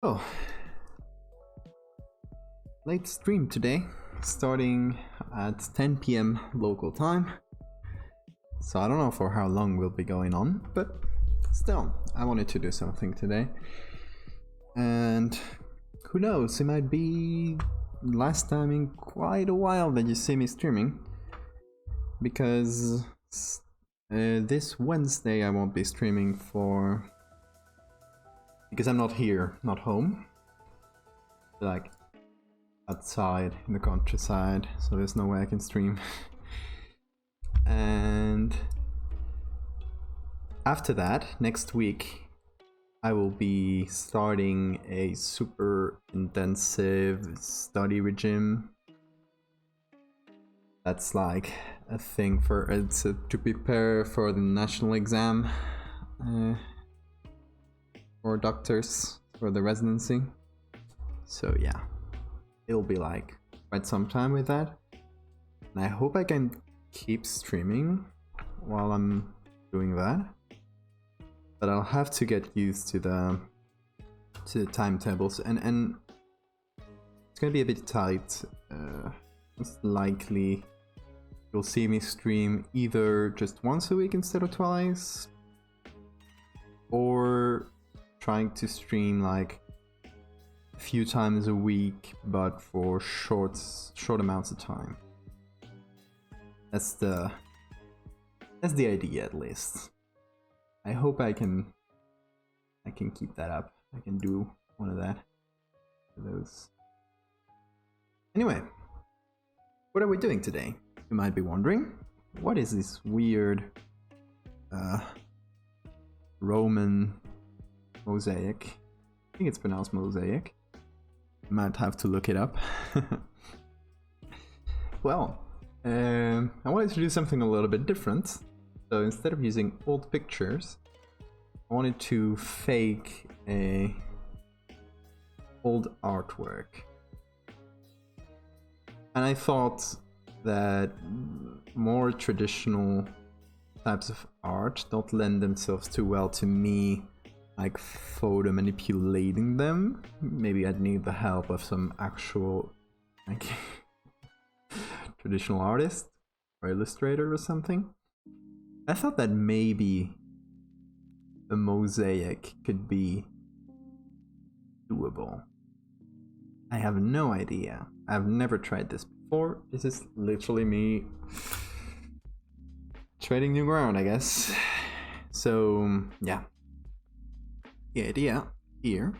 Oh, late stream today, starting at 10 p.m. local time. So I don't know for how long we'll be going on, but still, I wanted to do something today. And who knows, it might be last time in quite a while that you see me streaming. Because this Wednesday I won't be streaming because I'm not here, not home. Like outside in the countryside, so there's no way I can stream. And after that, next week, I will be starting a super intensive study regime. That's like a thing to prepare for the national exam for doctors for the residency. So yeah, it'll be like quite some time with that, and I hope I can keep streaming while I'm doing that, but I'll have to get used to the timetables, and it's gonna be a bit tight. Most likely you'll see me stream either just once a week instead of twice, or trying to stream like a few times a week, but for short amounts of time. That's the idea, at least. I hope I can keep that up. I can do one of those. Anyway, what are we doing today? You might be wondering. What is this weird Roman mosaic? I think it's pronounced mosaic. Might have to look it up. Well, I wanted to do something a little bit different. So instead of using old pictures, I wanted to fake a old artwork. And I thought that more traditional types of art don't lend themselves too well to me, like photo manipulating them. Maybe I'd need the help of some actual like traditional artist or illustrator or something. I thought that maybe a mosaic could be doable. I have no idea. I've never tried this before. This is literally me treading new ground, I guess. So yeah, the idea here,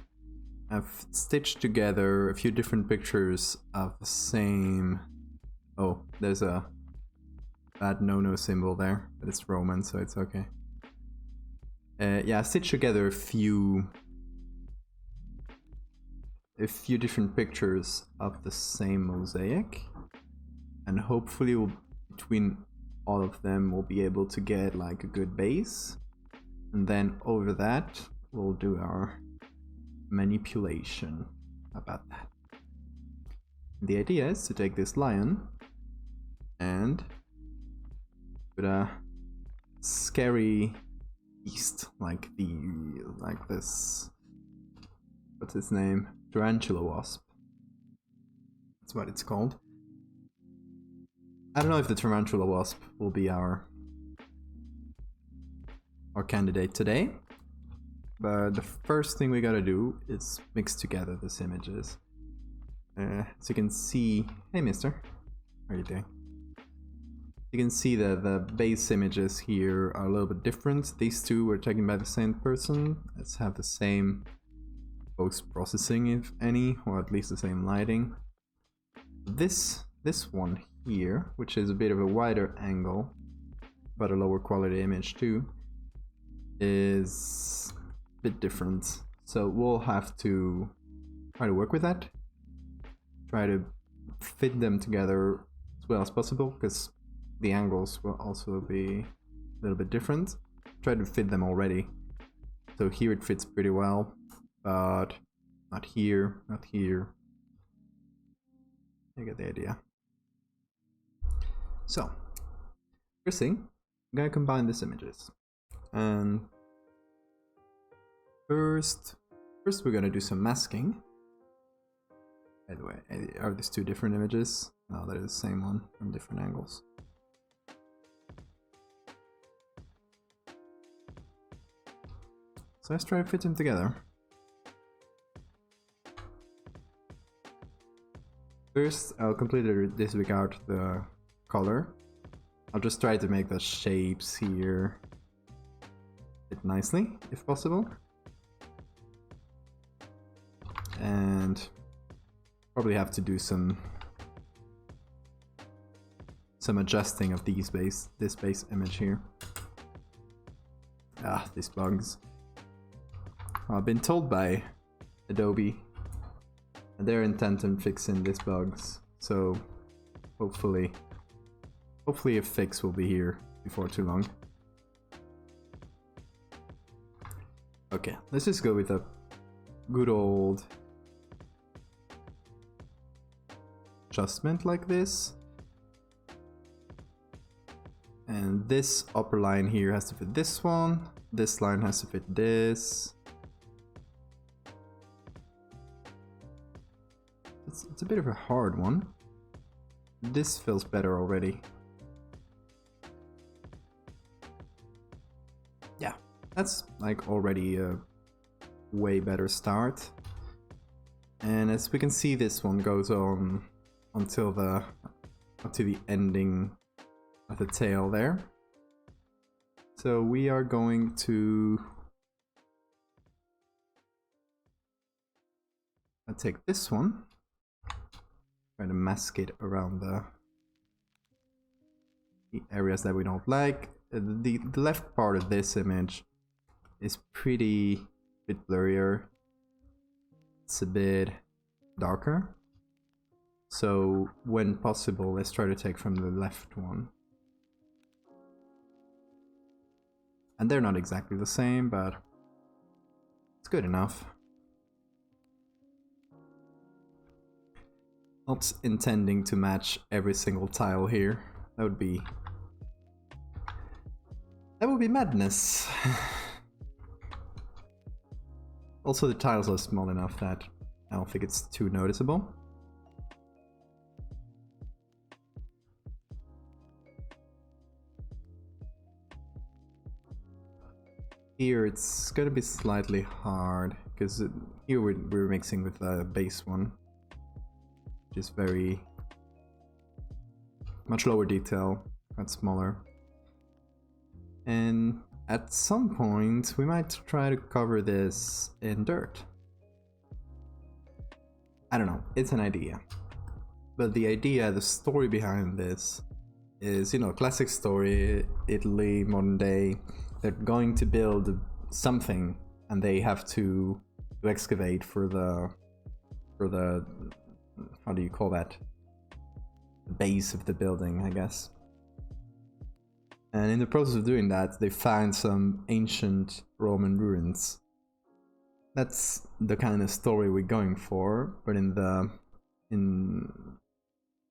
I've stitched together a few different pictures of the same. Oh, there's a bad no symbol there, but it's Roman, so it's okay. Yeah, I stitched together a few different pictures of the same mosaic, and hopefully between all of them we'll be able to get like a good base, and then over that we'll do our manipulation about that. The idea is to take this lion and put a scary beast like this, what's its name? Tarantula wasp. That's what it's called. I don't know if the tarantula wasp will be our candidate today, but the first thing we gotta do is mix together these images. So you can see, hey mister, how are you doing? You can see that the base images here are a little bit different. These two were taken by the same person. Let's have the same post-processing, if any, or at least the same lighting. This one here, which is a bit of a wider angle, but a lower quality image too, is a bit different. So we'll have to try to work with that. Try to fit them together as well as possible, because the angles will also be a little bit different. Try to fit them already. So here it fits pretty well, but not here, not here. You get the idea. So, first thing, I'm gonna combine these images. And first First we're gonna do some masking. By the way, are these two different images? No, they're the same one from different angles. So let's try to fit them together. First, I'll completely disregard the color. I'll just try to make the shapes here fit nicely, if possible. And probably have to do some adjusting of this base image here. These bugs. I've been told by Adobe that they're intent on fixing these bugs, so hopefully a fix will be here before too long. Okay, let's just go with a good old adjustment like this. And this upper line here has to fit this one. This line has to fit this. It's a bit of a hard one. This feels better already. Yeah, that's like already a way better start. And as we can see, this one goes on until the ending of the tail there. So we are going to take this one, try to mask it around the areas that we don't like. The left part of this image is pretty bit blurrier. It's a bit darker. So when possible, let's try to take from the left one. And they're not exactly the same, but it's good enough. Not intending to match every single tile here. That would be madness. Also, the tiles are small enough that I don't think it's too noticeable. Here it's gonna be slightly hard because here we're mixing with the base one, which is very much lower detail, much smaller. And at some point we might try to cover this in dirt. I don't know, it's an idea. But the idea, the story behind this is, you know, classic story, Italy, modern day. They're going to build something and they have to excavate for the how do you call that? The base of the building, I guess. And in the process of doing that, they find some ancient Roman ruins. That's the kind of story we're going for, but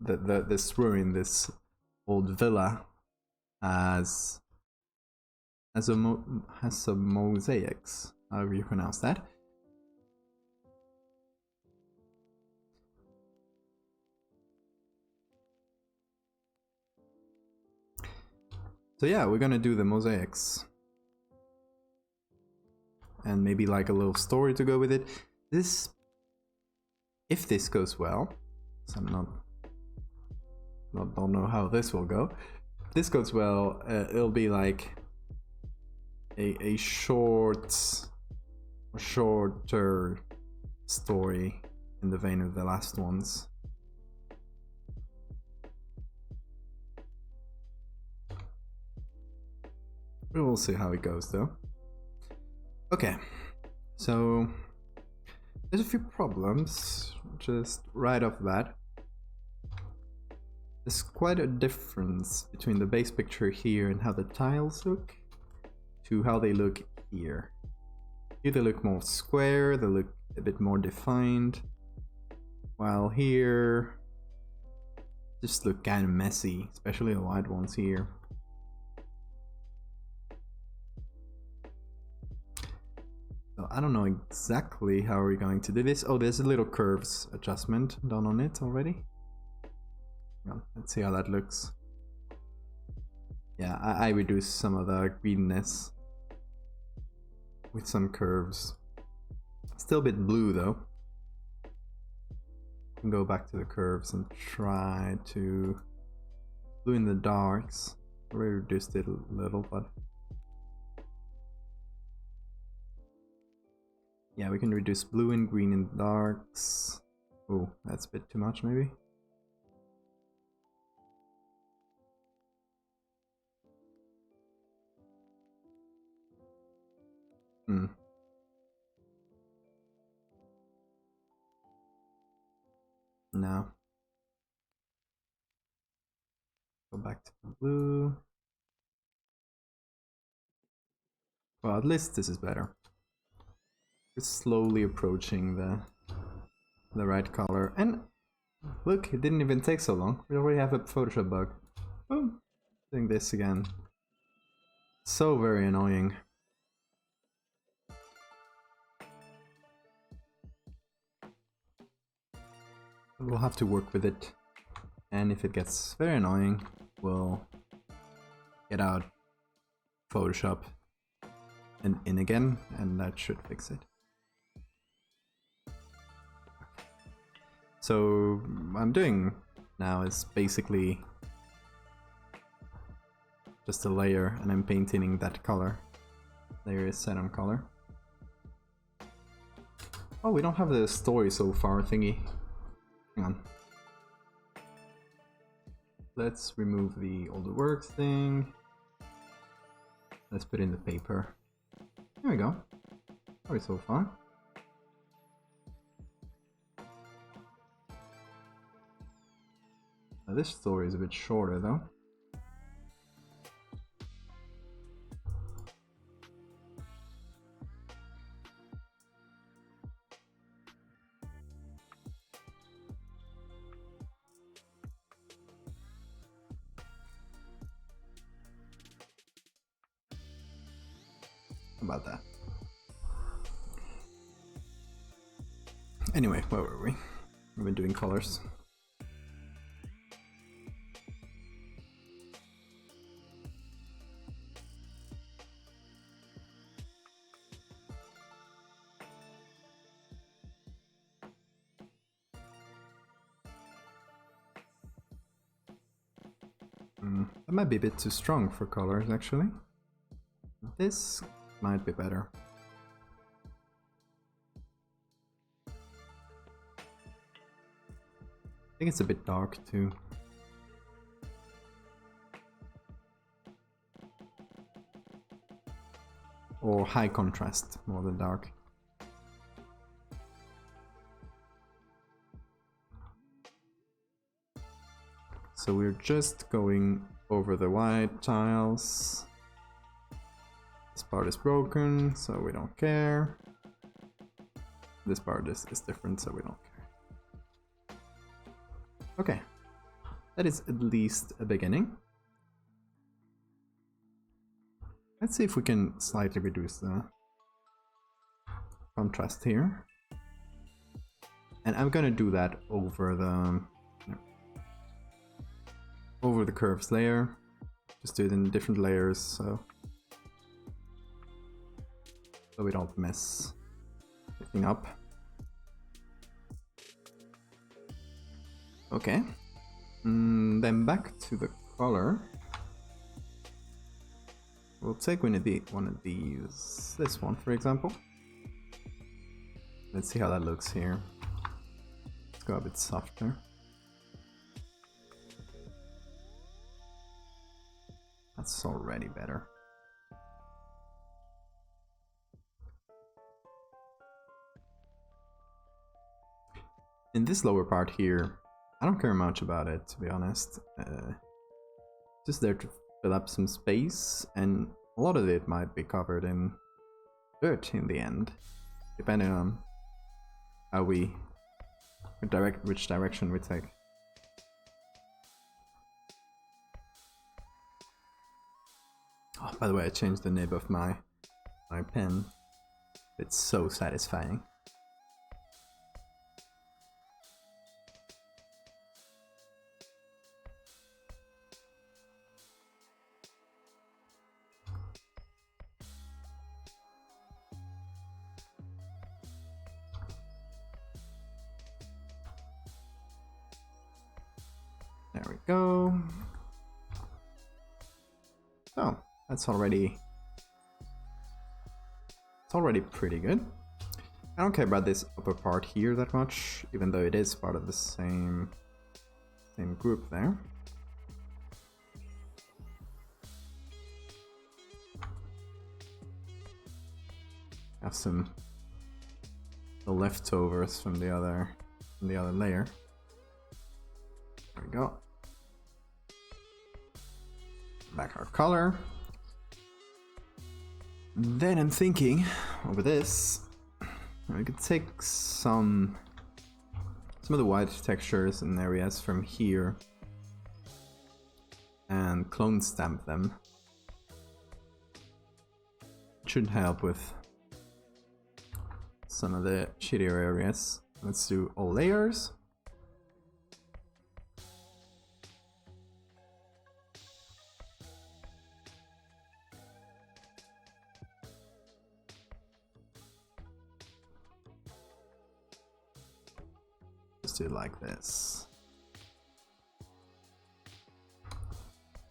this ruin, this old villa, has some mosaics, however you pronounce that. So yeah, we're gonna do the mosaics. And maybe like a little story to go with it. If this goes well, so don't know how this will go. If this goes well, it'll be like a shorter story in the vein of the last ones. We will see how it goes though. Okay, so there's a few problems just right off the bat. There's quite a difference between the base picture here and how the tiles look to how they look here. Here they look more square, they look a bit more defined, while here just look kind of messy, especially the white ones here. So I don't know exactly how we're going to do this. Oh, there's a little curves adjustment done on it already. Well, let's see how that looks. Yeah, I reduced some of the greenness with some curves. Still a bit blue though. Can go back to the curves and try to blue in the darks. I already reduced it a little, but yeah, we can reduce blue and green in the darks. Oh, that's a bit too much maybe. No. Go back to the blue. Well, at least this is better. We're slowly approaching the right color. And look, it didn't even take so long. We already have a Photoshop bug. Boom. Doing this again. So very annoying. We'll have to work with it. And if it gets very annoying, we'll get out Photoshop and in again, and that should fix it. So what I'm doing now is basically just a layer, and I'm painting that color. Layer is set on color. Oh, we don't have the story so far thingy. Hang on. Let's remove the older works thing. Let's put in the paper. There we go. Story so far. Now this story is a bit shorter though. About that. Anyway, where were we? We've been doing colors. That might be a bit too strong for colors actually. This might be better. I think it's a bit dark too. Or high contrast more than dark. So we're just going over the white tiles. This part is broken, so we don't care. This part is different, so we don't care. Okay, that is at least a beginning. Let's see if we can slightly reduce the contrast here. And I'm gonna do that over the curves layer. Just do it in different layers, so we don't mess anything up. Okay, then back to the color. We'll take one of these, this one for example. Let's see how that looks here. Let's go a bit softer. That's already better. In this lower part here, I don't care much about it, to be honest. Just there to fill up some space, and a lot of it might be covered in dirt in the end, depending on how which direction we take. Oh, by the way, I changed the nib of my pen. It's so satisfying. There we go. So that's already pretty good. I don't care about this upper part here that much, even though it is part of the same group there. Have some the leftovers from the other layer. There we go. Back our color. Then I'm thinking over this, we could take some of the white textures and areas from here and clone stamp them. Should help with some of the shittier areas. Let's do all layers. Do it like this.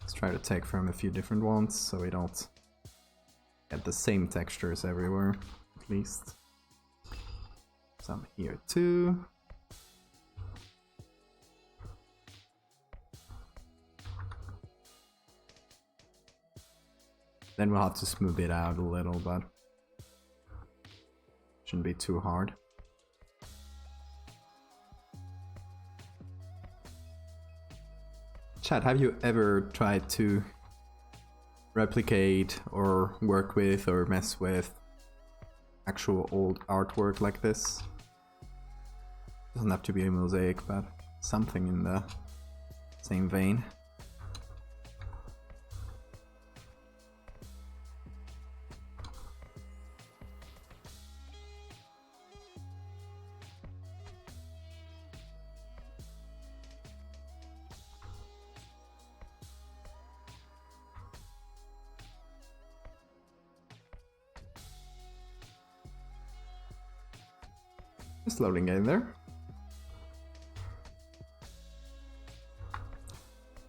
Let's try to take from a few different ones so we don't get the same textures everywhere, at least. Some here too. Then we'll have to smooth it out a little, but shouldn't be too hard. Chat, have you ever tried to replicate or work with or mess with actual old artwork like this? Doesn't have to be a mosaic, but something in the same vein. Just loading in there.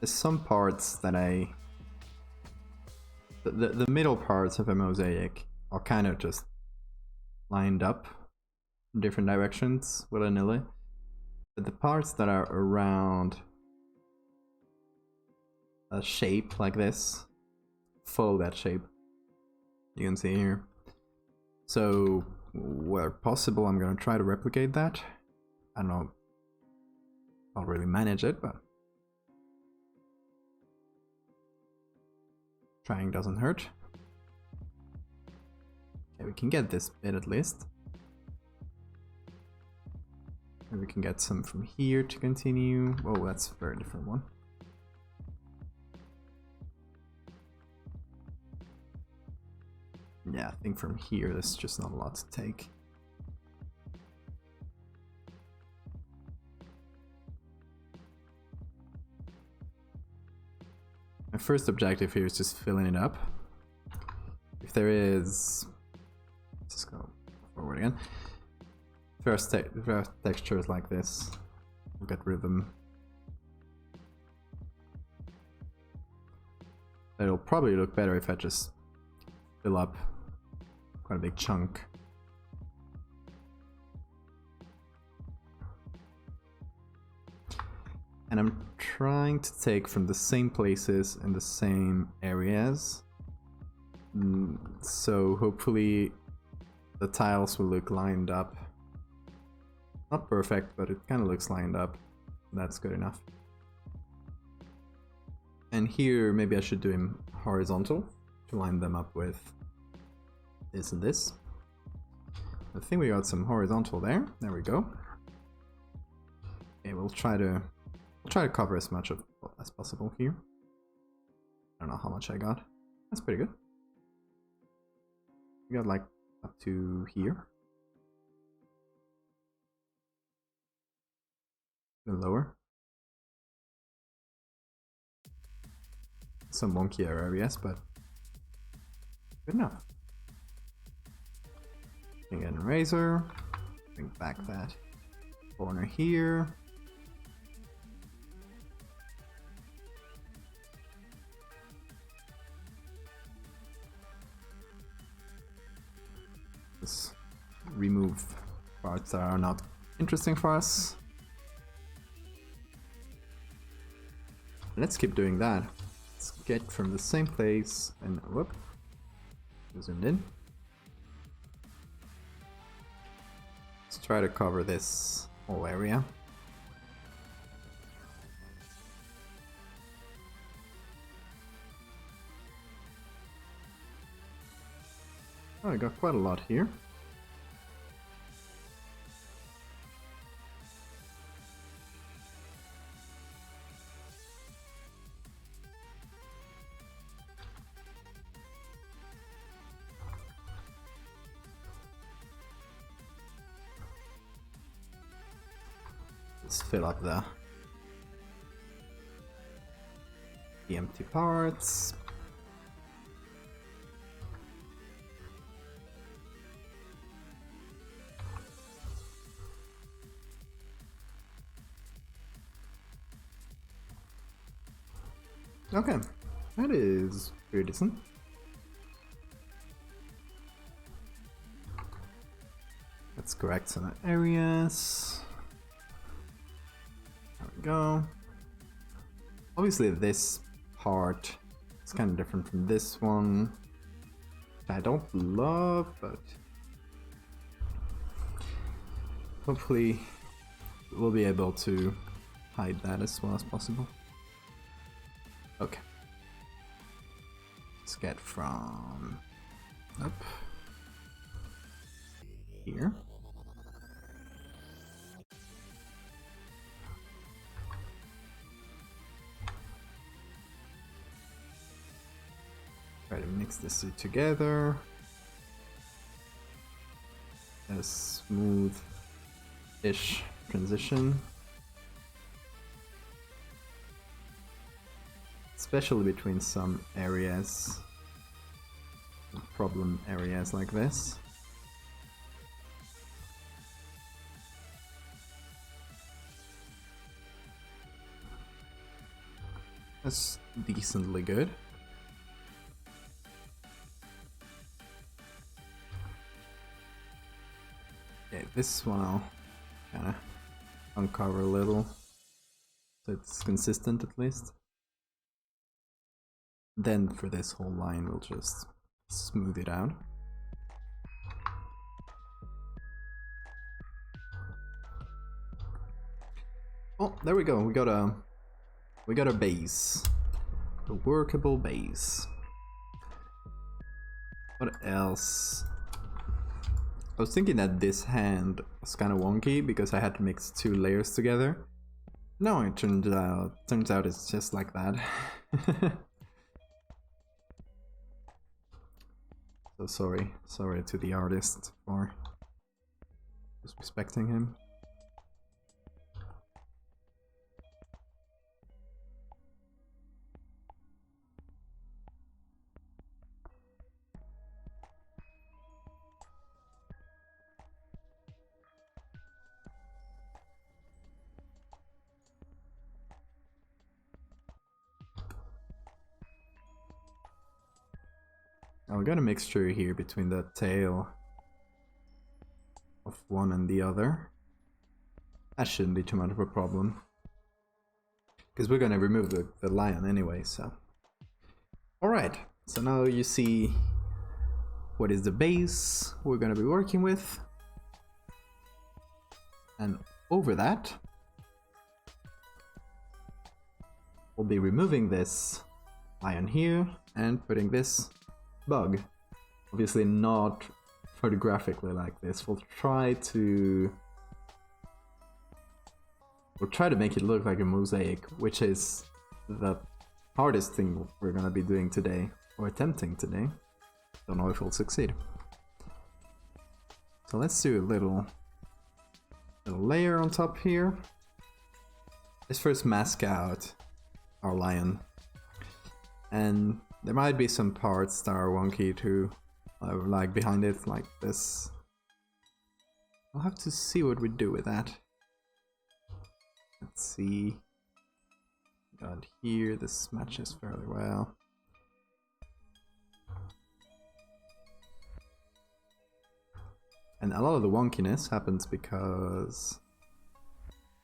There's some parts that the middle parts of a mosaic are kind of just lined up in different directions willy-nilly. But the parts that are around a shape like this follow that shape. You can see here. So where possible, I'm gonna try to replicate that. I don't know, I'll really manage it, but trying doesn't hurt. Okay, we can get this bit at least. And we can get some from here to continue. Oh, that's a very different one. Yeah, I think from here there's just not a lot to take. My first objective here is just filling it up. If there is... Let's just go forward again. First textures like this, we'll get rid of them. It'll probably look better if I just fill up quite a big chunk. And I'm trying to take from the same places and the same areas. So hopefully the tiles will look lined up. Not perfect, but it kind of looks lined up. That's good enough. And here maybe I should do them horizontal to line them up with this and this. I think we got some horizontal there. There we go. Okay, we'll try to cover as much of as possible here. I don't know how much I got. That's pretty good. We got like up to here. And lower. Some wonkier areas, but good enough. Again, razor. Bring back that corner here. Just remove parts that are not interesting for us. Let's keep doing that. Let's get from the same place and whoop, zoomed in. Let's try to cover this whole area. Oh, I got quite a lot here. Let's fill up the empty parts. Okay, that is pretty decent. Let's correct some areas. There we go. Obviously this part is kind of different from this one, which I don't love, but hopefully we'll be able to hide that as well as possible. Okay. Let's get from up here. Try to mix this two together. A smooth-ish transition. Especially between some areas, problem areas like this. That's decently good. Okay, this one I'll kind of uncover a little, so it's consistent at least. Then for this whole line we'll just smooth it out. Oh, there we go. We got a base. A workable base. What else? I was thinking that this hand was kind of wonky because I had to mix two layers together. No, it turns out it's just like that. So sorry to the artist for disrespecting him. Now we got a mixture here between the tail of one and the other. That shouldn't be too much of a problem, because we're gonna remove the lion anyway, so. Alright, so now you see what is the base we're gonna be working with. And over that, we'll be removing this lion here and putting this bug. Obviously not photographically like this. We'll try to make it look like a mosaic, which is the hardest thing we're gonna be doing today, or attempting today. Don't know if we'll succeed. So let's do a little layer on top here. Let's first mask out our lion. And there might be some parts that are wonky too, like behind it, like this. I'll have to see what we do with that. Let's see. Got here, this matches fairly well. And a lot of the wonkiness happens because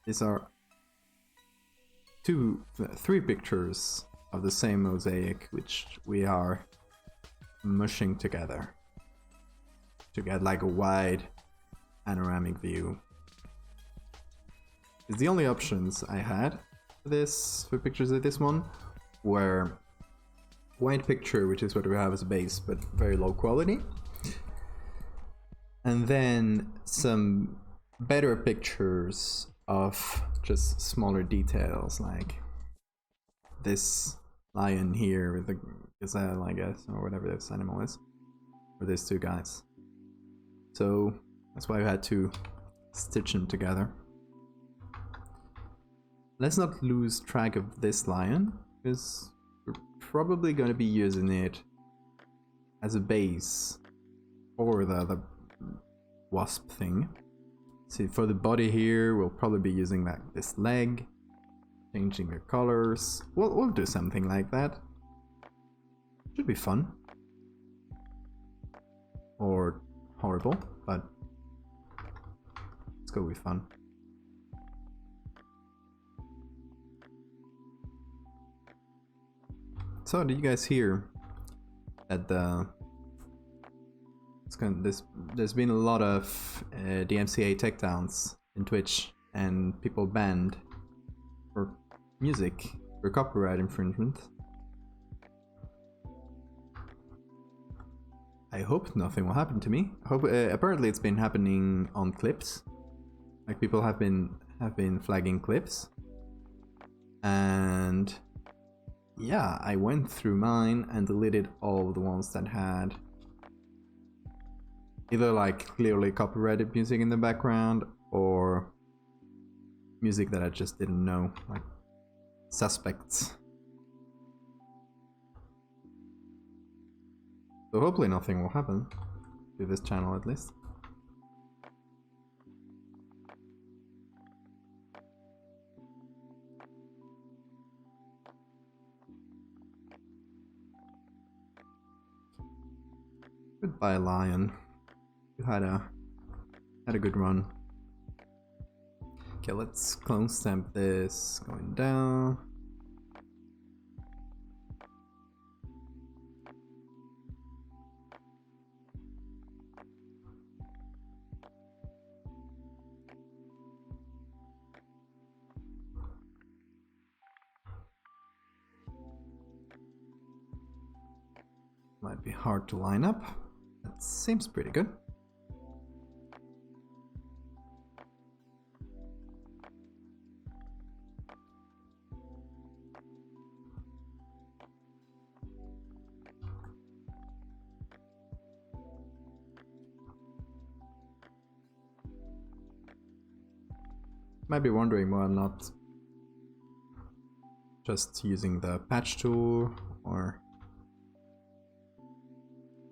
these are three pictures of the same mosaic, which we are mushing together to get like a wide panoramic view. Because the only options I had for pictures of this one were white picture, which is what we have as a base, but very low quality, and then some better pictures of just smaller details, like this lion here with the gazelle, I guess, or whatever this animal is, or these two guys. So that's why I had to stitch them together. Let's not lose track of this lion, because we're probably going to be using it as a base for the wasp thing. See, for the body here, we'll probably be using this leg, changing the colors. We'll do something like that. Should be fun. Or horrible, but let's go with fun. So, did you guys hear that there's been a lot of DMCA takedowns in Twitch and people banned for music for copyright infringement? I hope nothing will happen to me. I hope, apparently it's been happening on clips. Like, people have been flagging clips. And yeah, I went through mine and deleted all the ones that had either like clearly copyrighted music in the background or music that I just didn't know, like suspects. So hopefully nothing will happen to this channel, at least. Goodbye, lion. You had a good run. Okay, let's clone stamp this going down. Might be hard to line up. That seems pretty good. Might be wondering why I'm not just using the patch tool or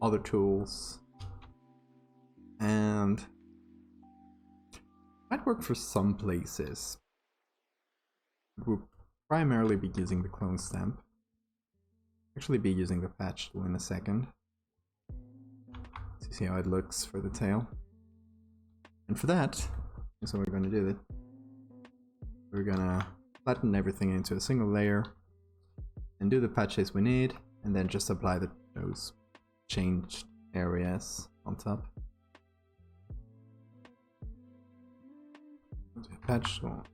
other tools, and might work for some places. We'll primarily be using the clone stamp. Actually be using the patch tool in a second to see how it looks for the tail. And for that, here's what we're going to do. We're gonna flatten everything into a single layer and do the patches we need, and then just apply those changed areas on top. Patch tool.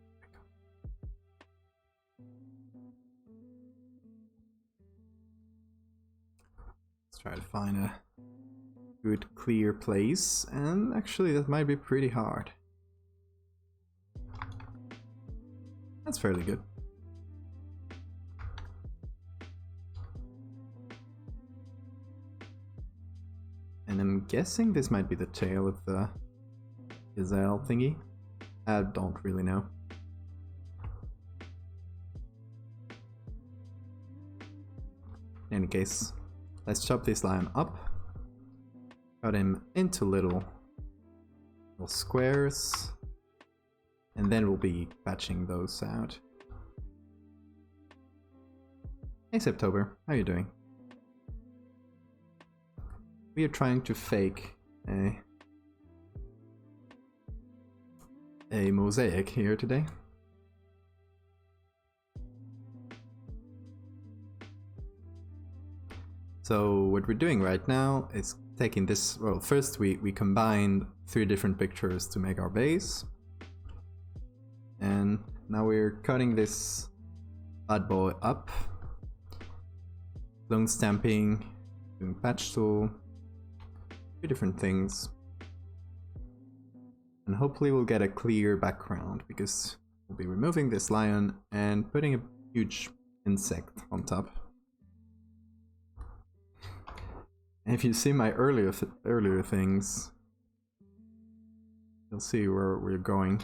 Let's try to find a good clear place, and actually that might be pretty hard. That's fairly good. And I'm guessing this might be the tail of the gazelle thingy? I don't really know. In any case, let's chop this lion up, cut him into little squares, and then we'll be patching those out. Hey Septober, how are you doing? We are trying to fake a mosaic here today. So what we're doing right now is taking this, well, first we combined 3 different pictures to make our base. And now we're cutting this bad boy up, clone stamping, doing patch tool, 2 different things. And hopefully we'll get a clear background because we'll be removing this lion and putting a huge insect on top. And if you see my earlier things, you'll see where we're going.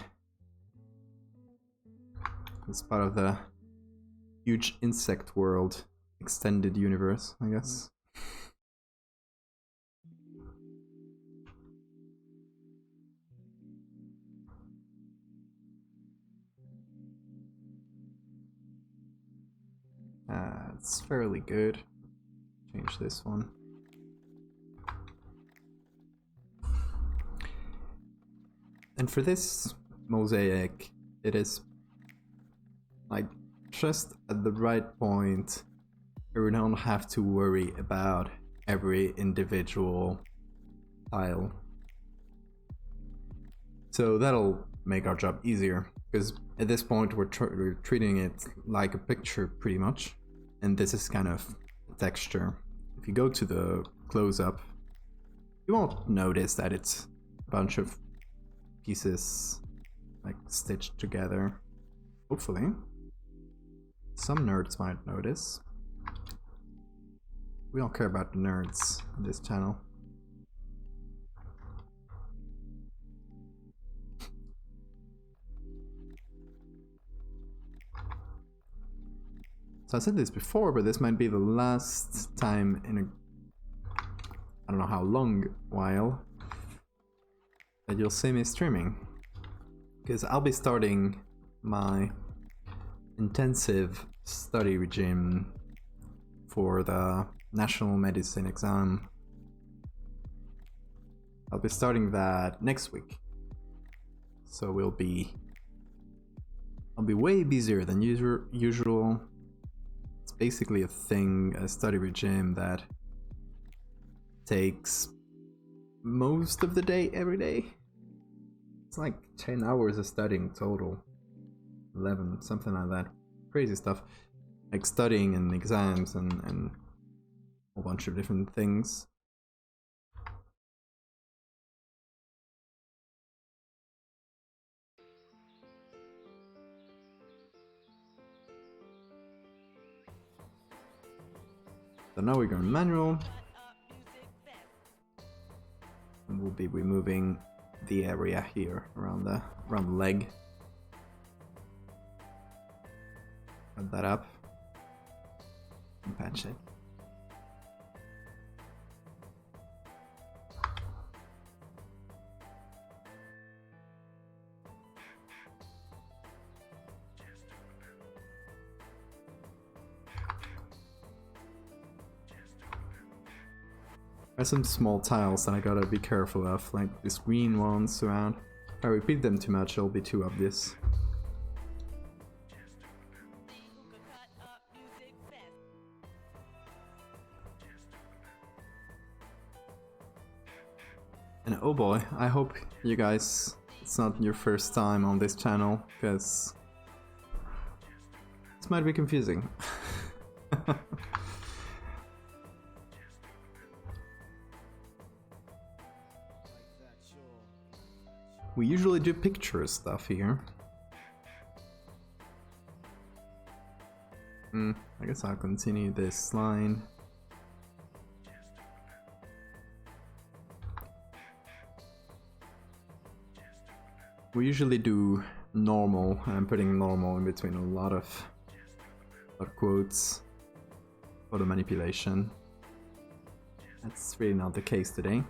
It's part of the huge insect world extended universe, I guess. It's fairly good. Change this one. And for this mosaic, it is like just at the right point where we don't have to worry about every individual tile. So that'll make our job easier, because at this point we're treating it like a picture pretty much, and this is kind of texture. If you go to the close-up, you won't notice that it's a bunch of pieces like stitched together. Hopefully. Some nerds might notice. We don't care about the nerds on this channel. So I said this before, but this might be the last time in a, I don't know how long while, that you'll see me streaming. Because I'll be starting my intensive study regime for the National Medicine exam. I'll be starting that next week. So I'll be way busier than usual. It's basically a study regime that takes most of the day every day. It's like 10 hours of studying total. 11, something like that. Crazy stuff. Like studying and exams and a whole bunch of different things. So now we're going manual. And we'll be removing the area here around the leg. Cut that up and patch it. There's some small tiles that I gotta be careful of, like these green ones around. If I repeat them too much, it'll be too obvious. And oh boy, I hope you guys, it's not your first time on this channel, because this might be confusing. We usually do picture stuff here. I guess I'll continue this line. We usually do normal, and I'm putting normal in between a lot of quotes for the manipulation. That's really not the case today.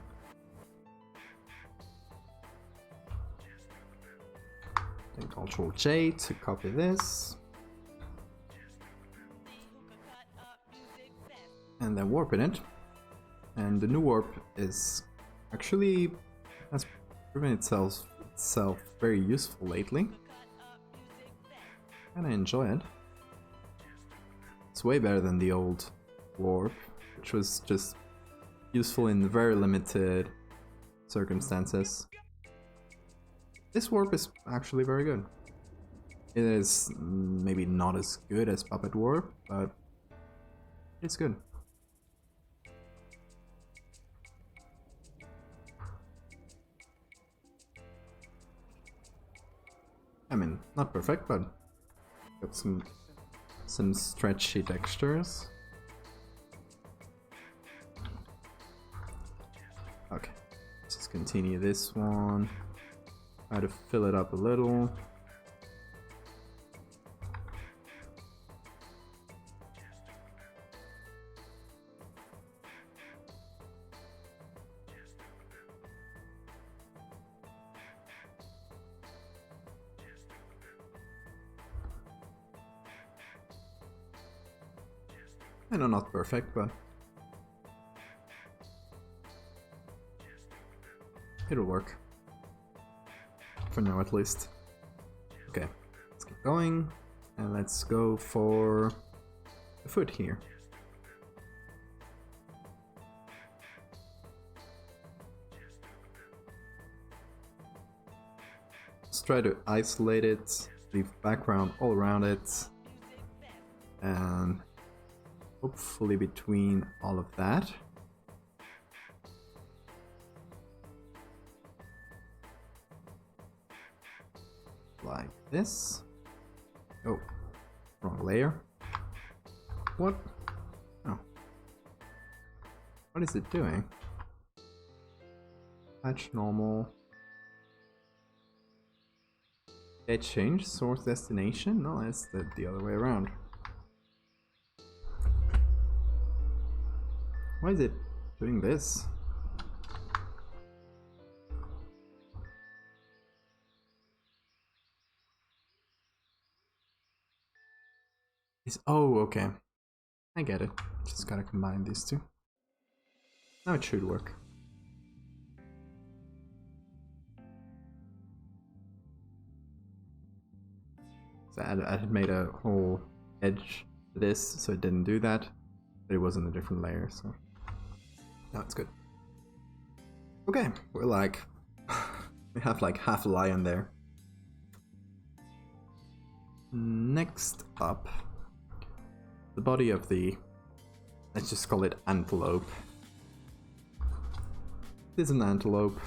Then Ctrl J to copy this. And then warp in it. And the new warp is actually has proven itself very useful lately. And I enjoy it. It's way better than the old warp, which was just useful in very limited circumstances. This warp is actually very good. It is maybe not as good as Puppet Warp, but it's good. I mean, not perfect, but got some stretchy textures. Okay, let's just continue this one. Try to fill it up a little. I know, not perfect, but it'll work. For now, at least. Okay, let's keep going, and let's go for the foot here. Let's try to isolate it, leave background all around it, and hopefully between all of that. Like this. Oh, wrong layer. What? Oh. What is it doing? Patch normal. Did it change source destination? No, it's the other way around. Why is it doing this? Oh, okay. I get it. Just gotta combine these two. Now it should work. So I had made a whole edge for this, so it didn't do that. But it was in a different layer, so now it's good. Okay, we're like... we have like half a lion there. Next up, the body of the... let's just call it antelope. This is an antelope.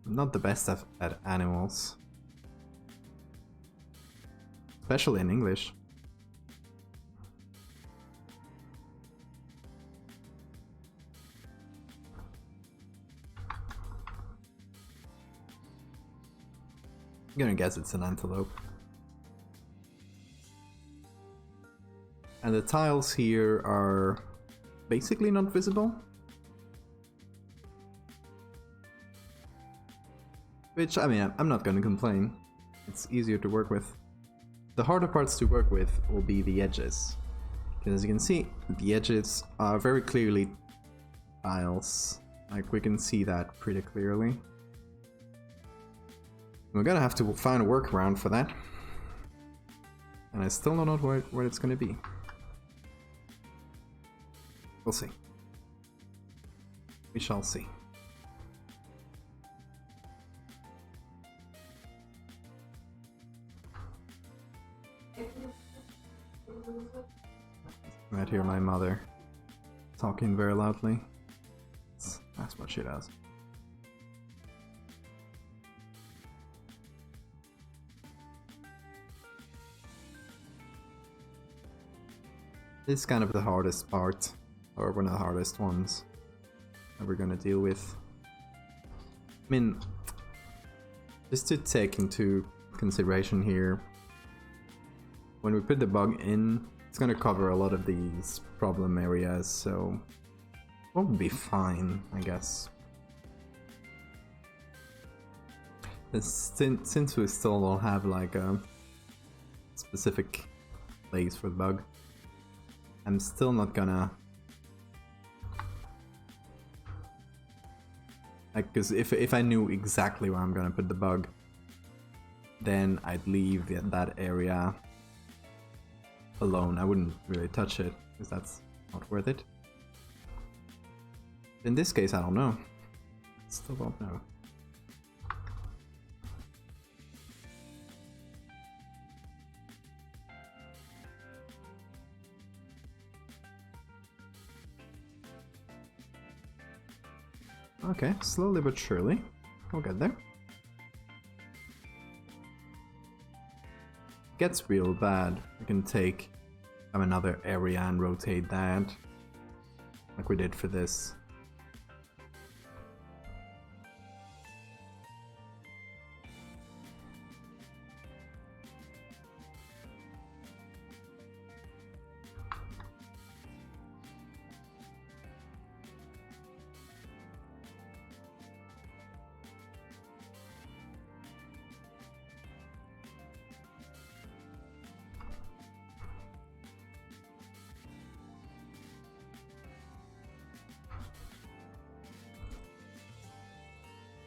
I'm not the best at animals. Especially in English. I'm gonna guess it's an antelope. And the tiles here are basically not visible. Which, I mean, I'm not gonna complain. It's easier to work with. The harder parts to work with will be the edges. Because as you can see, the edges are very clearly tiles. Like, we can see that pretty clearly. We're gonna have to find a workaround for that. And I still don't know what it's gonna be. We'll see. We shall see. You might hear my mother talking very loudly. That's what she does. This is kind of the hardest part, or one of the hardest ones that we're gonna deal with. mean, just to take into consideration here, when we put the bug in, it's gonna cover a lot of these problem areas, so we'll be fine, I guess. Since we still don't have like a specific place for the bug, I'm still not gonna like, because if I knew exactly where I'm gonna put the bug, then I'd leave that area alone. I wouldn't really touch it because that's not worth it. In this case, I don't know. Still don't know. Okay, slowly but surely, we'll get there. Gets real bad, we can take another area and rotate that, like we did for this.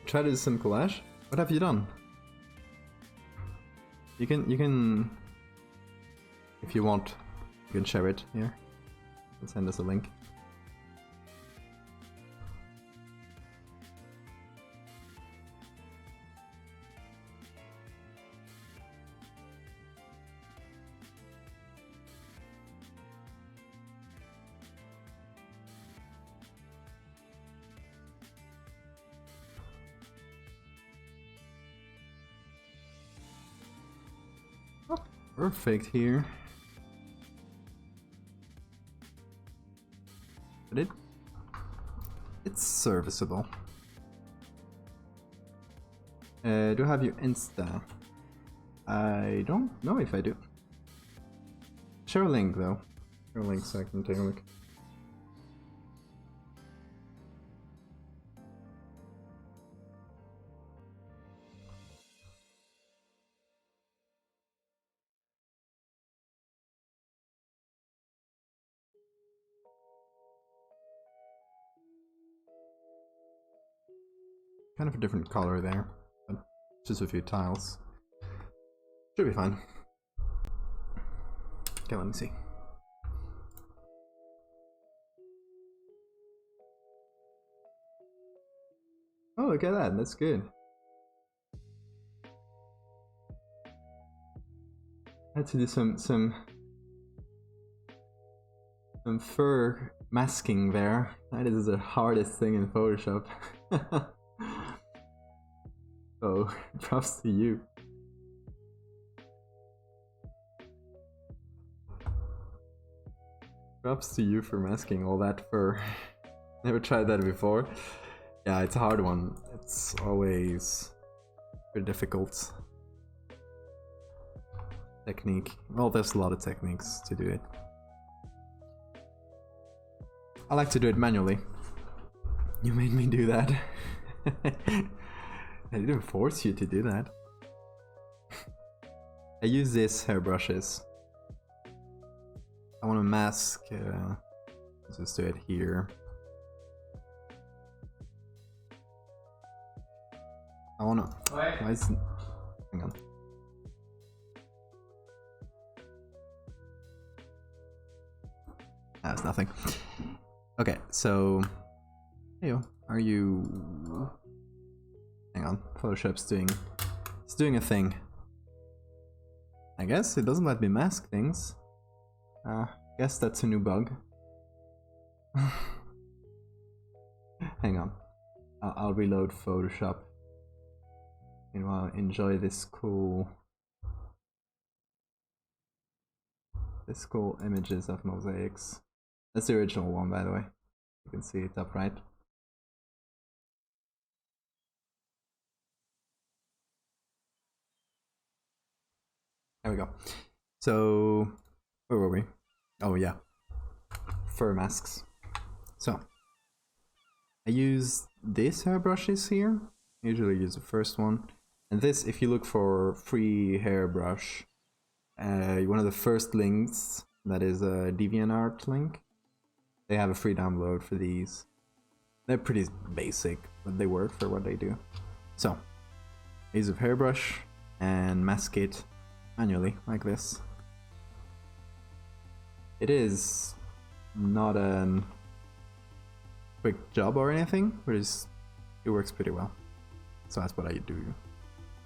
Try to do some collage. What have you done? You can, if you want, you can share it here. And send us a link. Perfect here. But it's serviceable. Do I have your Insta? I don't know if I do. Share a link though. Share a link so I can take a look. Kind of a different color there, but just a few tiles. Should be fine. Okay, let me see. Oh, look at that, that's good. I had to do some fur masking there. That is the hardest thing in Photoshop. Oh, props to you. Props to you for masking all that fur. Never tried that before. Yeah, it's a hard one. It's always very difficult. Technique. Well, there's a lot of techniques to do it. I like to do it manually. You made me do that. I didn't force you to do that. I use these hairbrushes. I want to mask. Let's just do it here. I want to. Why is? Hang on. That's nothing. Okay, so. Hey, are you? Hang on, Photoshop's doing a thing. I guess it doesn't let me mask things. Guess that's a new bug. Hang on, I'll reload Photoshop. Meanwhile, enjoy this cool images of mosaics. That's the original one, by the way. You can see it up right. There we go. So, where were we? Oh yeah, fur masks. So, I use these hairbrushes here. I usually use the first one. And this, if you look for free hairbrush, one of the first links, that is a DeviantArt link, they have a free download for these. They're pretty basic, but they work for what they do. So, I use a hairbrush and mask it manually, like this. It is not a quick job or anything, but it works pretty well. So that's what I do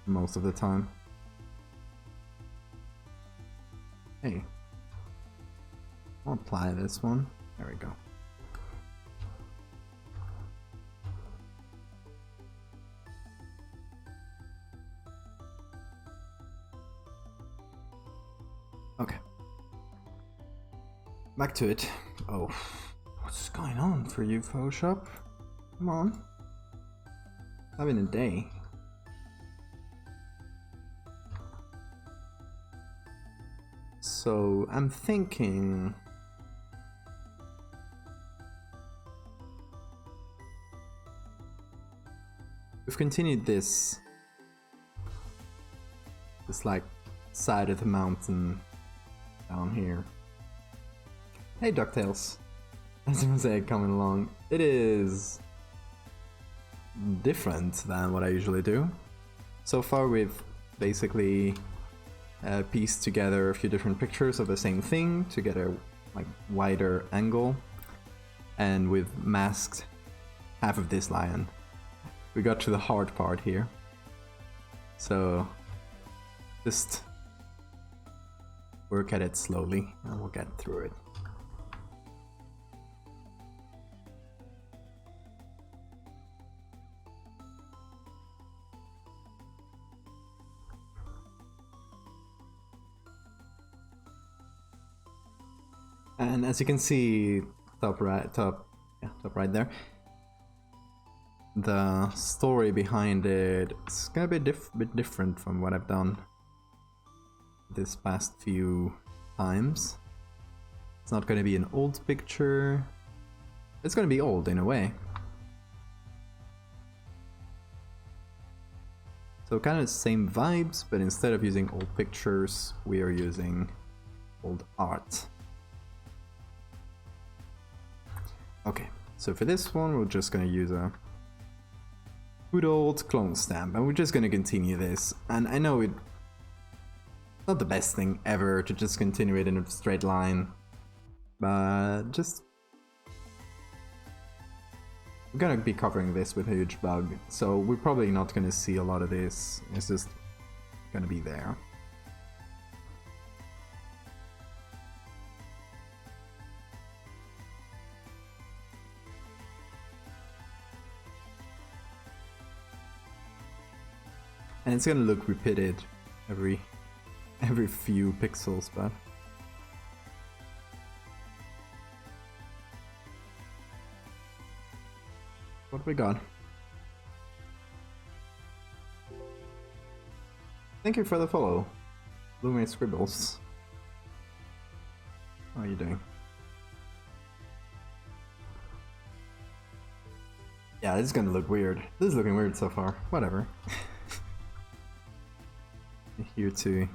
most of the time. Hey, I'll apply this one. There we go. Okay. Back to it. Oh, what's going on for you, Photoshop? Come on. Having a day. So I'm thinking we've continued this like side of the mountain down here. Hey DuckTales, as Mosaic coming along. It is different than what I usually do. So far we've basically pieced together a few different pictures of the same thing to get a like wider angle, and we've masked half of this lion. We got to the hard part here, so just work at it slowly and we'll get through it. And as you can see, top right there, the story behind it is gonna be a bit different from what I've done this past few times. It's not gonna be an old picture. It's gonna be old in a way. So kind of the same vibes, but instead of using old pictures, we are using old art. Okay, so for this one, we're just gonna use a good old clone stamp, and we're just gonna continue this. And I know it's not the best thing ever to just continue it in a straight line, but just we're gonna be covering this with a huge bug, so we're probably not gonna see a lot of this. It's just gonna be there. And it's gonna look repeated every few pixels, but what we got? Thank you for the follow, Lume Scribbles. How are you doing? Yeah, this is gonna look weird. This is looking weird so far. Whatever. Here to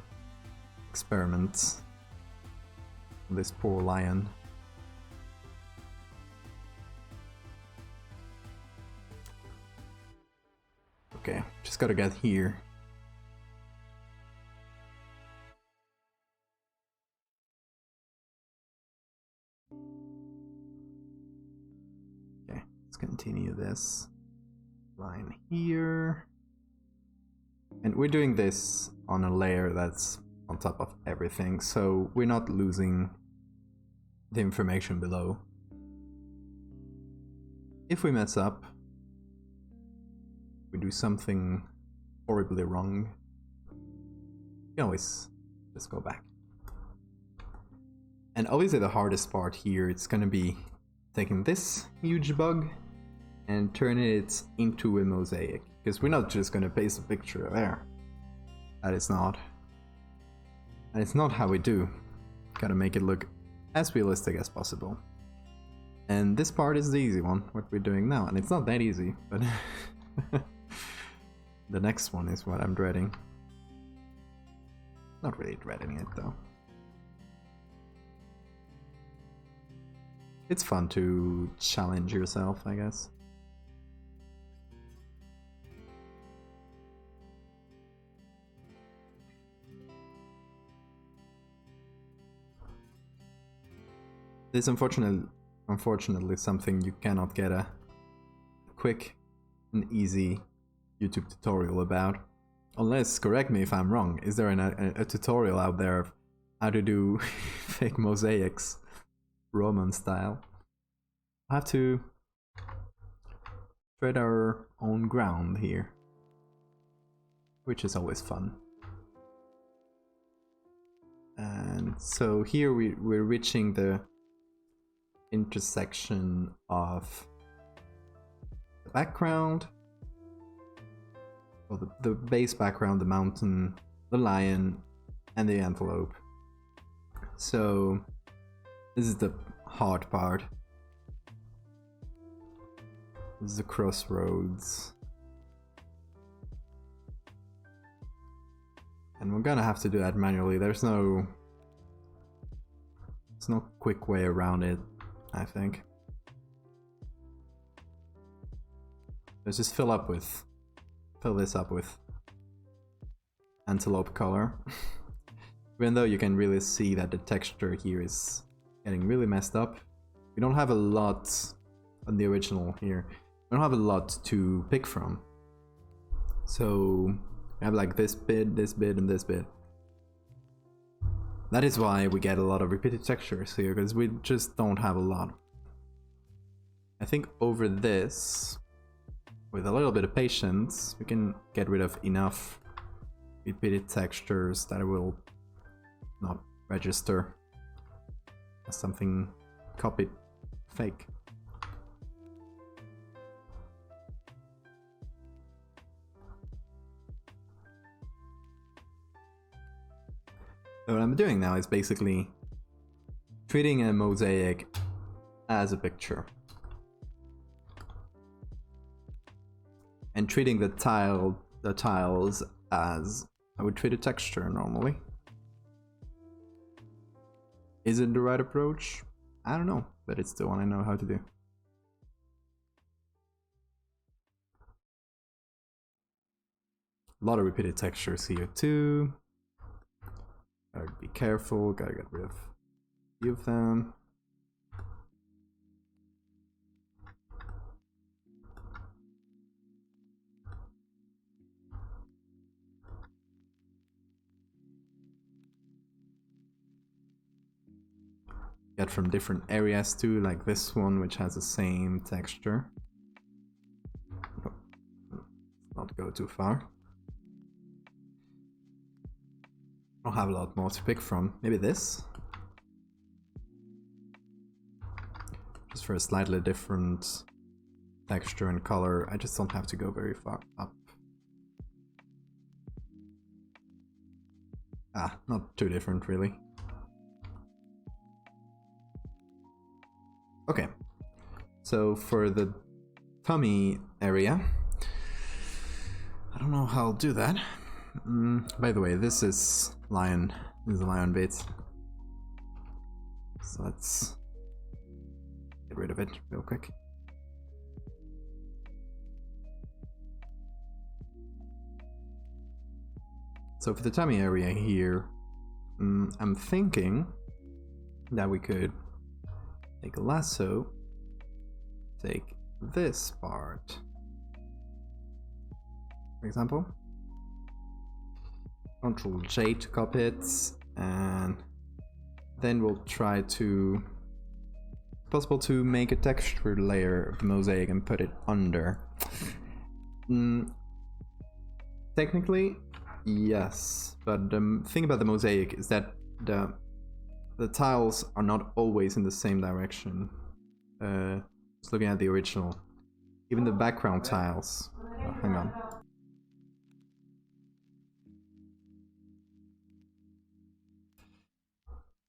experiment on this poor lion. Okay, just gotta get here. Okay, let's continue this line here. And we're doing this on a layer that's on top of everything, so we're not losing the information below. If we mess up, we do something horribly wrong, you can always just go back. And obviously the hardest part here, it's gonna be taking this huge bug and turning it into a mosaic. Because we're not just gonna paste a picture there. That is not. And it's not how we do. Gotta make it look as realistic as possible. And this part is the easy one, what we're doing now. And it's not that easy, but the next one is what I'm dreading. Not really dreading it though. It's fun to challenge yourself, I guess. This unfortunately something you cannot get a quick and easy YouTube tutorial about. Unless, correct me if I'm wrong, is there a tutorial out there of how to do fake mosaics Roman style? We'll have to tread our own ground here, which is always fun. And so here we're reaching the intersection of the background, well, the base background, the mountain, the lion, and the antelope. So this is the hard part. This is the crossroads. And we're gonna have to do that manually. There's no quick way around it, I think. Let's just fill this up with antelope color. Even though you can really see that the texture here is getting really messed up. We don't have a lot on the original here. We don't have a lot to pick from. So we have like this bit, and this bit. That is why we get a lot of repeated textures here, because we just don't have a lot. I think over this, with a little bit of patience, we can get rid of enough repeated textures that it will not register as something copied fake. So what I'm doing now is basically treating a mosaic as a picture. And treating the tiles as I would treat a texture normally. Is it the right approach? I don't know, but it's the one I know how to do. A lot of repeated textures here too. Gotta be careful, gotta get rid of a few of them. Get from different areas too, like this one, which has the same texture. Not go too far. I don't have a lot more to pick from. Maybe this? Just for a slightly different texture and color. I just don't have to go very far up. Ah, not too different really. Okay, so for the tummy area, I don't know how I'll do that. By the way, this is lion. This is a lion bit. So let's get rid of it real quick. So for the tummy area here, I'm thinking that we could take a lasso, take this part, for example. Control J to copy it, and then we'll try to, it's possible to make a texture layer of the mosaic and put it under. Technically, yes, but the thing about the mosaic is that the tiles are not always in the same direction. Just looking at the original, even the background tiles. Oh, hang on.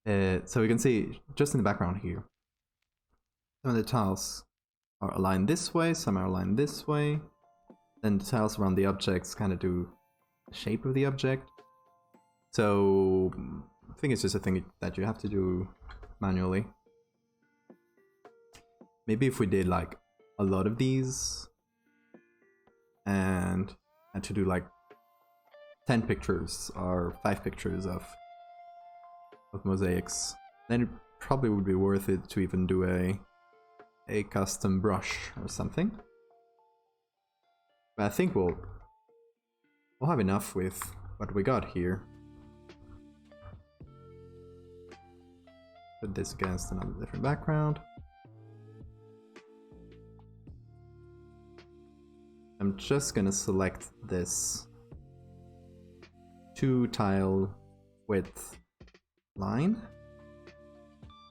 So we can see just in the background here, some of the tiles are aligned this way, some are aligned this way. Then the tiles around the objects kind of do the shape of the object. So I think it's just a thing that you have to do manually. Maybe if we did like a lot of these and had to do like 10 pictures or 5 pictures of mosaics, then it probably would be worth it to even do a custom brush or something. But I think we'll have enough with what we got here. Put this against another different background. I'm just gonna select this 2 tile width line,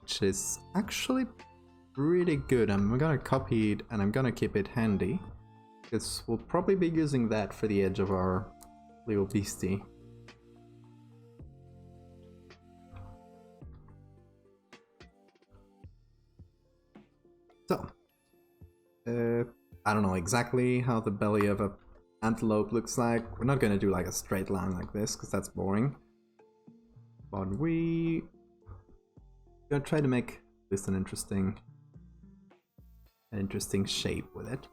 which is actually pretty good. I'm gonna copy it and I'm gonna keep it handy, because we'll probably be using that for the edge of our little beastie. So, I don't know exactly how the belly of a antelope looks like. We're not gonna do like a straight line like this, because that's boring. But we're gonna try to make this an interesting shape with it,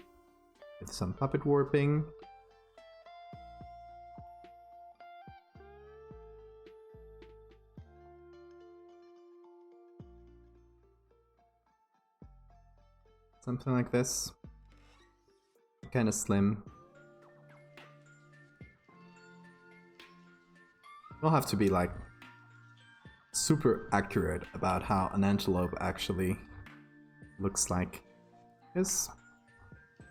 with some puppet warping. Something like this. Kind of slim. Don't have to be like super accurate about how an antelope actually looks like, because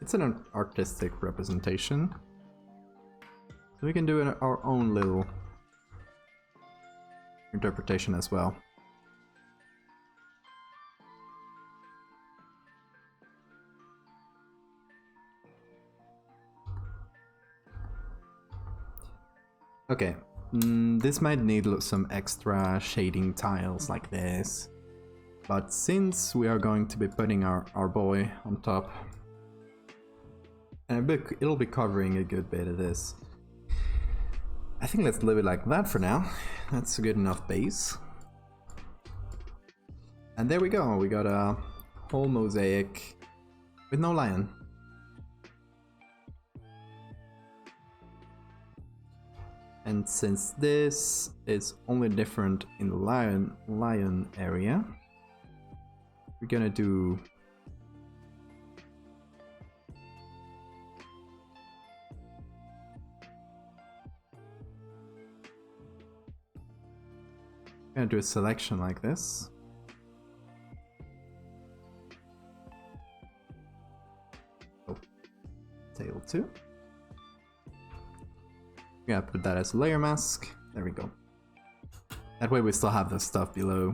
it's an artistic representation, so we can do our own little interpretation as well. Okay, this might need some extra shading tiles like this, but since we are going to be putting our boy on top, and it'll be covering a good bit of this, I think let's leave it like that for now. That's a good enough base. And there we go, we got a whole mosaic with no lion. And since this is only different in the lion area, we're gonna do a selection like this. Oh, tail 2. Yeah, put that as a layer mask. There we go. That way we still have the stuff below.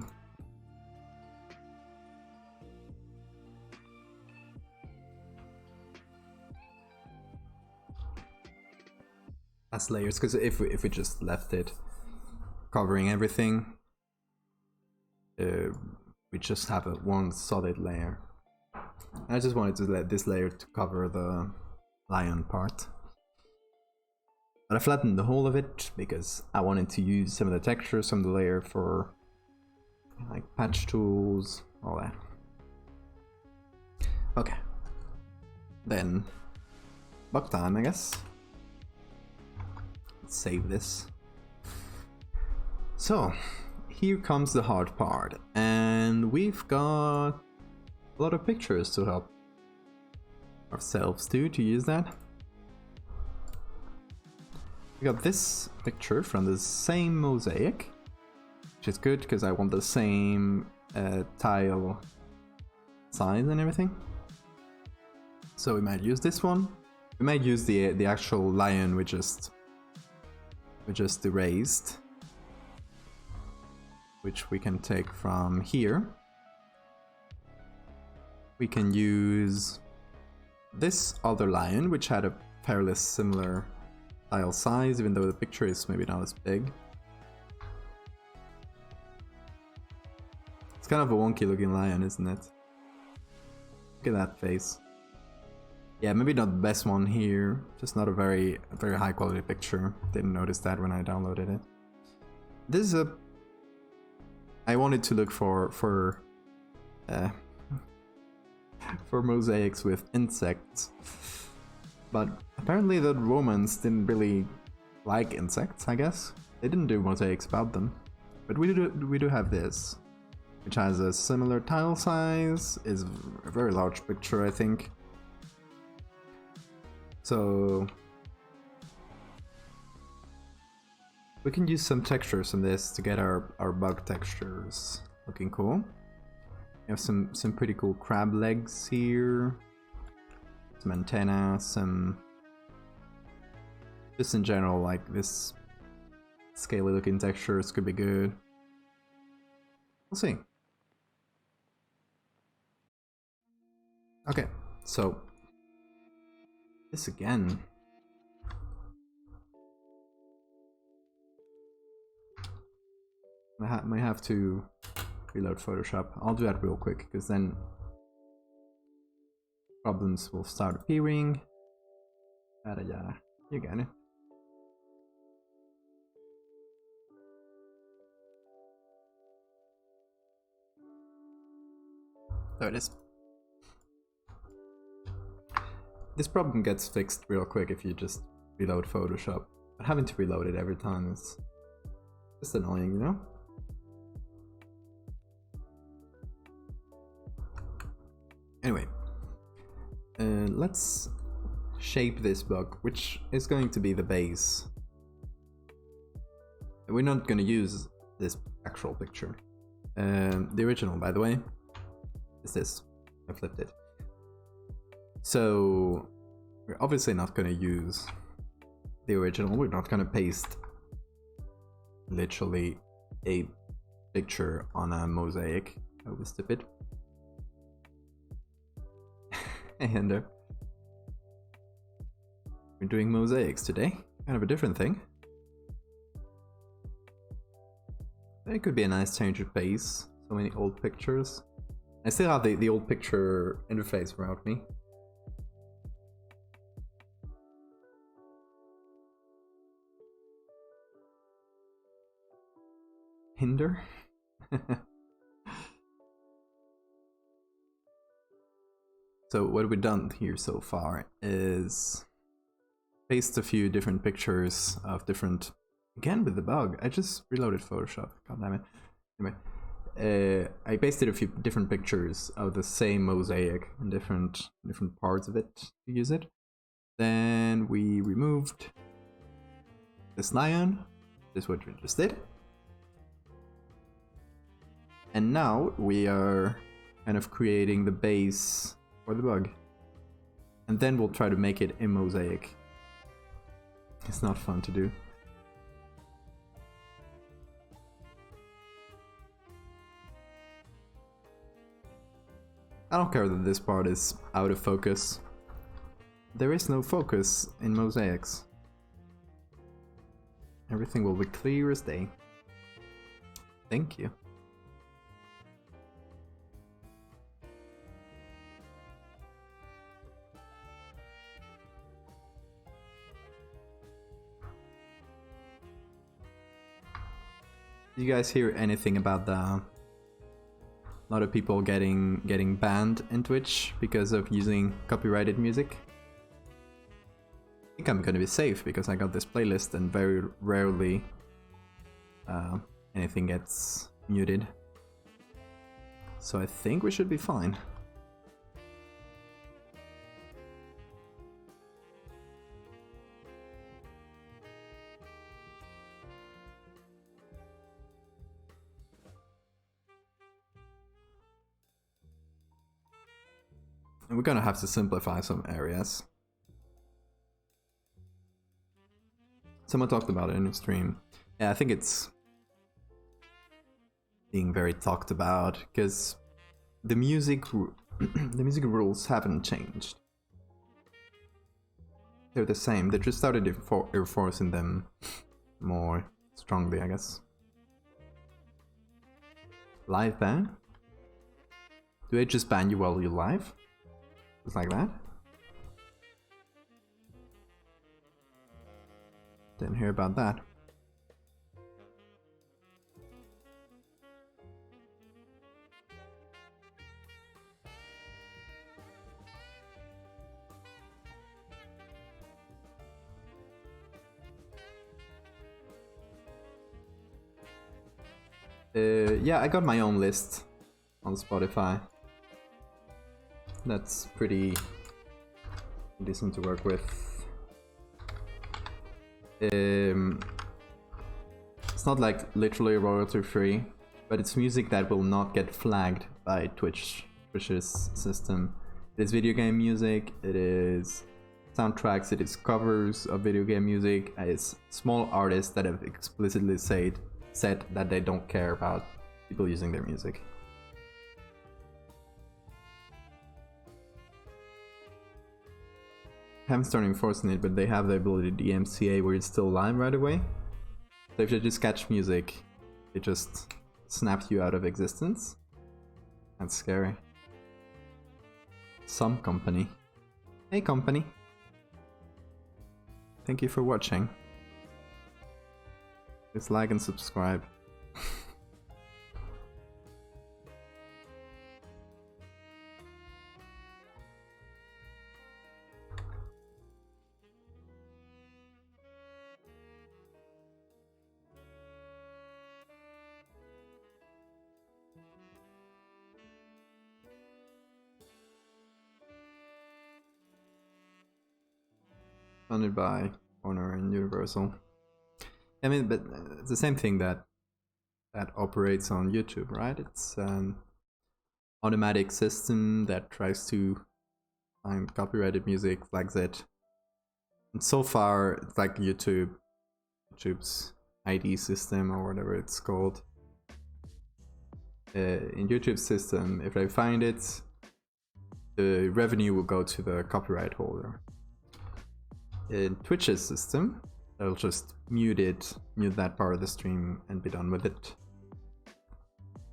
As layers, because if we just left it covering everything, we just have one solid layer. I just wanted to let this layer to cover the lion part. But I flattened the whole of it because I wanted to use some of the textures from the layer for like patch tools, all that. Okay. Then buck time, I guess. Let's save this. So here comes the hard part, and we've got a lot of pictures to help ourselves to use that. We got this picture from the same mosaic, which is good because I want the same tile size and everything. So we might use this one. We might use the actual lion we just erased, which we can take from here. We can use this other lion, which had a fairly similar tile size, even though the picture is maybe not as big. It's kind of a wonky looking lion, isn't it? Look at that face. Yeah, maybe not the best one here. Just not a very high quality picture. Didn't notice that when I downloaded it. This is a... I wanted to look for mosaics with insects. But apparently the Romans didn't really like insects, I guess. They didn't do mosaics about them. But we do have this, which has a similar tile size, is a very large picture, I think. So we can use some textures in this to get our bug textures looking cool. We have some pretty cool crab legs here, some antenna, some just in general, like this scaly looking textures could be good. We'll see. Okay, so this again. I might have to reload Photoshop. I'll do that real quick, because then problems will start appearing. Yada yada. You get it. There it is. This problem gets fixed real quick if you just reload Photoshop. But having to reload it every time is just annoying, you know? Anyway, let's shape this bug, which is going to be the base. We're not going to use this actual picture. The original, by the way, is this. I flipped it. So we're obviously not going to use the original. We're not going to paste literally a picture on a mosaic. That was stupid. And we're doing mosaics today. Kind of a different thing. It could be a nice change of pace. So many old pictures. I still have the old picture interface around me. Hinder? So what we've done here so far is paste a few different pictures of different... Again with the bug, I just reloaded Photoshop, god damn it. Anyway, I pasted a few different pictures of the same mosaic in different parts of it to use it. Then we removed this lion, this is what we just did. And now we are kind of creating the base for the bug. And then we'll try to make it a mosaic. It's not fun to do. I don't care that this part is out of focus. There is no focus in mosaics. Everything will be clear as day. Thank you. Do you guys hear anything about a lot of people getting banned in Twitch because of using copyrighted music? I think I'm gonna be safe because I got this playlist and very rarely anything gets muted. So I think we should be fine. And we're gonna have to simplify some areas. Someone talked about it in the stream. Yeah, I think it's being very talked about because the music the music rules haven't changed. They're the same. They just started enforcing them more strongly, I guess. Live ban? Do they just ban you while you're live? Just like that? Didn't hear about that. Yeah, I got my own list on Spotify. That's pretty decent to work with. It's not like literally royalty free, but it's music that will not get flagged by Twitch's system. It is video game music, it is soundtracks, it is covers of video game music, it's small artists that have explicitly said that they don't care about people using their music. Haven't started enforcing it, but they have the ability to DMCA where it's still live right away. So if you just catch music, it just snaps you out of existence. That's scary. Some company. Hey company. Thank you for watching. Just like and subscribe. Funded by Warner and Universal. I mean, but it's the same thing that operates on YouTube, right? It's an automatic system that tries to find copyrighted music, flags it. And so far, it's like YouTube's ID system or whatever it's called. In YouTube's system, if they find it, the revenue will go to the copyright holder. In Twitch's system, they'll just mute that part of the stream and be done with it.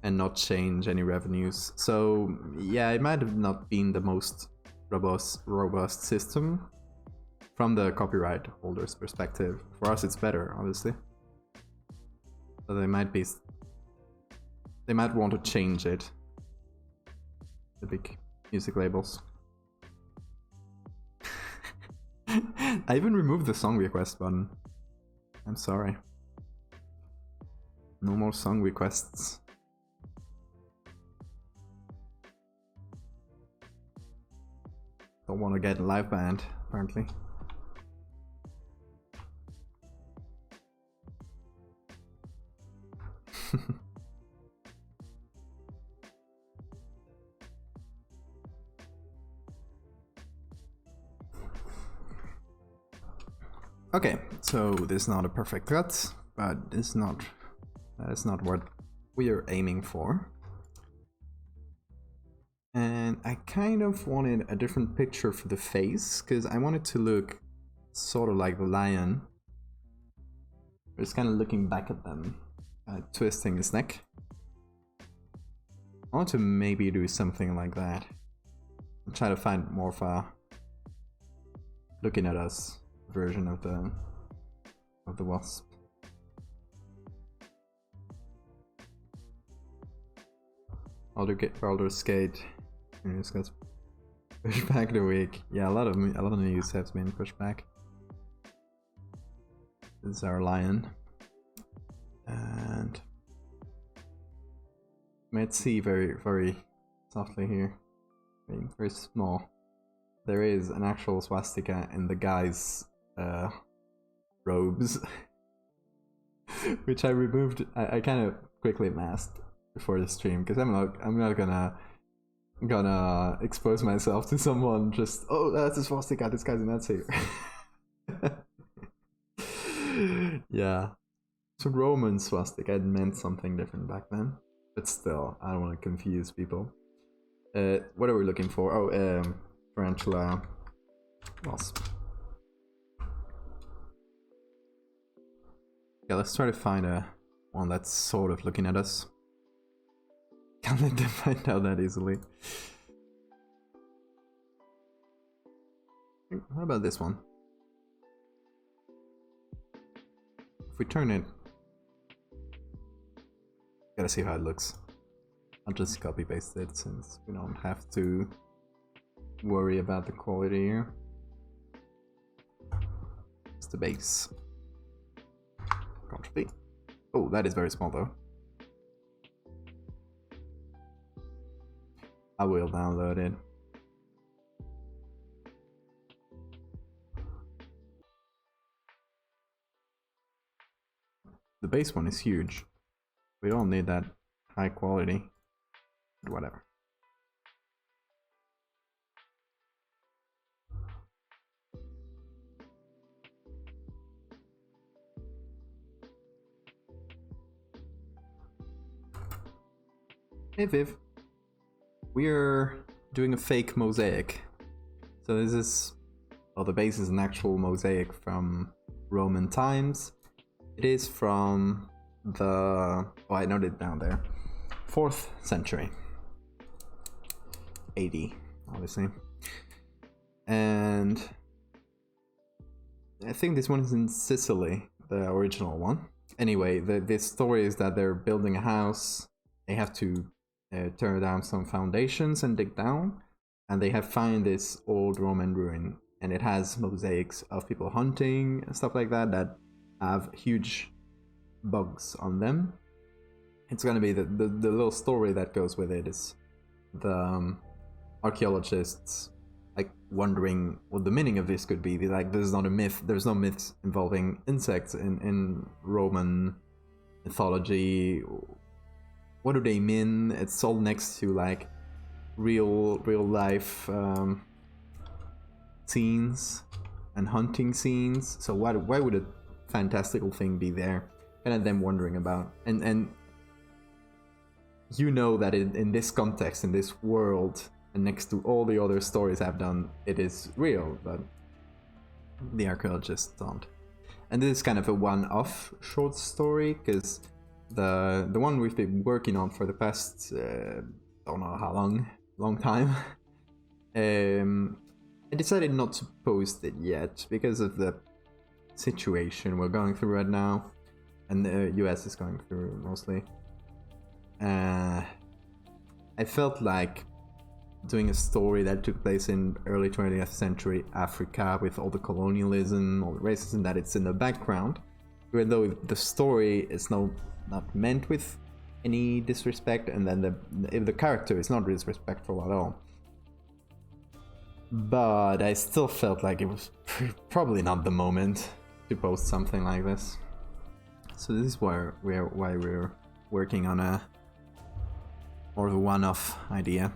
And not change any revenues. So yeah, it might have not been the most robust system from the copyright holder's perspective. For us it's better, obviously. So they might want to change it. The big music labels. I even removed the song request button. I'm sorry. No more song requests. Don't want to get live banned, apparently. Okay, so this is not a perfect cut, but that is not what we are aiming for. And I kind of wanted a different picture for the face, because I want it to look sort of like the lion. Just kind of looking back at them, twisting his neck. I want to maybe do something like that. And try to find more of a looking at us version of the wasp. Baldur's Gate news gets pushed back the week. Yeah, a lot of news has been pushed back. This is our lion, and you might see very softly here, very small. There is an actual swastika in the guy's robes, which I removed. I kind of quickly masked before the stream because I'm not gonna expose myself to someone just, oh, that's a swastika, this guy's a Nazi. Yeah, it's a Roman swastika. It meant something different back then, but still, I don't want to confuse people. What are we looking for? Oh, tarantula wasp. Yeah, let's try to find one that's sort of looking at us. Can't let them find out that easily. What about this one? If we turn it... Gotta see how it looks. I'll just copy paste it since we don't have to worry about the quality here. It's the base. Ctrl-V. Oh, that is very small though. I will download it. The base one is huge. We don't need that high quality. Whatever. Hey Viv. We're doing a fake mosaic. So this is... well, the base is an actual mosaic from Roman times. It is from the... oh, I noted it down there. 4th century. AD, obviously. And... I think this one is in Sicily, the original one. Anyway, the story is that they're building a house. They have to tear down some foundations and dig down. And they have found this old Roman ruin. And it has mosaics of people hunting and stuff like that that have huge bugs on them. It's gonna be the little story that goes with it is the archaeologists like wondering what the meaning of this could be. They're like, this is not a myth. There's no myths involving insects in Roman mythology. What do they mean? It's all next to like real life scenes and hunting scenes. So why would a fantastical thing be there? And them wondering about and you know that in this context, in this world, and next to all the other stories I've done, it is real, but the archaeologists don't. And this is kind of a one-off short story, because the one we've been working on for the past don't know how long time. I decided not to post it yet because of the situation we're going through right now, and the US is going through mostly. I felt like doing a story that took place in early 20th century Africa with all the colonialism, all the racism that it's in the background, even though the story is not meant with any disrespect, and then if the character is not disrespectful at all. But I still felt like it was probably not the moment to post something like this. So this is why we're working on a more of a one-off idea.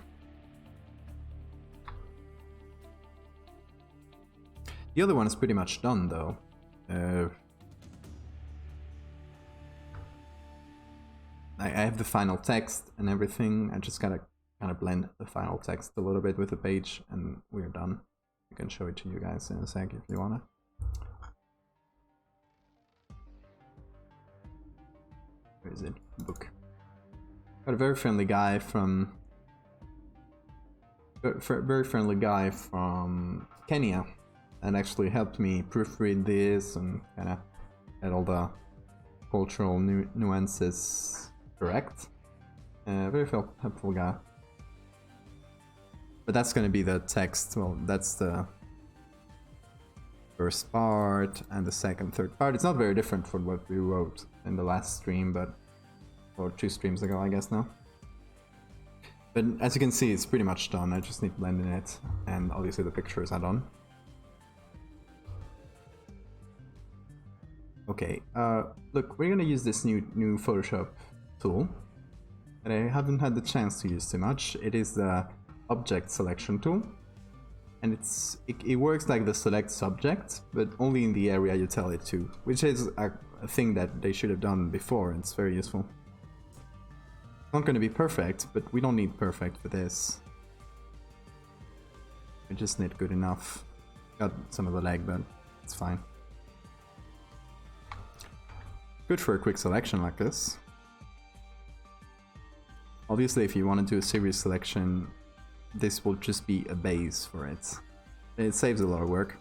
The other one is pretty much done though. I have the final text and everything. I just gotta kind of blend the final text a little bit with the page, and we're done. I can show it to you guys in a sec if you wanna. Where is it? Book. Got a very friendly guy from Kenya, and actually helped me proofread this and kind of had all the cultural nuances correct. Very helpful guy. But that's going to be the text. Well, that's the first part, and the second, third part. It's not very different from what we wrote in the last stream, but or 2 streams ago, I guess now. But as you can see, it's pretty much done. I just need to blend in it, and obviously the pictures are done. Okay, look, we're gonna use this new Photoshop tool that I haven't had the chance to use too much. It is the object selection tool, and it works like the select subject, but only in the area you tell it to, which is a thing that they should have done before. It's very useful. It's not going to be perfect, but we don't need perfect for this. We just need good enough. Got some of the lag, but it's fine. Good for a quick selection like this. Obviously, if you want to do a series selection, this will just be a base for it. It saves a lot of work.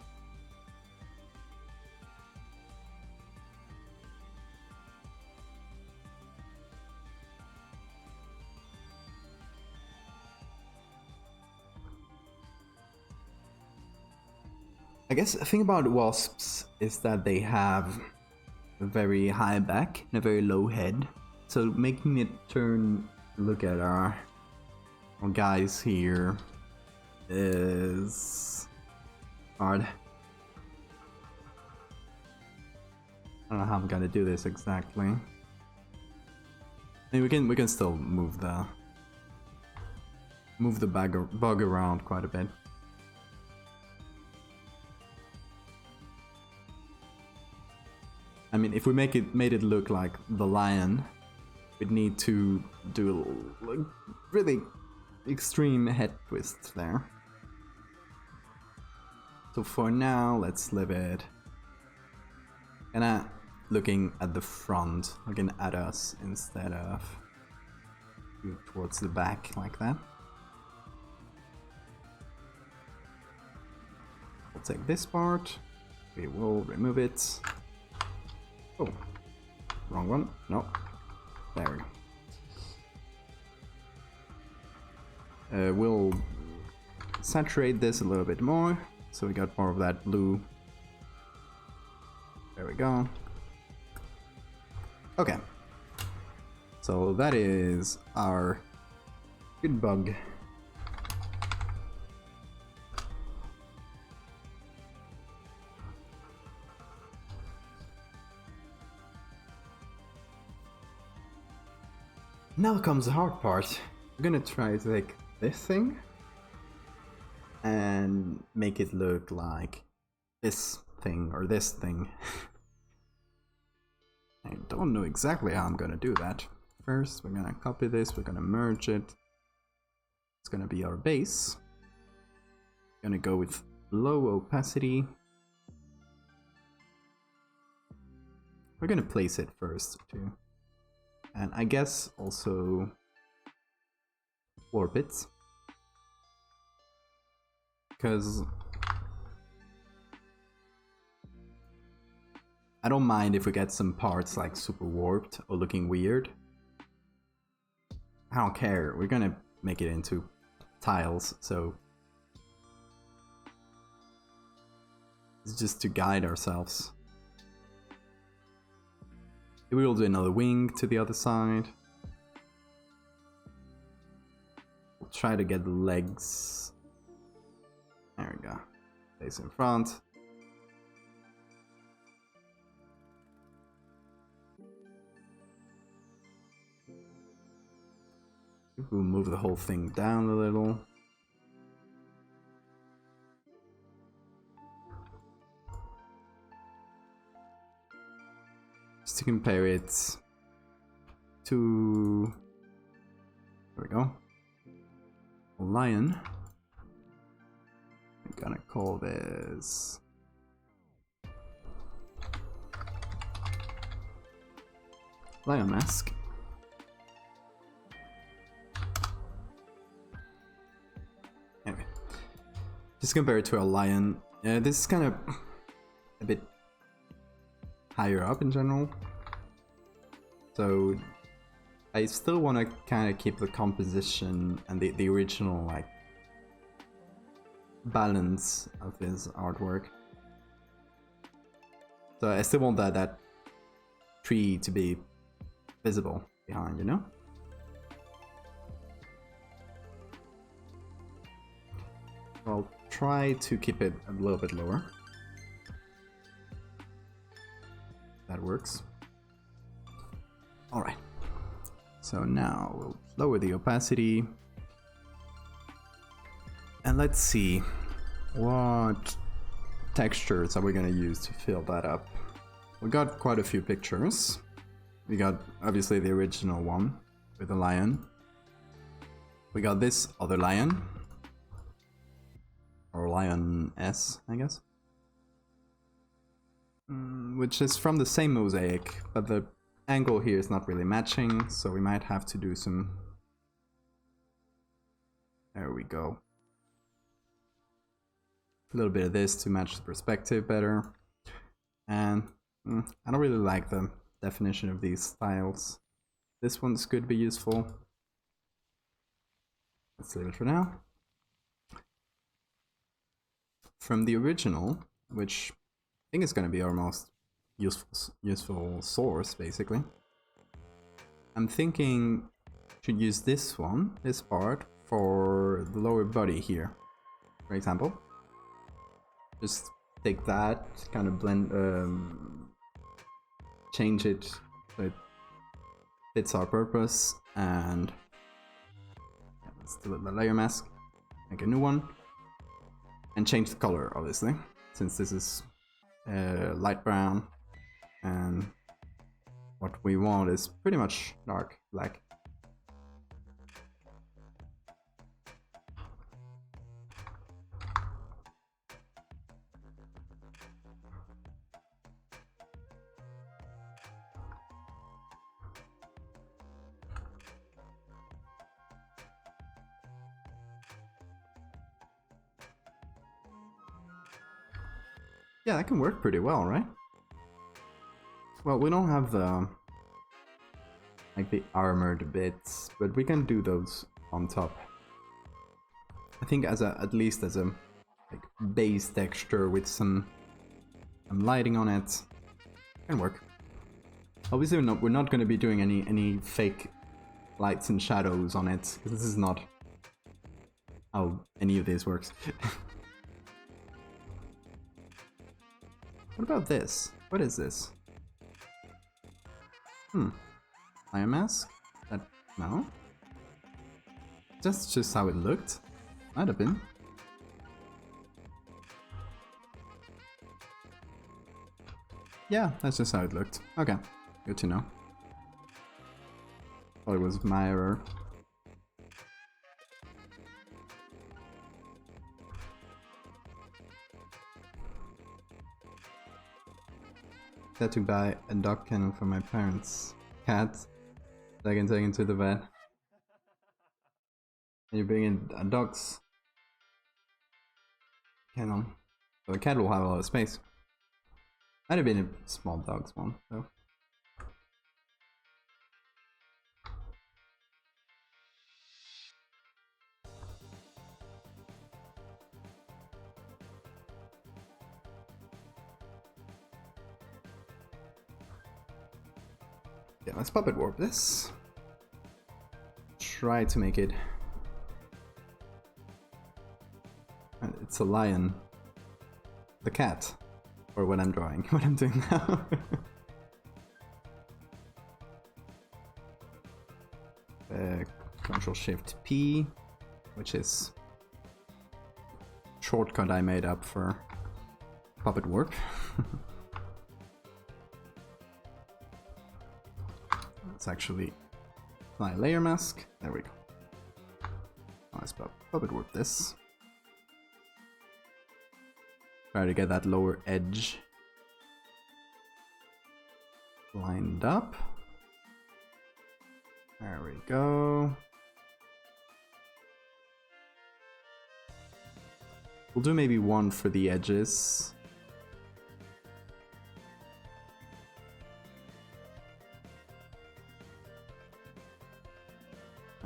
I guess the thing about wasps is that they have a very high back and a very low head, so making it turn, look at our guys here, is hard. I don't know how I'm gonna do this exactly. I mean, we can still move the bug around quite a bit. I mean, if we made it look like the lion, we'd need to do like really extreme head twists there. So for now, let's leave it kinda looking at the front, looking at us instead of towards the back like that. We'll take this part, we will remove it. Oh, wrong one. No, there we go. We'll saturate this a little bit more, so we got more of that blue. There we go. Okay, so that is our good bug. Now comes the hard part. We're gonna try to take this thing and make it look like this thing or this thing. I don't know exactly how I'm gonna do that. First, we're gonna copy this, we're gonna merge it. It's gonna be our base. Gonna go with low opacity. We're gonna place it first too. And I guess also orbits, because I don't mind if we get some parts like super warped or looking weird. I don't care, we're gonna make it into tiles, so it's just to guide ourselves. We will do another wing to the other side. We'll try to get the legs. There we go. Face in front. We'll move the whole thing down a little. To compare it to, there we go, a lion. I'm gonna call this lion mask. Anyway, just compare it to a lion. This is kind of a bit higher up in general, so I still want to kind of keep the composition and the original like balance of his artwork. So I still want that tree to be visible behind, you know? I'll try to keep it a little bit lower. That works. Alright. So now we'll lower the opacity. And let's see what textures are we gonna use to fill that up. We got quite a few pictures. We got obviously the original one with the lion. We got this other lion. Or lioness, I guess. Which is from the same mosaic, but the angle here is not really matching, so we might have to do some we go. A little bit of this to match the perspective better. And I don't really like the definition of these styles. This one's could be useful. Let's leave it for now. From the original, which I think is going to be our most useful source, basically. I'm thinking should use this one, this part, for the lower body here, for example. Just take that, kind of blend, change it so it fits our purpose, and let's delete the layer mask, make a new one, and change the color, obviously, since this is light brown, and what we want is pretty much dark black. Yeah, that can work pretty well, right? Well, we don't have the like the armored bits, but we can do those on top. I think as a at least as a like base texture with some lighting on it can work. Obviously, we're not going to be doing any fake lights and shadows on it, because this is not how any of this works. What about this? What is this? Layer mask? That no? That's just how it looked. Might have been. Yeah, that's just how it looked. Okay, good to know. Thought it was my error. Had to buy a dog kennel for my parents' cat that I can take into the vet. And you bring in a dog's kennel, so the cat will have a lot of space. Might have been a small dog's one, though. Yeah, let's puppet warp this. Try to make it. It's a lion. The cat. Or what I'm drawing, what I'm doing now. Ctrl-Shift-P, which is a shortcut I made up for puppet warp. Let's actually apply a layer mask. There we go. Let's puppet warp this. Try to get that lower edge lined up. There we go. We'll do maybe one for the edges.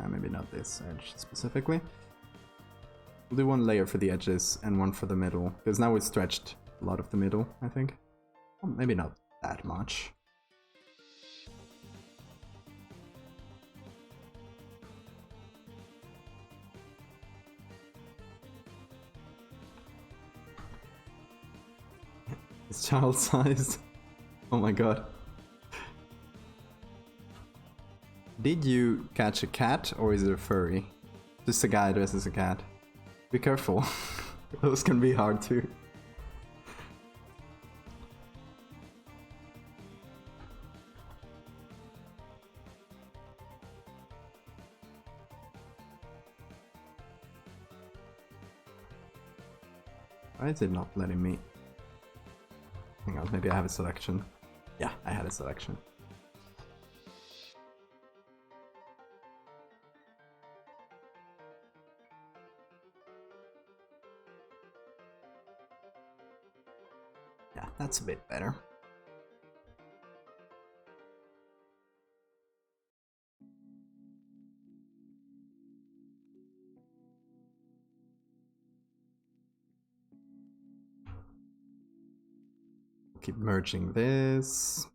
Maybe not this edge specifically. We'll do one layer for the edges and one for the middle, because now we've stretched a lot of the middle, I think. Well, maybe not that much. It's child size. Oh my god. Did you catch a cat, or is it a furry? Just a guy dressed as a cat. Be careful. Those can be hard too. Why is it not letting me? Hang on, maybe I have a selection. Yeah, I had a selection. that's a bit better. Keep merging this.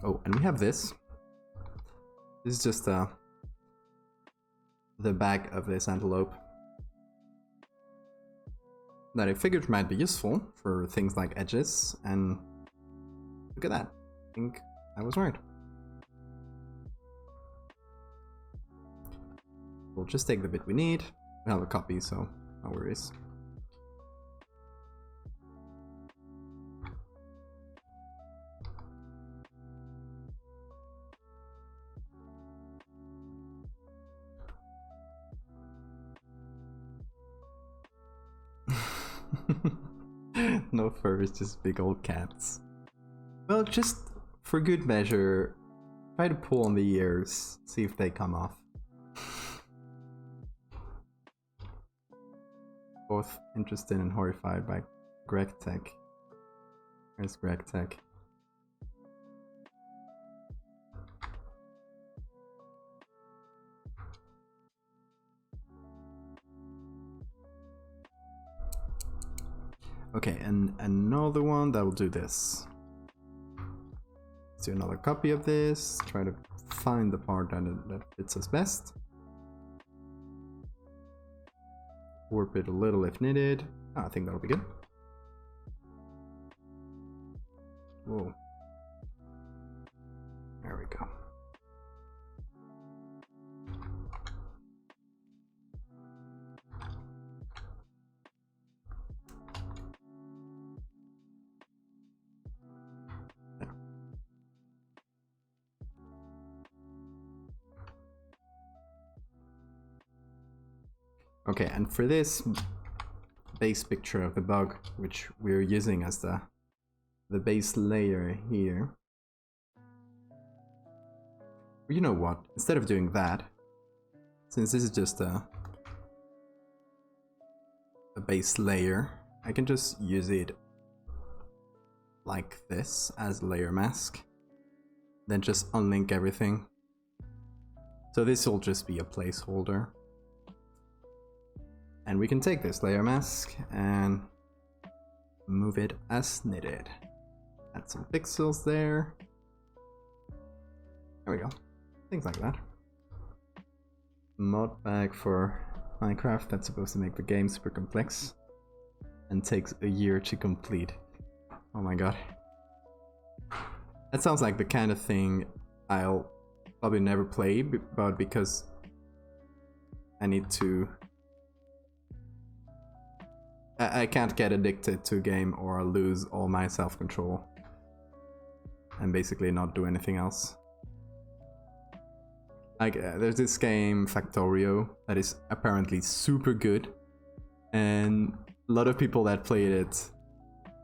Oh, and we have this. This is just the back of this antelope that I figured might be useful for things like edges, and look at that. I think I was right. We'll just take the bit we need. We have a copy, so no worries. No furs, just big old cats. Well, just for good measure, try to pull on the ears, see if they come off. Both interested and horrified by Greg Tech. Where's Greg Tech? Okay, and another one that will do this. Let's do another copy of this. Try to find the part that fits us best. Warp it a little if needed. Oh, I think that'll be good. Whoa. There we go. Okay, and for this base picture of the bug, which we're using as the base layer here, you know what? Instead of doing that, since this is just a base layer, I can just use it like this as a layer mask, then just unlink everything. So this will just be a placeholder. And we can take this layer mask and move it as needed. Add some pixels there. There we go. Things like that. Mod bag for Minecraft that's supposed to make the game super complex and takes a year to complete. Oh my god. That sounds like the kind of thing I'll probably never play, but because I need to... I can't get addicted to a game or I'll lose all my self-control and basically not do anything else. Like, there's this game, Factorio, that is apparently super good, and a lot of people that played it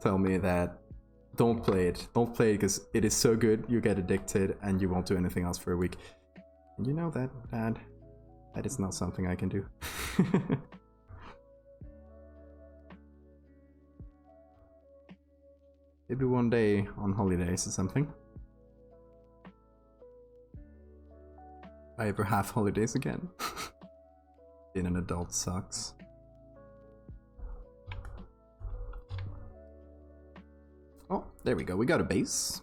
tell me that don't play it because it is so good, you get addicted and you won't do anything else for a week. And you know that, Dad, that is not something I can do. Maybe one day on holidays or something. If I ever have holidays again. Being an adult sucks. Oh, there we go. We got a base.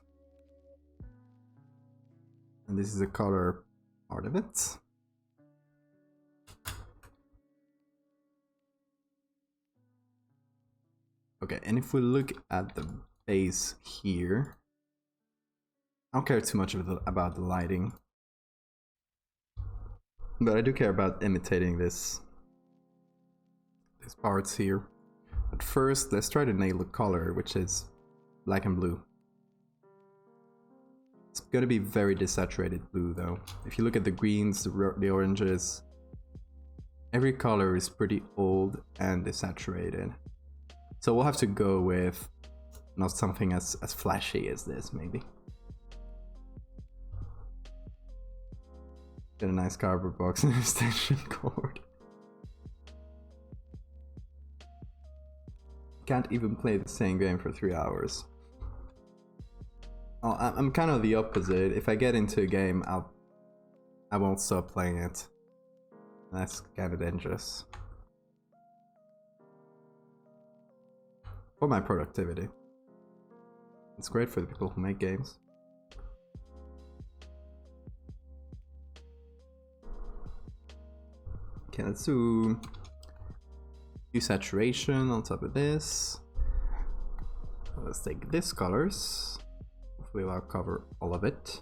And this is the color part of it. Okay, and if we look at the base here, I don't care too much about the lighting, but I do care about imitating these parts here. But first, let's try to nail a color, which is black and blue. It's gonna be very desaturated blue though. If you look at the greens, the oranges, every color is pretty old and desaturated. So we'll have to go with not something as flashy as this, maybe. Get a nice cardboard box and an extension cord. can't even play the same game for 3 hours. Oh, I'm kind of the opposite. If I get into a game, I won't stop playing it. That's kind of dangerous. For my productivity. It's great for the people who make games. Okay, let's do saturation on top of this. Let's take this colors. Hopefully I'll cover all of it.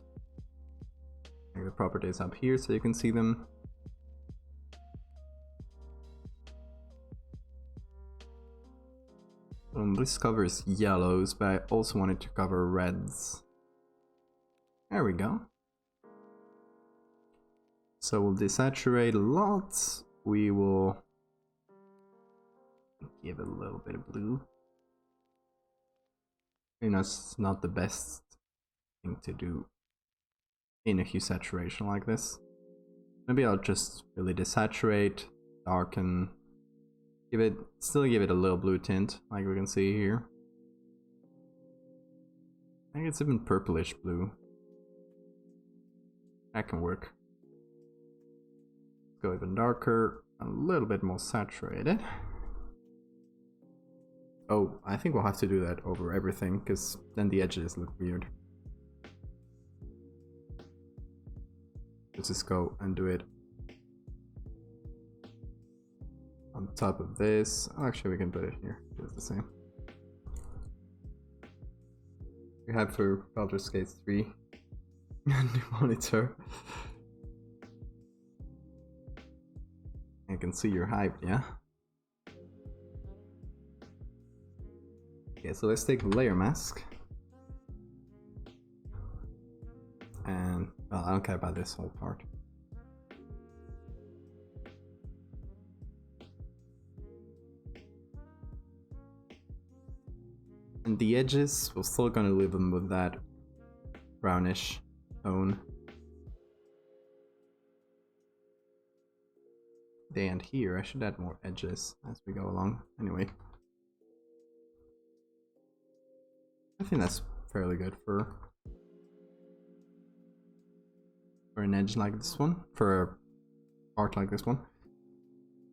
Make the properties up here so you can see them. This covers yellows, but I also wanted to cover reds. There we go. So we'll desaturate a lot. We will give it a little bit of blue. You know, it's not the best thing to do in a hue saturation like this. Maybe I'll just really desaturate, darken, still give it a little blue tint, like we can see here. I think it's even purplish blue. That can work. Go even darker, a little bit more saturated. Oh, I think we'll have to do that over everything, because then the edges look weird. Let's just go and do it on top of this. Oh, actually, we can put it here. It's the same. We have for Baldur's Gate 3 new monitor. I can see you're hyped, yeah? Okay, so let's take the layer mask. And, well, I don't care about this whole part. And the edges, we're still gonna leave them with that brownish tone. And here, I should add more edges as we go along. Anyway. I think that's fairly good for an edge like this one, for a part like this one.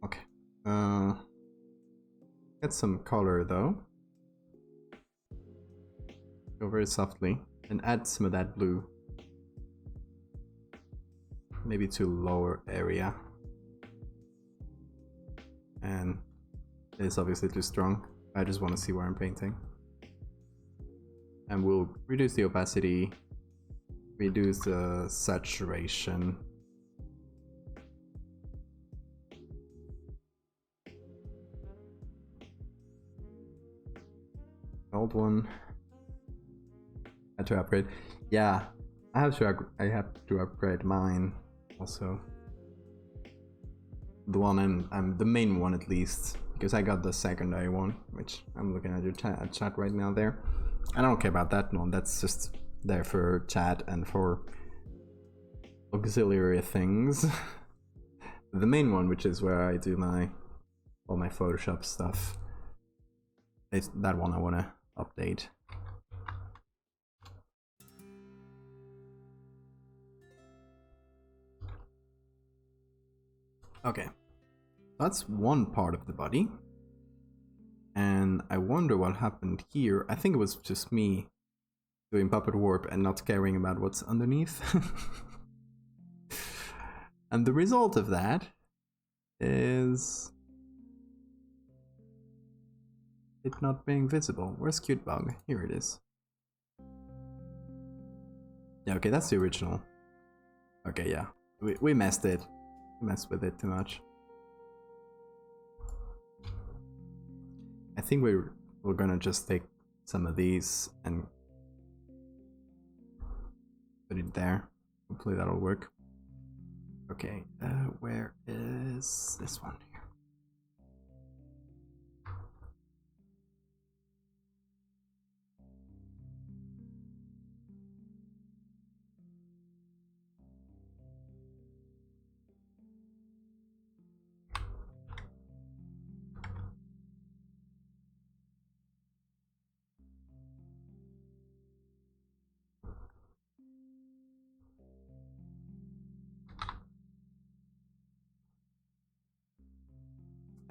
Okay. Get some color though. Go very softly and add some of that blue. Maybe to lower area. And it's obviously too strong. I just want to see where I'm painting. And we'll reduce the opacity, reduce the saturation. Old one. Had to upgrade. Yeah, I have to upgrade mine also. The one I'm the main one at least, because I got the secondary one, which I'm looking at your chat right now there. I don't care about that one, that's just there for chat and for auxiliary things. The main one, which is where I do all my Photoshop stuff, it's that one I want to update. Okay, that's one part of the body. And I wonder what happened here. I think it was just me doing puppet warp and not caring about what's underneath. And the result of that is it not being visible. Where's Cute Bug? Here it is. Yeah, okay, that's the original. Okay, yeah. We messed it. We messed with it too much. I think we're gonna just take some of these and put it there. Hopefully that'll work. Okay, where is this one here?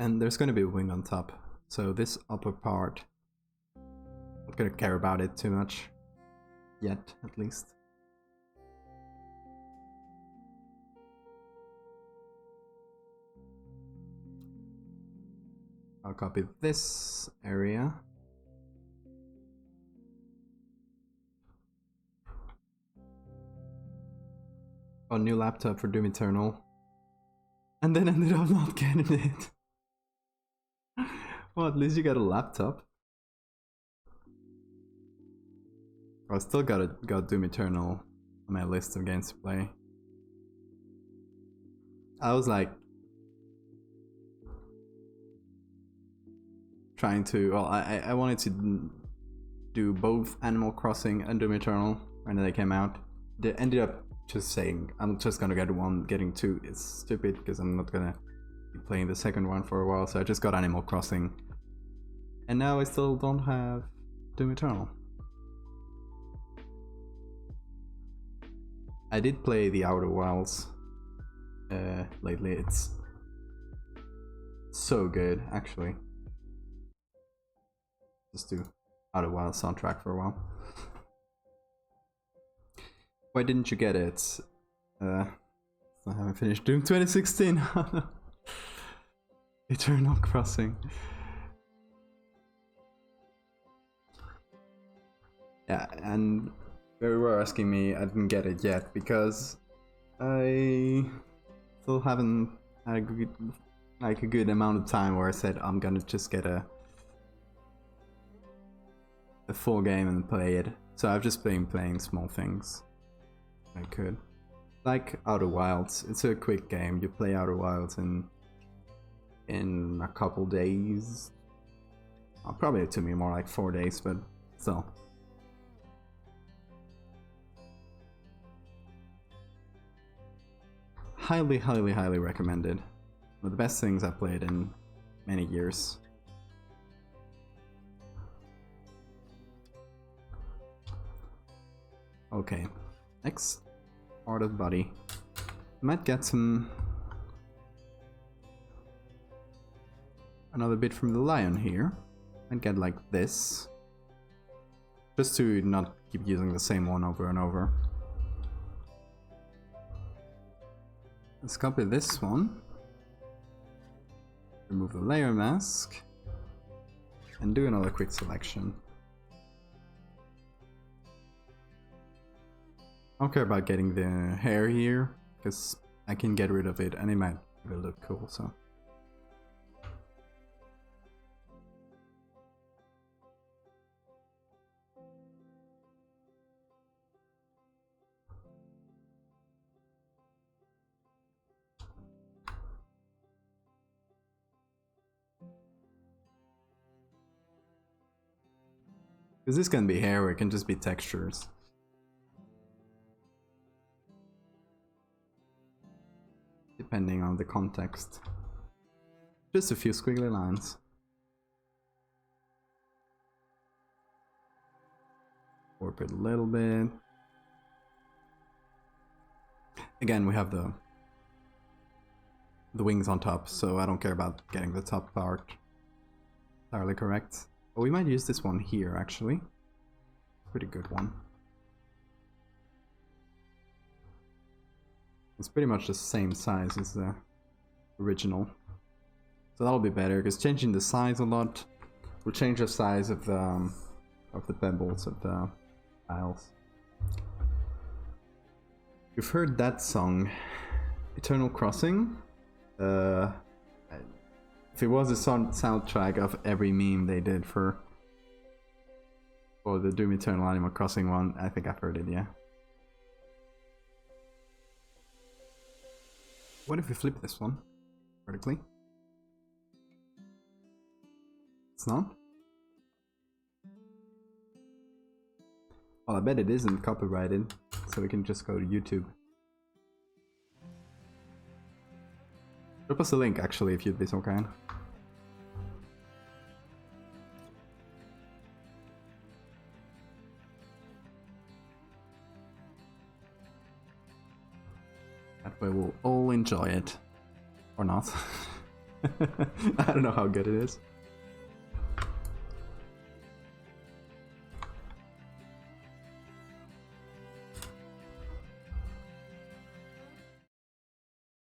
And there's going to be a wing on top, so this upper part, I'm not going to care about it too much. Yet, at least. I'll copy this area. Oh, new laptop for Doom Eternal. And then ended up not getting it. Well, at least you got a laptop. I still got Doom Eternal on my list of games to play. I was like trying to, well, I wanted to do both Animal Crossing and Doom Eternal when they came out. They ended up just saying I'm just gonna get one. Getting two is stupid because I'm not gonna be playing the second one for a while, so I just got Animal Crossing. And now I still don't have Doom Eternal. I did play the Outer Wilds lately. It's so good, actually. Just do Outer Wilds soundtrack for a while. Why didn't you get it? I haven't finished Doom 2016. Eternal Crossing. Yeah, and they were asking me, I didn't get it yet because I still haven't had a good amount of time where I said I'm gonna just get a full game and play it. So I've just been playing small things. I could. Like Outer Wilds, it's a quick game. You play Outer Wilds in a couple days. Probably it took me more like 4 days, but still. Highly, highly, highly recommended. One of the best things I've played in many years. Okay, next part of the body. Might get another bit from the lion here. Might get like this. Just to not keep using the same one over and over. Let's copy this one. Remove the layer mask. And do another quick selection. I don't care about getting the hair here, because I can get rid of it and it might look cool, so. Because this can be hair or it can just be textures. Depending on the context. Just a few squiggly lines. Warp it a little bit. Again, we have the wings on top, so I don't care about getting the top part entirely correct. Oh, we might use this one here, actually. Pretty good one. It's pretty much the same size as the original. So that'll be better, because changing the size a lot will change the size of the pebbles of the tiles. You've heard that song, Eternal Crossing? If it was a soundtrack of every meme they did for the Doom Eternal Animal Crossing one, I think I've heard it, yeah. What if we flip this one vertically? It's not? Well, I bet it isn't copyrighted, so we can just go to YouTube. Drop us a link, actually, if you'd be so kind. That way we'll all enjoy it. Or not. I don't know how good it is.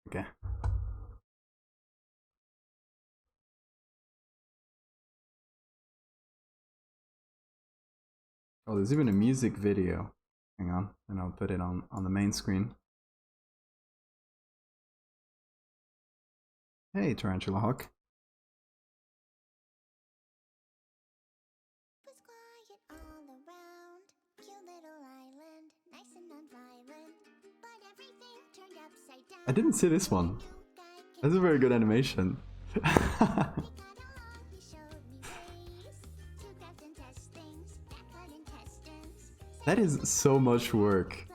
Okay. Oh, there's even a music video. Hang on, and I'll put it on the main screen. Hey, Tarantula Hawk. I didn't see this one. That's a very good animation. That is so much work.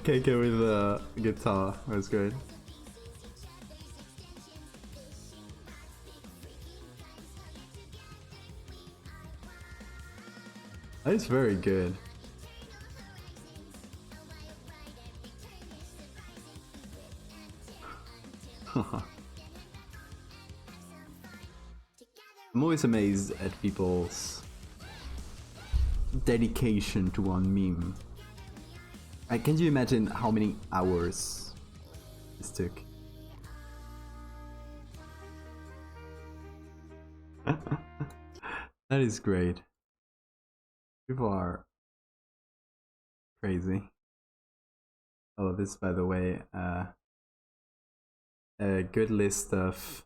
KK with the guitar was good. That is very good. I'm always amazed at people's dedication to one meme. Like, can you imagine how many hours this took? That is great. People are crazy. Oh, this, by the way, a good list of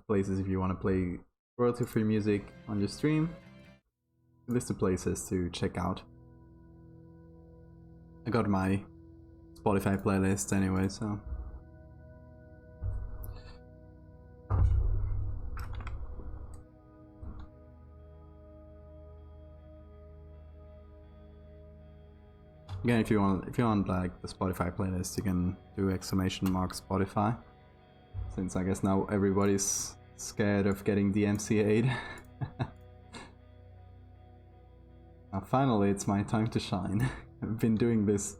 places if you want to play royalty-free music on your stream. A list of places to check out. I got my Spotify playlist anyway, so. Again, if you want like the Spotify playlist, you can do !Spotify. Since I guess now everybody's scared of getting DMCA'd. Now finally it's my time to shine. I've been doing this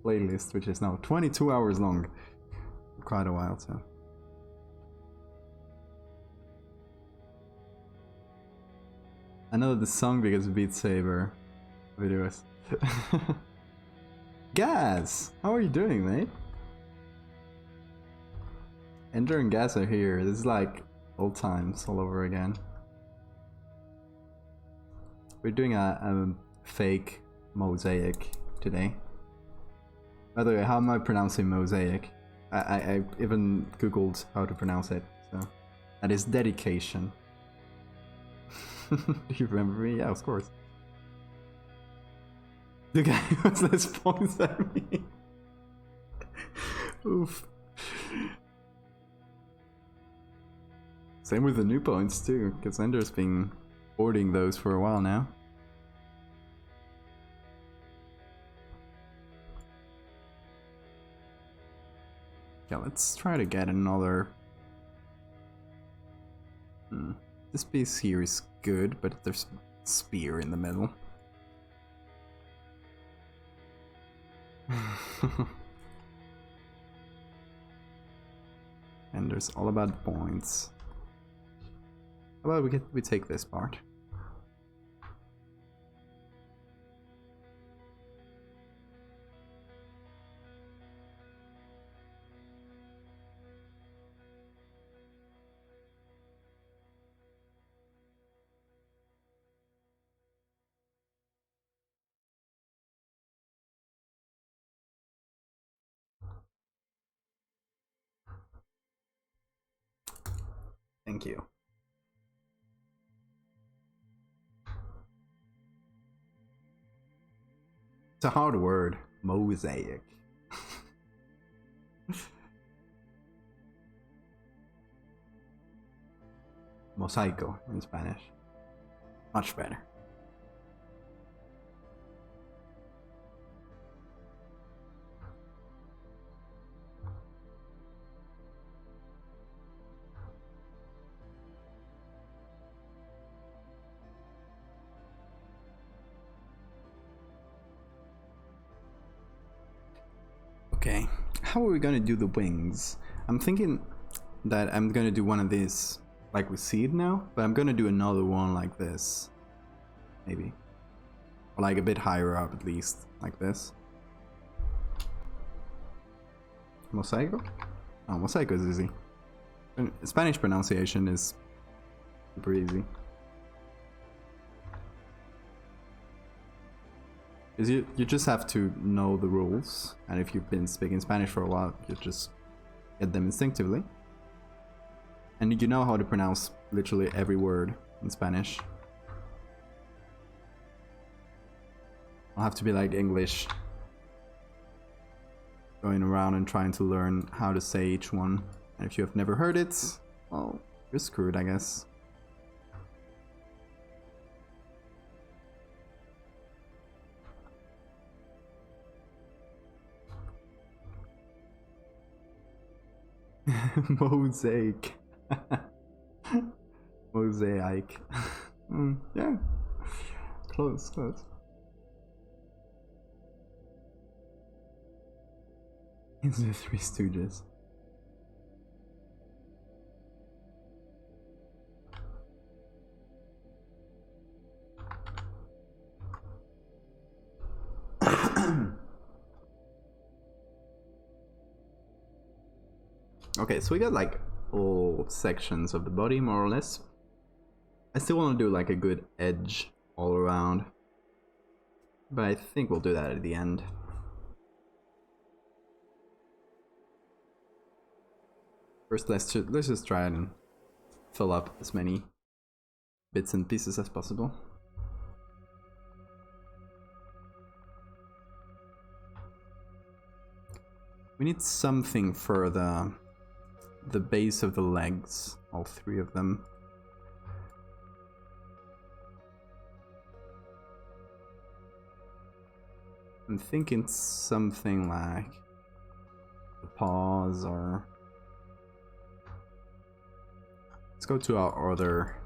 playlist, which is now 22 hours long. Quite a while, so. I know the song because of Beat Saber videos. Gas! How are you doing, mate? Ender and Gas are here. This is like old times all over again. We're doing a fake Mosaic today. By the way, how am I pronouncing Mosaic? I even googled how to pronounce it, so. That is dedication. Do you remember me? Yeah, of course. The guy was less points than me. Oof. Same with the new points too, because Ender's been hoarding those for a while now. Yeah, let's try to get another... This piece here is good, but there's a spear in the middle. And there's all about points. How about we take this part? Thank you. It's a hard word. Mosaic. Mosaico in Spanish. Much better. Okay, how are we gonna do the wings? I'm thinking that I'm gonna do one of these like we see it now, but I'm gonna do another one like this. Maybe. Or like a bit higher up at least, like this. Mosaico? Oh, Mosaico is easy. Spanish pronunciation is super easy. Because you just have to know the rules, and if you've been speaking Spanish for a while, you just get them instinctively. And you know how to pronounce literally every word in Spanish. I'll have to be like English, going around and trying to learn how to say each one. And if you have never heard it, well, you're screwed, I guess. Mosaic. Mosaic. Yeah. Close, close. It's the Three Stooges. Okay, so we got like all sections of the body, more or less. I still want to do like a good edge all around, but I think we'll do that at the end. First, let's just try and fill up as many bits and pieces as possible. We need something for the base of the legs, all three of them. I'm thinking something like the paws, or let's go to our other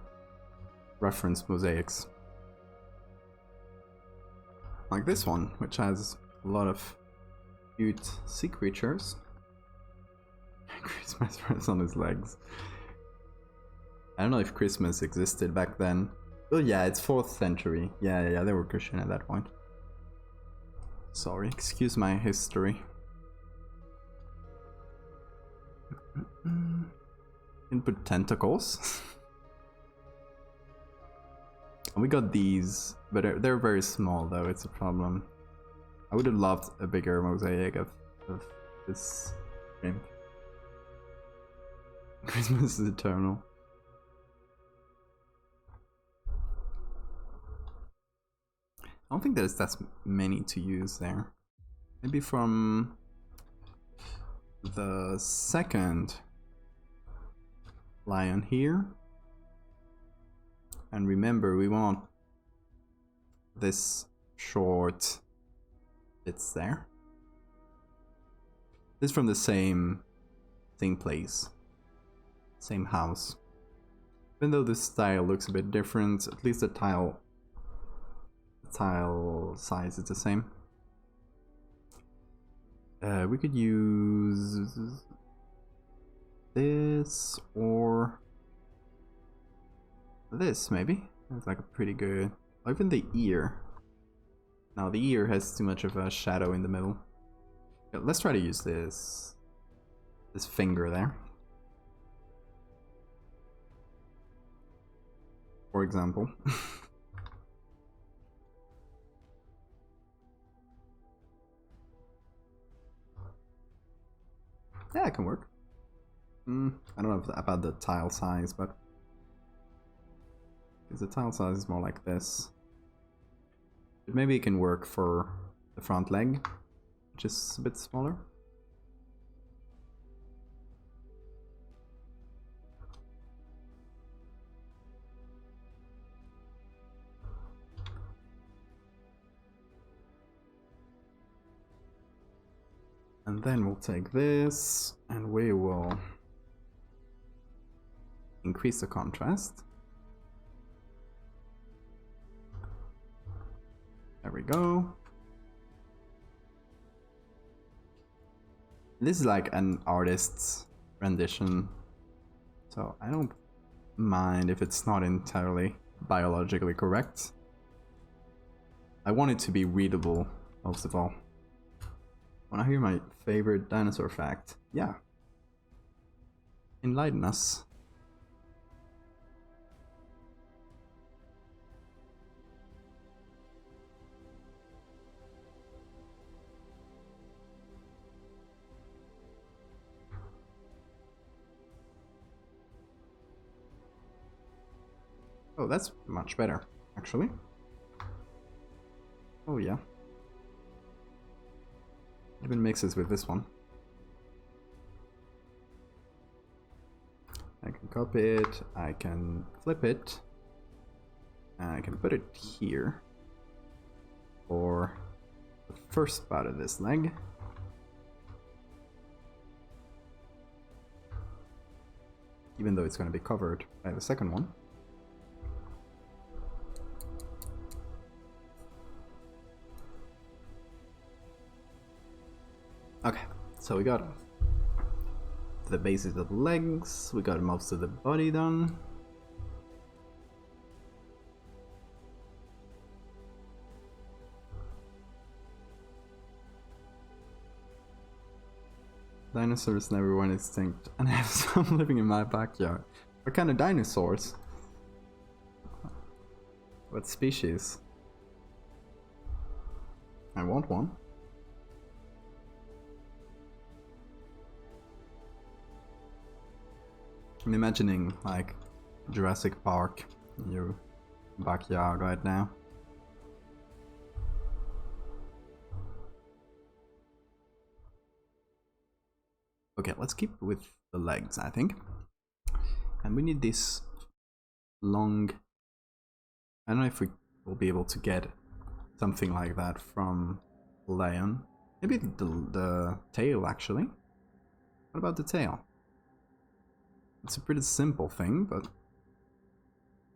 reference mosaics. Like this one, which has a lot of cute sea creatures. Christmas wreaths on his legs. I don't know if Christmas existed back then. Oh yeah, it's 4th century. Yeah, they were Christian at that point. Sorry, excuse my history. Input tentacles. We got these, but they're very small though, it's a problem. I would have loved a bigger mosaic of this shrimp. Christmas is eternal. I don't think there's that many to use there. Maybe from the second lion here. And remember, we want this short bits there. This is from the same place. Same house. Even though the style looks a bit different, at least the tile size is the same. We could use this or this, maybe. It's like a pretty good. Or even the ear. Now the ear has too much of a shadow in the middle. Yeah, let's try to use this finger there, for example. Yeah, it can work. I don't know about the tile size, but because the tile size is more like this. But maybe it can work for the front leg, which is a bit smaller. And then we'll take this and we will increase the contrast. There we go. This is like an artist's rendition, so I don't mind if it's not entirely biologically correct. I want it to be readable, most of all. Wanna hear my favorite dinosaur fact? Yeah. Enlighten us. Oh, that's much better, actually. Oh yeah. Even mixes with this one. I can copy it, I can flip it, and I can put it here for the first part of this leg. Even though it's going to be covered by the second one. Okay, so we got the bases of the legs, we got most of the body done. Dinosaurs never went extinct, and I have some living in my backyard. What kind of dinosaurs? What species? I want one. I'm imagining like Jurassic Park in your backyard right now. Okay, let's keep with the legs, I think. And we need this long... I don't know if we will be able to get something like that from lion. Maybe the tail, actually. What about the tail? It's a pretty simple thing, but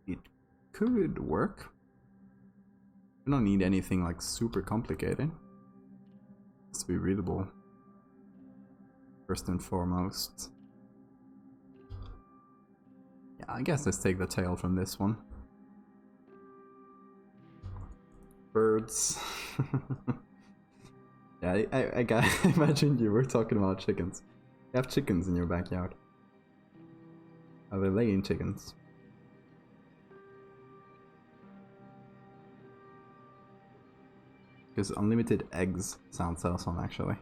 it could work. We don't need anything like super complicated. It's to be readable. First and foremost. Yeah, I guess let's take the tail from this one. Birds. Yeah, I imagine you were talking about chickens. You have chickens in your backyard. Are they laying chickens? Because unlimited eggs sounds awesome, actually.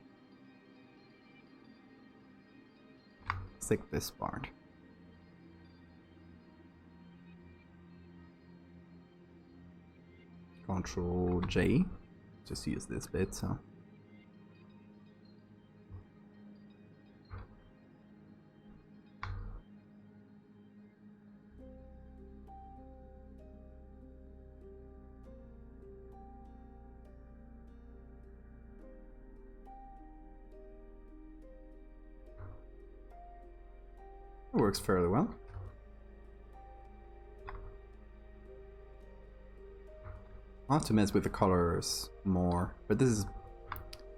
Stick this part. Control J. Just use this bit, so. It works fairly well. I'll have to mess with the colors more, but this is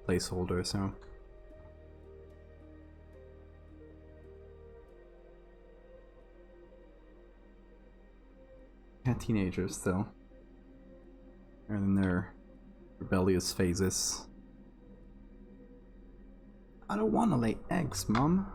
placeholder, so. Yeah, teenagers still. They're in their rebellious phases. I don't want to lay eggs, Mom.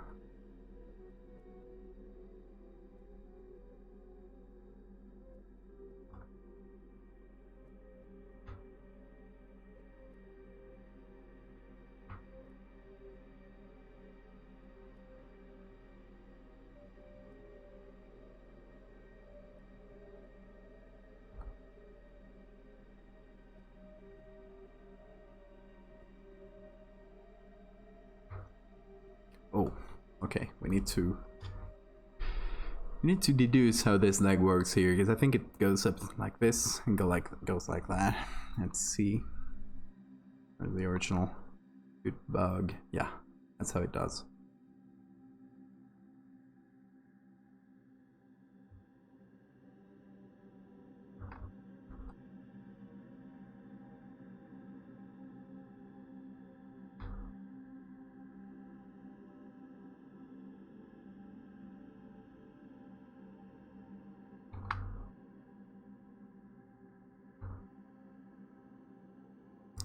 Oh, okay. We need to deduce how this leg works here, because I think it goes up like this and goes like that. Let's see. Where's the original? Good bug. Yeah, that's how it does.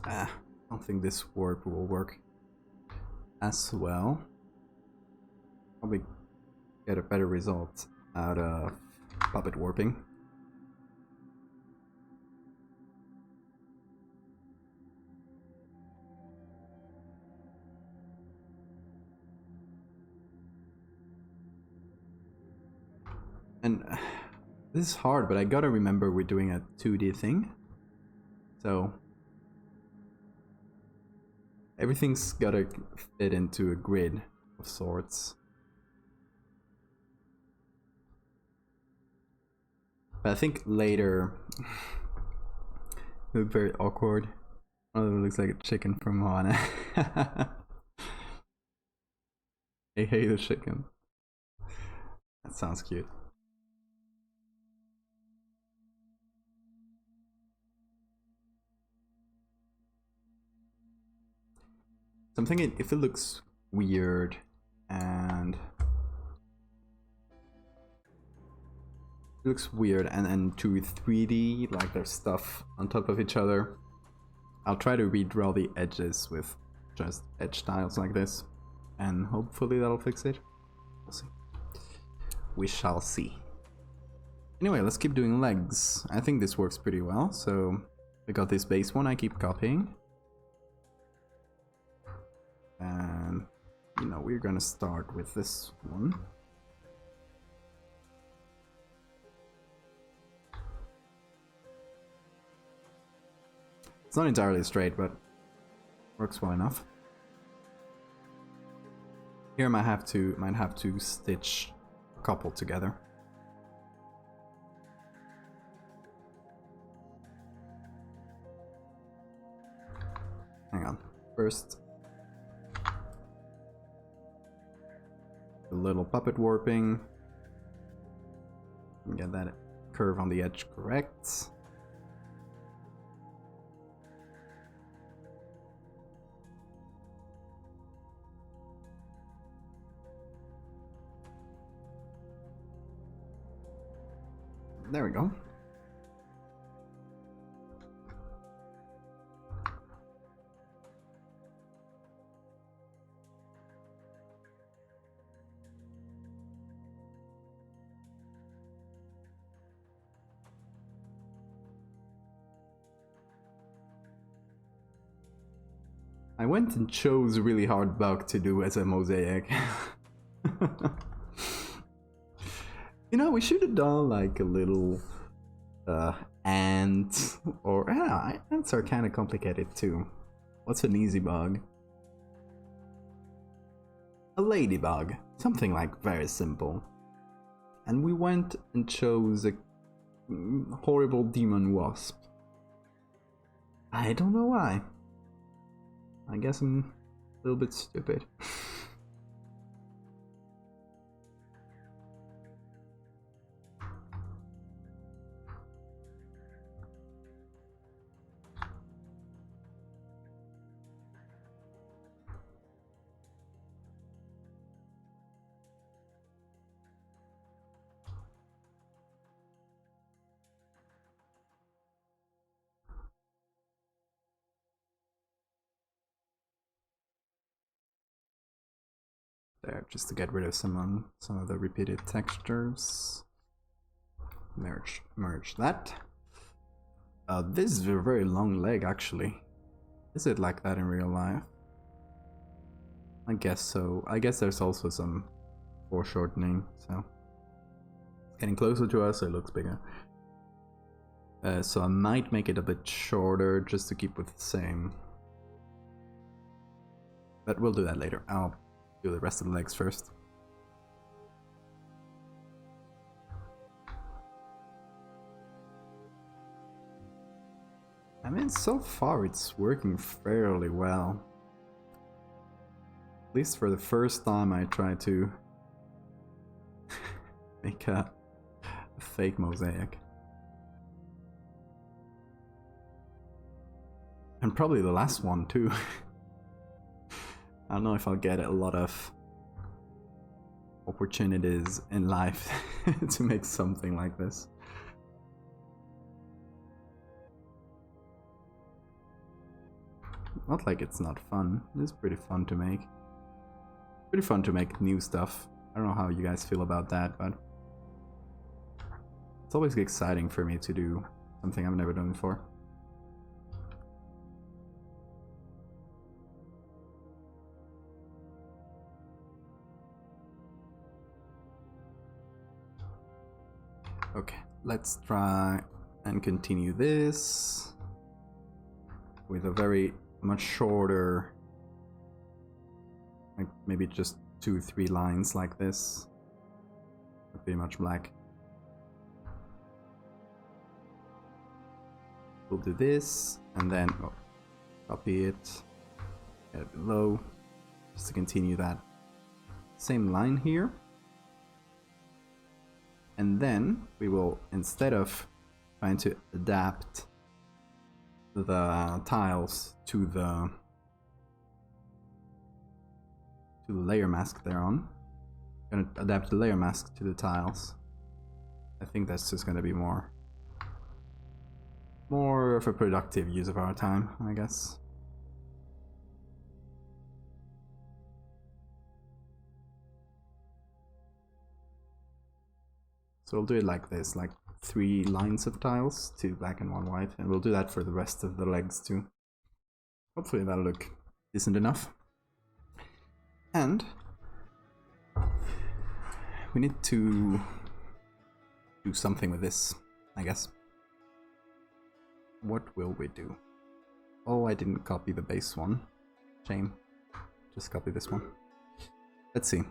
I don't think this warp will work as well. Probably get a better result out of puppet warping. And this is hard, but I gotta remember we're doing a 2D thing. So everything's gotta fit into a grid of sorts. But I think later it'll look very awkward. Oh, it looks like a chicken from Moana. Hey, hey, the chicken. That sounds cute. So I'm thinking if it looks weird and it looks weird and to 3D, like there's stuff on top of each other, I'll try to redraw the edges with just edge tiles like this, and hopefully that'll fix it. We'll see. We shall see. Anyway, let's keep doing legs. I think this works pretty well. So we got this base one I keep copying. And, you know, we're gonna start with this one. It's not entirely straight, but works well enough. Here might have to stitch a couple together. Hang on. First, a little puppet warping. Get that curve on the edge correct. There we go. I went and chose a really hard bug to do as a mosaic. You know, we should have done like a little ant, or ants are kind of complicated too. What's an easy bug? A ladybug, something like very simple. And we went and chose a horrible demon wasp. I don't know why. I guess I'm a little bit stupid. There, just to get rid of some of the repeated textures. Merge that. This is a very long leg, actually. Is it like that in real life? I guess so. I guess there's also some foreshortening, so it's getting closer to us, so it looks bigger. So I might make it a bit shorter just to keep with the same. But we'll do that later. I'll do the rest of the legs first. I mean, so far it's working fairly well. At least for the first time I tried to make a fake mosaic. And probably the last one too. I don't know if I'll get a lot of opportunities in life to make something like this. Not like it's not fun. It's pretty fun to make. Pretty fun to make new stuff. I don't know how you guys feel about that, but it's always exciting for me to do something I've never done before. Okay, let's try and continue this with a very much shorter, like maybe just 2-3 lines like this, pretty much black. We'll do this and then copy it, get it below, just to continue that same line here. And then we will, instead of trying to adapt the tiles to the layer mask they're on, I'm gonna adapt the layer mask to the tiles. I think that's just gonna be more of a productive use of our time, I guess. So we'll do it like this, like 3 lines of tiles, 2 black and 1 white, and we'll do that for the rest of the legs too. Hopefully that'll look decent enough. And we need to do something with this, I guess. What will we do? Oh, I didn't copy the base one. Shame. Just copy this one. Let's see.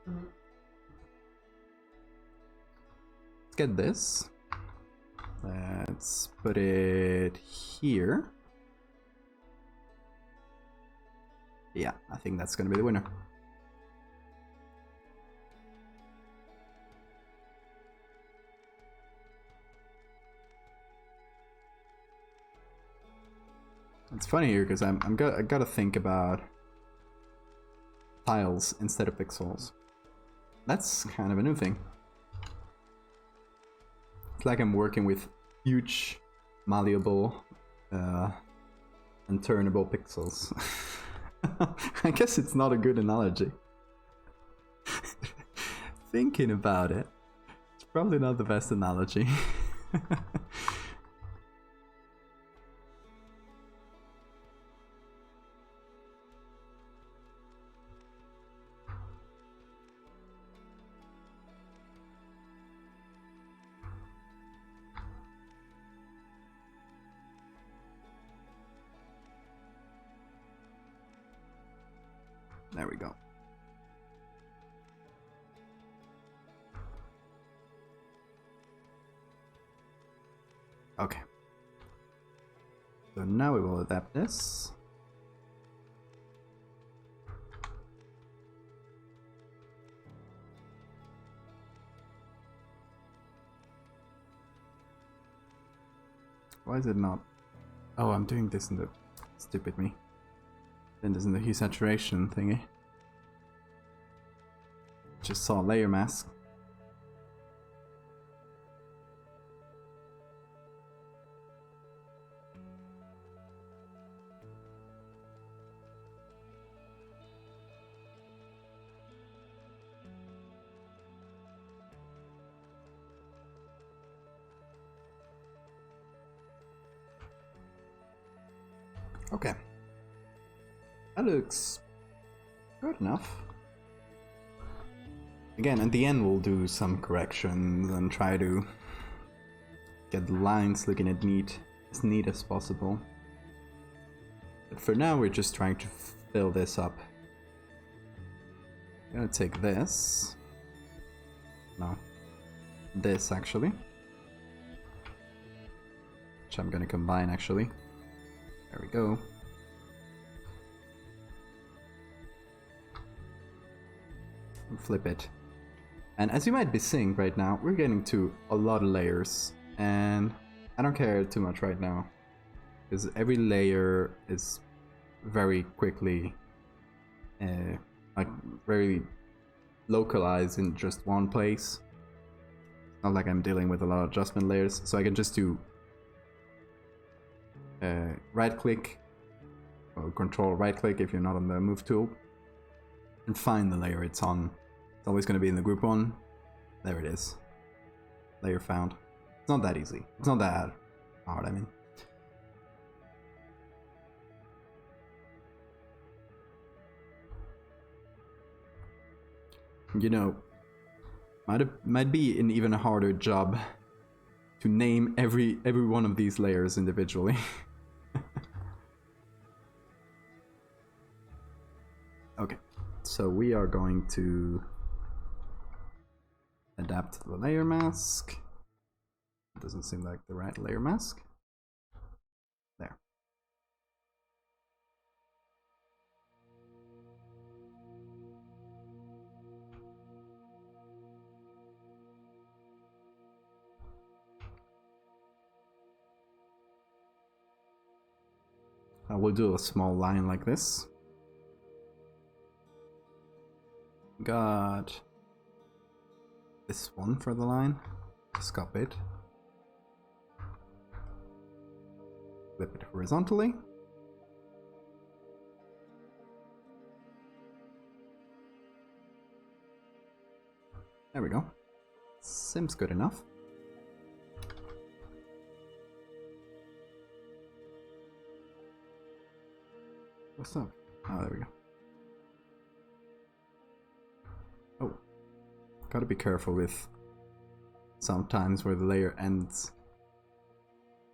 Let's get this. Let's put it here. Yeah, I think that's gonna be the winner. It's funny here because I gotta think about tiles instead of pixels. That's kind of a new thing. It's like I'm working with huge, malleable, and turnable pixels. I guess it's not a good analogy. Thinking about it, it's probably not the best analogy. There we go. Okay. So now we will adapt this. Why is it not? Oh, I'm doing this in the stupid me. Then there's in the hue saturation thingy. Just saw layer mask. Okay. That looks good enough. Again, at the end we'll do some corrections and try to get the lines looking as neat as possible. But for now we're just trying to fill this up. I'm gonna take this. No. This actually. Which I'm gonna combine actually. There we go. Flip it. And as you might be seeing right now, we're getting to a lot of layers, and I don't care too much right now because every layer is very quickly like very localized in just one place. Not like I'm dealing with a lot of adjustment layers, so I can just do right click, or control right click if you're not on the move tool, and find the layer it's on. It's always going to be in the group one. There it is. Layer found. It's not that easy. It's not that hard, I mean. You know, might be an even harder job to name every one of these layers individually. Okay, so we are going to adapt the layer mask. It doesn't seem like the right layer mask. There. I will do a small line like this. Got this one for the line. Just copy it. Flip it horizontally. There we go. Seems good enough. What's up? Oh, there we go. Oh, gotta be careful with sometimes where the layer ends.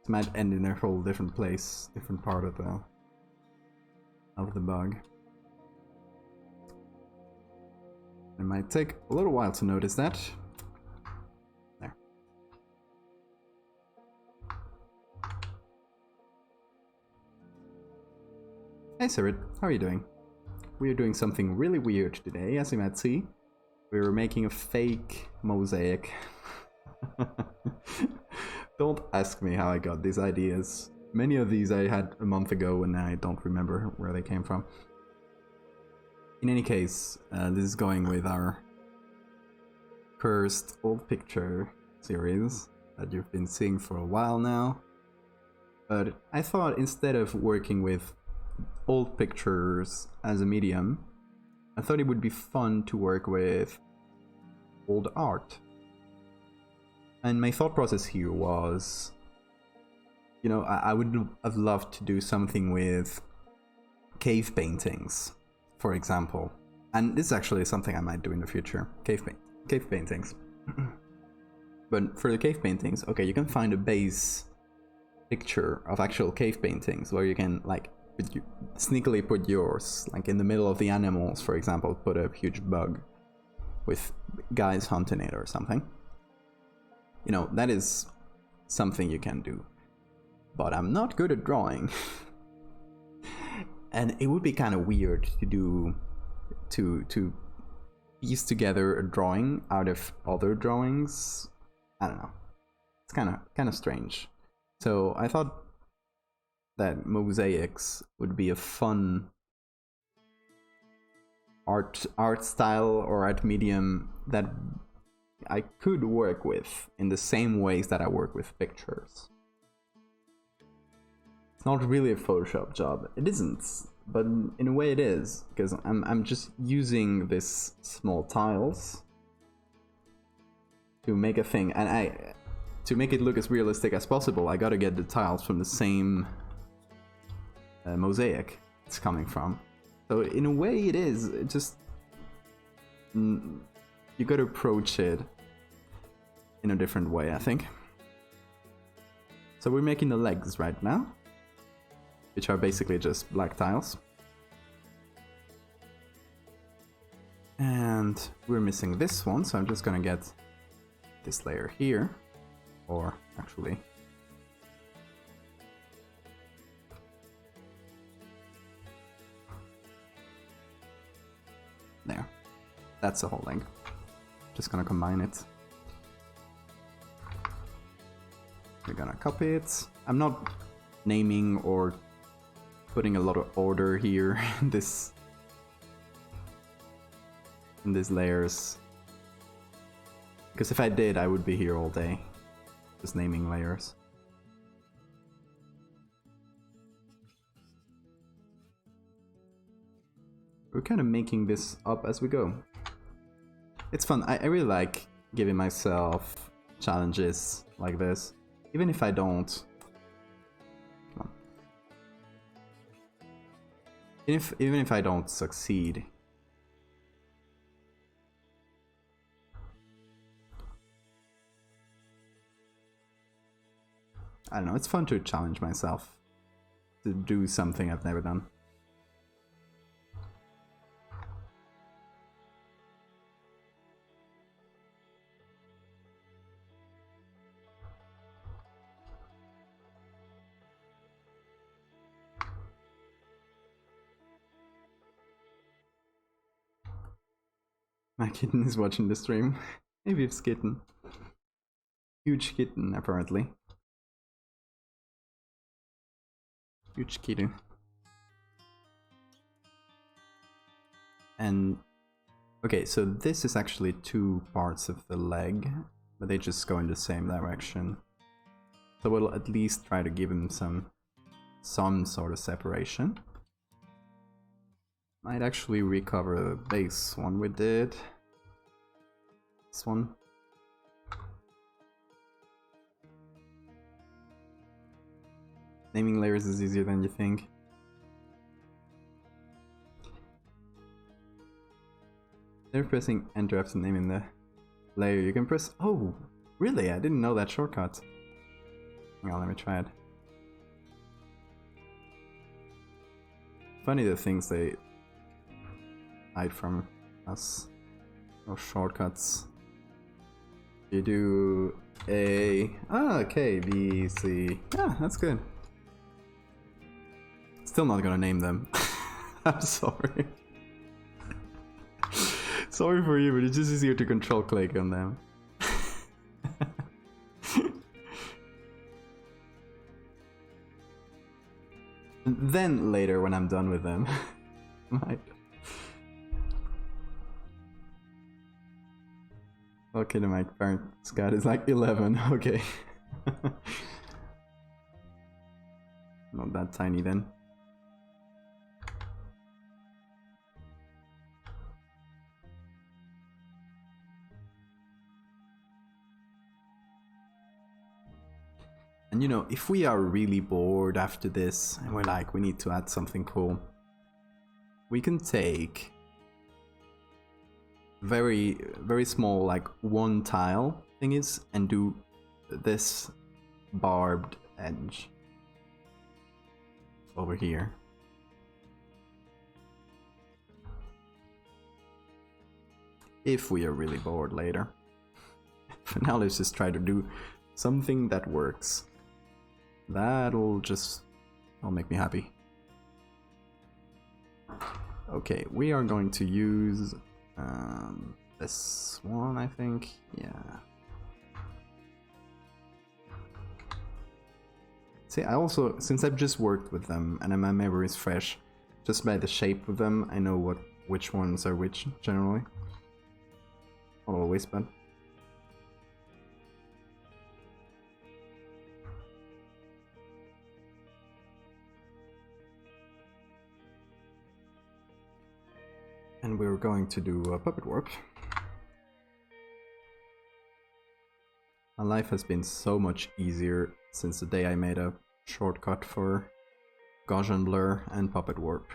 It might end in a whole different place, different part of the bug. It might take a little while to notice that. There. Hey Sirid, how are you doing? We are doing something really weird today, as you might see. We were making a fake mosaic. Don't ask me how I got these ideas. Many of these I had a month ago and I don't remember where they came from. In any case, this is going with our cursed old picture series that you've been seeing for a while now. But I thought instead of working with old pictures as a medium, I thought it would be fun to work with old art. And my thought process here was, you know, I would have loved to do something with cave paintings, for example. And this is actually something I might do in the future, cave paintings. But for the cave paintings, okay, you can find a base picture of actual cave paintings where you can, like, sneakily put yours, like in the middle of the animals, for example, put a huge bug with guys hunting it or something. You know, that is something you can do. But I'm not good at drawing. And it would be kind of weird to do, to piece together a drawing out of other drawings. I don't know. It's kind of strange. So I thought that mosaics would be a fun art style or art medium that I could work with in the same ways that I work with pictures. It's not really a Photoshop job. It isn't, but in a way it is, because I'm just using these small tiles to make a thing, and to make it look as realistic as possible, I gotta get the tiles from the same mosaic it's coming from. So in a way it is, it just you gotta approach it in a different way, I think. So we're making the legs right now, which are basically just black tiles. And we're missing this one, so I'm just gonna get this layer here, or actually there. That's the whole leg. Just gonna combine it. We're gonna copy it. I'm not naming or putting a lot of order here in these layers, because if I did, I would be here all day just naming layers. we're kind of making this up as we go. It's fun. I really like giving myself challenges like this, even if I don't. Come on. Even if I don't succeed. I don't know, it's fun to challenge myself to do something I've never done. My kitten is watching the stream. Maybe it's kitten. Huge kitten, apparently. Huge kitten. And okay, so this is actually two parts of the leg, but they just go in the same direction. So we'll at least try to give him some sort of separation. Might actually recover the base one we did. This one. Naming layers is easier than you think. They're pressing enter after naming the layer. You can press... Oh, really? I didn't know that shortcut. Hang on, let me try it. Funny the things they hide from us. Those shortcuts. You do A... Ah, okay, B, C... Yeah, that's good. Still not gonna name them. I'm sorry. Sorry for you, but it's just easier to control click on them. And then later, when I'm done with them, might. Okay, the my parent Scott is like 11. Okay. Not that tiny then. And you know, if we are really bored after this and we're like, we need to add something cool, we can take very small, like one tile thingies and do this barbed edge over here. If we are really bored later. For now, let's just try to do something that works. That'll make me happy. Okay, we are going to use this one, I think. Yeah. See, I also, since I've just worked with them and my memory is fresh, just by the shape of them, I know which ones are which generally. Not always, but. And we're going to do a puppet warp. My life has been so much easier since the day I made a shortcut for Gaussian blur and puppet warp.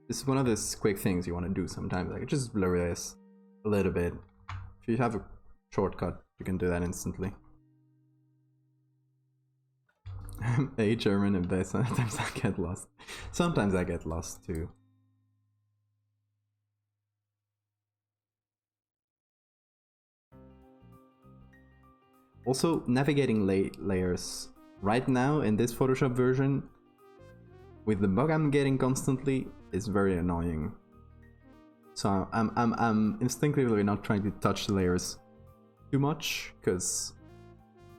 This is one of those quick things you want to do sometimes, like just blur this a little bit. If you have a shortcut, you can do that instantly. A German and best. Sometimes I get lost. Sometimes I get lost too. Also, navigating layers right now in this Photoshop version, with the bug I'm getting constantly, is very annoying. So I'm instinctively not trying to touch the layers too much, because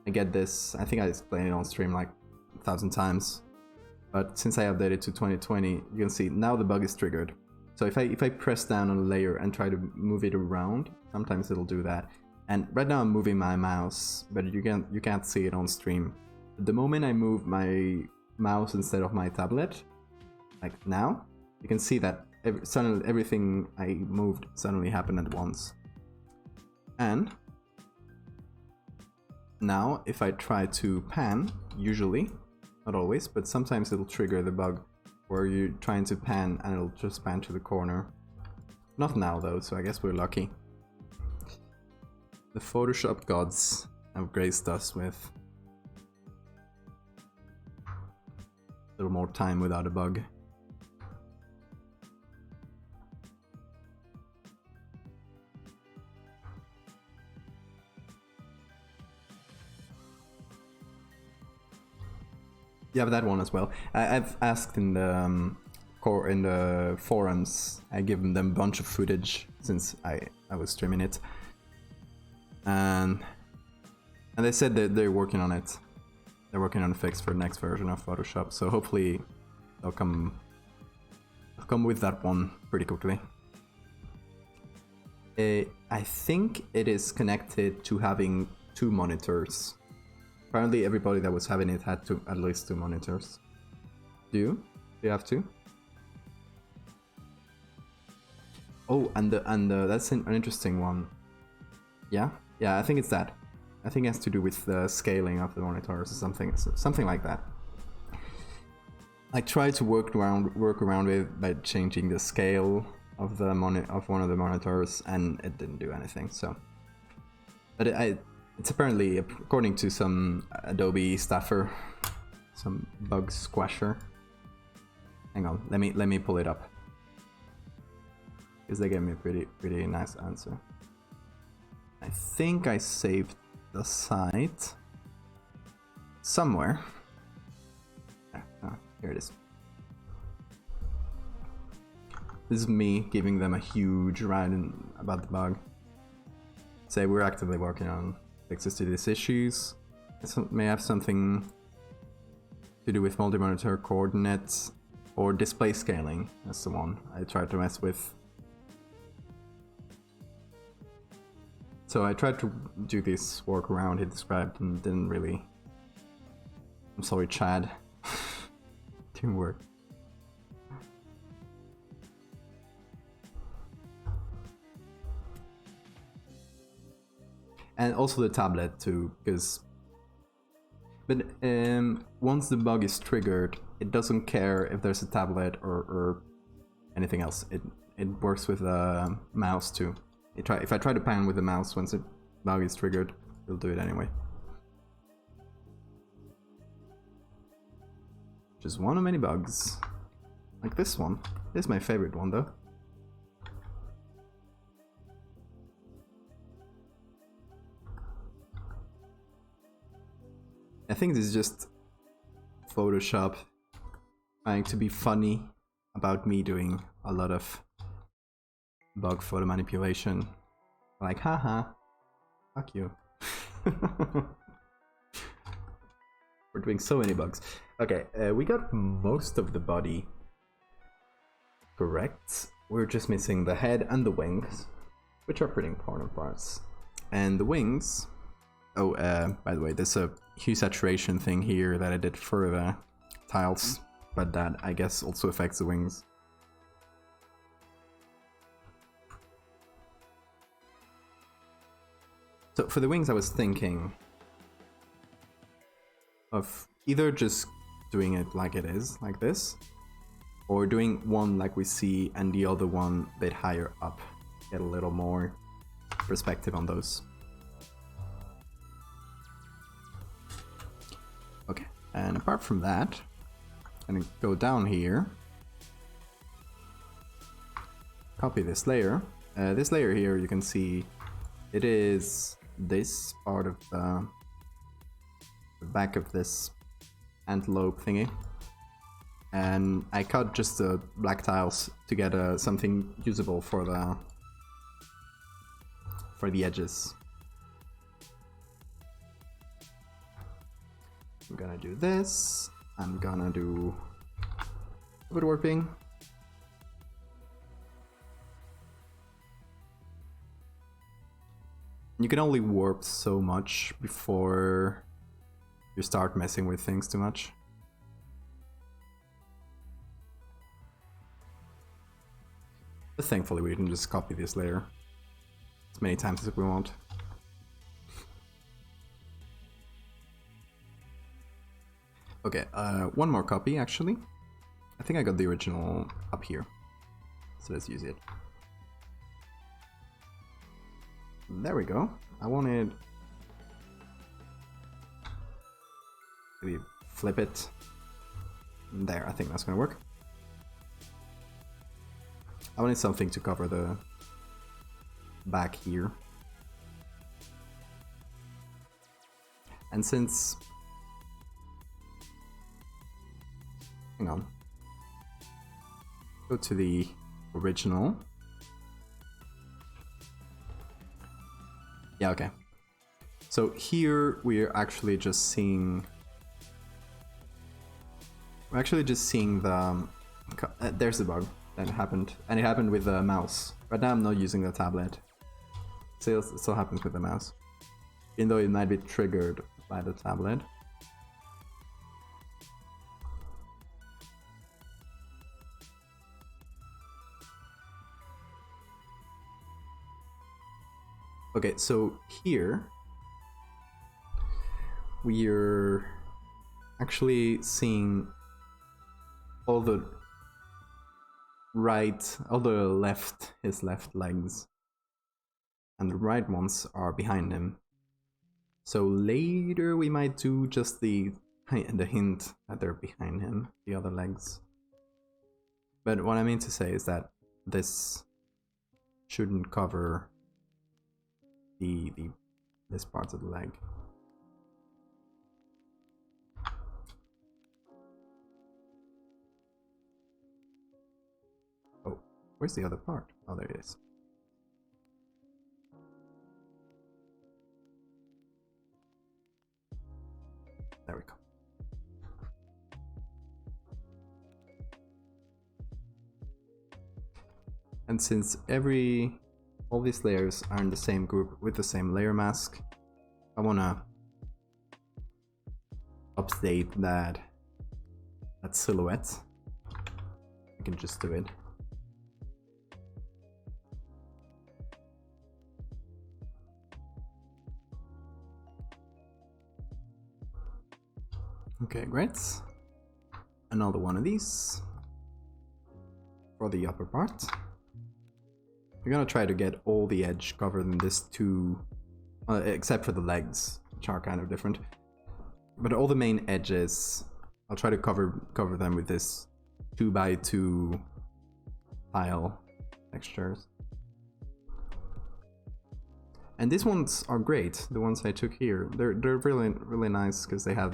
I get this. I think I explained it on stream like 1,000 times, but since I updated to 2020, you can see now the bug is triggered. So if I press down on a layer and try to move it around, sometimes it'll do that. And right now I'm moving my mouse, but you can't see it on stream. The moment I move my mouse instead of my tablet, like now, you can see that suddenly everything I moved suddenly happened at once. And now if I try to pan, usually, not always, but sometimes it'll trigger the bug where you're trying to pan and it'll just pan to the corner. Not now though, so I guess we're lucky. The Photoshop gods have graced us with a little more time without a bug. You have that one as well. I've asked in the forums. I given them a bunch of footage since I was streaming it, and they said that they're working on it. They're working on a fix for the next version of Photoshop. So hopefully they'll come with that one pretty quickly. I think it is connected to having 2 monitors. Apparently everybody that was having it had at least 2 monitors. Do you have 2? Oh, and that's an interesting one. Yeah, I think it's that. I think it has to do with the scaling of the monitors or something like that. I tried to work around it by changing the scale of the one of the monitors, and it didn't do anything. So, but it's apparently, according to some Adobe staffer, some bug squasher. Hang on, let me pull it up, because they gave me a pretty nice answer. I think I saved the site somewhere. Oh, here it is. This is me giving them a huge ride about the bug. Say we're actively working on fixes to these issues. It may have something to do with multi-monitor coordinates or display scaling. That's the one I tried to mess with. So I tried to do this workaround he described and didn't really. I'm sorry, Chad. Didn't work. And also the tablet too, because once the bug is triggered, it doesn't care if there's a tablet or anything else. It works with a mouse too. If I try to pan with the mouse once the bug is triggered, it'll do it anyway. Just one of many bugs, like this one. This is my favorite one though. I think this is just Photoshop trying to be funny about me doing a lot of bug photo manipulation. Like, haha, fuck you. We're doing so many bugs. Okay, we got most of the body correct. We're just missing the head and the wings, which are pretty important parts. And the wings... Oh, by the way, there's a hue saturation thing here that I did for the tiles, but that I guess also affects the wings. So for the wings I was thinking of either just doing it like it is, like this, or doing one like we see and the other one a bit higher up, get a little more perspective on those. Okay, and apart from that, I'm gonna go down here, copy this layer. This layer here, you can see it is this part of the back of this antelope thingy, and I cut just the black tiles to get something usable for the edges. I'm gonna do this. I'm gonna do woodworking. You can only warp so much before you start messing with things too much. But thankfully we can just copy this layer as many times as we want. Okay, one more copy actually. I think I got the original up here, so let's use it. There we go. I wanted... maybe flip it. There, I think that's gonna work. I wanted something to cover the back here. And since... hang on. Go to the original. Yeah, okay. So here we're actually just seeing... we're actually just seeing the... there's the bug that happened. And it happened with the mouse. Right now I'm not using the tablet. It still happens with the mouse. Even though it might be triggered by the tablet. Okay, so here we're actually seeing all the his left legs, and the right ones are behind him. So later we might do just the hint that they're behind him, the other legs. But what I mean to say is that this shouldn't cover this part of the leg. Oh, where's the other part? Oh, there it is. There we go. And since all these layers are in the same group with the same layer mask, I wanna update that silhouette. I can just do it. Okay, great. Another one of these for the upper part. We're gonna try to get all the edge covered in this two, except for the legs, which are kind of different. But all the main edges, I'll try to cover them with this 2x2 tile textures. And these ones are great. The ones I took here, they're really nice because they have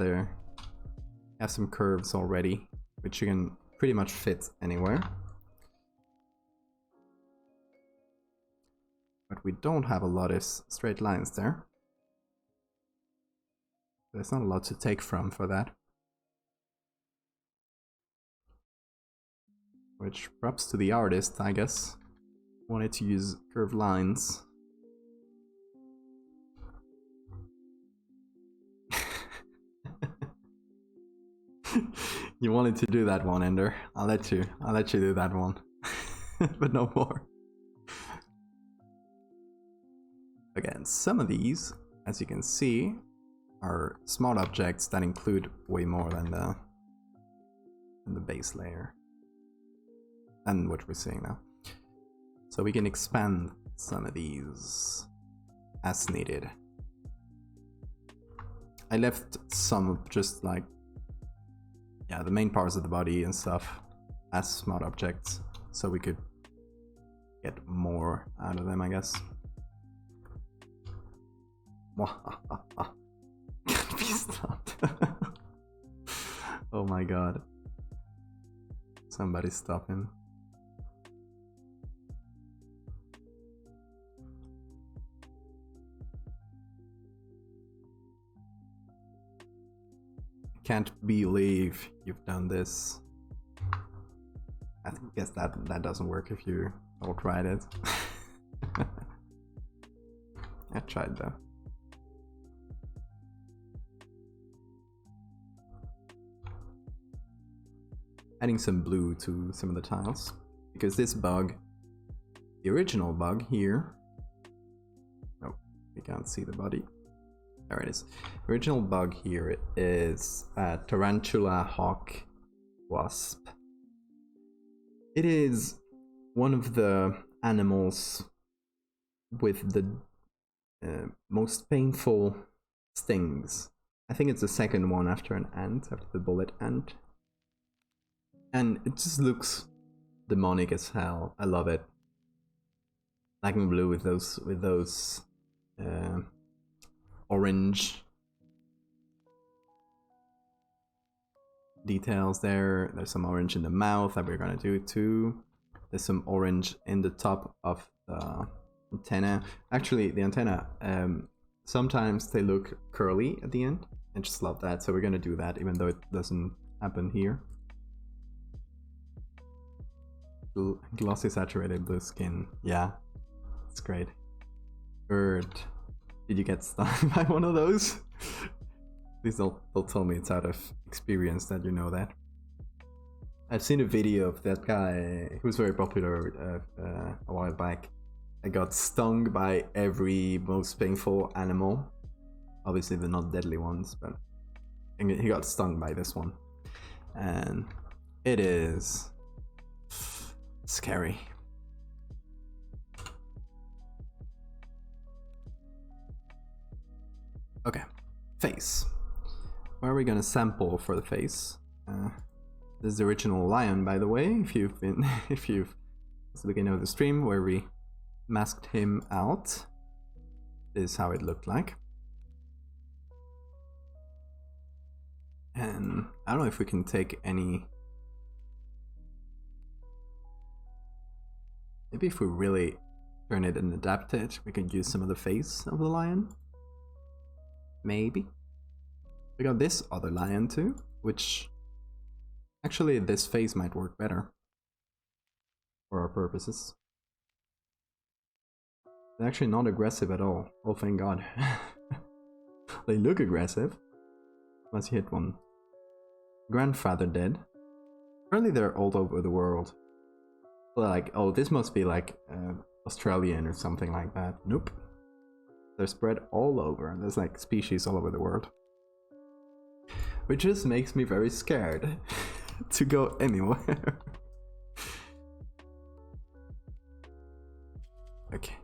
some curves already, which you can pretty much fit anywhere. But we don't have a lot of straight lines there. There's not a lot to take from for that. Which props to the artist, I guess. Wanted to use curved lines. You wanted to do that one, Ender. I'll let you do that one. But no more. Again, some of these, as you can see, are smart objects that include way more than the base layer. And what we're seeing now. So we can expand some of these as needed. I left some just like, yeah, the main parts of the body and stuff as smart objects, so we could get more out of them, I guess. Can't be stopped. Oh my god. Somebody stop him. Can't believe you've done this. I guess that doesn't work if you all tried it. I tried though. Adding some blue to some of the tiles, because this bug The original bug here. Oh, we can't see the body. There it is. The original bug here is a tarantula hawk wasp. It is one of the animals with the most painful stings. I think it's the second one after an ant, after the bullet ant. And it just looks demonic as hell. I love it. Black and blue with those orange details there. There's some orange in the mouth that we're gonna do too. There's some orange in the top of the antenna. Actually, the antenna, sometimes they look curly at the end. I just love that, so we're gonna do that even though it doesn't happen here. Glossy saturated blue skin, yeah, it's great. Bird, did you get stung by one of those? Please they'll tell me it's out of experience that you know that. I've seen a video of that guy who was very popular a while back. I got stung by every most painful animal. Obviously they're not deadly ones, but he got stung by this one. And it is scary. Okay, face. Where are we gonna sample for the face? This is the original lion, by the way. If you've been looking at the stream where we masked him out, this is how it looked like. And I don't know if we can take any. Maybe if we really turn it and adapt it, we could use some of the face of the lion. Maybe. We got this other lion too, which actually this face might work better for our purposes. They're actually not aggressive at all. Oh, thank God. They look aggressive. Unless you hit one. Grandfather dead. Apparently they're all over the world. Like, oh, this must be like Australian or something like that. Nope. They're spread all over. There's like species all over the world. Which just makes me very scared to go anywhere. Okay.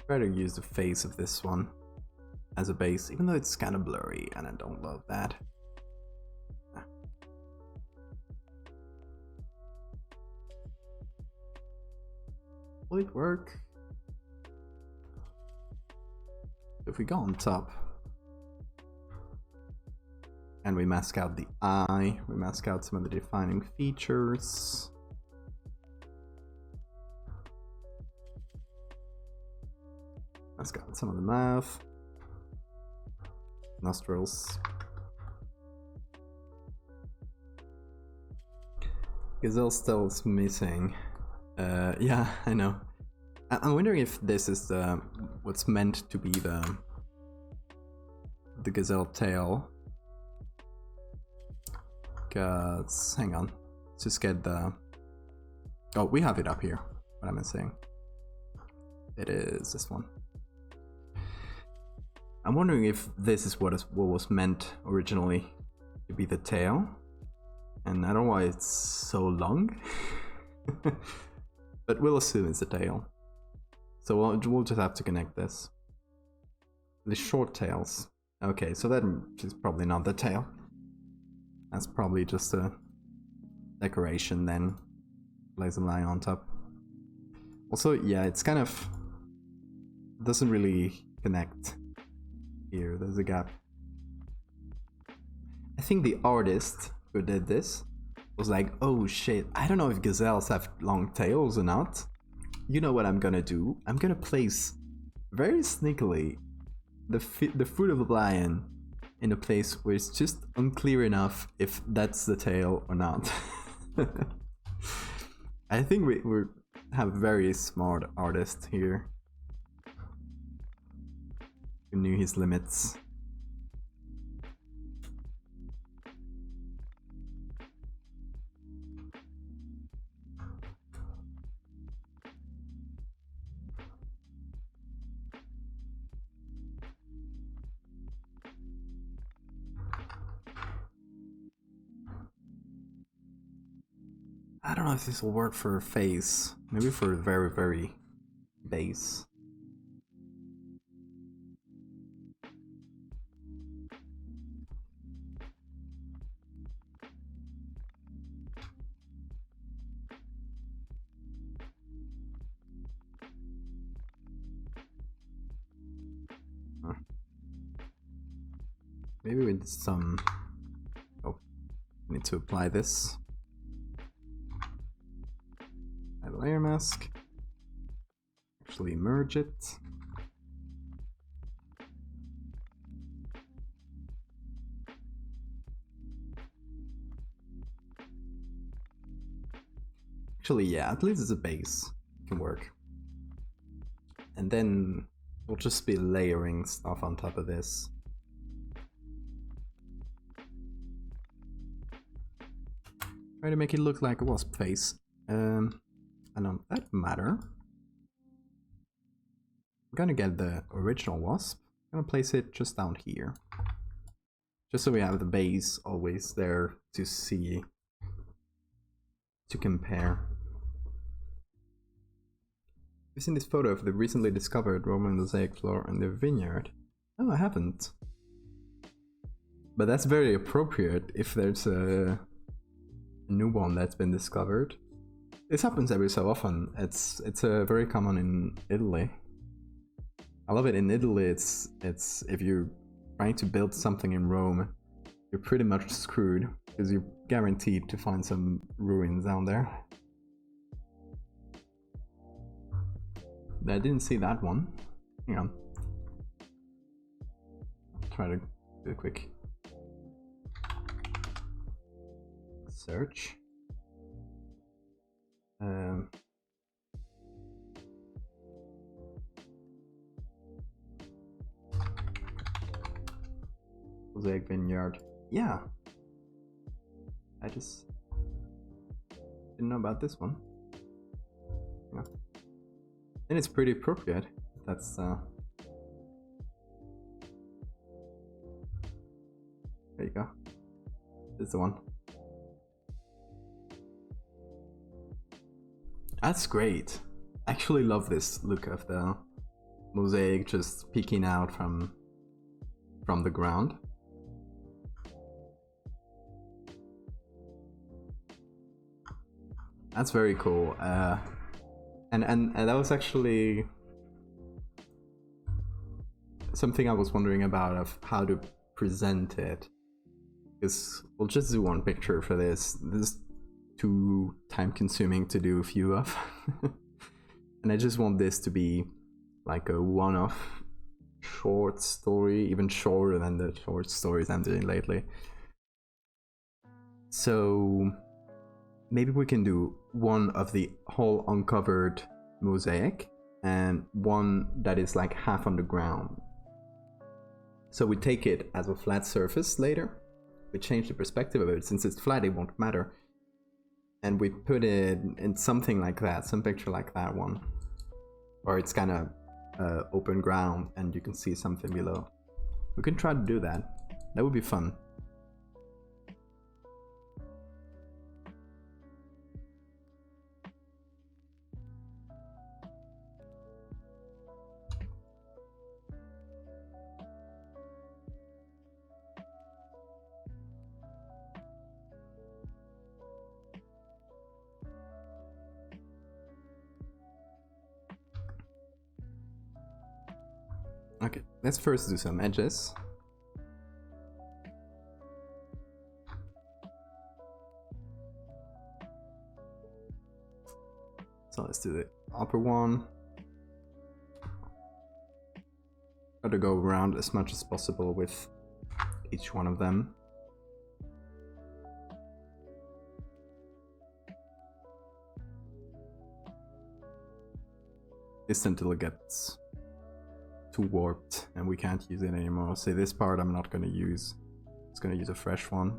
Try to use the face of this one as a base, even though it's kind of blurry and I don't love that. Will it work? If we go on top and we mask out the eye, we mask out some of the defining features. Mask out some of the mouth, nostrils. Gazelle still is missing. Yeah, I know. I'm wondering if this is the what's meant to be the gazelle tail. Cause hang on, let's just get the. Oh, we have it up here. What am I saying? It is this one. I'm wondering if this is what was meant originally to be the tail, and I don't know why it's so long. But we'll assume it's the tail. So we'll just have to connect this. The short tails. Okay, so that is probably not the tail. That's probably just a decoration then. Lays a line on top. Also, yeah, it's kind of doesn't really connect here. There's a gap. I think the artist who did this was like, oh shit, I don't know if gazelles have long tails or not. You know what I'm gonna do? I'm gonna place very sneakily the foot of the lion in a place where it's just unclear enough if that's the tail or not. I think we have a very smart artist here who knew his limits. I don't know if this will work for a face. Maybe for a very, very base. Maybe with some... Oh, I need to apply this. Add a layer mask. Actually merge it. Actually, yeah, at least it's a base. It can work. And then we'll just be layering stuff on top of this. Try to make it look like a wasp face. And on that matter, I'm gonna get the original wasp. I'm gonna place it just down here. Just so we have the base always there to see, to compare. You've seen this photo of the recently discovered Roman mosaic floor in the vineyard? No, I haven't. But that's very appropriate if there's a new one that's been discovered. This happens every so often. It's very common in Italy. I love it. In Italy, it's if you're trying to build something in Rome, you're pretty much screwed because you're guaranteed to find some ruins down there. I didn't see that one. Hang on. Try to do a quick search. Mosaic vineyard. Yeah. I just didn't know about this one. Yeah. And it's pretty appropriate. That's there you go. This is the one. That's great. I actually love this look of the mosaic just peeking out from the ground. That's very cool. And that was actually something I was wondering about, of how to present it. Because we'll just do one picture for this. This is too time consuming to do a few of. And I just want this to be like a one-off short story, even shorter than the short stories I'm doing lately. So maybe we can do one of the whole uncovered mosaic and one that is like half on the ground. So we take it as a flat surface later. We change the perspective of it. Since it's flat, it won't matter. And we put it in something like that, some picture like that one. Or it's kind of open ground and you can see something below. We can try to do that. That would be fun. Okay, let's first do some edges. So let's do the upper one. Try to go around as much as possible with each one of them. Just until it gets too warped and we can't use it anymore. Say this part I'm not going to use. It's going to use a fresh one.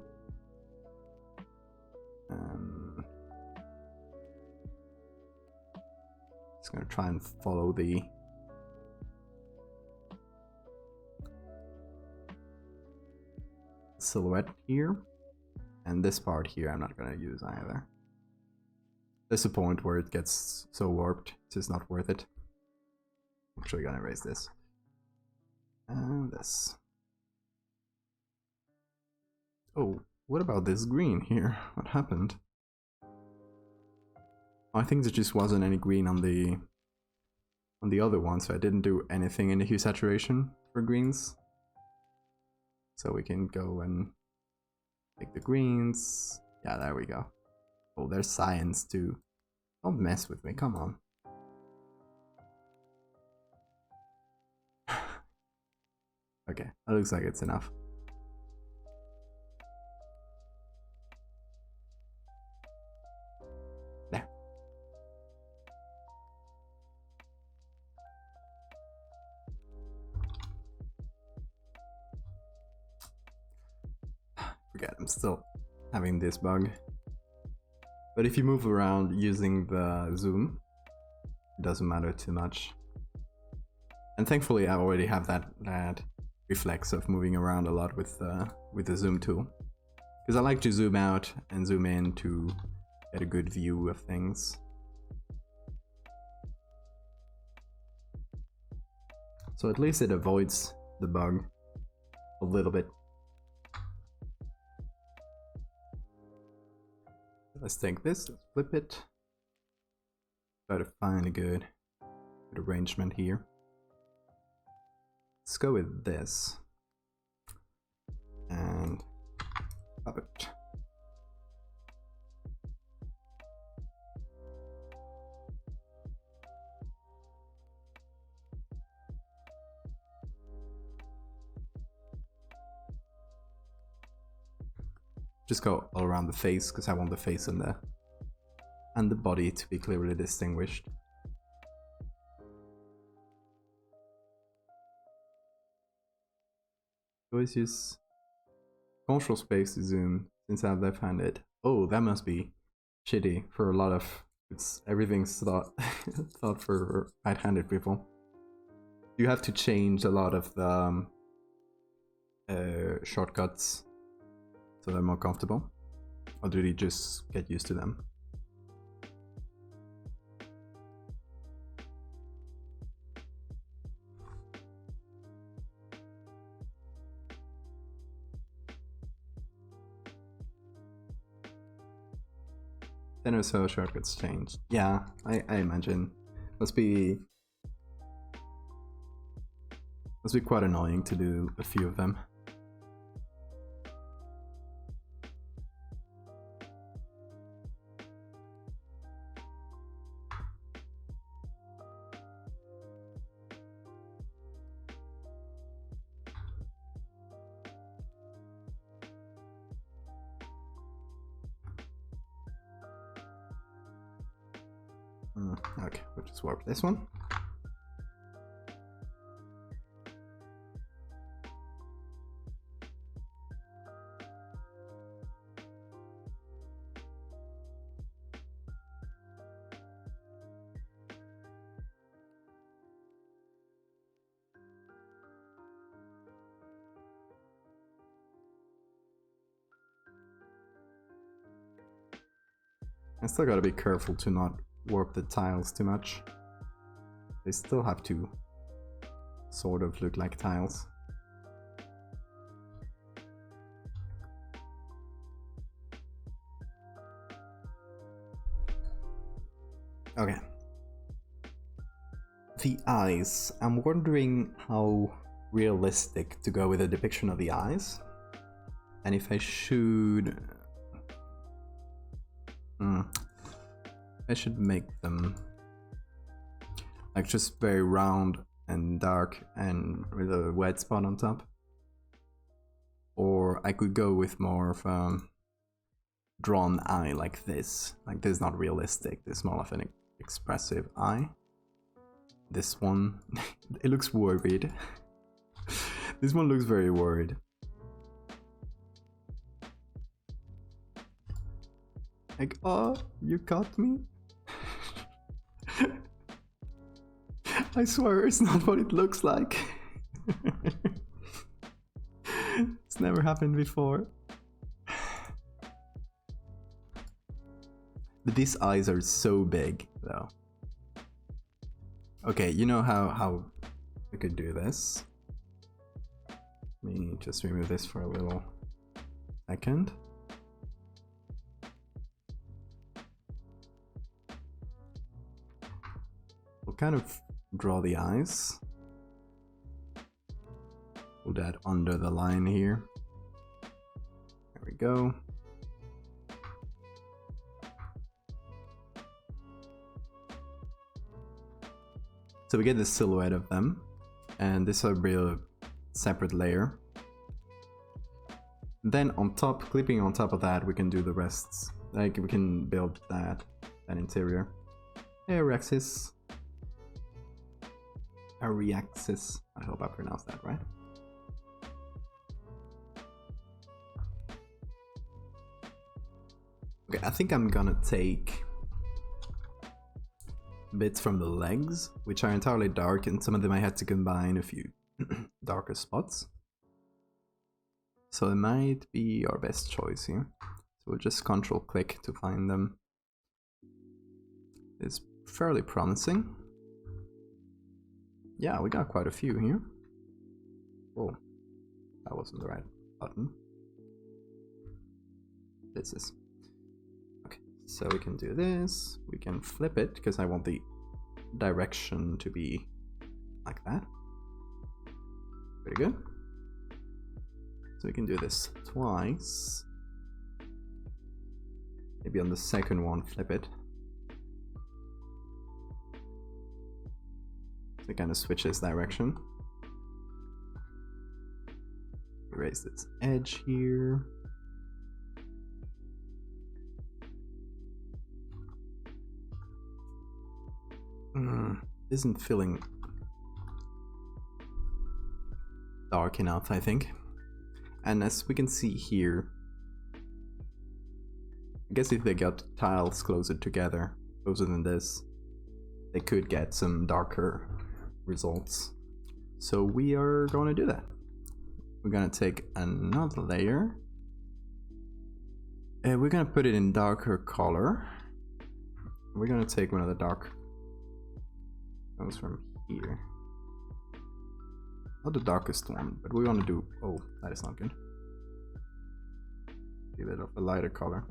It's going to try and follow the silhouette here, and this part here I'm not going to use either. There's a point where it gets so warped, it's just not worth it. I'm actually gonna erase this. And this. Oh, what about this green here? What happened? I think there just wasn't any green on the other one, so I didn't do anything in the hue saturation for greens. So we can go and pick the greens. Yeah, there we go. Oh, there's science too. Don't mess with me, come on. Okay, that looks like it's enough. There. Forget, I'm still having this bug. But if you move around using the zoom, it doesn't matter too much. And thankfully I already have that reflex of moving around a lot with the zoom tool. Because I like to zoom out and zoom in to get a good view of things. So at least it avoids the bug a little bit. Let's take this, let's flip it. Try to find a good arrangement here. Let's go with this. And pop it. Just go all around the face, because I want the face and the body to be clearly distinguished. Always use control space to zoom, since I've left-handed it. Oh, that must be shitty for a lot of... everything's thought for right-handed people. You have to change a lot of the shortcuts so they're more comfortable, or do they just get used to them? Then or so shortcuts changed. Yeah, I imagine. Must be quite annoying to do a few of them. Okay, we'll just warp this one. I still gotta be careful to not warp the tiles too much. They still have to sort of look like tiles. Okay. The eyes. I'm wondering how realistic to go with a depiction of the eyes. And if I should... I should make them like just very round and dark and with a white spot on top. Or I could go with more of a drawn eye like this. Like this is not realistic, this is more of an expressive eye. This one, it looks worried. This one looks very worried. Like, oh, you caught me? I swear it's not what it looks like. It's never happened before. But these eyes are so big, though. Okay, you know how we could do this? Let me just remove this for a little second. We'll kind of draw the eyes. Put that under the line here. There we go. So we get the silhouette of them, and this is a real separate layer. Then on top, clipping on top of that, we can do the rests. Like we can build that interior. Ariaxis. Ariaxis. I hope I pronounced that right. Okay, I think I'm gonna take bits from the legs, which are entirely dark, and some of them I had to combine a few darker spots. So it might be our best choice here. So we'll just control click to find them. It's fairly promising. Yeah, we got quite a few here. Oh, that wasn't the right button. This is. Okay, so we can do this. We can flip it because I want the direction to be like that. Pretty good. So we can do this twice. Maybe on the second one, flip it. So it kind of switches direction. Erase this edge here. Isn't feeling dark enough, I think. And as we can see here, I guess if they got tiles closer together, closer than this, they could get some darker results. So we are going to do that. We're going to take another layer. And we're going to put it in darker color. We're going to take one of the dark ones from here. Not the darkest one, but we want to do... Oh, that is not good. Give it a lighter color.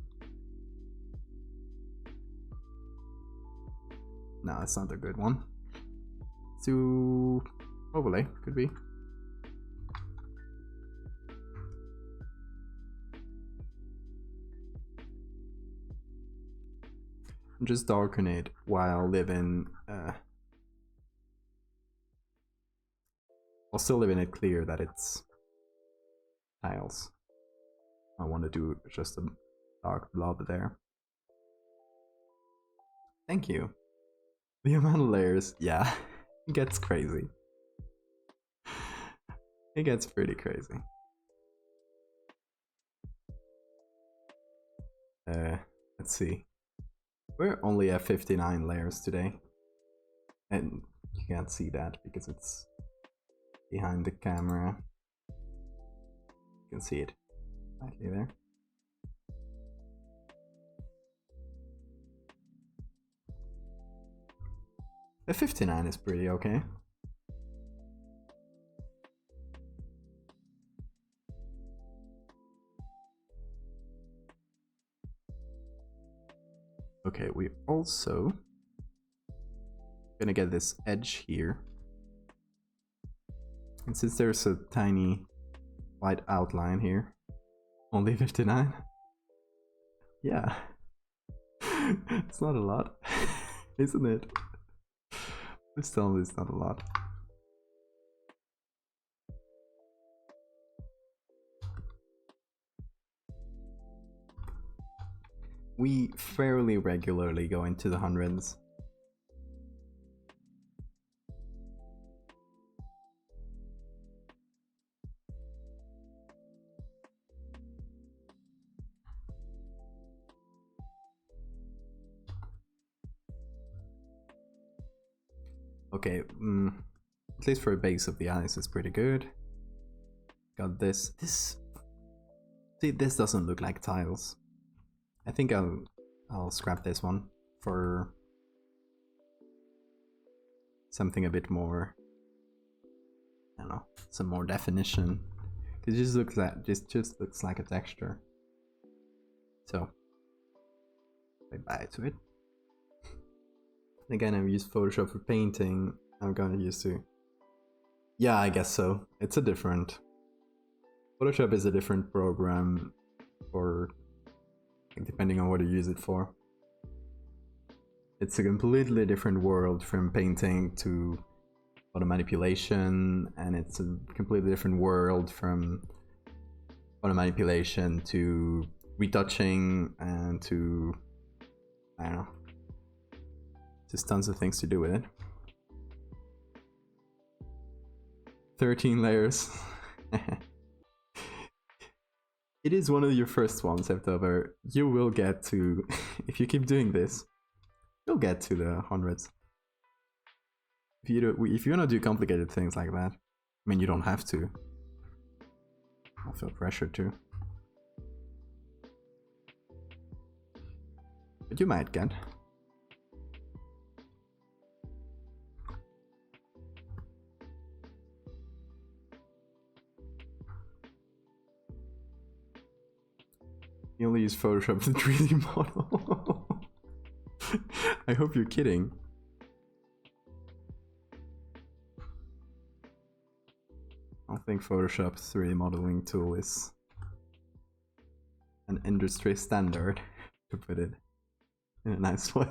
No, that's not a good one. To overlay, could be. Just darken it while living. I'll still live in it clear that it's tiles. I want to do just a dark blob there. Thank you. The amount of layers, yeah, it gets crazy. It gets pretty crazy. Let's see. We're only at 59 layers today. And you can't see that because it's behind the camera. You can see it slightly there. The 59 is pretty okay. Okay, we also gonna get this edge here. And since there's a tiny white outline here, only 59. Yeah. It's not a lot, isn't it? Please tell me it's not a lot. We fairly regularly go into the hundreds. Okay, at least for a base of the eyes is pretty good. Got this. See, this doesn't look like tiles. I think I'll I'll scrap this one for something a bit more, I don't know, some more definition. It just looks like just looks like a texture. So say bye to it. Again, I've used Photoshop for painting. I'm gonna use to. Yeah, I guess so. It's a different. Photoshop is a different program for, depending on what you use it for. It's a completely different world from painting to photo manipulation, and it's a completely different world from photo manipulation to retouching and to, I don't know, just tons of things to do with it. 13 layers. It is one of your first ones, September. You will get to, if you keep doing this, you'll get to the hundreds. If you want to do complicated things like that, I mean, you don't have to. I feel pressure to. But you might get. You only use Photoshop for 3D model. I hope you're kidding. I don't think Photoshop's 3D modeling tool is an industry standard, to put it in a nice way.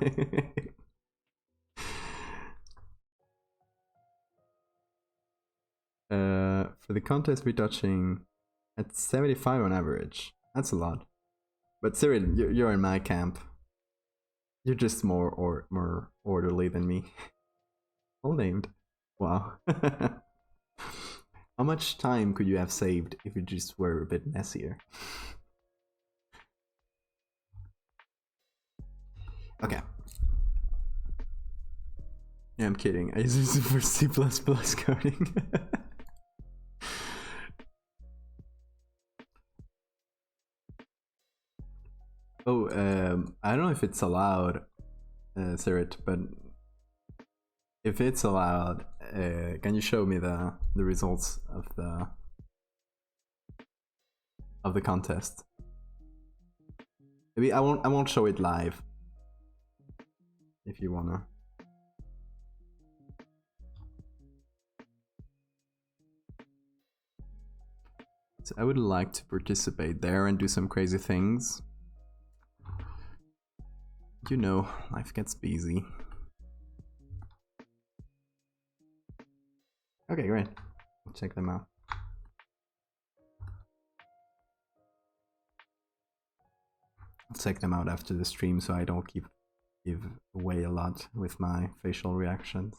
For the contest retouching at 75 on average. That's a lot. But Cyril, you're in my camp. You're just more orderly than me. All named. Wow. How much time could you have saved if you just were a bit messier? Okay. Yeah, I'm kidding. I use it for C++ coding. Oh, I don't know if it's allowed, Sirit, but if it's allowed, can you show me the results of the contest? Maybe I won't show it live. If you wanna. So I would like to participate there and do some crazy things. You know, life gets busy. Okay, great. I'll check them out. I'll check them out after the stream so I don't give away a lot with my facial reactions.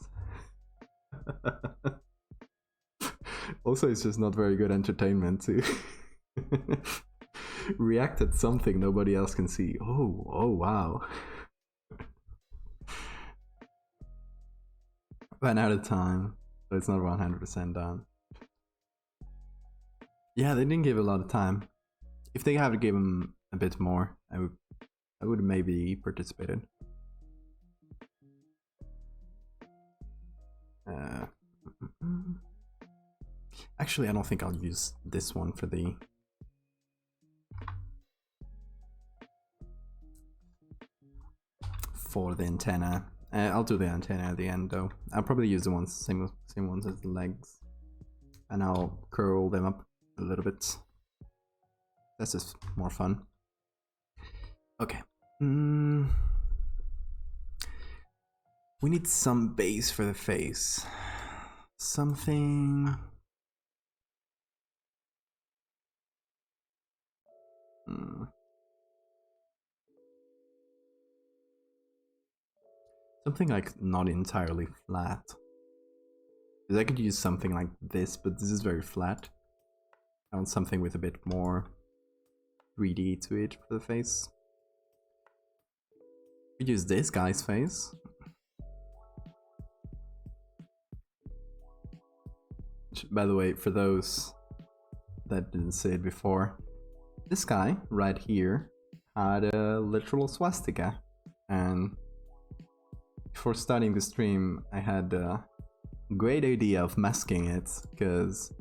Also, it's just not very good entertainment to react at something nobody else can see. Oh wow. Ran out of time, so it's not 100% done. Yeah, they didn't give a lot of time. If they had given a bit more, I would maybe participated. Actually, I don't think I'll use this one for the antenna. I'll do the antenna at the end though. I'll probably use the same ones as the legs, and I'll curl them up a little bit. That's just more fun. Okay. We need some base for the face. Something. Something like not entirely flat. Because I could use something like this, but this is very flat. I want something with a bit more 3D to it for the face. We use this guy's face. By the way, for those that didn't say it before, this guy right here had a literal swastika. And before starting the stream, I had a great idea of masking it, because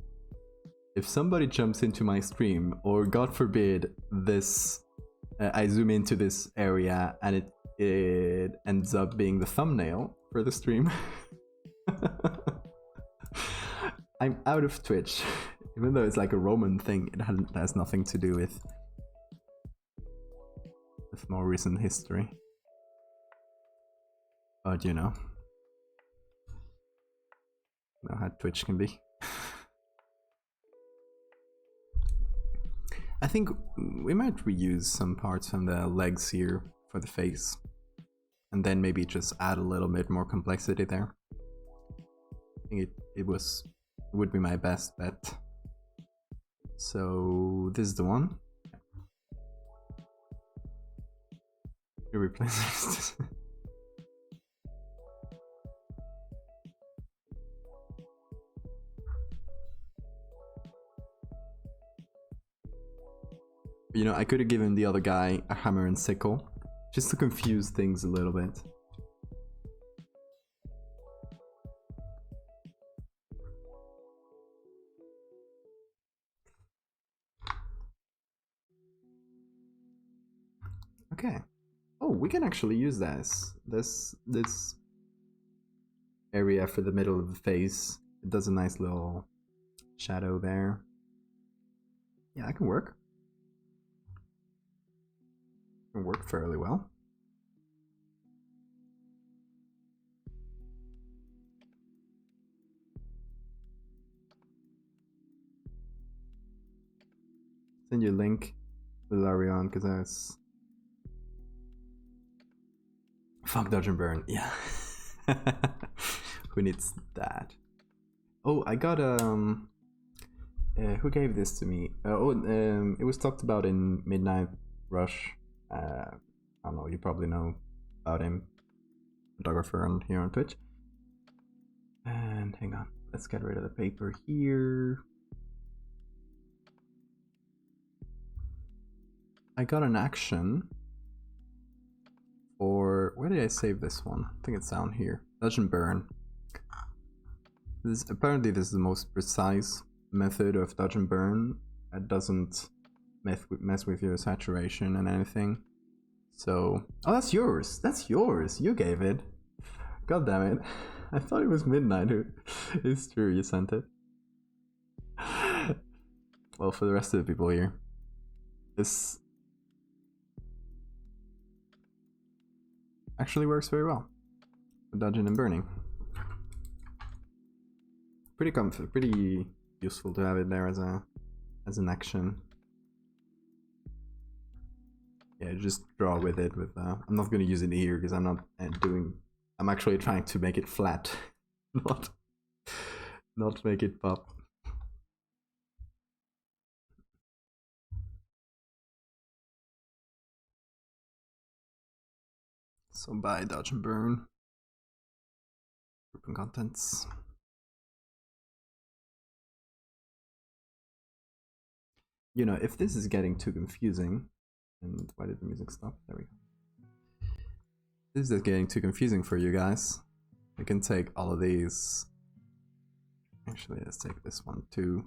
if somebody jumps into my stream, or God forbid, this I zoom into this area and it ends up being the thumbnail for the stream, I'm out of Twitch. Even though it's like a Roman thing, it has nothing to do with more recent history. But you know how Twitch can be. I think we might reuse some parts from the legs here for the face, and then maybe just add a little bit more complexity there. I think it would be my best bet. So this is the one. You replace this. You know, I could have given the other guy a hammer and sickle, just to confuse things a little bit. Okay. Oh, we can actually use this area for the middle of the face. It does a nice little shadow there. Yeah, that can work. Can work fairly well. Send you a link with Larion, because I was... Fuck dodge and burn, yeah. Who needs that? Oh, I got who gave this to me? It was talked about in Midnight Rush. I don't know, you probably know about him. Photographer on here on Twitch. And hang on, let's get rid of the paper here. I got an action for... Where did I save this one? I think it's down here. Dodge and burn. Apparently this is the most precise method of dodge and burn. It doesn't mess with your saturation and anything. So... Oh, that's yours! That's yours! You gave it! God damn it. I thought it was Midnight. It's true, you sent it. Well, for the rest of the people here, this actually works very well for dodging and burning. Pretty useful to have it there as an action. Yeah, just draw with it. I'm not going to use it here because I'm actually trying to make it flat, not make it pop. So buy dodge and burn. Group and contents. You know, if this is getting too confusing, and why did the music stop? There we go. This is getting too confusing for you guys. I can take all of these. Actually, let's take this one too.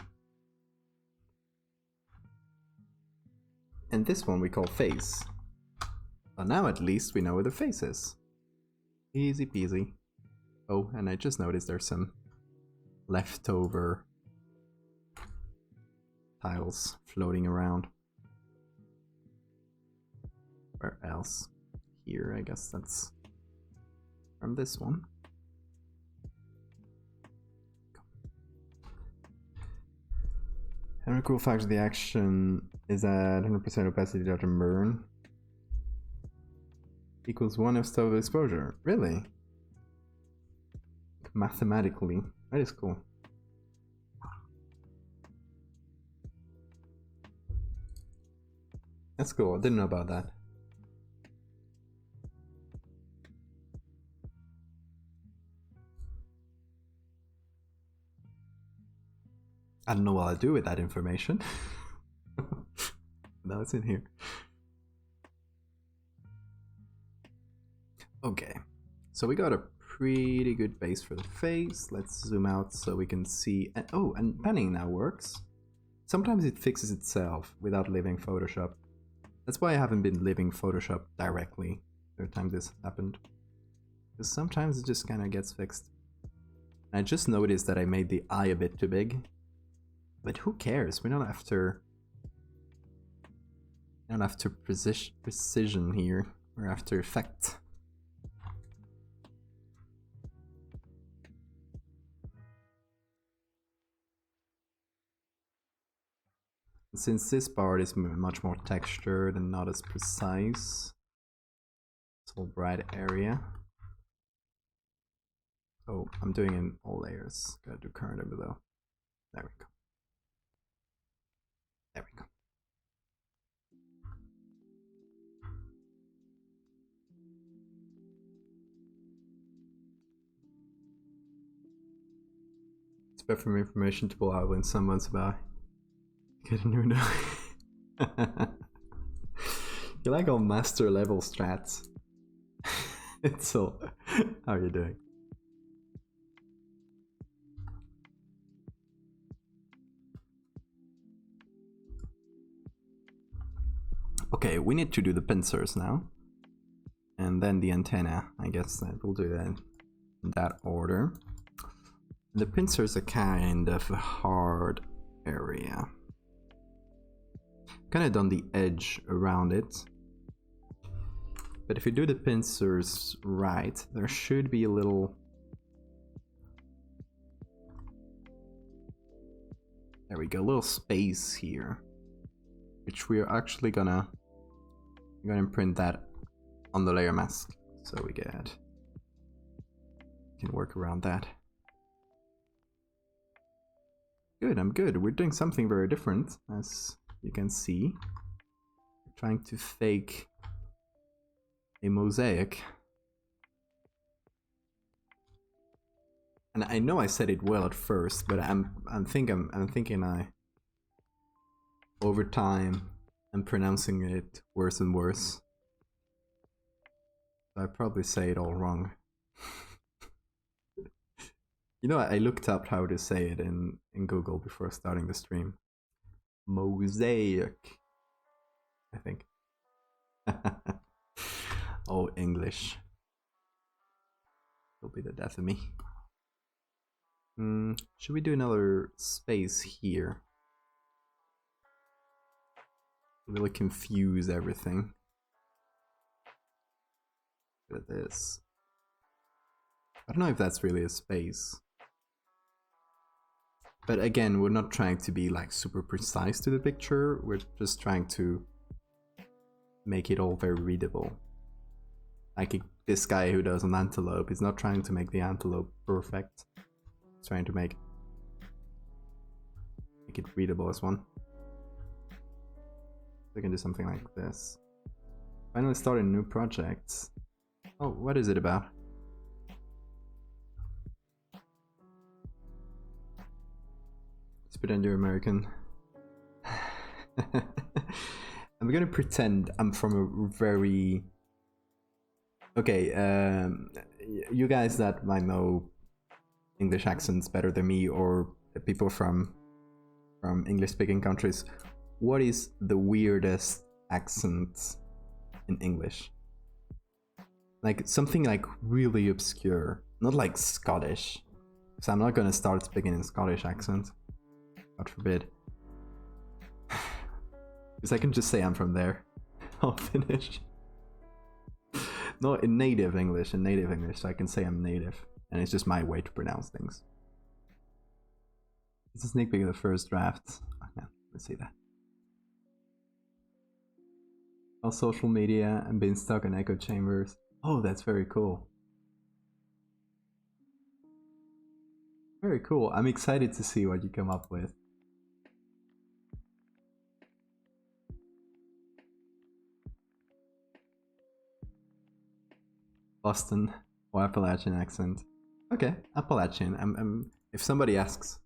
And this one we call face. Well, now at least we know where the face is. Easy peasy. Oh, and I just noticed there's some leftover tiles floating around. Where else? Here, I guess that's from this one. Another cool fact of the action is that 100% opacity dodge and burn equals 1 of stove exposure. Really? Mathematically. That is cool. That's cool. I didn't know about that. I don't know what I'll do with that information. Now it's in here. Okay, so we got a pretty good base for the face. Let's zoom out so we can see. And, oh, and panning now works. Sometimes it fixes itself without leaving Photoshop. That's why I haven't been leaving Photoshop directly every time this happened. Because sometimes it just kind of gets fixed. I just noticed that I made the eye a bit too big. But who cares? We're not after precision here. We're after effect. Since this part is much more textured and not as precise, this whole bright area. Oh, I'm doing it in all layers. Gotta do current and below. There we go. There we go. It's better for information to pull out when someone's about. Get a new nose. You like all master level strats. It's all. How are you doing? Okay, we need to do the pincers now. And then the antenna. I guess that we'll do that in that order. The pincers are kind of a hard area. Kind of done the edge around it, but if you do the pincers right, there should be a little. There we go, a little space here, which we're actually gonna imprint that on the layer mask, so we can work around that. Good, I'm good. We're doing something very different, as you can see. We're trying to fake a mosaic. And I know I said it well at first, but I'm thinking I over time I'm pronouncing it worse and worse. So I probably say it all wrong. You know, I looked up how to say it in Google before starting the stream. Mosaic, I think. Oh, English. It'll be the death of me. Should we do another space here? Really confuse everything. Look at this. I don't know if that's really a space. But again, we're not trying to be like super precise to the picture, we're just trying to make it all very readable. Like this guy who does an antelope is not trying to make the antelope perfect. He's trying to make it readable as one. We can do something like this. Finally start a new project. Oh, what is it about? Pretend you're American. I'm gonna pretend I'm from a very... Okay, you guys that might know English accents better than me, or people from English-speaking countries, what is the weirdest accent in English? Like something like really obscure, not like Scottish. So I'm not gonna start speaking in Scottish accent. God forbid. Because I can just say I'm from there. I'll finish. No, in native English, so I can say I'm native. And it's just my way to pronounce things. It's a sneak peek of the first draft. Oh, yeah, let's see that. On social media and being stuck in echo chambers. Oh, that's very cool. Very cool. I'm excited to see what you come up with. Boston or Appalachian accent. Okay, Appalachian. If somebody asks,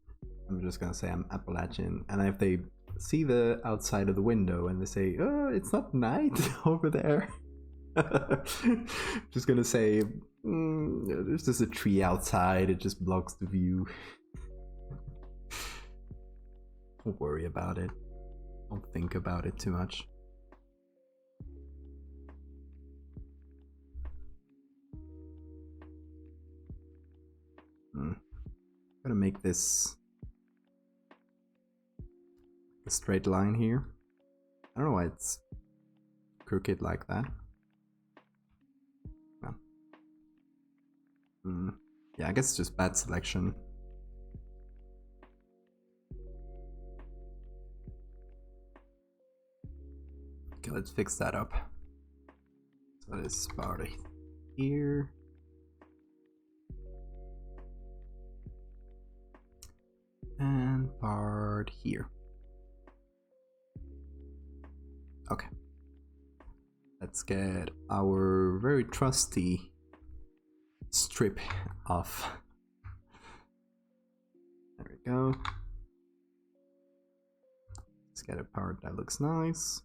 I'm just gonna say I'm Appalachian, and if they see the outside of the window and they say, "Oh, it's not night over there," Just gonna say, there's just a tree outside, it just blocks the view. Don't worry about it. Don't think about it too much. Gotta make this a straight line here. I don't know why it's crooked like that. No. Yeah, I guess it's just bad selection. Okay, let's fix that up. So this part here. And part here. Okay. Let's get our very trusty strip off. There we go. Let's get a part that looks nice.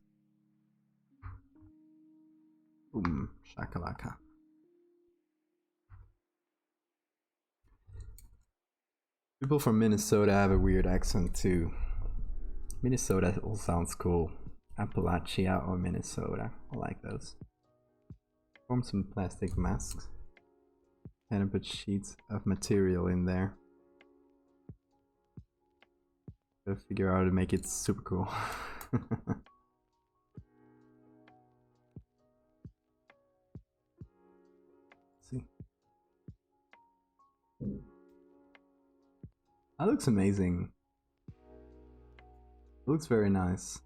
Boom, shakalaka. People from Minnesota have a weird accent too. Minnesota all sounds cool. Appalachia or Minnesota. I like those. Form some plastic masks. And put sheets of material in there. Gotta figure out how to make it super cool. See. That looks amazing. It looks very nice.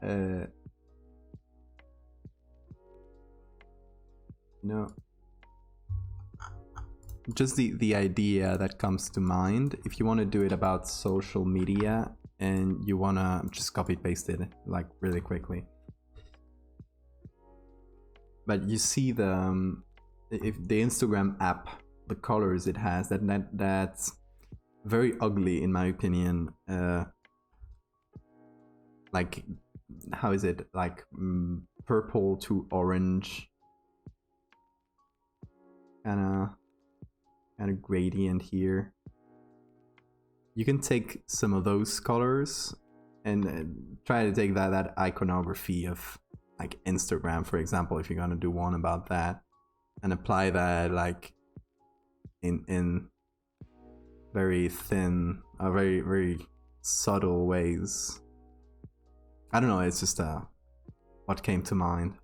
You know, just the idea that comes to mind, if you want to do it about social media and you want to just copy paste it like really quickly. But you see if the Instagram app, the colors it has, that's very ugly in my opinion. Like, how is it, like purple to orange, kind of gradient here. You can take some of those colors and try to take that iconography of like Instagram, for example, if you're gonna do one about that, and apply that like in very thin, very subtle ways. I don't know, it's just what came to mind.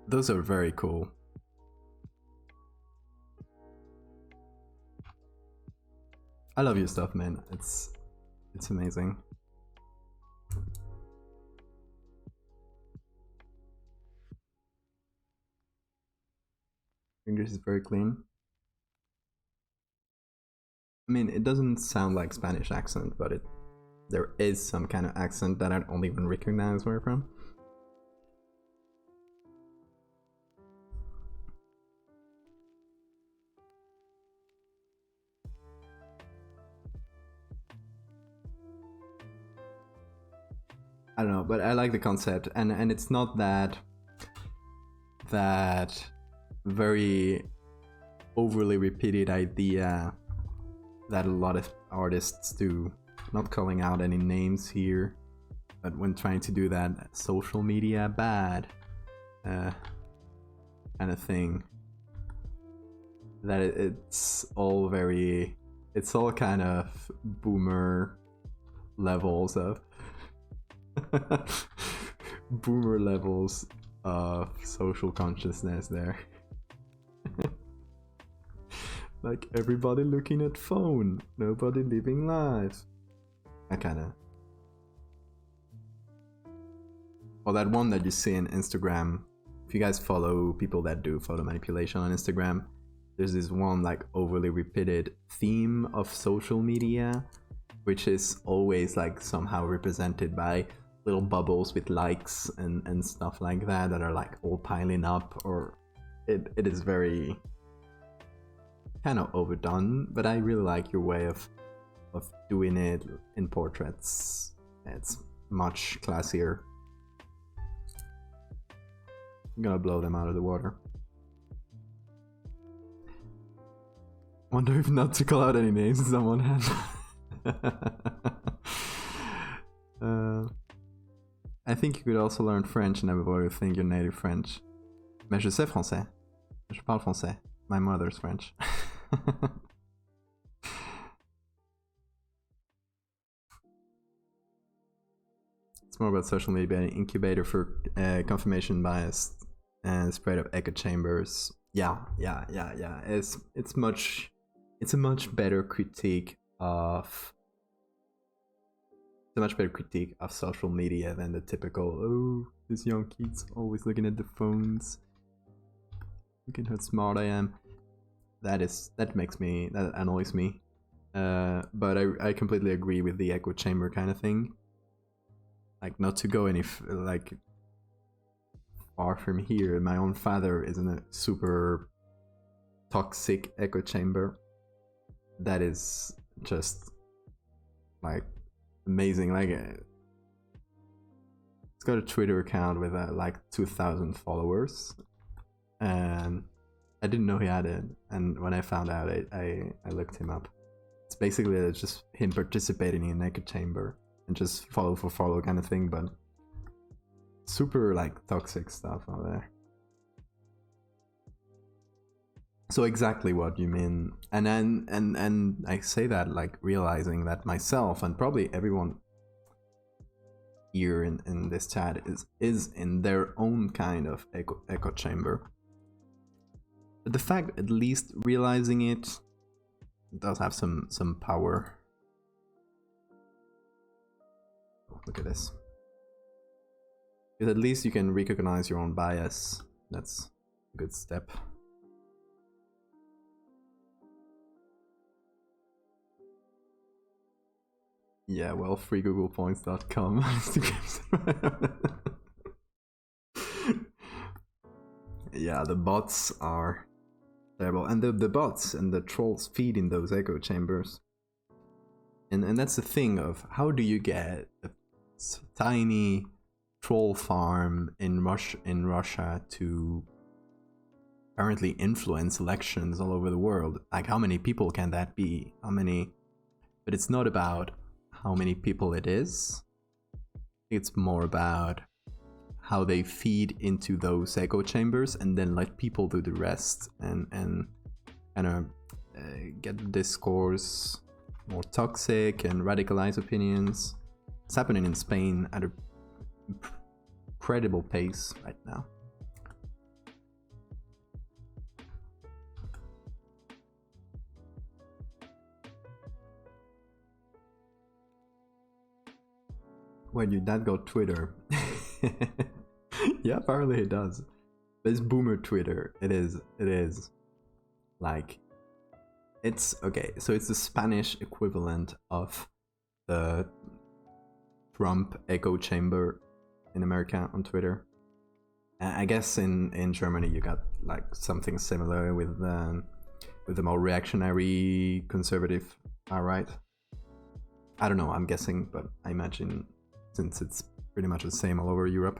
Those are very cool. I love your stuff, man. It's amazing. English is very clean. I mean, it doesn't sound like Spanish accent, but there is some kind of accent that I don't even recognize where from. I don't know, but I like the concept, and it's not that very overly repeated idea that a lot of artists do. Not calling out any names here, but when trying to do that social media bad kind of thing, that it's all kind of boomer levels of boomer levels of social consciousness there. Like everybody looking at phone, nobody living life. I kinda. Or that one that you see in Instagram. If you guys follow people that do photo manipulation on Instagram, there's this one like overly repeated theme of social media, which is always like somehow represented by little bubbles with likes and stuff like that are like all piling up, or it is very kind of overdone, but I really like your way of of doing it in portraits. It's much classier. I'm gonna blow them out of the water. Wonder if not to call out any names someone had. I think you could also learn French and everybody would think you're native French. Mais je sais français. Je parle français. My mother's French. It's more about social media incubator for confirmation bias and spread of echo chambers. Yeah. It's a much better critique of social media than the typical, oh, this young kid's always looking at the phones. Look at how smart I am. That annoys me. But I completely agree with the echo chamber kind of thing. Like, not to go any far from here, my own father is in a super toxic echo chamber. That is just like amazing. Like, it's got a Twitter account with like 2,000 followers, and I didn't know he had it. And when I found out, I looked him up. It's basically just him participating in an echo chamber and just follow for follow kind of thing, but super like toxic stuff out there. So exactly what you mean, and I say that like realizing that myself and probably everyone here in this chat is in their own kind of echo chamber. But the fact, at least realizing it, does have some power. Oh, look at this. Because at least you can recognize your own bias. That's a good step. Yeah, well, freegooglepoints.com. Yeah, the bots are terrible. And the bots and the trolls feed in those echo chambers. And that's the thing of how do you get a tiny troll farm in Russia to apparently influence elections all over the world? Like, how many people can that be? How many? But it's not about how many people it is. It's more about how they feed into those echo chambers and then let people do the rest and kind of get the discourse more toxic and radicalize opinions. It's happening in Spain at a incredible pace right now. Wait, your dad got Twitter? Yeah, apparently it does. But it's boomer Twitter. It is. Like, it's okay. So it's the Spanish equivalent of the Trump echo chamber in America on Twitter. I guess in Germany you got like something similar with the more reactionary conservative far-right. I don't know. I'm guessing, but I imagine since it's pretty much the same all over Europe.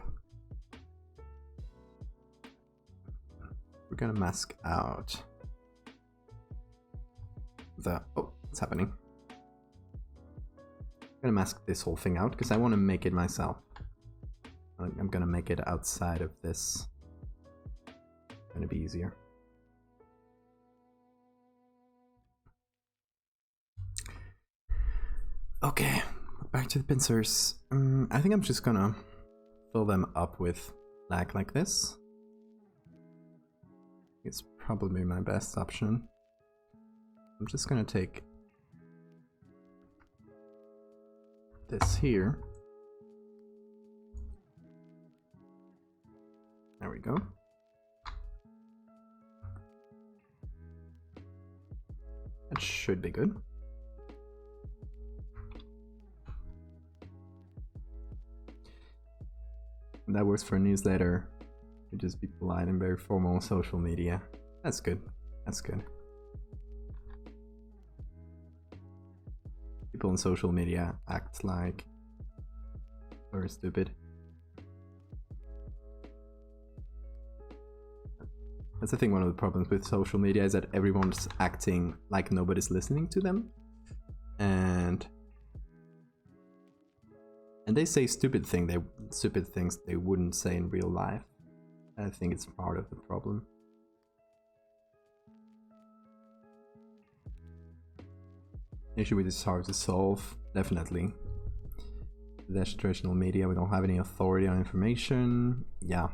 We're gonna mask out the... Oh, what's happening? I'm gonna mask this whole thing out because I want to make it myself. I'm gonna make it outside of this. It's gonna be easier. Okay, back to the pincers. I think I'm just gonna fill them up with black like this. It's probably my best option. I'm just gonna take this here. There we go. That should be good. That works for a newsletter. You just be polite and very formal on social media. That's good. That's good. people on social media act like very stupid. That's I think one of the problems with social media is that everyone's acting like nobody's listening to them, and they say stupid things they wouldn't say in real life. I think it's part of the problem. Issue which is hard to solve, definitely. The traditional media, we don't have any authority on information. Yeah,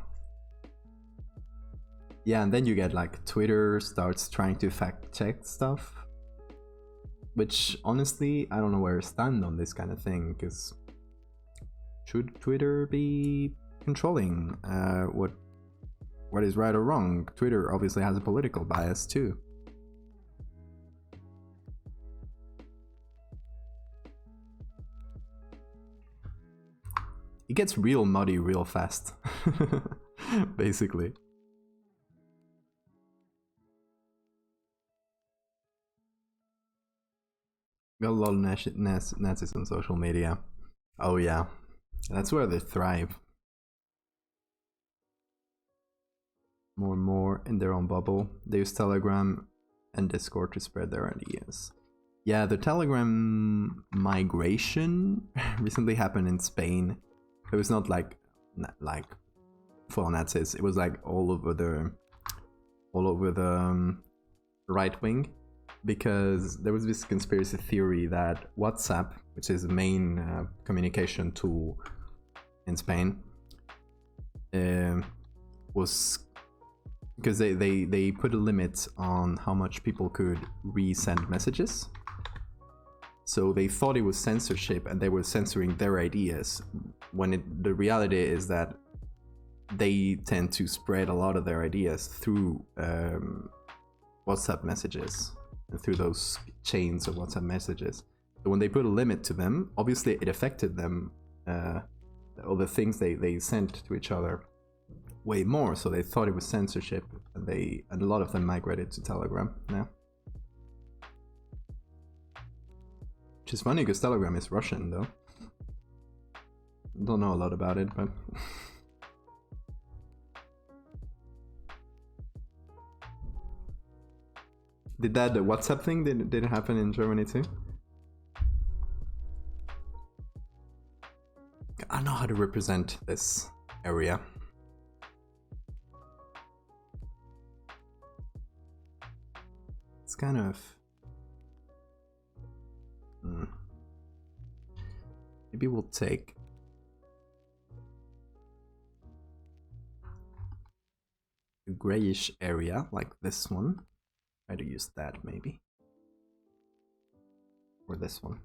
and then you get like Twitter starts trying to fact check stuff, which honestly I don't know where I stand on this kind of thing, because should Twitter be controlling what is right or wrong? Twitter obviously has a political bias too. It gets real muddy real fast, basically. Got a lot of Nazis on social media. Oh yeah, that's where they thrive. More and more in their own bubble. They use Telegram and Discord to spread their ideas. Yeah, the Telegram migration recently happened in Spain. It was not like full Nazis. It was like all over the right wing, because there was this conspiracy theory that WhatsApp, which is the main communication tool in Spain, was because they put a limit on how much people could resend messages. So they thought it was censorship and they were censoring their ideas, when the reality is that they tend to spread a lot of their ideas through WhatsApp messages and through those chains of WhatsApp messages. So when they put a limit to them, obviously it affected them, all the things they sent to each other way more. So they thought it was censorship, and a lot of them migrated to Telegram now. Which is funny because Telegram is Russian though. Don't know a lot about it, but did that WhatsApp thing did it happen in Germany too? I don't know how to represent this area. It's kind of maybe we'll take a grayish area like this one. Try to use that maybe, or this one.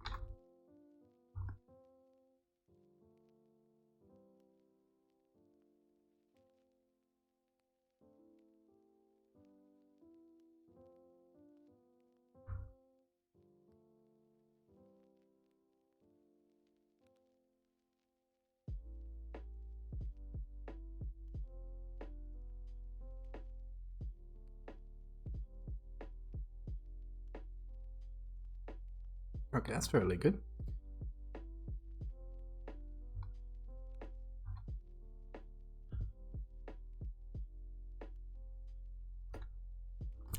Okay, that's fairly good.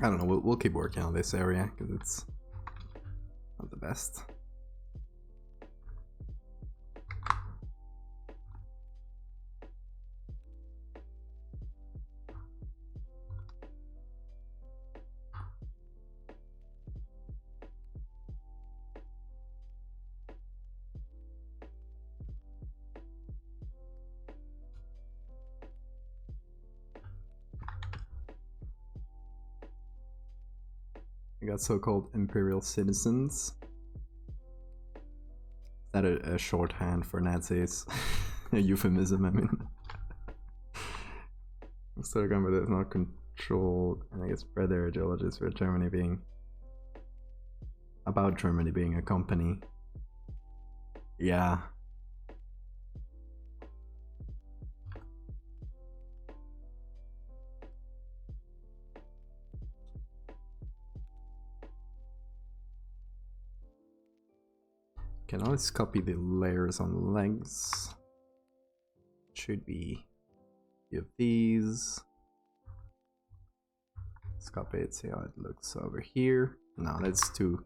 I don't know, we'll keep working on this area because it's not the best. We got so-called imperial citizens. Is that a shorthand for Nazis? A euphemism, I mean. So government is not controlled, and I guess spread their ideologies for Germany being about Germany being a company. Yeah. Okay, now let's copy the layers on the legs. Should be a few of these. Let's copy it, see how it looks over here. No, that's too.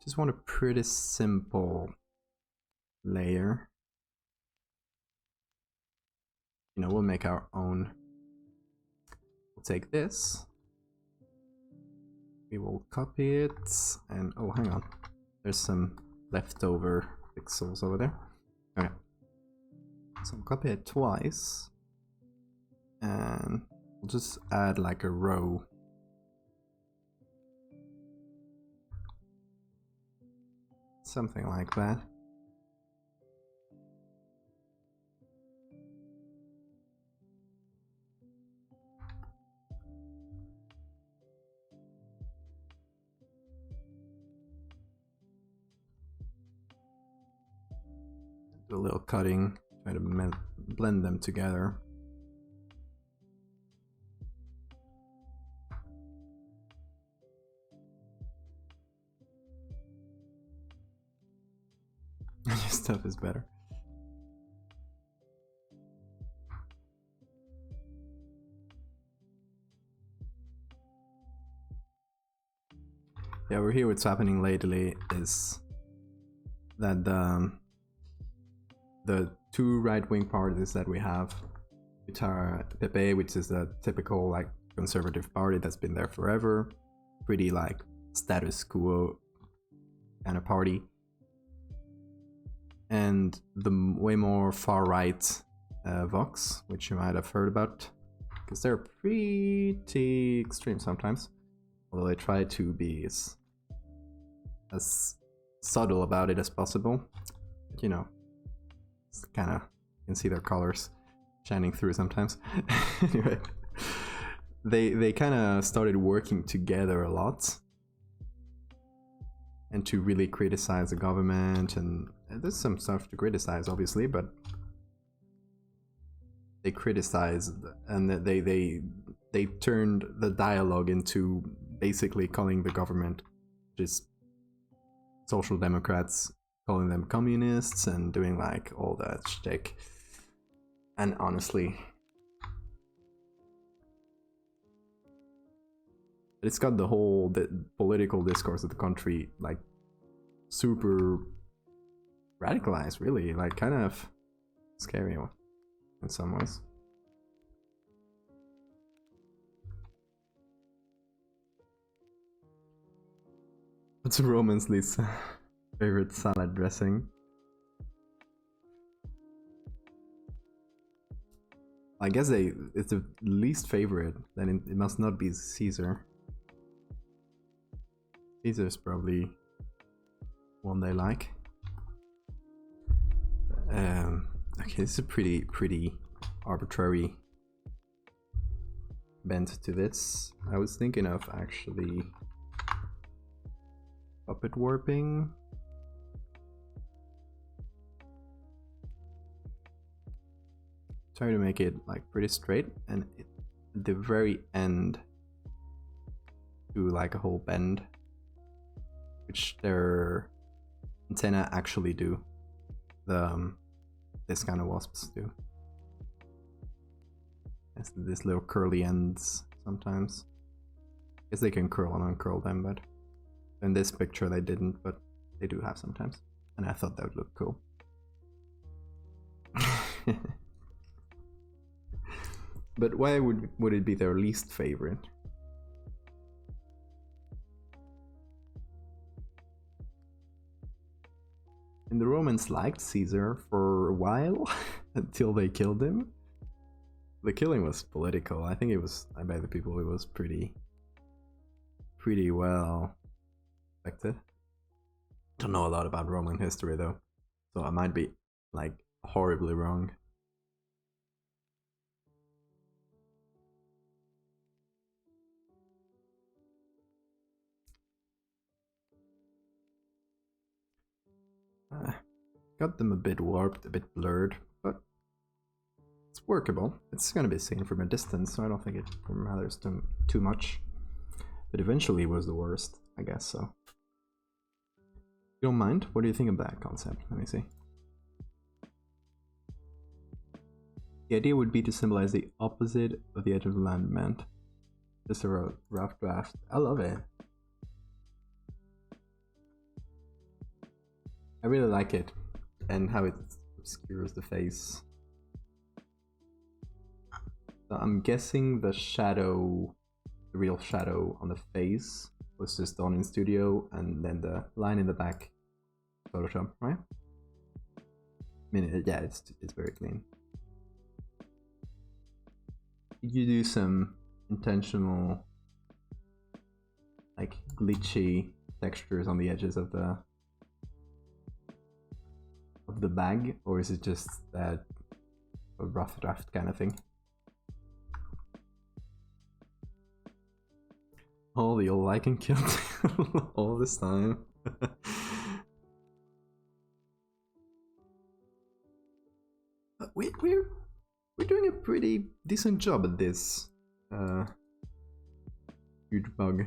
Just want a pretty simple layer. You know, we'll make our own. We'll take this. We will copy it, and oh, hang on. There's some leftover pixels over there. Okay. So I'll copy it twice. And we'll just add like a row. Something like that. Do a little cutting, try to blend them together. Your stuff is better. Yeah, over here what's happening lately is that the two right-wing parties that we have, which are PP, which is a typical like conservative party that's been there forever, pretty like status quo kind of party, and the way more far-right Vox, which you might have heard about, because they're pretty extreme sometimes, although they try to be as subtle about it as possible. But, you know, it's kind of, you can see their colors shining through sometimes. Anyway, they kind of started working together a lot, and to really criticize the government, and there's some stuff to criticize obviously, but they criticized, and they turned the dialogue into basically calling the government just social democrats, calling them communists, and doing like all that shtick. And honestly, it's got the whole political discourse of the country like super radicalized, really, like kind of scary in some ways. What's Roman's least favorite salad dressing? I guess it's the least favorite, then it must not be Caesar. Caesar's probably one they like. Okay, this is a pretty arbitrary bent to this. I was thinking of actually puppet warping. Try to make it like pretty straight, and at the very end do like a whole bend, which their antenna actually do. This kind of wasps do. It's this little curly ends sometimes. I guess they can curl and uncurl them, but in this picture they didn't, but they do have sometimes, and I thought that would look cool. But why would it be their least favorite? And the Romans liked Caesar for a while until they killed him. The killing was political. I think it was, I bet the people, it was pretty well expected. Don't know a lot about Roman history though, so I might be like horribly wrong. Got them a bit warped, a bit blurred, but it's workable. It's gonna be seen from a distance, so I don't think it matters too much. but eventually it was the worst, I guess so. You don't mind? What do you think of that concept? Let me see. The idea would be to symbolize the opposite of the edge of the land meant. Just a rough draft. I love it. I really like it, and how it obscures the face. So I'm guessing the shadow, the real shadow on the face, was just done in studio, and then the line in the back, Photoshop, right? I mean, yeah, it's very clean. Did you do some intentional, like, glitchy textures on the edges of the bag, or is it just that a rough draft kind of thing? Oh, the old lichen killed all this time. We're doing a pretty decent job at this huge bug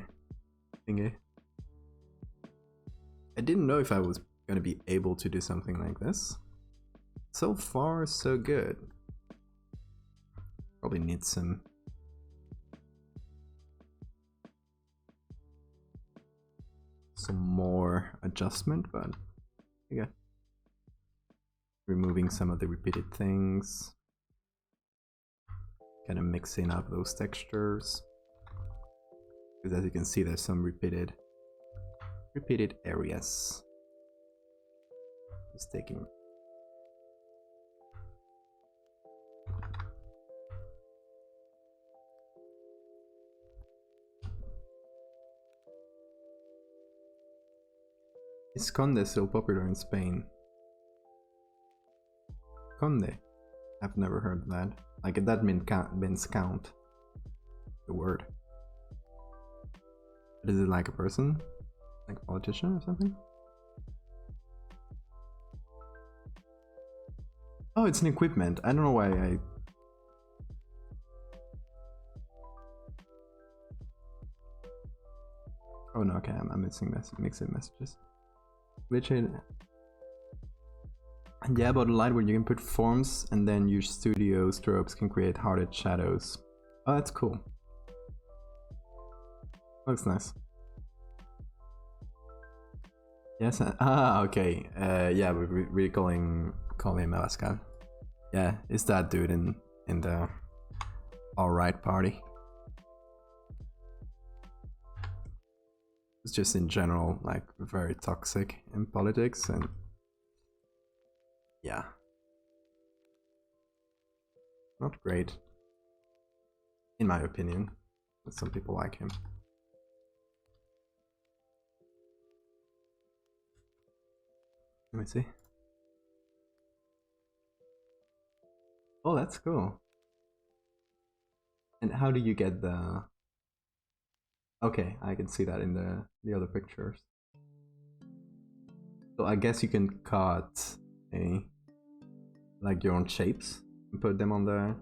thingy. I didn't know if I was gonna be able to do something like this. So far, so good. Probably need some more adjustment, but yeah. Removing some of the repeated things. Kind of mixing up those textures. Because as you can see, there's some repeated areas. Just taking. Is Conde still popular in Spain? Conde? I've never heard of that. Like, that means count. The word. But is it like a person? Like a politician or something? Oh, it's an equipment. I don't know why I... Oh no, okay, I'm mixing messages. Glitching. Yeah, about a light where you can put forms and then your studio strobes can create hearted shadows. Oh, that's cool. Looks nice. Yes, okay. Yeah, we're calling him Pascal. Yeah, it's that dude in the Alright party. It's just in general, like, very toxic in politics, and yeah, not great, in my opinion, but some people like him. Let me see. Oh, that's cool. And how do you get the... Okay, I can see that in the other pictures. So I guess you can cut like your own shapes and put them on the...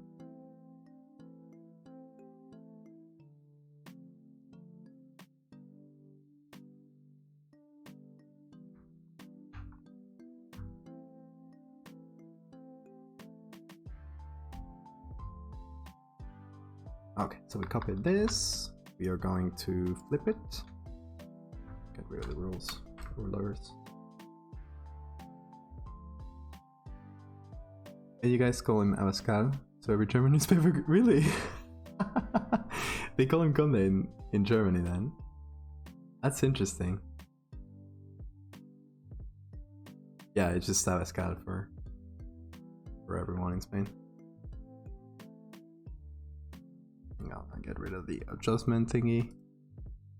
Okay, so we copied this. We are going to flip it. Get rid of the rulers. And you guys call him Abascal, so every German newspaper... Really? They call him Conde in Germany then? That's interesting. Yeah, it's just Abascal for everyone in Spain. I'll get rid of the adjustment thingy.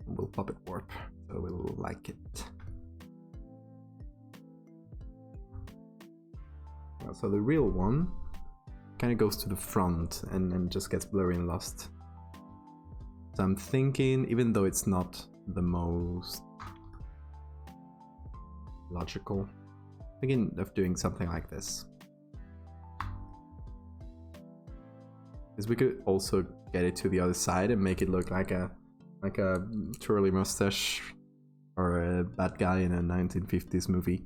We'll pop it warp, so we'll like it. So the real one kind of goes to the front and then just gets blurry and lost. So I'm thinking, even though it's not the most logical, I'm thinking of doing something like this. Because we could also get it to the other side and make it look like a Like a twirly mustache or a bad guy in a 1950s movie.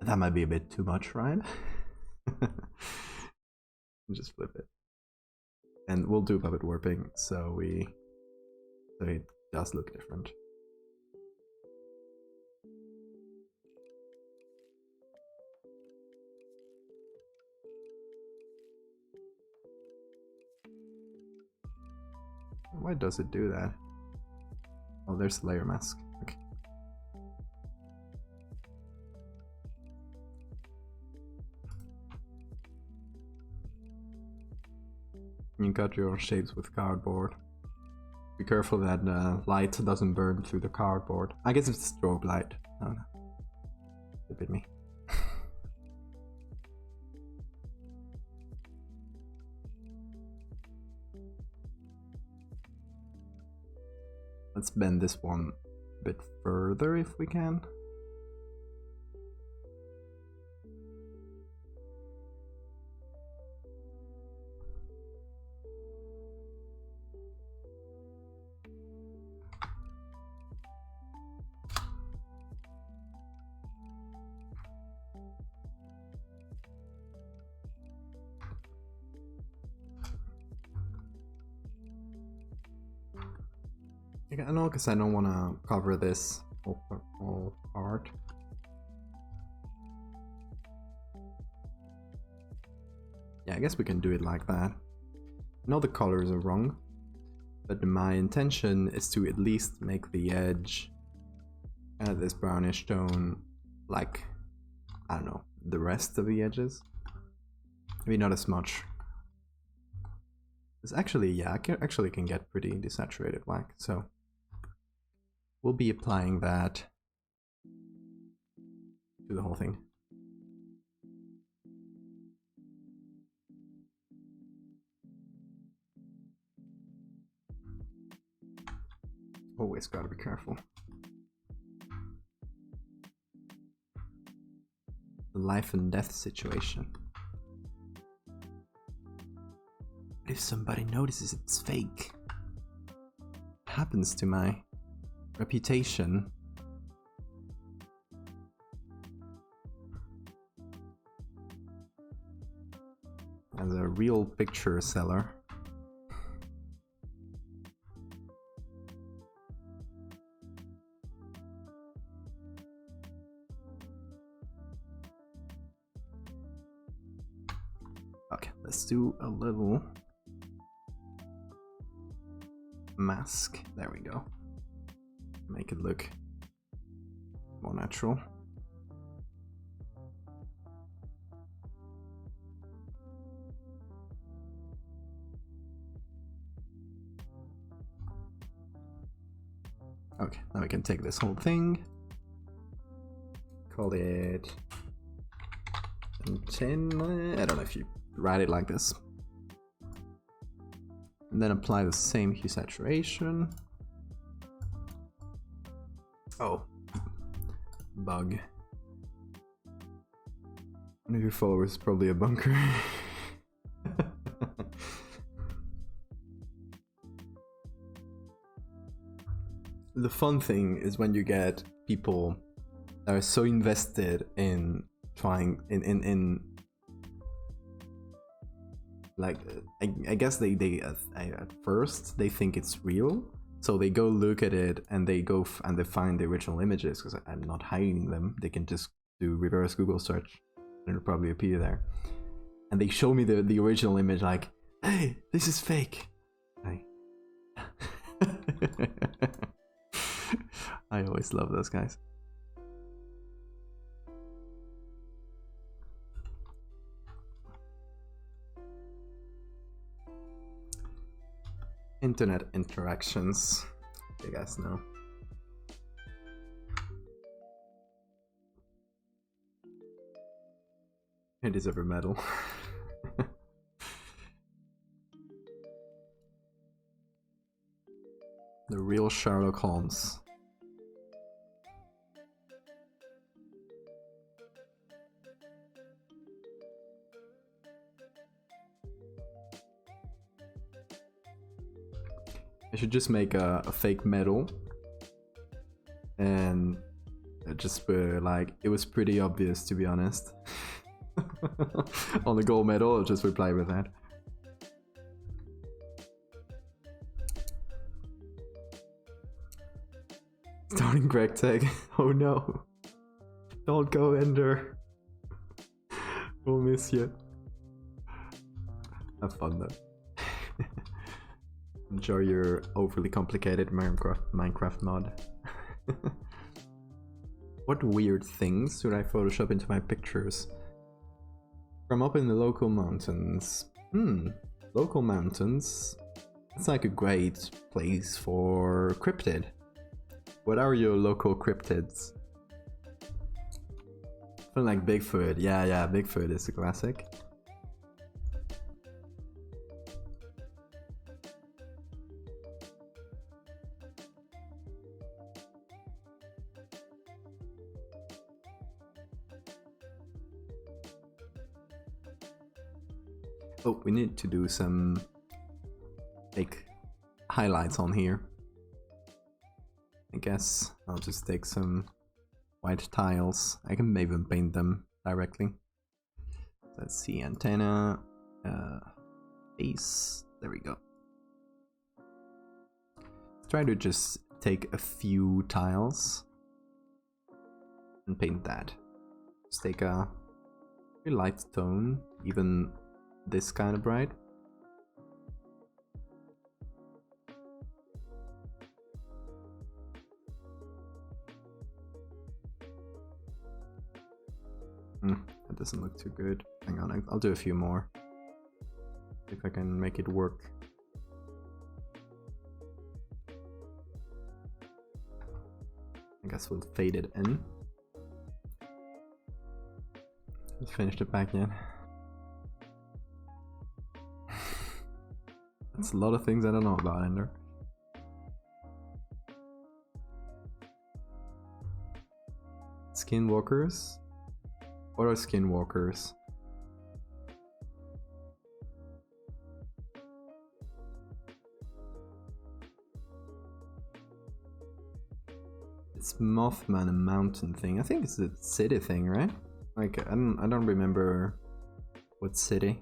That might be a bit too much, right? Just flip it. And we'll do puppet warping, so it does look different. Why does it do that? Oh, there's the layer mask. Okay. You got your shapes with cardboard. Be careful that light doesn't burn through the cardboard. I guess it's strobe light. I don't know. A bit me. Let's bend this one a bit further if we can. I know, because I don't want to cover this whole part. Yeah, I guess we can do it like that. I know the colors are wrong, but my intention is to at least make the edge kind of this brownish tone, like, I don't know, the rest of the edges. Maybe not as much. It's actually, yeah, I actually can get pretty desaturated black, so we'll be applying that to the whole thing. Always gotta be careful. The life and death situation. What if somebody notices it's fake? What happens to my reputation? As a real picture seller. Okay, let's do a little mask. There we go. Make it look more natural. Okay, now we can take this whole thing, call it 10, I don't know if you write it like this, and then apply the same hue saturation. Oh, bug. One of your followers is probably a bunker. The fun thing is when you get people that are so invested in trying in like I guess they at first they think it's real, so they go look at it and they go and they find the original images, because I'm not hiding them. They can just do reverse Google search and it'll probably appear there, and they show me the original image like, hey, this is fake. I always love those guys. Internet interactions, you guys know. It deserve a medal. The real Sherlock Holmes. I should just make a fake medal. And just like, it was pretty obvious, to be honest. On the gold medal, I'll just reply with that. Starting Greg tag. Oh no. Don't go, Ender. We'll miss you. Have fun though. Enjoy your overly complicated Minecraft mod. What weird things should I Photoshop into my pictures? From up in the local mountains. Local mountains. That's like a great place for cryptid. What are your local cryptids? I feel like Bigfoot. Yeah, Bigfoot is a classic. Oh, we need to do some like highlights on here. I guess I'll just take some white tiles. I can maybe paint them directly. Let's see, antenna, base. There we go. Let's try to just take a few tiles and paint that. Just take a very light tone, even this kind of bright. That doesn't look too good. Hang on, I'll do a few more. See if I can make it work. I guess we'll fade it in. Let's finish the back yet. That's a lot of things I don't know about, Ender. Skinwalkers? What are skinwalkers? It's Mothman, a mountain thing. I think it's a city thing, right? Like I don't remember what city.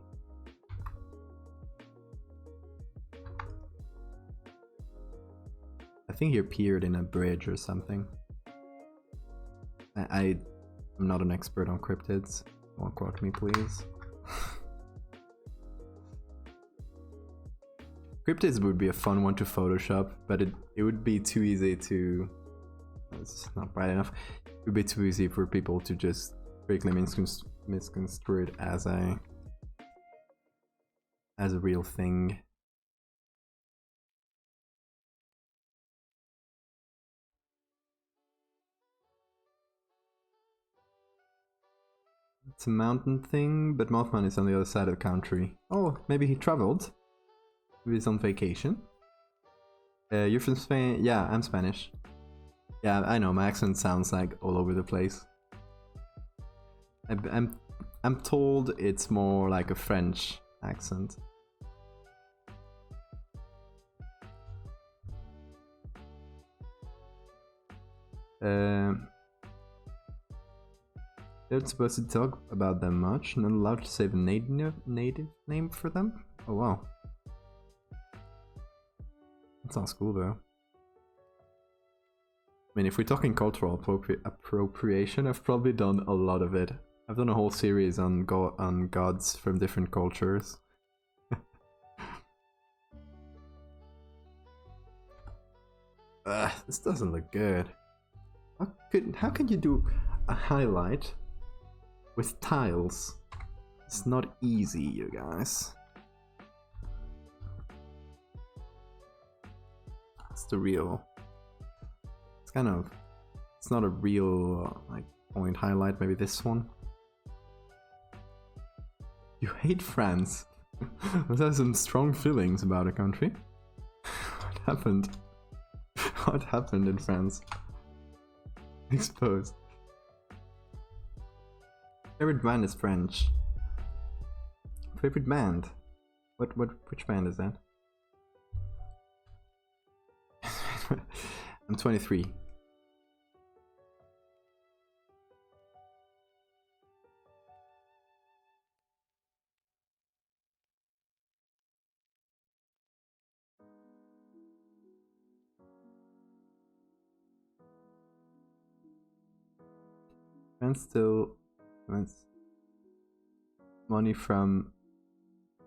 I think he appeared in a bridge or something. I'm not an expert on cryptids. Don't quote me, please. Cryptids would be a fun one to Photoshop, but it would be too easy to... It's not bright enough. It would be too easy for people to just quickly misconstrue it as a real thing. It's a mountain thing, but Mothman is on the other side of the country. Oh, maybe he traveled. Maybe he's on vacation. You're from Spain? Yeah, I'm Spanish. Yeah, I know, my accent sounds like all over the place. I'm told it's more like a French accent. They're not supposed to talk about them much, not allowed to save a native name for them? Oh wow. That sounds cool though. I mean, if we're talking cultural appropriation, I've probably done a lot of it. I've done a whole series on gods from different cultures. This doesn't look good. How can you do a highlight with tiles? It's not easy, you guys. It's the real... It's not a real like point highlight. Maybe this one. You hate France. Must have some strong feelings about a country. What happened? What happened in France? Exposed. Favorite band is French. Favorite band? Which band is that? I'm 23. And still money from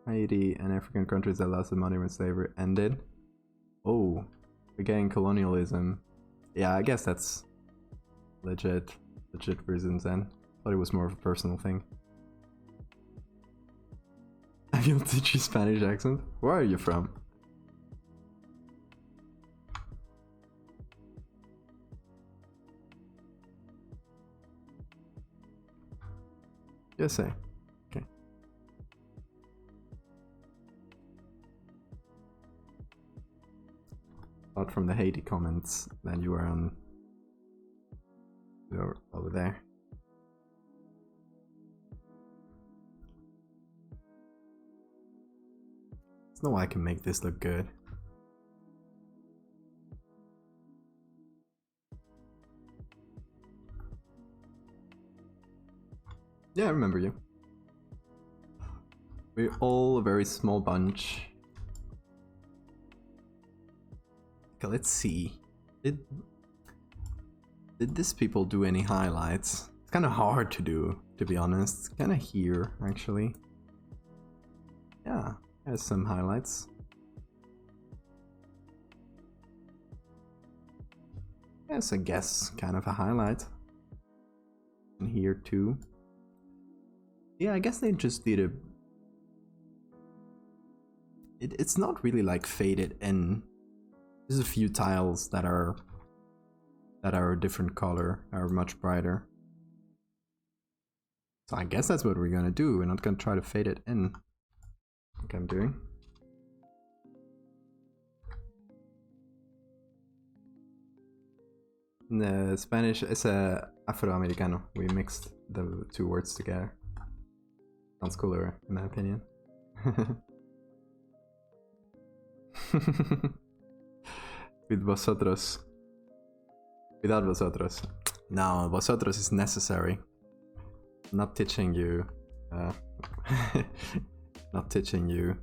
Haiti and African countries that lost the money when slavery ended. Oh, we're getting colonialism. Yeah, I guess that's legit reasons then. Thought it was more of a personal thing. I will teach you Spanish accent. Where are you from? USA. Okay. Thought from the Haiti comments that you were on. You're over there. There's no way I can make this look good. Yeah, I remember you. We're all a very small bunch. Okay, let's see. Did these people do any highlights? It's kind of hard to do, to be honest. Kind of here, actually. Yeah, there's some highlights. Yes, I guess kind of a highlight. And here too. Yeah, I guess they just did a... It's not really like faded in. There's a few tiles that are a different color, are much brighter. So I guess that's what we're gonna do. We're not gonna try to fade it in, like I'm doing. The Spanish is Afroamericano. We mixed the two words together. Sounds cooler, in my opinion. With vosotros. Without vosotros. No, vosotros is necessary. Not teaching you. Not teaching you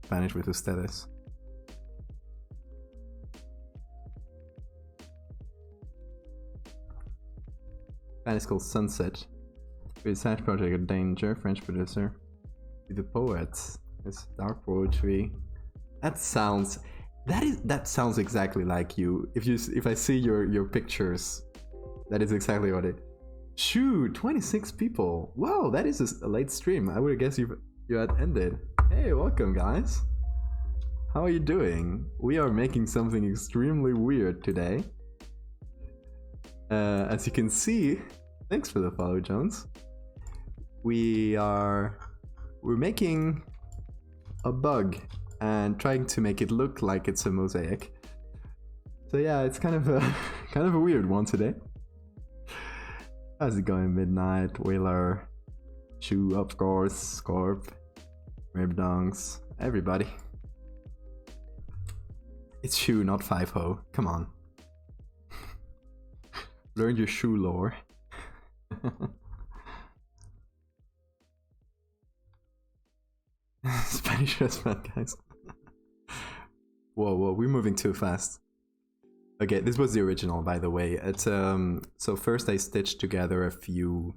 Spanish with ustedes. Spanish called Sunset. With Spanish project Danger, French producer. With the poets. It's dark poetry. That sounds exactly like you. If I see your pictures, that is exactly what it. Shoot, 26 people. Wow, that is a late stream. I would guess you had ended. Hey, welcome guys. How are you doing? We are making something extremely weird today. As you can see, thanks for the follow, Jones. We're making a bug and trying to make it look like it's a mosaic. So yeah, it's kind of a weird one today. How's it going, Midnight, Whaler, Shoe, of course, Scorp, Ribdongs, everybody. It's Shoe, not 5-0. Come on. Learn your shoe lore. Spanish restaurant, guys. Whoa, we're moving too fast. Okay, this was the original, by the way. It's so first I stitched together a few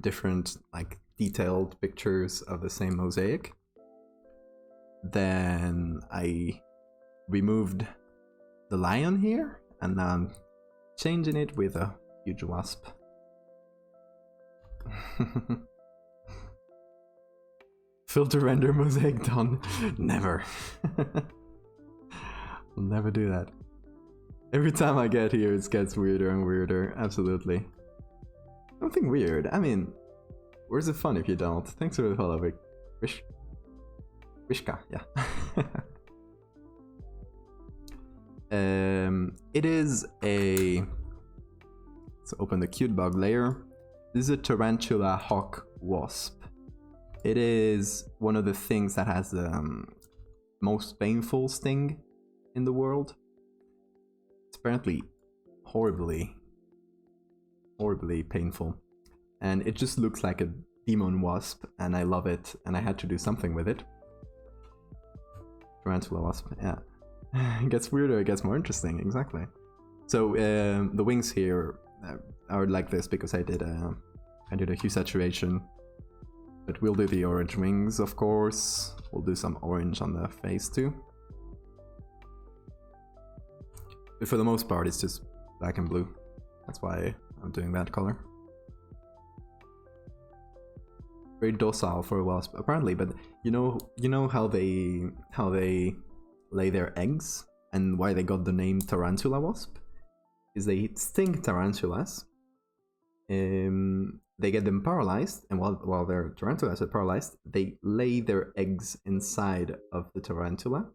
different, like, detailed pictures of the same mosaic. Then I removed the lion here, and now I'm changing it with a huge wasp. Filter render mosaic done. Never. I'll never do that. Every time I get here, it gets weirder and weirder. Absolutely. Something weird. I mean, where's the fun if you don't? Thanks for the follow, Vic. Wishka, yeah. It is a... Let's open the cute bug layer. This is a tarantula hawk wasp. It is one of the things that has the most painful sting in the world. It's apparently horribly painful. And it just looks like a demon wasp, and I love it, and I had to do something with it. Tarantula wasp, yeah. It gets weirder, it gets more interesting, exactly. So the wings here are like this because I did a hue saturation. But we'll do the orange wings, of course. We'll do some orange on the face too. But for the most part, it's just black and blue. That's why I'm doing that color. Very docile for a wasp, apparently. But you know how they lay their eggs and why they got the name tarantula wasp? Is they sting tarantulas. They get them paralyzed, and while their tarantulas are paralyzed, they lay their eggs inside of the tarantula,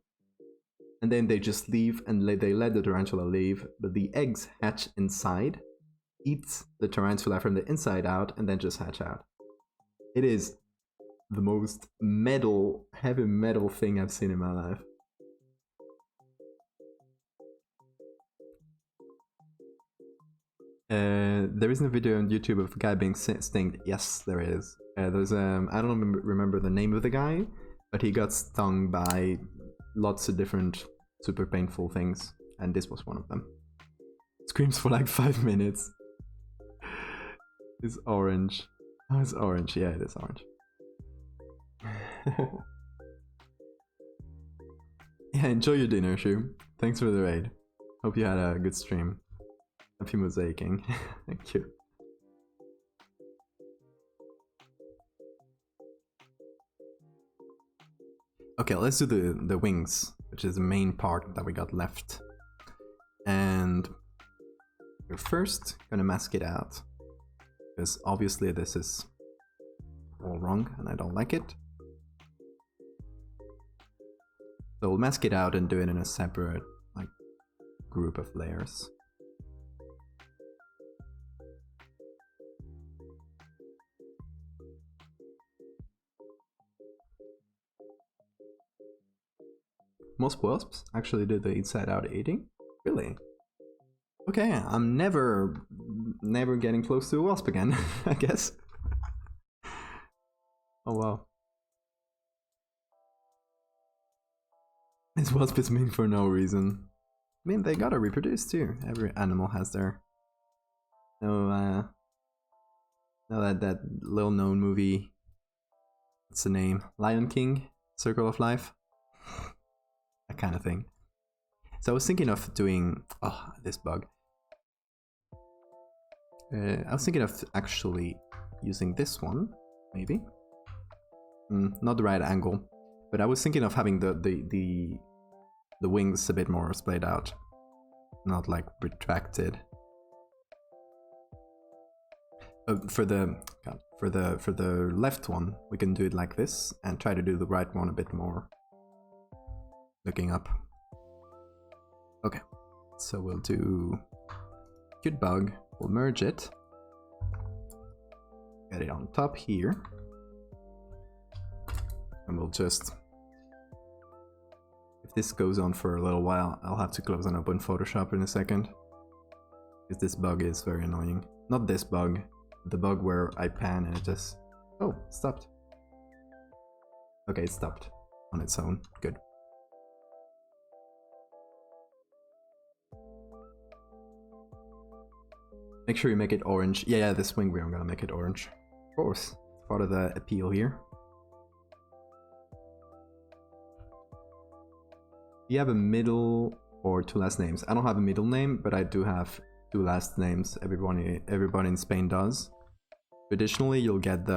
and then they just leave, and they let the tarantula leave, but the eggs hatch inside, eat the tarantula from the inside out, and then just hatch out. It is the most heavy metal thing I've seen in my life. There isn't a video on YouTube of a guy being stinged. Yes, there is. There's I don't remember the name of the guy, but he got stung by lots of different super painful things, and this was one of them. Screams for like 5 minutes. It's orange. Oh, it's orange. Yeah, it is orange. Yeah, enjoy your dinner, Shu. Thanks for the raid. Hope you had a good stream. Happy mosaicing. Thank you. Okay, let's do the wings, which is the main part that we got left. And we're first gonna mask it out, because obviously this is all wrong and I don't like it. So we'll mask it out and do it in a separate like group of layers. Most wasps actually do the inside out eating? Really? Okay, I'm never getting close to a wasp again, I guess. Oh wow. This wasp is mean for no reason. I mean, they gotta reproduce too. Every animal has their... that little known movie... What's the name? Lion King? Circle of Life? That kind of thing. So I was thinking of doing... Oh, this bug. I was thinking of actually using this one, maybe. Not the right angle. But I was thinking of having the wings a bit more splayed out. Not like retracted. For the left one, we can do it like this and try to do the right one a bit more looking up. Okay, so we'll do cute bug, we'll merge it, get it on top here, and we'll just, if this goes on for a little while, I'll have to close and open Photoshop in a second, because this bug is very annoying. Not this bug, the bug where I pan and it just, oh, stopped. Okay, it stopped on its own, good. Make sure you make it orange. Yeah, this wing I'm gonna make it orange. Of course, part of the appeal here. Do you have a middle or two last names? I don't have a middle name, but I do have two last names. Everybody in Spain does. Traditionally, you'll get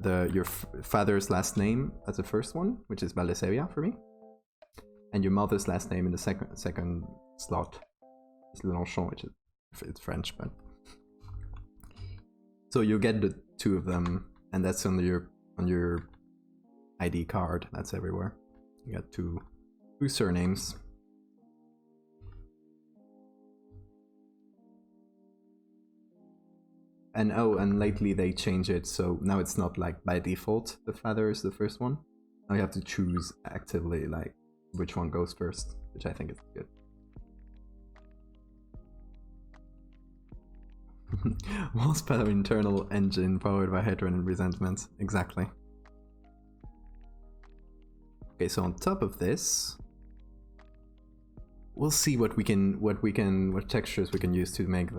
your father's last name as the first one, which is Valdevia for me, and your mother's last name in the second slot is Lenonchon, which is it's French, but so you get the two of them, and that's on your ID card. That's everywhere. You got two surnames. And and lately they change it, so now it's not like by default the father is the first one. Now you have to choose actively, like which one goes first, which I think is good. Wasp have internal engine powered by hatred and resentment. Exactly. Okay, so on top of this, we'll see what textures we can use to make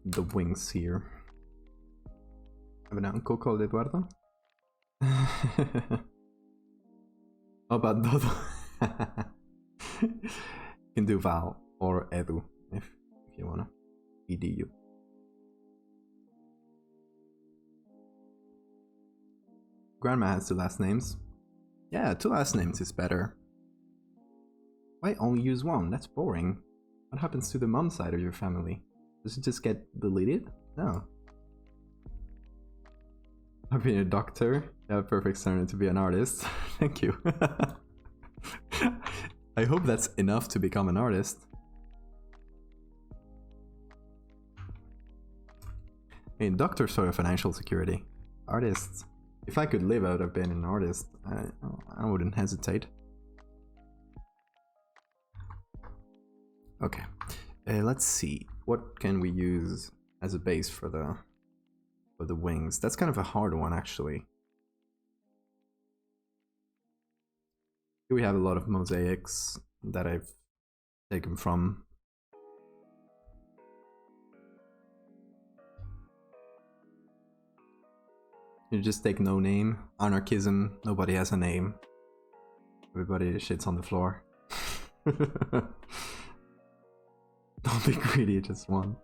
the wings here. I have an uncle called Eduardo. How about Dodo? You can do Val or Edu if you wanna. EDU. Grandma has 2 last names. Yeah, 2 last names is better. Why only use 1? That's boring. What happens to the mom side of your family? Does it just get deleted? No. I've been a doctor. You have a perfect standard to be an artist. Thank you. I hope that's enough to become an artist. I mean, doctors sort of financial security. Artists. If I could live out of being an artist, I wouldn't hesitate. Okay, let's see. What can we use as a base for the wings? That's kind of a hard one, actually. Here we have a lot of mosaics that I've taken from. You just take no name. Anarchism. Nobody has a name. Everybody shits on the floor. Don't be greedy, just 1.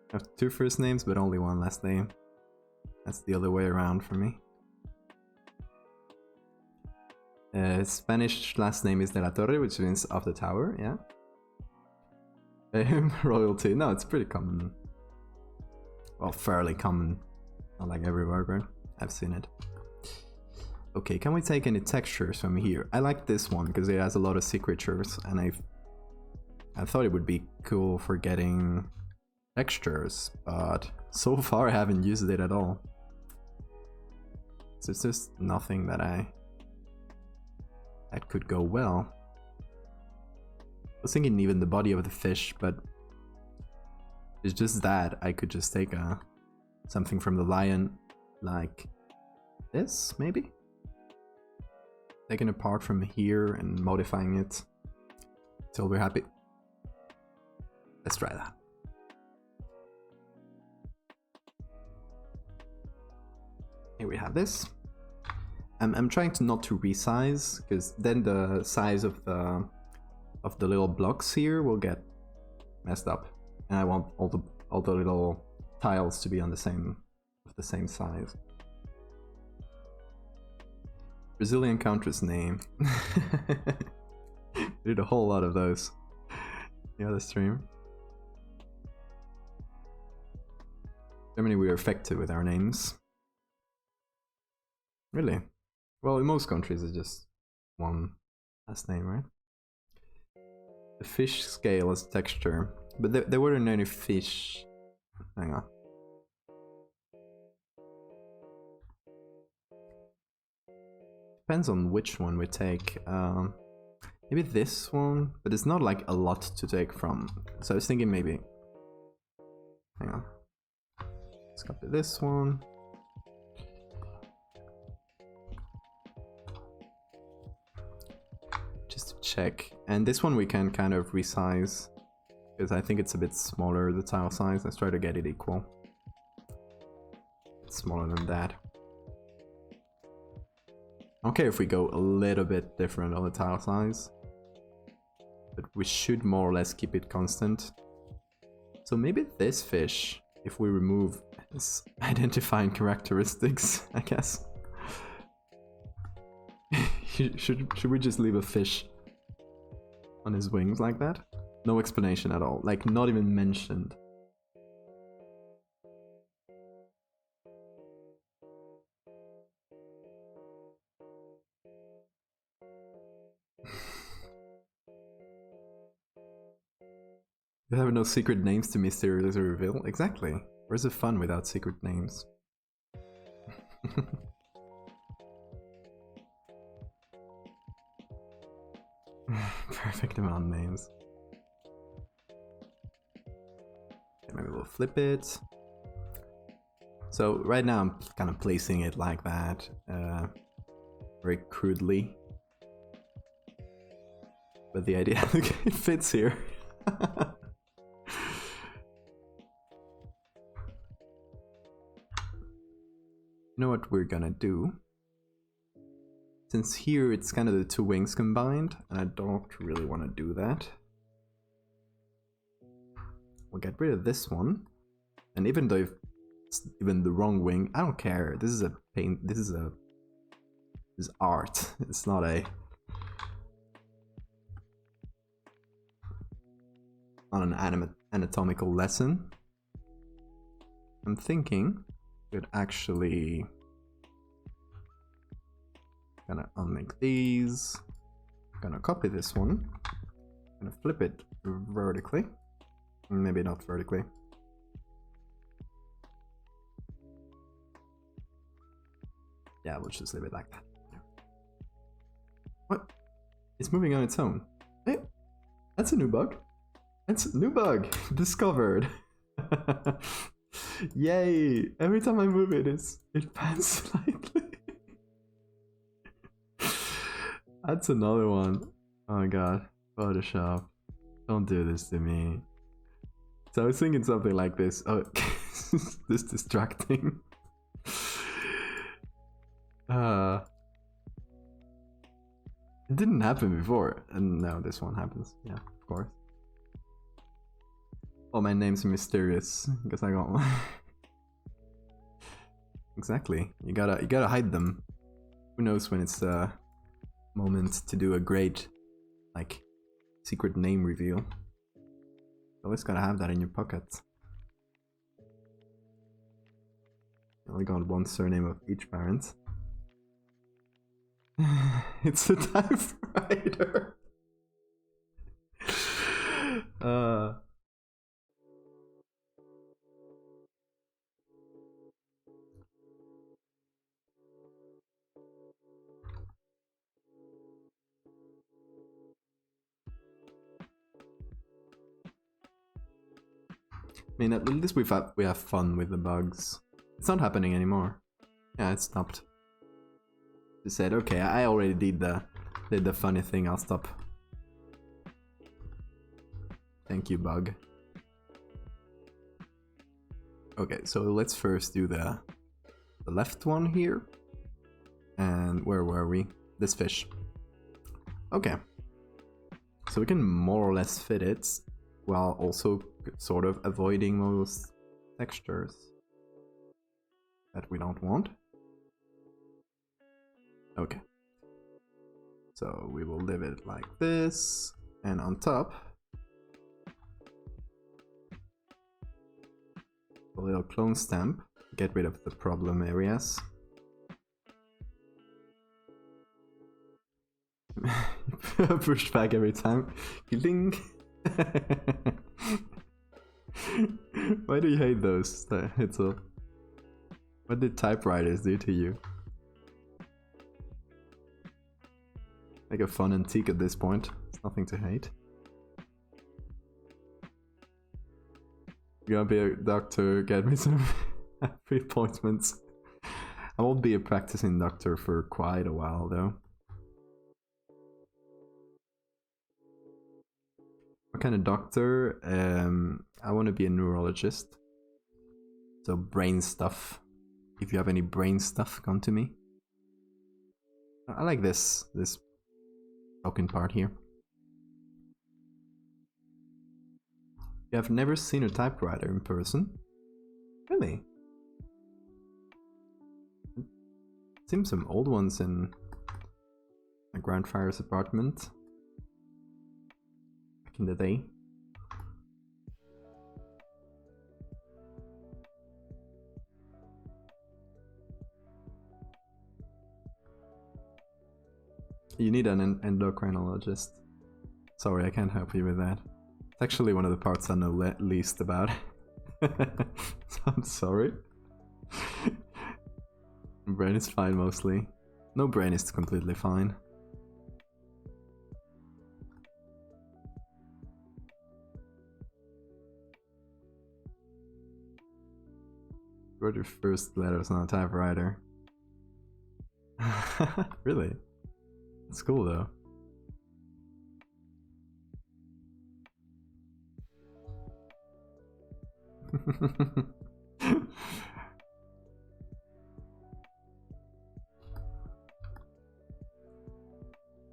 I have 2 first names, but only 1 last name. That's the other way around for me. Spanish last name is de la Torre, which means of the tower, yeah. Royalty. No, it's pretty common. Well, fairly common. Not like everywhere, but I've seen it. Okay, can we take any textures from here? I like this one because it has a lot of signatures, and I thought it would be cool for getting textures, but so far I haven't used it at all. So it's just nothing that could go well. I was thinking even the body of the fish, but it's just that I could just take something from the lion, like this, maybe? Taking apart from here and modifying it till we're happy. Let's try that. Here we have this. I'm trying to not to resize, because then the size of the little blocks here will get messed up, and I want all the little tiles to be on the same size. Brazilian country's name. We did a whole lot of those the other stream. Germany, we are effective with our names. Really? Well, in most countries it's just 1 last name, right? The fish scale is texture, but there weren't any fish. Hang on. Depends on which one we take. Maybe this one, but it's not like a lot to take from. So I was thinking maybe. Hang on. Let's copy this one. Just to check. And this one we can kind of resize, because I think it's a bit smaller, the tile size. Let's try to get it equal. It's smaller than that. I don't care if we go a little bit different on the tile size, but we should more or less keep it constant. So maybe this fish, if we remove its identifying characteristics, I guess. Should we just leave a fish on his wings like that? No explanation at all, like not even mentioned. You have no secret names to mysteriously reveal? Exactly. Where's the fun without secret names? Perfect amount of names. Okay, maybe we'll flip it. So right now I'm kind of placing it like that, very crudely. But the idea, okay, it fits here. You know what we're gonna do? Since here it's kind of the two wings combined, and I don't really want to do that. We'll get rid of this one. And even though it's even the wrong wing, I don't care. This is a paint, this is art. It's not an anatomical lesson. I'm thinking we'd actually gonna unlink these, gonna copy this one, gonna flip it vertically, maybe not vertically. Yeah, we'll just leave it like that. What? It's moving on its own. Hey, that's a new bug. That's a new bug discovered. Yay! Every time I move it, it pans slightly. That's another one. Oh my god. Photoshop. Don't do this to me. So I was thinking something like this. Oh, this distracting. It didn't happen before, and now this one happens. Yeah, of course. All my names are mysterious because I got one. Exactly. You gotta hide them. Who knows when it's the moment to do a great, like, secret name reveal. You always gotta have that in your pocket. You only got one surname of each parent. It's a typewriter. I mean, at least we have fun with the bugs. It's not happening anymore. Yeah, it stopped. It said, okay, I already did the funny thing. I'll stop. Thank you, bug. Okay, so let's first do the left one here. And where were we? This fish. Okay. So we can more or less fit it while also sort of avoiding most textures that we don't want. Okay. So we will leave it like this, and on top a little clone stamp, get rid of the problem areas. Push back every time. Ding. Why do you hate those? It's a... What did typewriters do to you? Like a fun antique at this point. It's nothing to hate. You're gonna be a doctor, get me some free appointments. I won't be a practicing doctor for quite a while though. What kind of doctor? I want to be a neurologist. So brain stuff. If you have any brain stuff, come to me. I like this token part here. You have never seen a typewriter in person? Really? I've seen some old ones in my grandfather's apartment back in the day. You need an endocrinologist. Sorry, I can't help you with that. It's actually one of the parts I know least about. So I'm sorry. Brain is fine mostly. No brain is completely fine. Wrote your first letters on a typewriter. Really? That's cool though.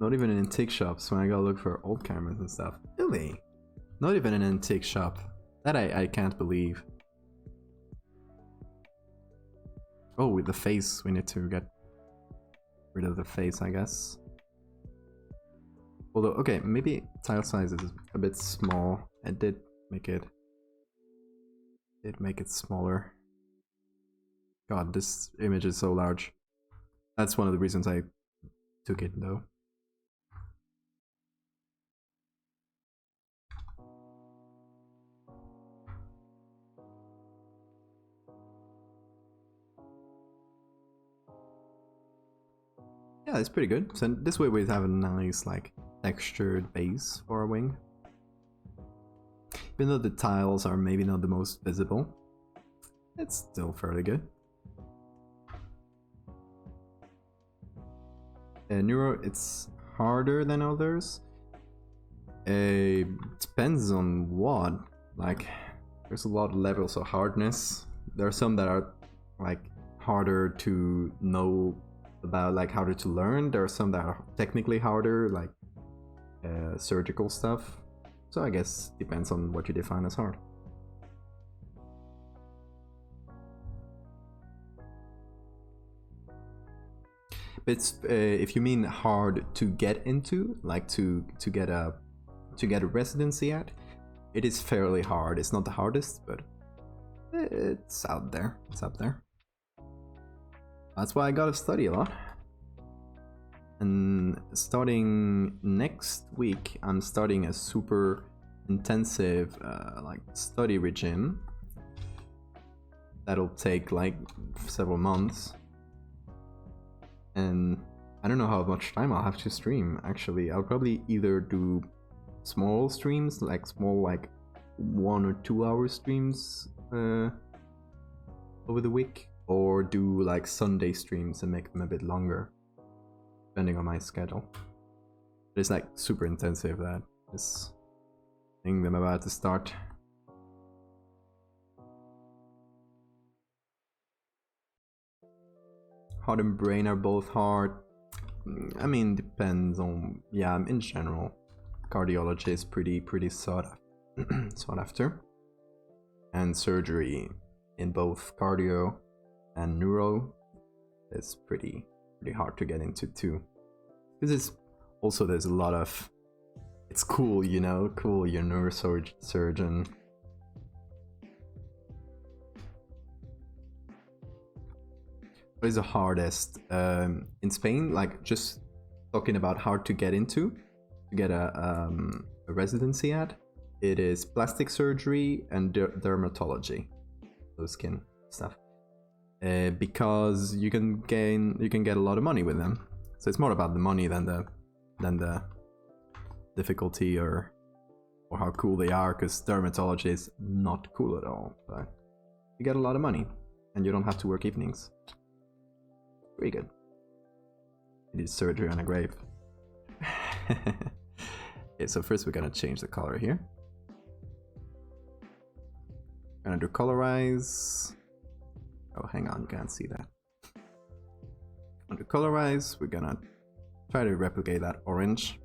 Not even in antique shops when I gotta look for old cameras and stuff. Really? Not even in an antique shop. That I can't believe. Oh, with the face, we need to get rid of the face, I guess. Although, okay, maybe tile size is a bit small. I did make it smaller. God, this image is so large. That's one of the reasons I took it though. Yeah, it's pretty good. So this way we have a nice, like, textured base for our wing. Even though the tiles are maybe not the most visible, it's still fairly good. Neuro, it's harder than others. Depends on what. Like, there's a lot of levels of hardness. There are some that are, like, harder to know about, like harder to learn. There are some that are technically harder, like surgical stuff. So I guess depends on what you define as hard. But it's, if you mean hard to get into, like to get a residency at, it is fairly hard. It's not the hardest, but it's out there. It's up there. That's why I gotta study a lot. And starting next week, I'm starting a super intensive like study regime. That'll take like several months. And I don't know how much time I'll have to stream, actually. I'll probably either do small streams, like small, like 1 or 2 hour streams over the week, or do like Sunday streams and make them a bit longer, depending on my schedule. But it's like super intensive, that this thing I'm about to start. Heart and brain are both hard. I mean, depends on, yeah, in general, cardiology is pretty sought after, and surgery in both cardio and neuro is pretty hard to get into too. Because it's also, there's a lot of, it's cool, you know, cool, you're a neurosurgeon. What is the hardest in Spain? Like, just talking about how to get into, to get a residency at, it is plastic surgery and dermatology, so skin stuff. Because you can get a lot of money with them. So it's more about the money than the difficulty or how cool they are. Because dermatology is not cool at all, but you get a lot of money and you don't have to work evenings. Pretty good. You did surgery on a grave. Okay, so first we're gonna change the color here. Gonna do colorize. Oh, hang on, you can't see that. Under colorize, we're gonna try to replicate that orange,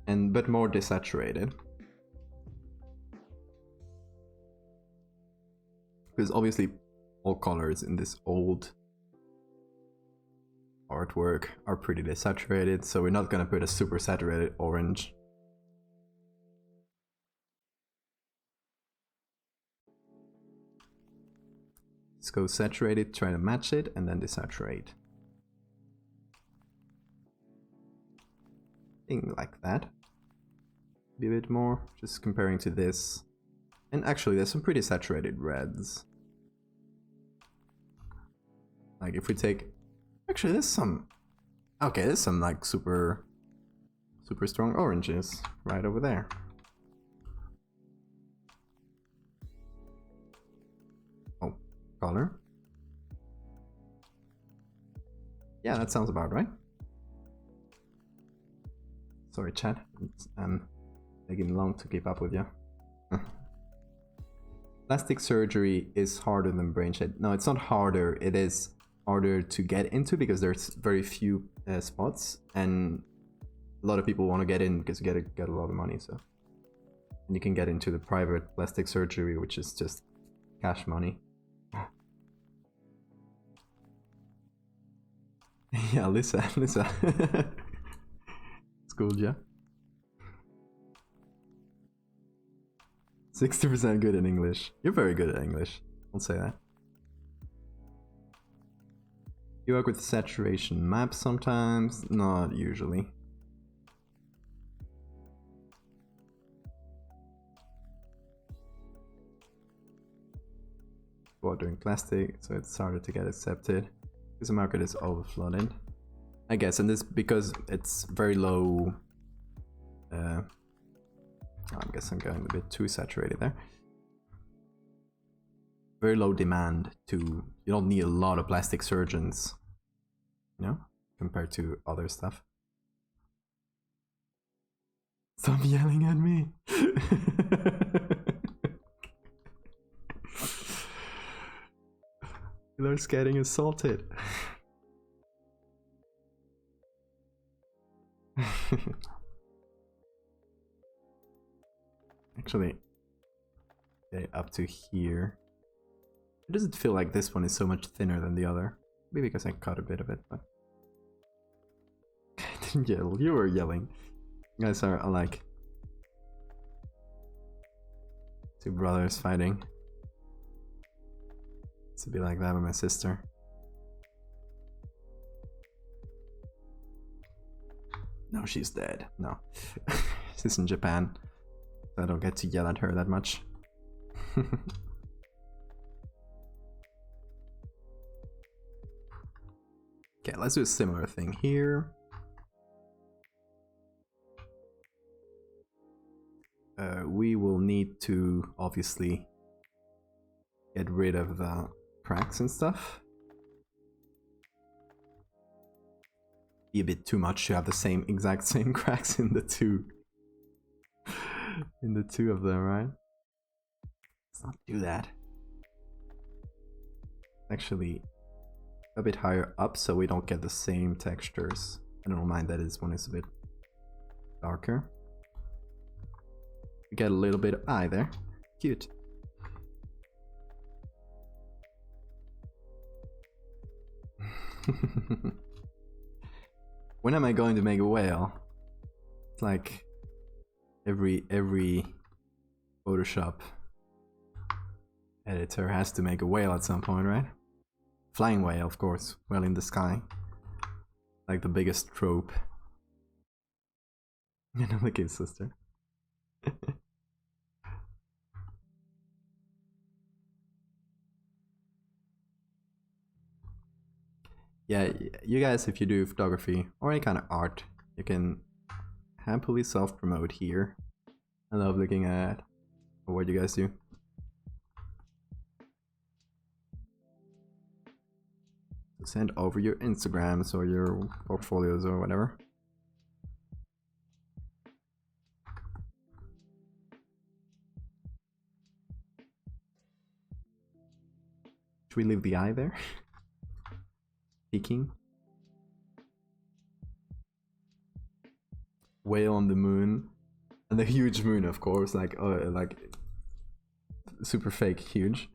but more desaturated. Because obviously all colors in this old artwork are pretty desaturated, so we're not gonna put a super saturated orange. Let's go saturated, try to match it, and then desaturate. Thing like that. Be a bit more, just comparing to this. And actually, there's some pretty saturated reds. Like if we take, actually there's some, okay, there's some like super strong oranges right over there. color. Yeah, that sounds about right. Sorry, chat. I'm taking long to keep up with you. Plastic surgery is harder than brain shed. No, it's not harder. It is harder to get into because there's very few spots, and a lot of people want to get in because you get a lot of money. So, and you can get into the private plastic surgery, which is just cash money. Yeah, Lisa. Schooled ya. 60% good in English. You're very good at English. I'll say that. You work with saturation maps sometimes? Not usually. Well, doing plastic, so it's harder to get accepted because the market is overflooded, I guess, and this because it's very low. I guess I'm going a bit too saturated there. Very low demand to. You don't need a lot of plastic surgeons, you know, compared to other stuff. Stop yelling at me. Miller's getting assaulted. Actually, okay, up to here. It doesn't feel like this one is so much thinner than the other. Maybe because I cut a bit of it, but I didn't yell. You were yelling. You guys are like two brothers fighting. To be like that with my sister. No, she's dead. No. She's in Japan. So I don't get to yell at her that much. Okay, let's do a similar thing here. We will need to obviously get rid of the cracks and stuff. Be a bit too much to have the exact same cracks in the two of them, right? Let's not do that. Actually a bit higher up so we don't get the same textures. I don't mind that this one is a bit darker. We get a little bit of eye there. Cute. When am I going to make a whale? It's like every Photoshop editor has to make a whale at some point, right? Flying whale, of course, whale in the sky. Like the biggest trope. You know, the kid sister. Yeah, you guys, if you do photography or any kind of art, you can happily self-promote here. I love looking at what you guys do. Send over your Instagrams or your portfolios or whatever. Should we leave the eye there? Peeking. Whale on the moon. And the huge moon, of course, like super fake huge.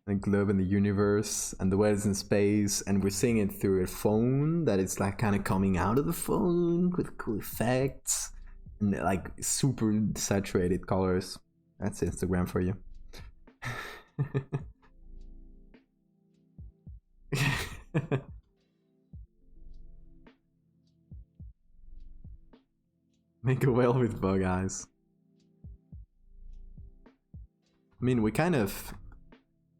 And globe in the universe, and the whales in space, and we're seeing it through a phone that it's like kind of coming out of the phone with cool effects and like super saturated colors. That's Instagram for you. Make a whale with bug eyes. I mean, we kind of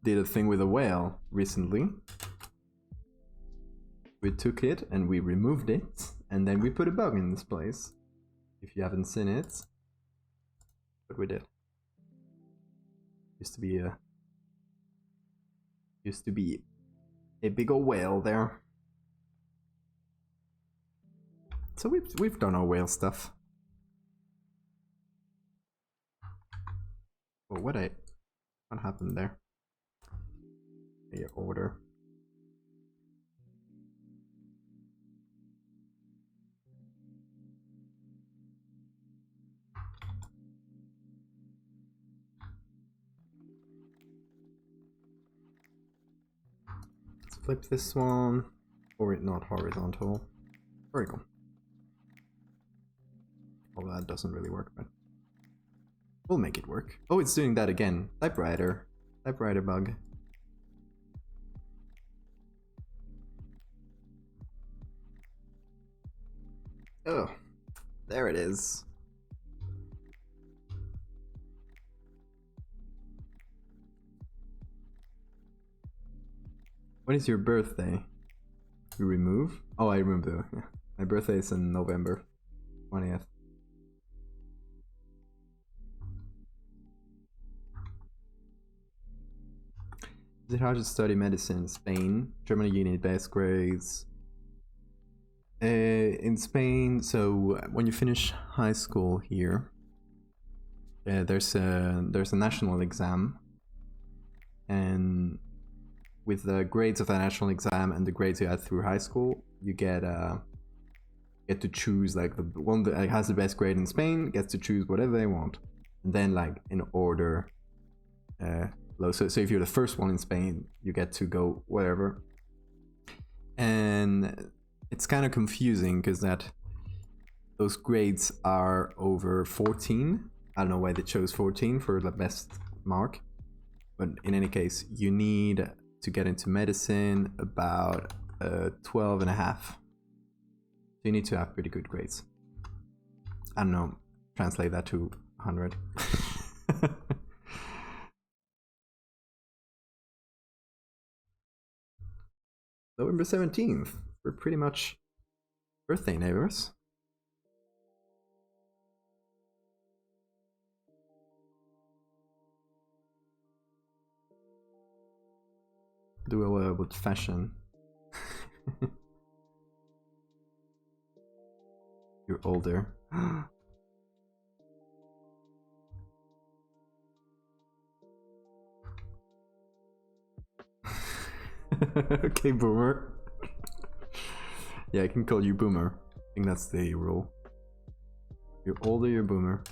did a thing with a whale recently. We took it and we removed it, and then we put a bug in this place. If you haven't seen it, what we did. Used to be a Used to be a big old whale there. So we've done our whale stuff. Oh, what happened there? Your order. Let's flip this one, or not horizontal, vertical. Well, that doesn't really work, but we'll make it work. Oh, it's doing that again. Typewriter bug. Oh, there it is. When is your birthday? You remove? Oh, I remember. Yeah. My birthday is in November 20th. Is it hard to study medicine in Spain? Germany, you need best grades. In Spain, so when you finish high school here, there's a national exam, and with the grades of the national exam and the grades you had through high school, you get to choose, like, the one that has the best grade in Spain gets to choose whatever they want, and then, like, in order. So if you're the first one in Spain, you get to go wherever. And it's kind of confusing because those grades are over 14. I don't know why they chose 14 for the best mark, but in any case, you need to get into medicine about 12 and a half. So you need to have pretty good grades. I don't know, translate that to 100. November 17th. We're pretty much birthday neighbors. Do a little bit fashion. You're older. Okay, boomer. Yeah, I can call you boomer. I think that's the rule. You're older, you're boomer.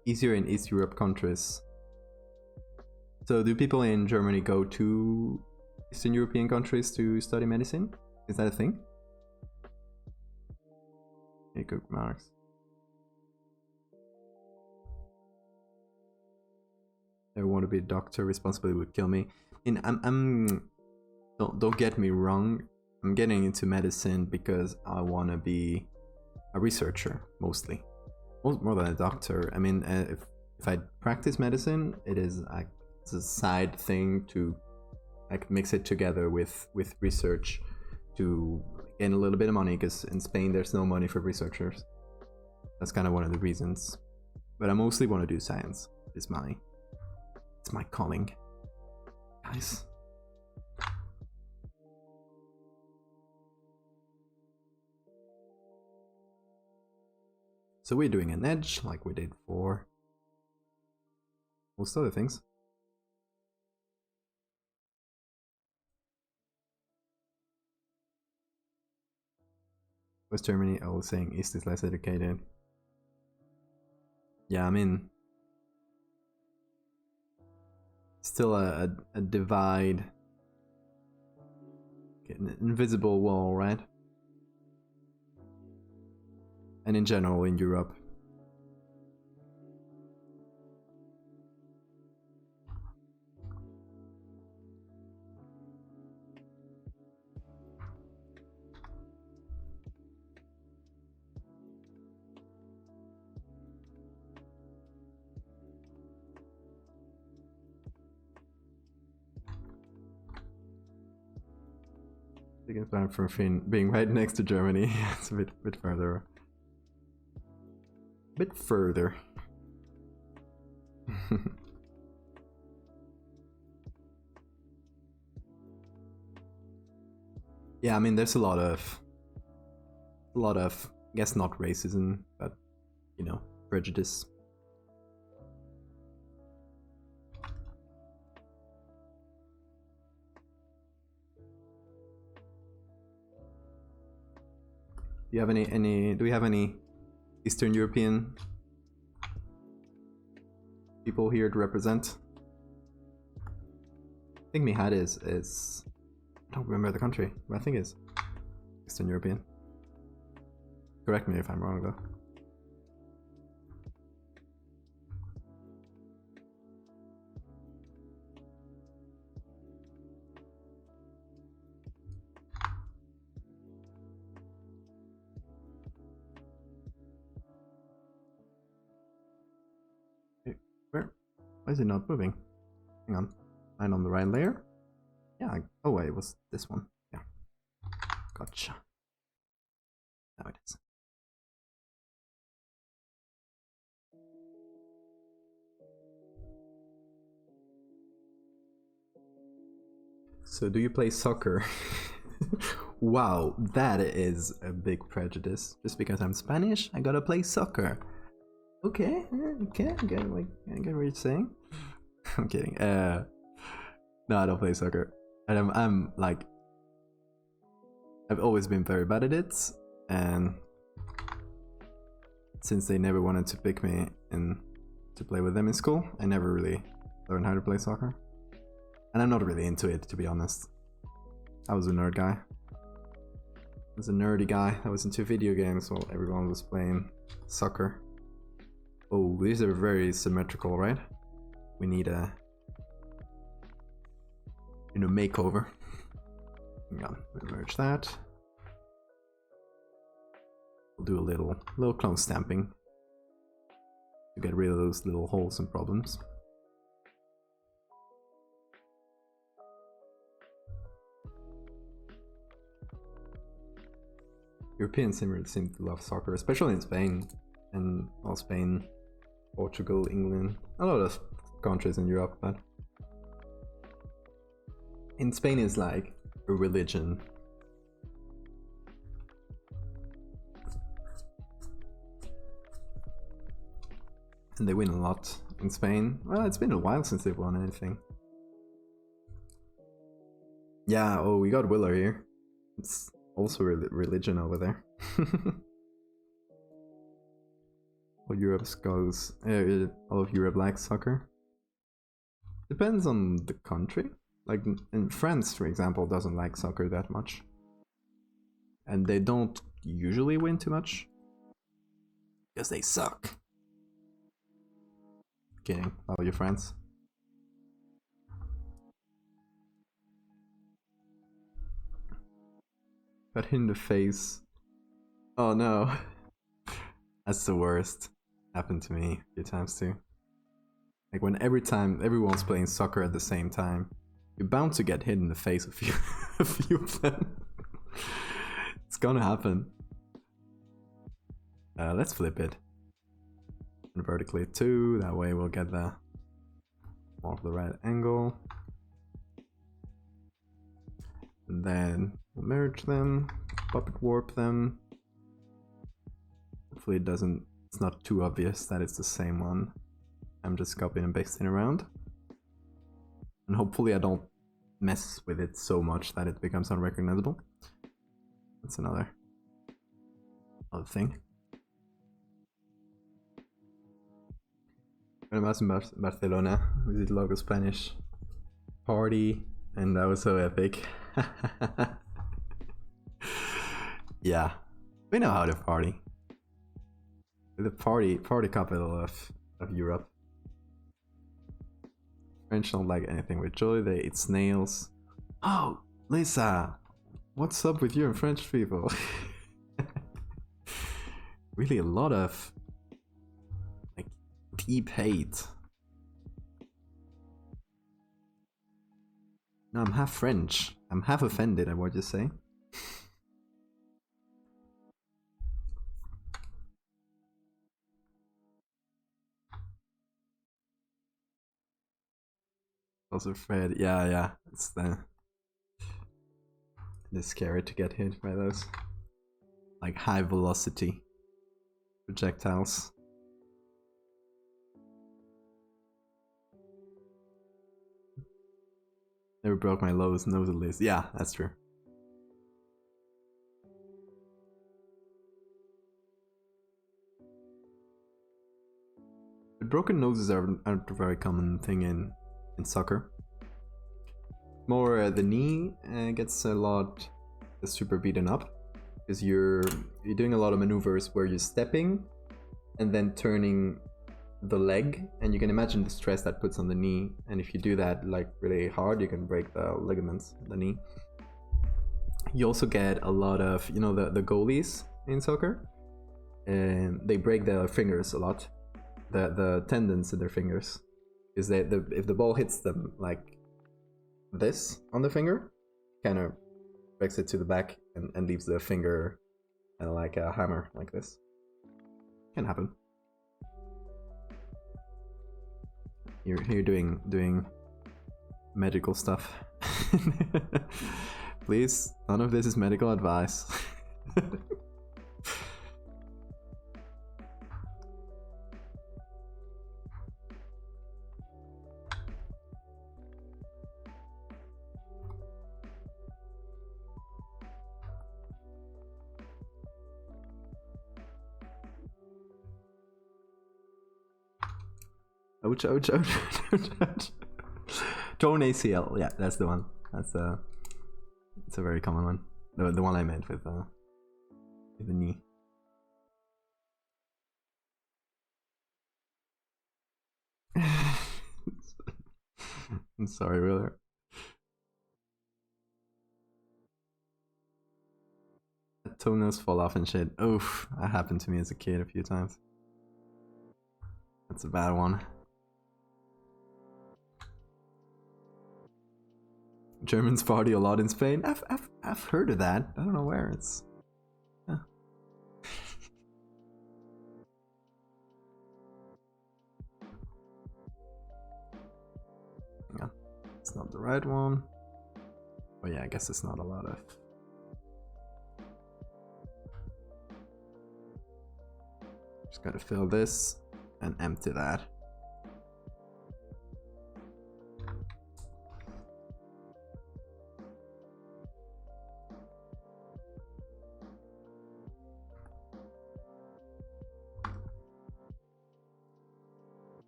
Easier in East Europe countries. So do people in Germany go to Eastern European countries to study medicine? Is that a thing? Hey, good marks. I want to be a doctor. Responsibility would kill me. And don't get me wrong. I'm getting into medicine because I want to be a researcher, mostly. More than a doctor. I mean, if I practice medicine, it's a side thing to, like, mix it together with research to gain a little bit of money, because in Spain there's no money for researchers. That's kind of one of the reasons. But I mostly want to do science. It's my calling, guys. So we're doing an edge like we did for most other things. West Germany, I was saying East is less educated. Yeah, I mean, still a divide, an invisible wall, right? And in general in Europe. You can plan from being right next to Germany. It's a bit further. bit further. Yeah, I mean, there's a lot of, I guess not racism, but, you know, prejudice. Do you have do we have any Eastern European people here to represent? I think Mihad is I don't remember the country, but I think it's Eastern European. Correct me if I'm wrong though. Why is it not moving? Hang on. I'm on the right layer? Yeah, oh wait, it was this one. Yeah. Gotcha. Now it is. So do you play soccer? Wow, that is a big prejudice. Just because I'm Spanish, I gotta play soccer. Okay, okay, I get what you're saying. I'm kidding. No, I don't play soccer. And I'm like, I've always been very bad at it, and since they never wanted to pick me in to play with them in school, I never really learned how to play soccer. And I'm not really into it, to be honest. I was a nerd guy. I was a nerdy guy that was into video games while everyone was playing soccer. Oh, these are very symmetrical, right? We need a, you know, makeover. Hang on, merge that. We'll do a little clone stamping to get rid of those little holes and problems. Europeans seem to love soccer, especially in Spain, and well, Spain, Portugal, England, a lot of countries in Europe, but in Spain it's like a religion. And they win a lot in Spain. Well, it's been a while since they've won anything. Yeah, oh, we got Willer here. It's also religion over there. All Europe goes. All of Europe likes soccer. Depends on the country. Like in France, for example, doesn't like soccer that much, and they don't usually win too much because they suck. Kidding. How are your friends? Got hit in the face. Oh no. That's the worst. Happened to me a few times too. Like when every time everyone's playing soccer at the same time, you're bound to get hit in the face a few of them. It's gonna happen. Let's flip it. And vertically too, that way we'll get the more of the right angle. And then we'll merge them, puppet warp them. Hopefully it's not too obvious that it's the same one. I'm just copying and pasting around. And hopefully I don't mess with it so much that it becomes unrecognizable. That's another thing. When I was in Barcelona, we did Logo Spanish party, and that was so epic. Yeah, we know how to party. The party capital of Europe. French don't like anything with joy, they eat snails. Oh, Lisa, what's up with you and French people? Really a lot of like deep hate. No, I'm half French. I'm half offended at what you say. Also afraid. Yeah. It's scary to get hit by those. Like high velocity projectiles. Never broke my nose at least. Yeah, that's true. But broken noses aren't a very common thing in soccer. More the knee gets a lot super beaten up because you're doing a lot of maneuvers where you're stepping and then turning the leg, and you can imagine the stress that puts on the knee, and if you do that like really hard you can break the ligaments of the knee. You also get a lot of, you know, the goalies in soccer, and they break their fingers a lot, the tendons in their fingers, because if the ball hits them like this on the finger, kind of breaks it to the back and leaves the finger kind of like a hammer like this. Can happen. You're here doing medical stuff. Please, none of this is medical advice. Ouch. Torn ACL. Yeah, that's the one. It's a very common one. The one I meant with the knee. I'm sorry, Wheeler. Toenails fall off and shit. Oof, that happened to me as a kid a few times. That's a bad one. Germans party a lot in Spain. I've heard of that. I don't know where it's. Yeah. Yeah, it's not the right one. Oh yeah, I guess it's not a lot of. Just gotta fill this and empty that.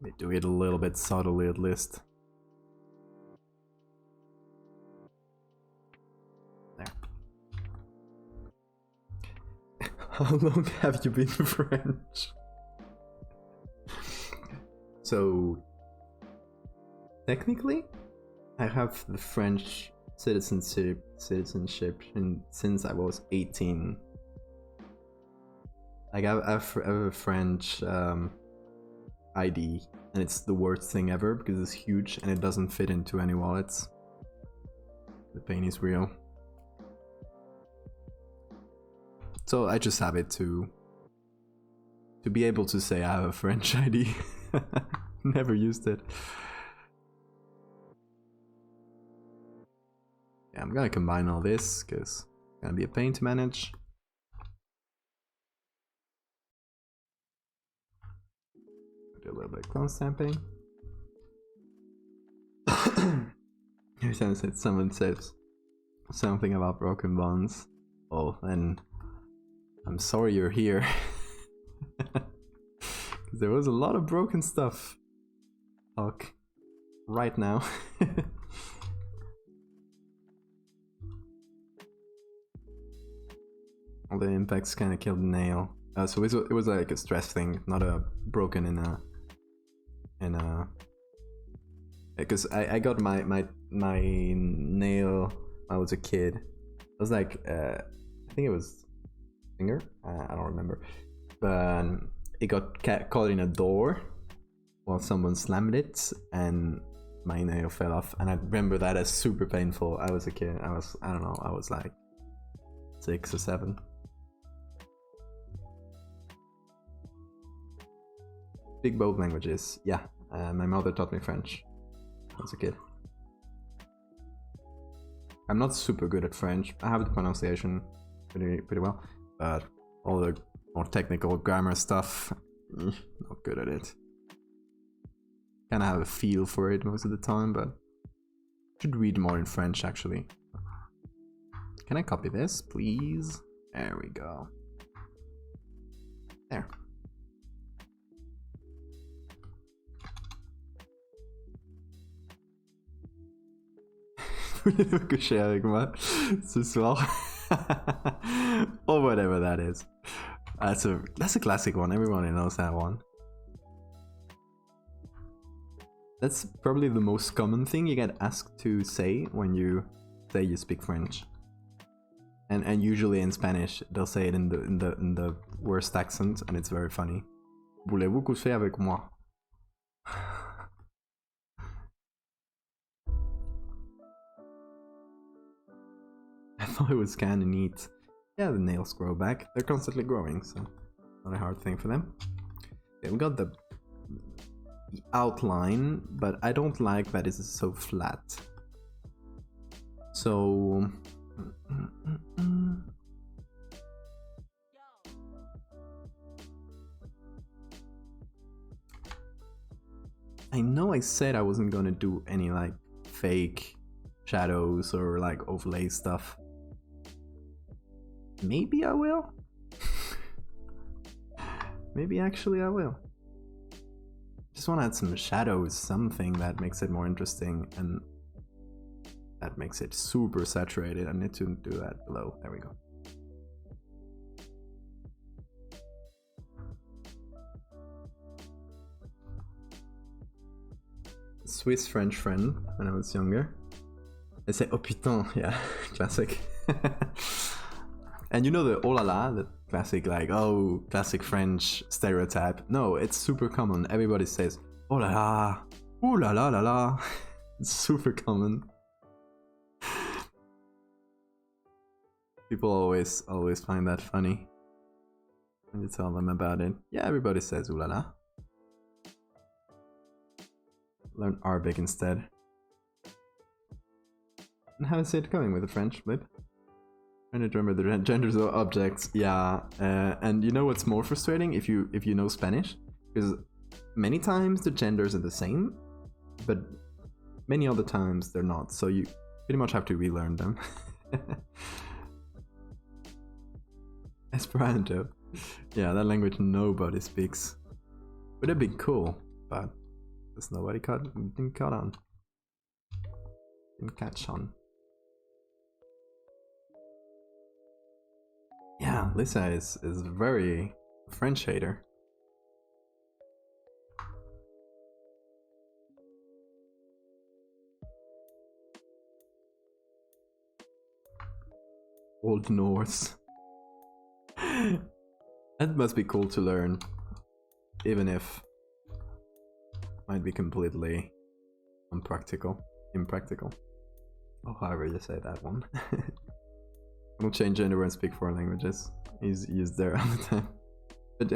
They do it a little bit subtly at least. There. How long have you been French? So, technically, I have the French citizenship since I was 18. Like I have a French ID, and it's the worst thing ever because it's huge and it doesn't fit into any wallets. The pain is real. So I just have it to be able to say I have a French ID. Never used it. Yeah, I'm gonna combine all this because it's gonna be a pain to manage. Do a little bit of clone stamping. Someone says something about broken bones. Oh, then I'm sorry you're here. There was a lot of broken stuff talk right now. All the impacts kind of killed the nail. So it was like a stress thing, not a broken in a. Because I got my nail when I was a kid. It was like I think it was finger. I don't remember, but it got caught in a door while someone slammed it, and my nail fell off. And I remember that as super painful. I was a kid. I don't know. I was like 6 or 7. Speak both languages. Yeah, my mother taught me French when I was a kid. I'm not super good at French. I have the pronunciation pretty well, but all the more technical grammar stuff, not good at it. Kind of have a feel for it most of the time, but should read more in French actually. Can I copy this, please? There we go. There. Voulez-vous coucher avec moi ce soir? Or whatever that is. That's a classic one. Everyone knows that one. That's probably the most common thing you get asked to say when you say you speak French. And usually in Spanish they'll say it in the worst accent, and it's very funny. Voulez-vous coucher avec moi? I thought it was kind of neat. Yeah, the nails grow back. They're constantly growing, so not a hard thing for them. Okay, we got the outline, but I don't like that it's so flat. So I know I said I wasn't gonna do any like fake shadows or like overlay stuff. Maybe I will. Maybe actually I will. Just want to add some shadows, something that makes it more interesting and that makes it super saturated. I need to do that below. There we go. Swiss French friend when I was younger. They say oh putain, yeah, classic. And you know the oh la la, the classic like oh classic French stereotype. No, it's super common. Everybody says oh la la, ooh la la la la. It's super common. People always find that funny when you tell them about it. Yeah, everybody says ooh la la. Learn Arabic instead. And how is it going with the French, Blip? Trying to remember the genders of objects. Yeah, and you know what's more frustrating if you know Spanish? Because many times the genders are the same, but many other times they're not. So you pretty much have to relearn them. Esperanto. Yeah, that language nobody speaks. Would have been cool, but there's nobody didn't catch on. Yeah, Lisa is very French hater. Old Norse. That must be cool to learn, even if might be completely impractical. Or however you say that one. We'll change gender and speak foreign languages. He's used there all the time. But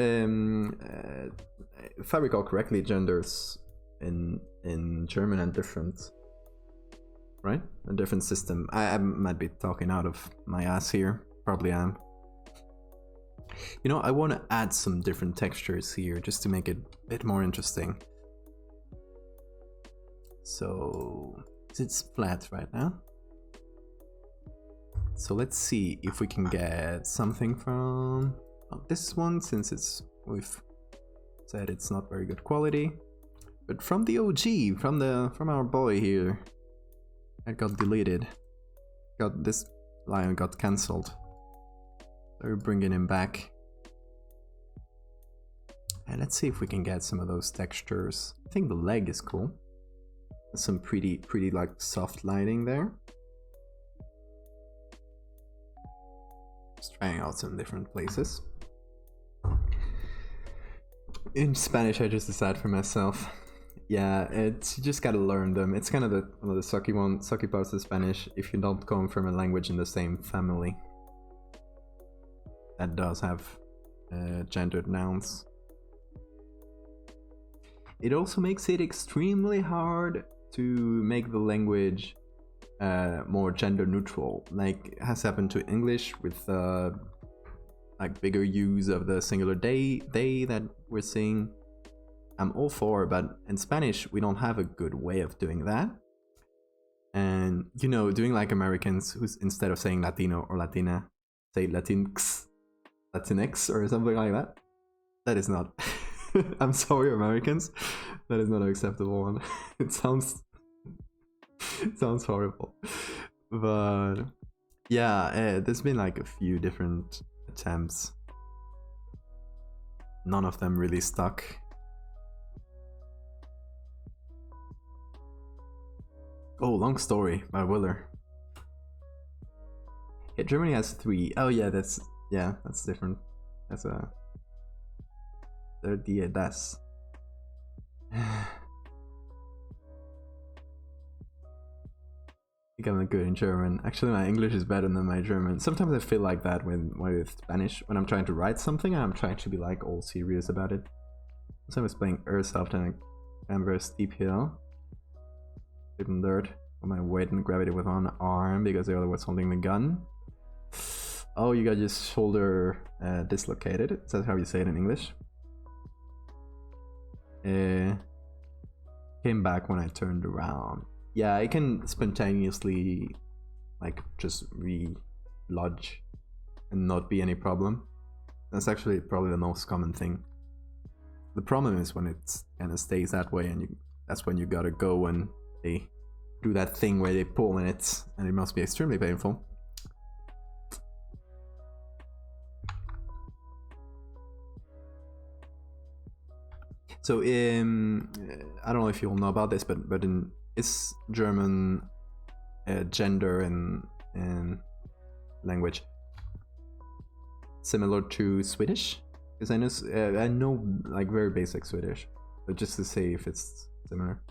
if I recall correctly, genders in German are different, right? A different system. I might be talking out of my ass here. Probably am. You know, I want to add some different textures here just to make it a bit more interesting. So it's flat right now. So let's see if we can get something from this one, since we've said it's not very good quality. But from the OG, from our boy here, it got deleted. This lion got cancelled. So we're bringing him back. And let's see if we can get some of those textures. I think the leg is cool. There's some pretty like soft lighting there. Just trying out some different places. In Spanish, I just decide for myself. Yeah, you just gotta learn them. It's kind of one of the sucky parts of Spanish if you don't come from a language in the same family. That does have gendered nouns. It also makes it extremely hard to make the language more gender neutral, like has happened to English with like bigger use of the singular they that we're seeing. I'm all for, but in Spanish we don't have a good way of doing that. And you know, doing like Americans, who's instead of saying Latino or Latina, say Latinx, Latinx or something like that. That is not. I'm sorry, Americans. That is not an acceptable one. It sounds horrible. But yeah, there's been like a few different attempts. None of them really stuck. Oh, Long Story by Willer. Yeah, Germany has 3. Oh yeah, that's different. That's a das. I think I'm good in German. Actually, my English is better than my German. Sometimes I feel like that with Spanish. When I'm trying to write something, I'm trying to be like all serious about it. So I was playing Airsoft and I am very steep hill. Didn't learn my weight and gravity with one arm because the other was holding the gun. Oh, you got your shoulder dislocated. Is that how you say it in English? Came back when I turned around. Yeah, I can spontaneously like just re-lodge and not be any problem. That's actually probably the most common thing. The problem is when it kind of stays that way, and that's when you gotta go and they do that thing where they pull in it, and it must be extremely painful. So I don't know if you all know about this, but is German gender and language similar to Swedish? Because I know like very basic Swedish, but just to say if it's similar.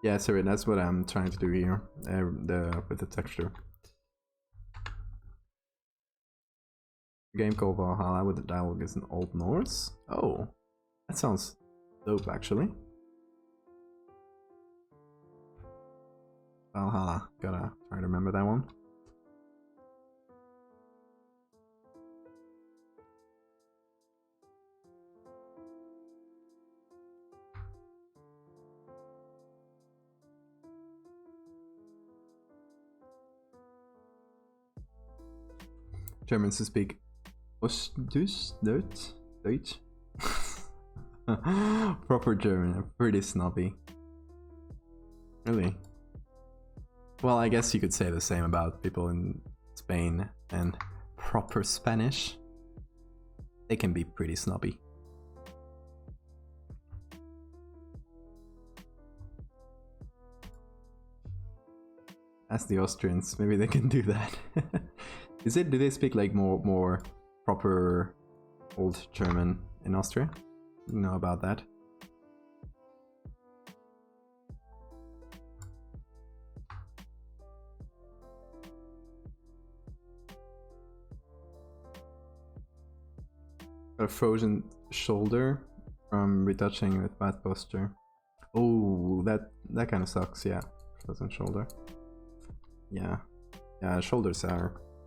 Yeah, sorry, that's what I'm trying to do here, with the texture. A game called Valhalla with the dialogue is in Old Norse. Oh, that sounds dope, actually. Valhalla, gotta try to remember that one. Germans who speak Deutsch? Proper German, pretty snobby. Really? Well, I guess you could say the same about people in Spain and proper Spanish. They can be pretty snobby. Ask the Austrians, maybe they can do that. Do they speak like more proper old German in Austria? You know about that? Got a frozen shoulder from retouching with bad posture. Oh, that kind of sucks. Yeah, frozen shoulder. Yeah, shoulders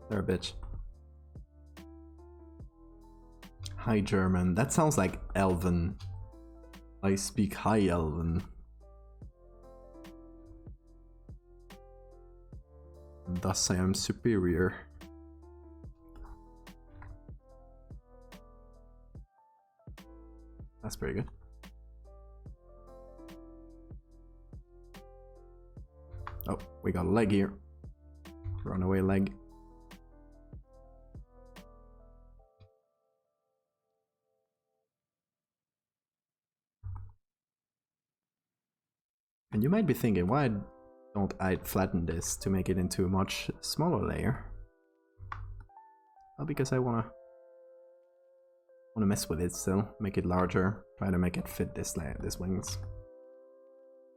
they're a bitch. High German. That sounds like Elven. I speak High Elven. Thus I am superior. That's pretty good. Oh, we got a leg here. Runaway leg. And you might be thinking, why don't I flatten this to make it into a much smaller layer? Well, because I wanna mess with it still, make it larger, try to make it fit this wings.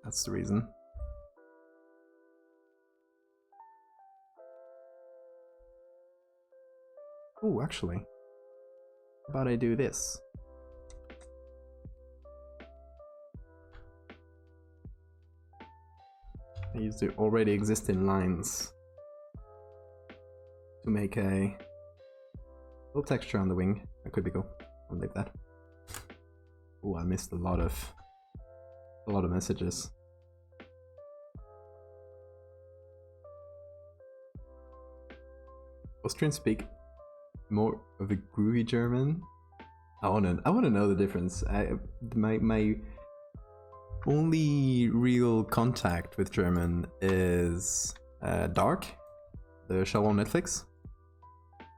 That's the reason. Oh, actually, how about I do this? I use the already existing lines to make a little texture on the wing. That could be cool. I'll leave that. Oh, I missed a lot of messages. Austrians speak more of a groovy German. I wanna know the difference. My only real contact with German is Dark, the show on Netflix.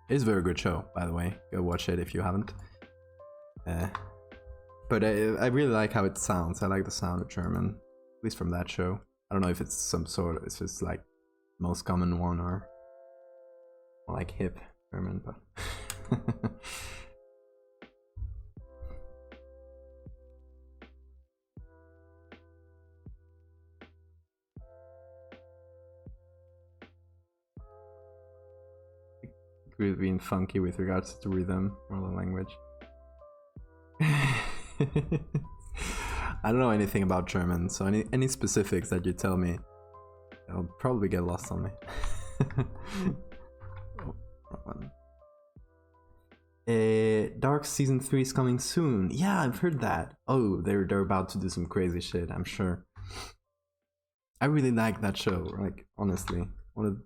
It's a very good show, by the way. Go watch it if you haven't. But I really like how it sounds. I like the sound of German, at least from that show. I don't know if it's some sort of, it's just like most common one or more like hip German, but groovy and funky with regards to rhythm or the language. I don't know anything about German, so any specifics that you tell me, I'll probably get lost on me. Oh, wrong one. Dark Season 3 is coming soon. Yeah, I've heard that. Oh, they're about to do some crazy shit, I'm sure. I really like that show, like, honestly. One of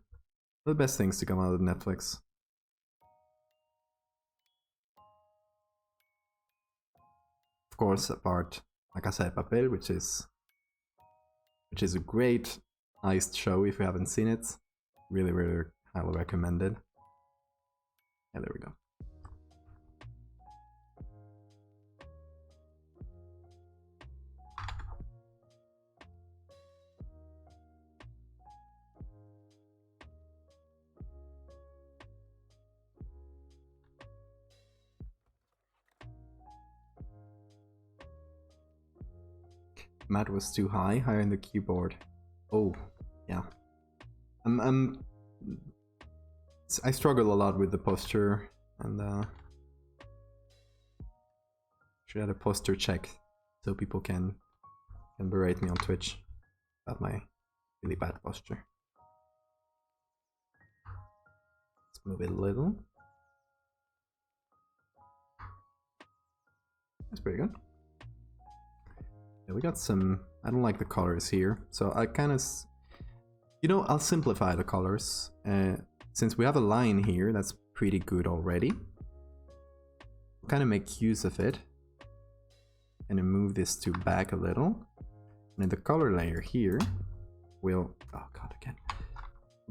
the best things to come out of Netflix. Of course, apart La Casa de Papel, which is a great iced show if you haven't seen it. Really, really highly recommended. Yeah, there we go. Mat was too higher in the keyboard. Oh, yeah. I struggle a lot with the posture, and should have a posture check so people can berate me on Twitch about my really bad posture. Let's move it a little. That's pretty good. Yeah, we got some. I don't like the colors here, so I kind of, I'll simplify the colors. Since we have a line here that's pretty good already, we'll kind of make use of it and then move this to back a little. And in the color layer here, we'll again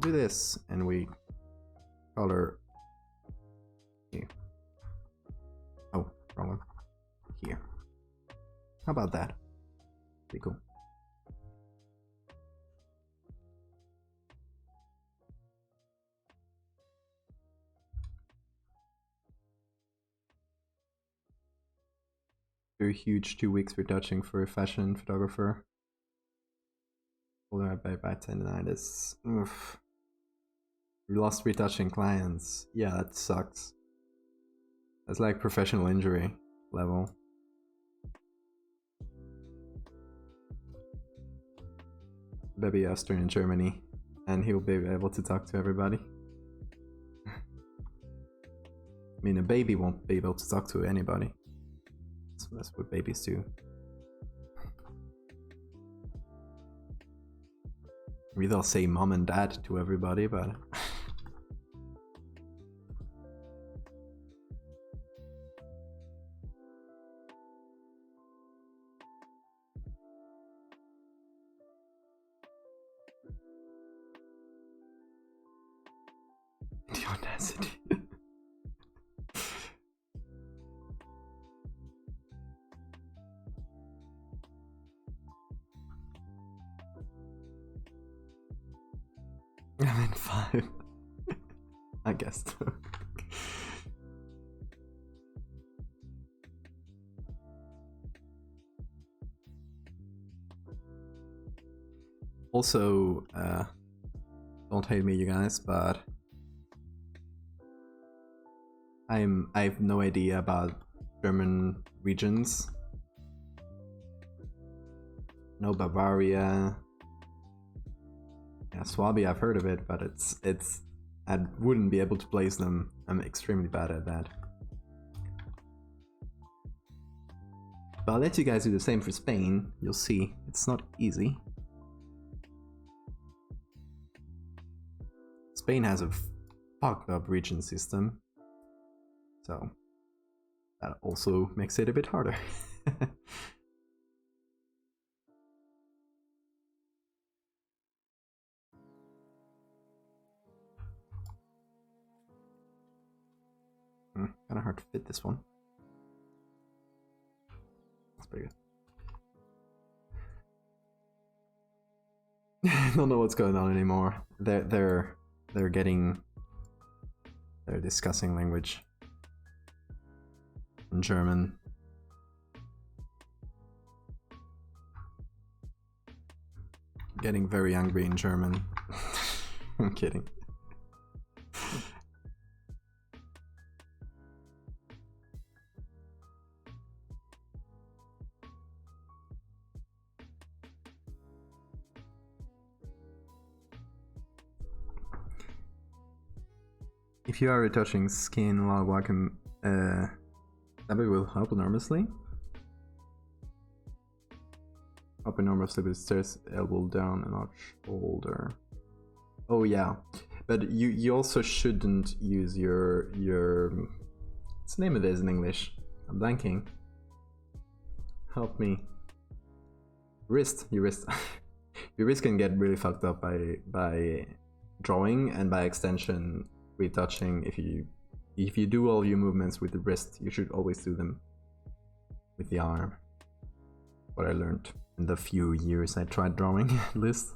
do this, and we color here. Oh, wrong one. Here. How about that? Pretty cool. Very huge 2 weeks retouching for a fashion photographer. Older by 10 is oof. We lost retouching clients. Yeah, that sucks. That's like professional injury level. Baby Astor in Germany, and he'll be able to talk to everybody. I mean, a baby won't be able to talk to anybody. So that's what babies do. Maybe they'll say mom and dad to everybody, but the audacity. I'm in 5. I guess so. Also, don't hate me, you guys, but I have no idea about German regions. No Bavaria. Yeah, Swabia, I've heard of it, but I wouldn't be able to place them. I'm extremely bad at that. But I'll let you guys do the same for Spain. You'll see, it's not easy. Spain has a fucked up region system, so that also makes it a bit harder. Kind of hard to fit this one. That's pretty good. Don't know what's going on anymore. They're discussing language in German. Getting very angry in German. I'm kidding. If you are retouching skin while walking, that will help enormously. Up enormously with stairs, elbow down and not shoulder. Oh yeah, but you also shouldn't use your what's the name of this in English? I'm blanking. Help me. Wrist. Your wrist. Your wrist can get really fucked up by drawing and by extension retouching. If you do all your movements with the wrist, you should always do them with the arm. What I learned in the few years I tried drawing at least.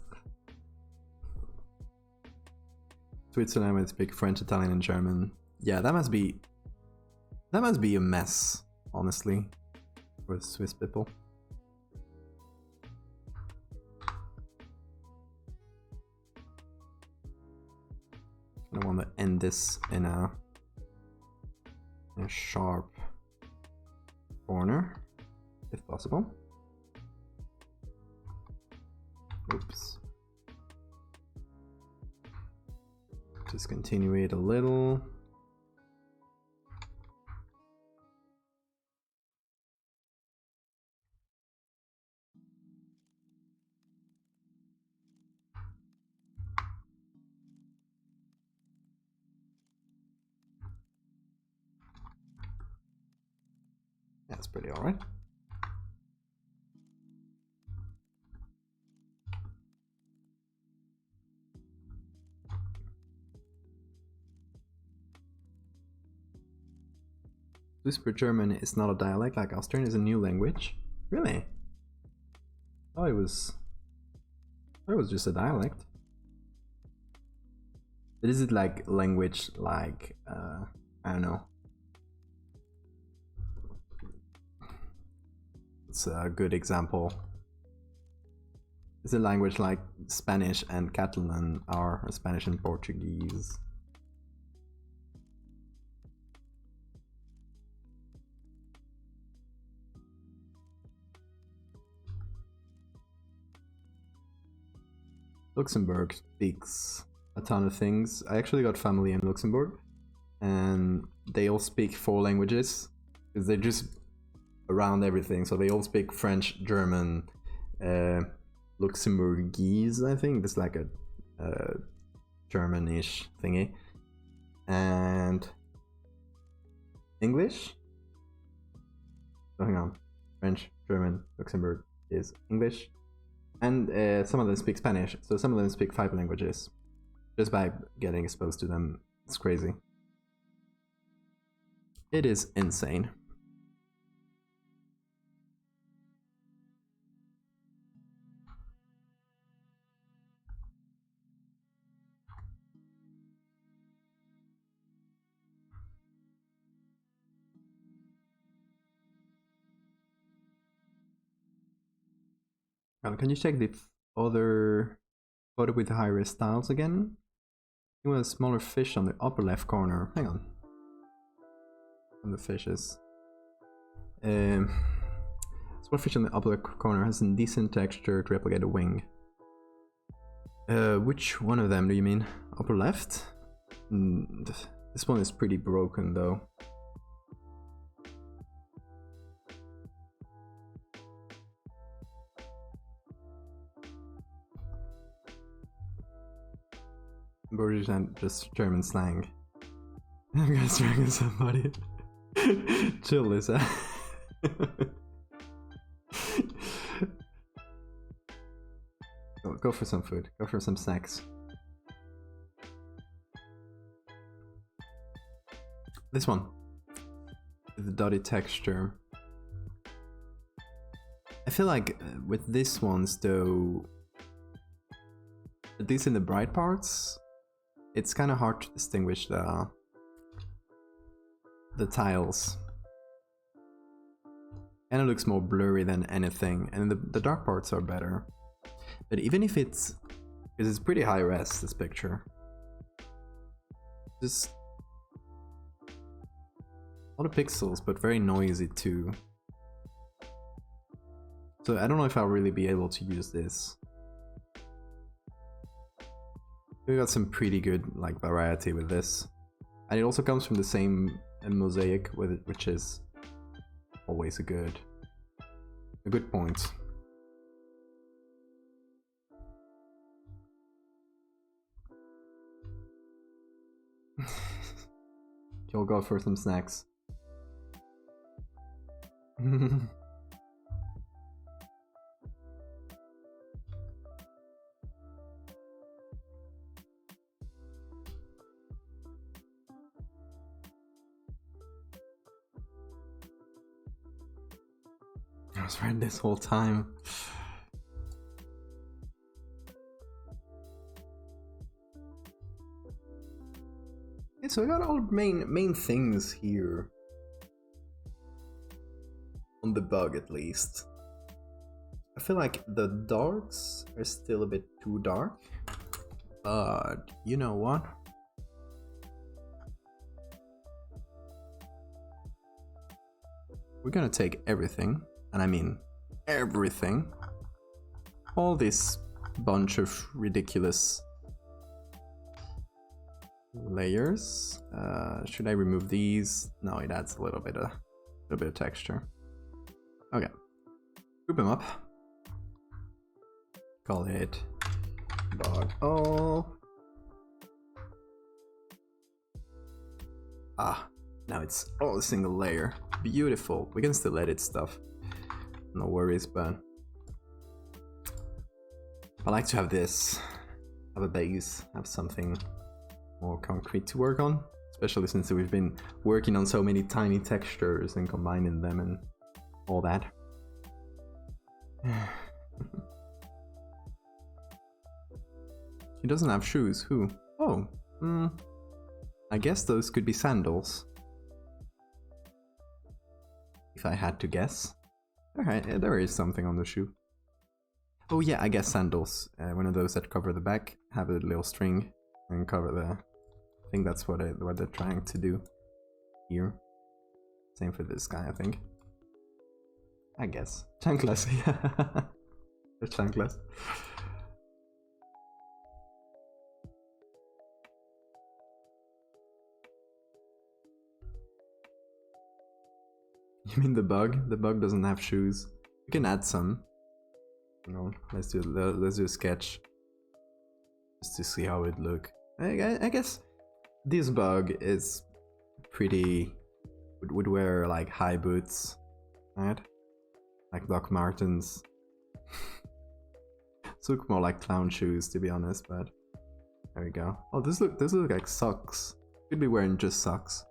Switzerland would speak French, Italian, and German. Yeah, that must be a mess, honestly, for Swiss people. I want to end this in a sharp corner, if possible. Oops. Discontinue it a little. That's pretty alright. Whisper German is not a dialect like Austrian, is a new language. Really? Oh, it was just a dialect. But is it like language like I don't know. It's a good example. Is it language like Spanish and Catalan are, or Spanish and Portuguese? Luxembourg speaks a ton of things. I actually got family in Luxembourg, and they all speak 4 languages because they're just around everything. So they all speak French, German, Luxembourgese. I think that's like a Germanish thingy, and English. Oh, hang on, French, German, Luxembourg is English. And some of them speak Spanish, so some of them speak 5 languages. Just by getting exposed to them, it's crazy. It is insane. Can you check the other Photo with high-res tiles again. You want a smaller fish on the upper left corner. Hang on. On the fishes. Small fish on the upper corner has a decent texture to replicate a wing. Which one of them do you mean? Upper left? This one is pretty broken though. British and just German slang. I'm gonna strangle somebody. Chill, Lisa. Go for some food. Go for some snacks. This one. With the dotty texture. I feel like with these ones though, at least in the bright parts, it's kind of hard to distinguish the tiles. And it looks more blurry than anything, and the dark parts are better. But even if it's pretty high res, this picture. Just a lot of pixels, but very noisy too. So I don't know if I'll really be able to use this. We got some pretty good like variety with this, and it also comes from the same Mosaic with it, which is always a good point. You'll go for some snacks. I was right this whole time. Okay, so I got all main things here. On the bug at least. I feel like the darks are still a bit too dark. But you know what? We're gonna take everything. And I mean everything. All this bunch of ridiculous layers. Should I remove these? No, it adds a little bit of texture. Okay. Group them up. Call it bug. Oh. Ah, now it's all a single layer. Beautiful. We can still edit stuff. No worries, but I like to have this, have a base, have something more concrete to work on, especially since we've been working on so many tiny textures and combining them and all that. She doesn't have shoes. Who? Oh, I guess those could be sandals. If I had to guess. Alright, there is something on the shoe. Oh yeah, I guess sandals. One of those that cover the back, have a little string, and cover the... I think that's what they're trying to do here. Same for this guy, I think. I guess. Chanclas, yeah. They're chanclas. You mean the bug? The bug doesn't have shoes. We can add some. You know, let's do a sketch just to see how it look. I guess this bug is pretty. Would wear like high boots, right? Like Doc Martens. These look more like clown shoes, to be honest. But there we go. Oh, this look like socks. Could be wearing just socks.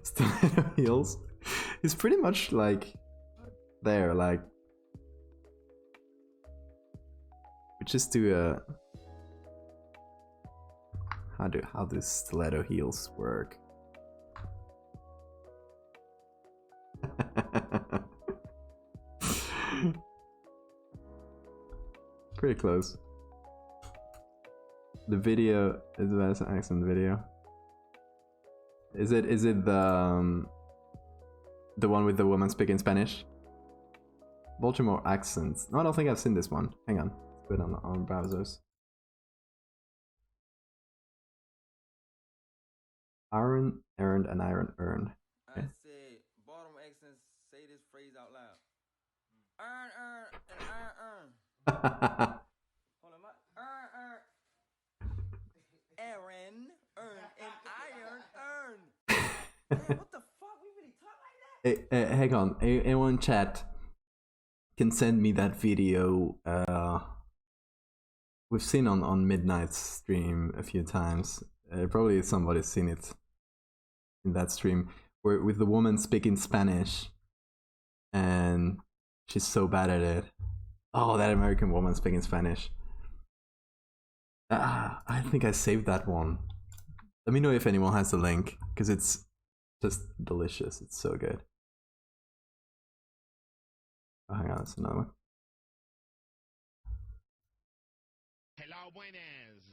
Stiletto heels. It's pretty much like there, like we just do a how do stiletto heels work? pretty close. The video is the best accent video. Is it the one with the woman speaking Spanish? Baltimore accents. No, I don't think I've seen this one. Hang on. Let's put it on browsers. Iron earned and iron earned. Okay. I said Baltimore accents, say this phrase out loud. Iron earn and iron earn. Hold on, earn. Aaron earn and iron earn. Man, what the fuck? We really talk like that? Hey, hang on. Anyone in chat can send me that video we've seen on Midnight's stream a few times. Probably somebody's seen it in that stream, where with the woman speaking Spanish and she's so bad at it. Oh, that American woman speaking Spanish. I think I saved that one. Let me know if anyone has the link, because it's just delicious. It's so good. Oh, hang on, that's another one. Hello, buenas.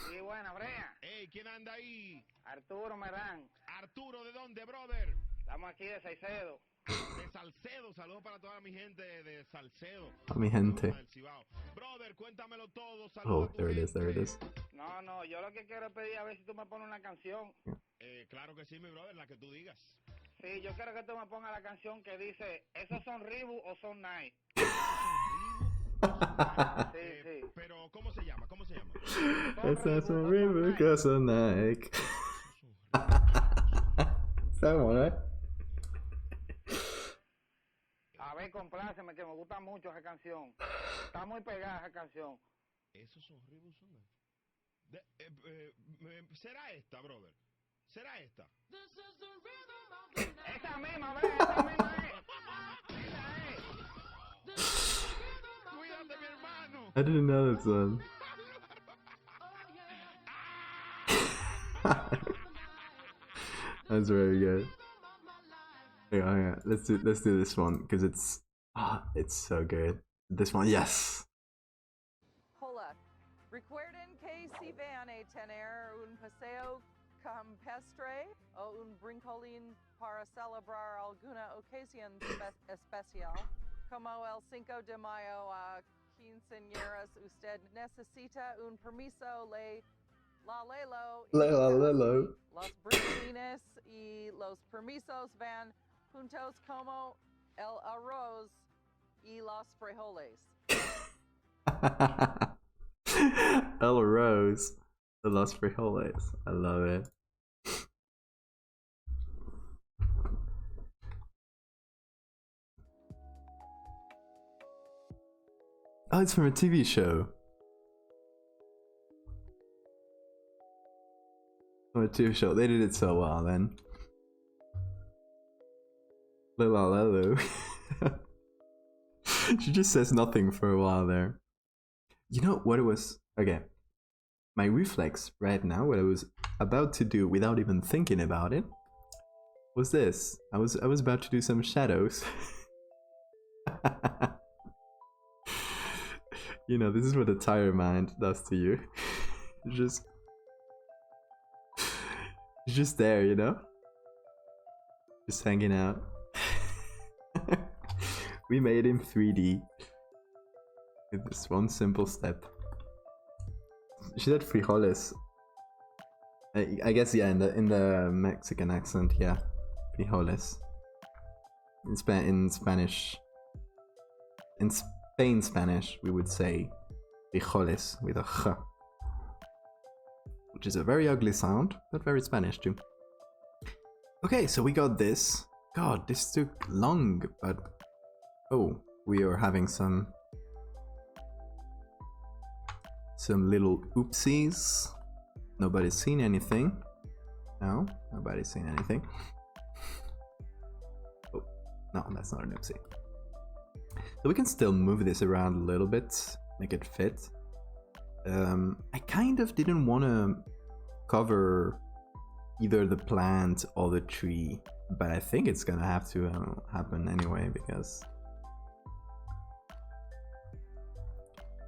Sí, buena, Brea. Hey, ¿quién anda ahí? Arturo Merán. Arturo, ¿de dónde, brother? Estamos aquí de Saicedo. De Salcedo. Saludos para toda mi gente de Salcedo. A mi gente. Brother, cuéntamelo todo. Oh, there it is, there it is. No, yo lo que quiero es pedir a ver si tú me pones una canción. Claro que sí, mi brother, la que tú digas. Sí, yo quiero que tú me pongas la canción que dice, ¿esos son Reebok o son Nike? Sí. Pero, ¿cómo se llama? ¿Cómo se llama? Esos son Reebok o son Nike. That one, right? A ver, compláceme, que me gusta mucho esa canción. Está muy pegada esa canción. Esos son Reebok o son Nike. ¿Será esta, brother? ¿Será esta? Esa misma, Brea, esa misma es. Cuídate, mi hermano. I didn't know that one. That's very good. Hang on. Let's do this one because it's so good. This one, yes. Hola. Recuerden que si van a tener un paseo campestre o un brincolín para celebrar alguna ocasión especial, como el 5 de mayo a quinceañeras, usted necesita un permiso Lelo. Los brincolines y los permisos van juntos como el arroz y los frijoles. El Rose, the Los Frijoles. I love it. Oh, it's from a TV show. From a TV show. They did it so well then. Lilo. She just says nothing for a while there. You know what it was? Okay. My reflex right now, what I was about to do without even thinking about it, was this. I was about to do some shadows. You know, this is what a tired mind does to you. It's just there, you know? Just hanging out. We made him 3D with this one simple step. She said frijoles. I guess, yeah, in the Mexican accent, yeah, frijoles. In Spanish, in Spain Spanish, we would say frijoles with a ch, which is a very ugly sound, but very Spanish too. Okay, so we got this. God, this took long, but oh, we are having some little oopsies. Nobody's seen anything. No, nobody's seen anything. Oh, no, that's not an oopsie. So we can still move this around a little bit, make it fit. I kind of didn't want to cover either the plant or the tree, but I think it's gonna have to happen anyway, because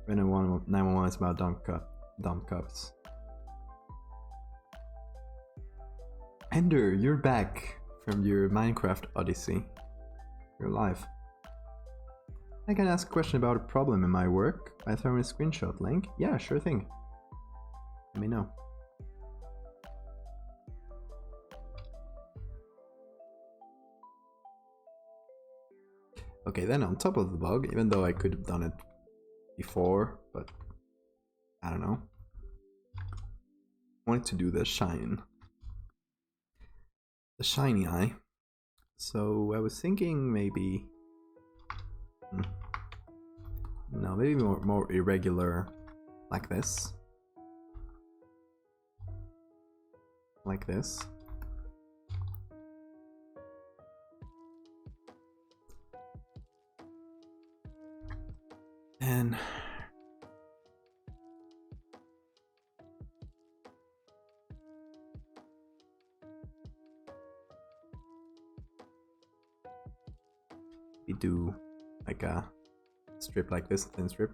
And then 911 is about dump cups. Ender, you're back from your Minecraft Odyssey. You're alive. I can ask a question about a problem in my work by throwing a screenshot link. Yeah, sure thing. Let me know. Okay, then on top of the bug, even though I could have done it before, but I don't know. I wanted to do the shine. The shiny eye. So I was thinking maybe... No, maybe more irregular, like this. Like this. And we do like a strip like this, thin strip.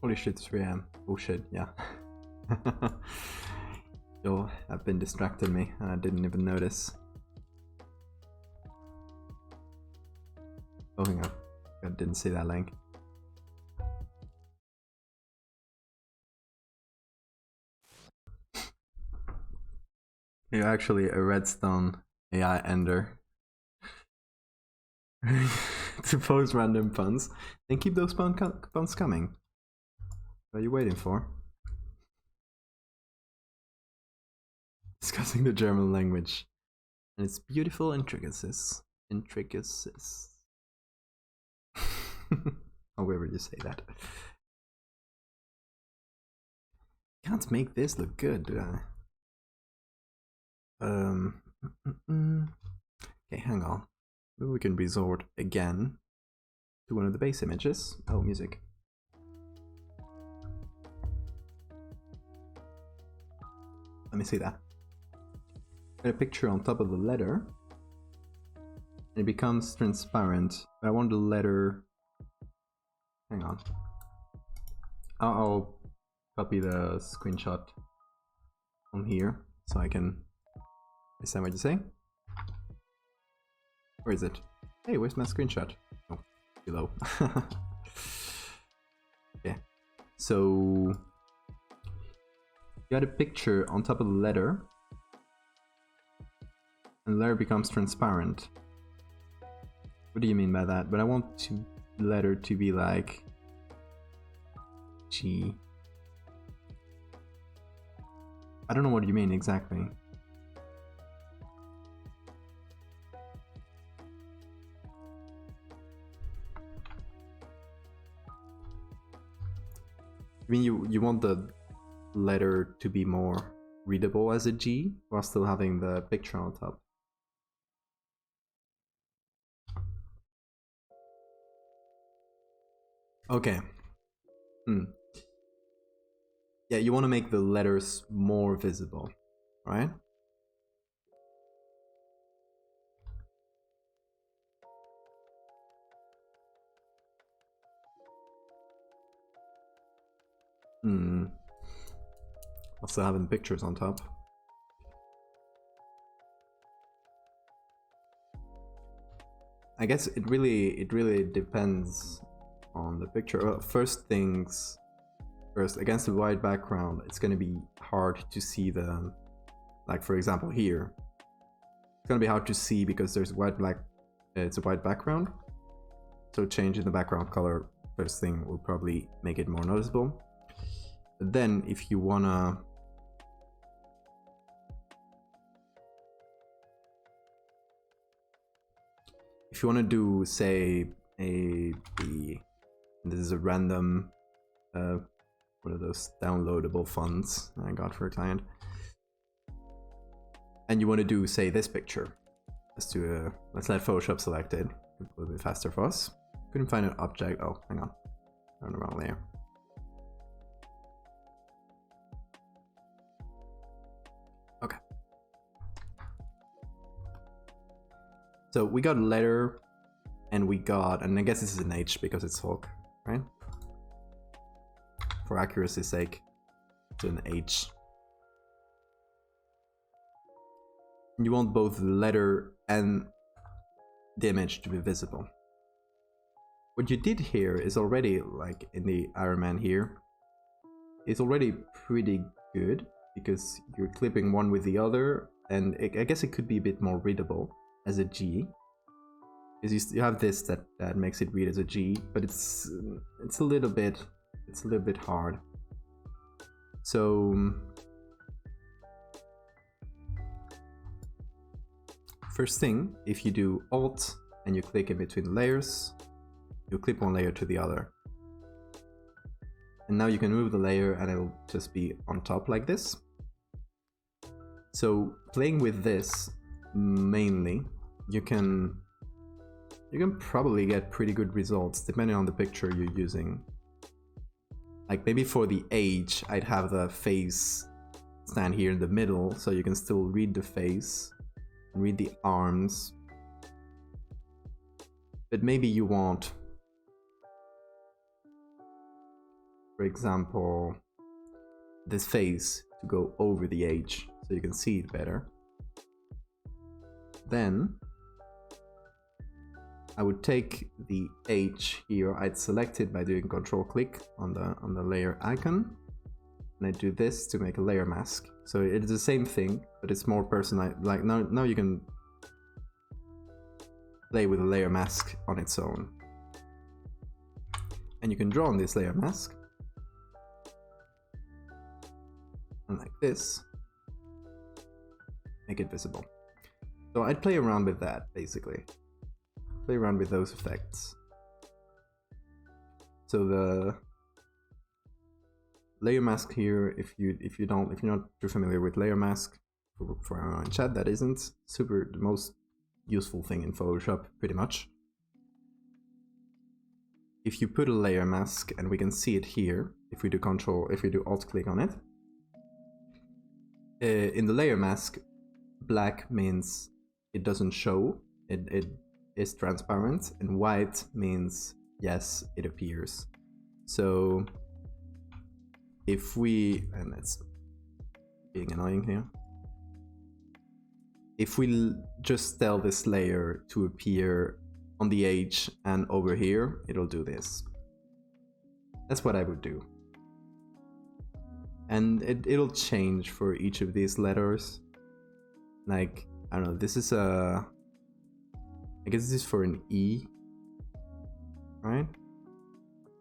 Holy shit, it's 3 AM. Oh shit, yeah. Yo, I've been distracting me and I didn't even notice. Oh, hang on. I didn't see that link. You're actually a redstone AI ender. To post random puns. Then keep those puns coming. What are you waiting for? Discussing the German language and its beautiful intricacies. However you say that. Can't make this look good, do I? Okay, hang on. Maybe we can resort again to one of the base images. Oh, music. Let me see that. Get a picture on top of the letter. And it becomes transparent. I want the letter... Hang on. I'll copy the screenshot on here so I can understand what you're saying. Where is it? Hey, where's my screenshot? Oh, below. Okay. So you got a picture on top of the letter. And the letter becomes transparent. What do you mean by that? But I want the letter to be like G. I don't know what you mean exactly. I mean, you want the letter to be more readable as a G while still having the picture on top. Okay. Yeah, you want to make the letters more visible, right? Also having pictures on top. I guess it really depends on the picture. Well, first, against the white background, it's going to be hard to see the, like for example here, it's going to be hard to see because there's it's a white background. So changing the background color first thing will probably make it more noticeable. But then if you wanna do, say, A, B, and this is a random one of those downloadable fonts I got for a client, and you want to do, say, this picture, let's let Photoshop selected a little bit faster for us. Couldn't find an object. Oh, hang on, I'm on the wrong layer. Okay. So we got letter, and we got, and I guess this is an H because it's Hulk, right? For accuracy's sake, it's an H. You want both the letter and the image to be visible. What you did here is already, like in the Iron Man here, is already pretty good because you're clipping one with the other, and I guess it could be a bit more readable as a G. Because you have this that makes it read as a G, but it's a little bit hard. So first thing, if you do Alt and you click in between layers, you clip one layer to the other. And now you can move the layer and it'll just be on top like this. So playing with this mainly, you can probably get pretty good results depending on the picture you're using. Like maybe for the age, I'd have the face stand here in the middle so you can still read the face and read the arms. But maybe you want, for example, this face to go over the age so you can see it better. Then I would take the H here, I'd select it by doing control click on the layer icon, and I do this to make a layer mask. So it's the same thing, but it's more personalized. Like now you can play with a layer mask on its own. And you can draw on this layer mask. And like this, make it visible. So I'd play around with that, basically. Play around with those effects. So the layer mask here, if you're not too familiar with layer mask, for everyone in chat that isn't, the most useful thing in Photoshop, pretty much. If you put a layer mask, and we can see it here, if we do alt click on it, in the layer mask, black means it doesn't show, it is transparent, and white means yes, it appears. So if we, and it's being annoying here, if we just tell this layer to appear on the edge and over here, it'll do this. That's what I would do. And it'll change for each of these letters. Like, I don't know, this is a, I guess this is for an E, right?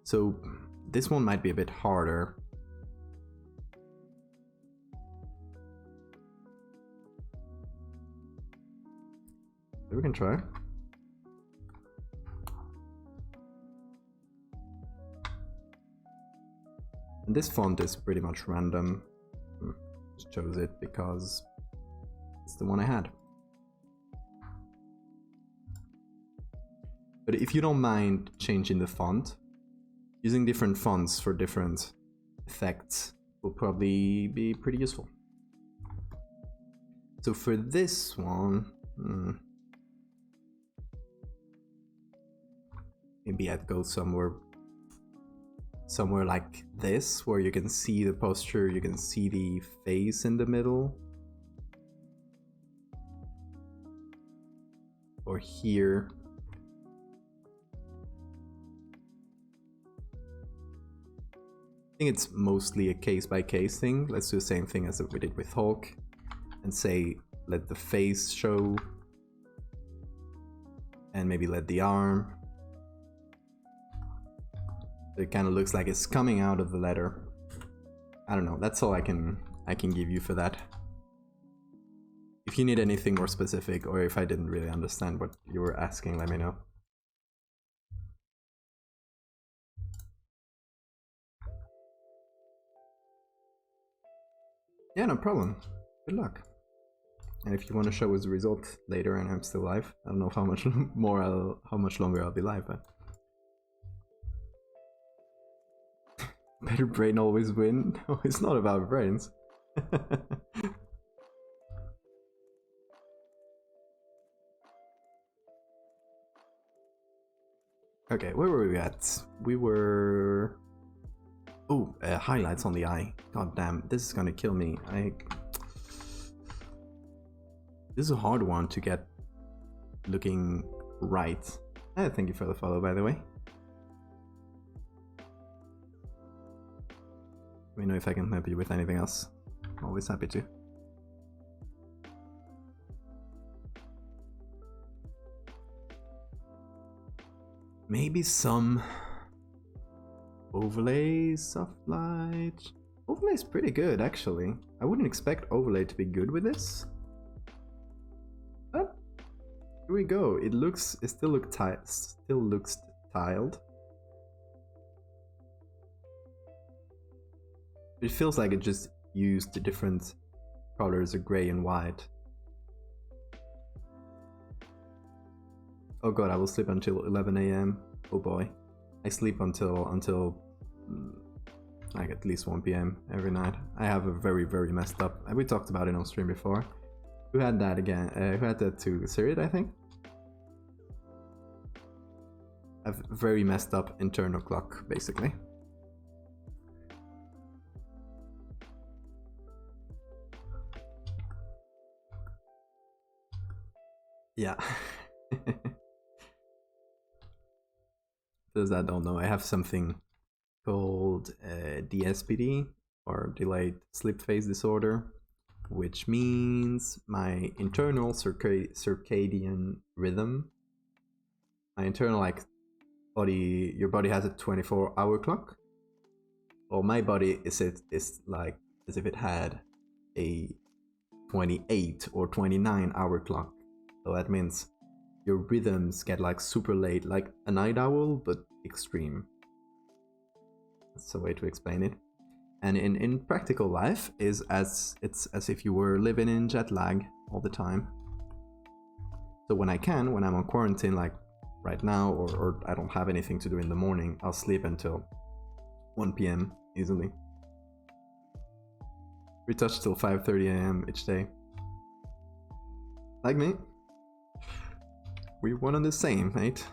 So this one might be a bit harder. So we can try. And this font is pretty much random. Just chose it because it's the one I had. But if you don't mind changing the font, using different fonts for different effects will probably be pretty useful. So for this one, maybe I'd go somewhere like this, where you can see the posture, you can see the face in the middle. Or here. I think it's mostly a case-by-case thing. Let's do the same thing as we did with Hulk and say let the face show and maybe let the arm. It kind of looks like it's coming out of the letter. I don't know, that's all I can give you for that. If you need anything more specific, or if I didn't really understand what you were asking, let me know. Yeah, no problem. Good luck. And if you want to show us the result later and I'm still live, I don't know how much how much longer I'll be live, but better brain always win. No, it's not about brains. Okay, where were we at? We were... Oh, highlights on the eye. God damn, this is gonna kill me. This is a hard one to get looking right. Thank you for the follow, by the way. Let me know if I can help you with anything else. I'm always happy to. Maybe some overlay, soft light. Overlay is pretty good, actually. I wouldn't expect overlay to be good with this. But here we go. It still looks tiled. It feels like it just used the different colors of gray and white. Oh god, I will sleep until 11 AM. Oh boy. I sleep until like at least 1 PM every night. I have a very messed up... We talked about it on stream before. Who had that again? Who had that too? Sirid, I think? I have a very messed up internal clock, basically. Yeah. Those that don't know, I have something called DSPD, or delayed sleep phase disorder, which means my internal circadian rhythm, my internal like body, your body has a 24-hour clock. Well, my body is like as if it had a 28 or 29-hour clock. So that means your rhythms get like super late, like a night owl, but extreme. That's the way to explain it. And in practical life, it's as if you were living in jet lag all the time. So when I'm on quarantine, like right now, or I don't have anything to do in the morning, I'll sleep until 1 PM easily. Retouch till 5:30 AM each day. Like me. We one and the same, mate.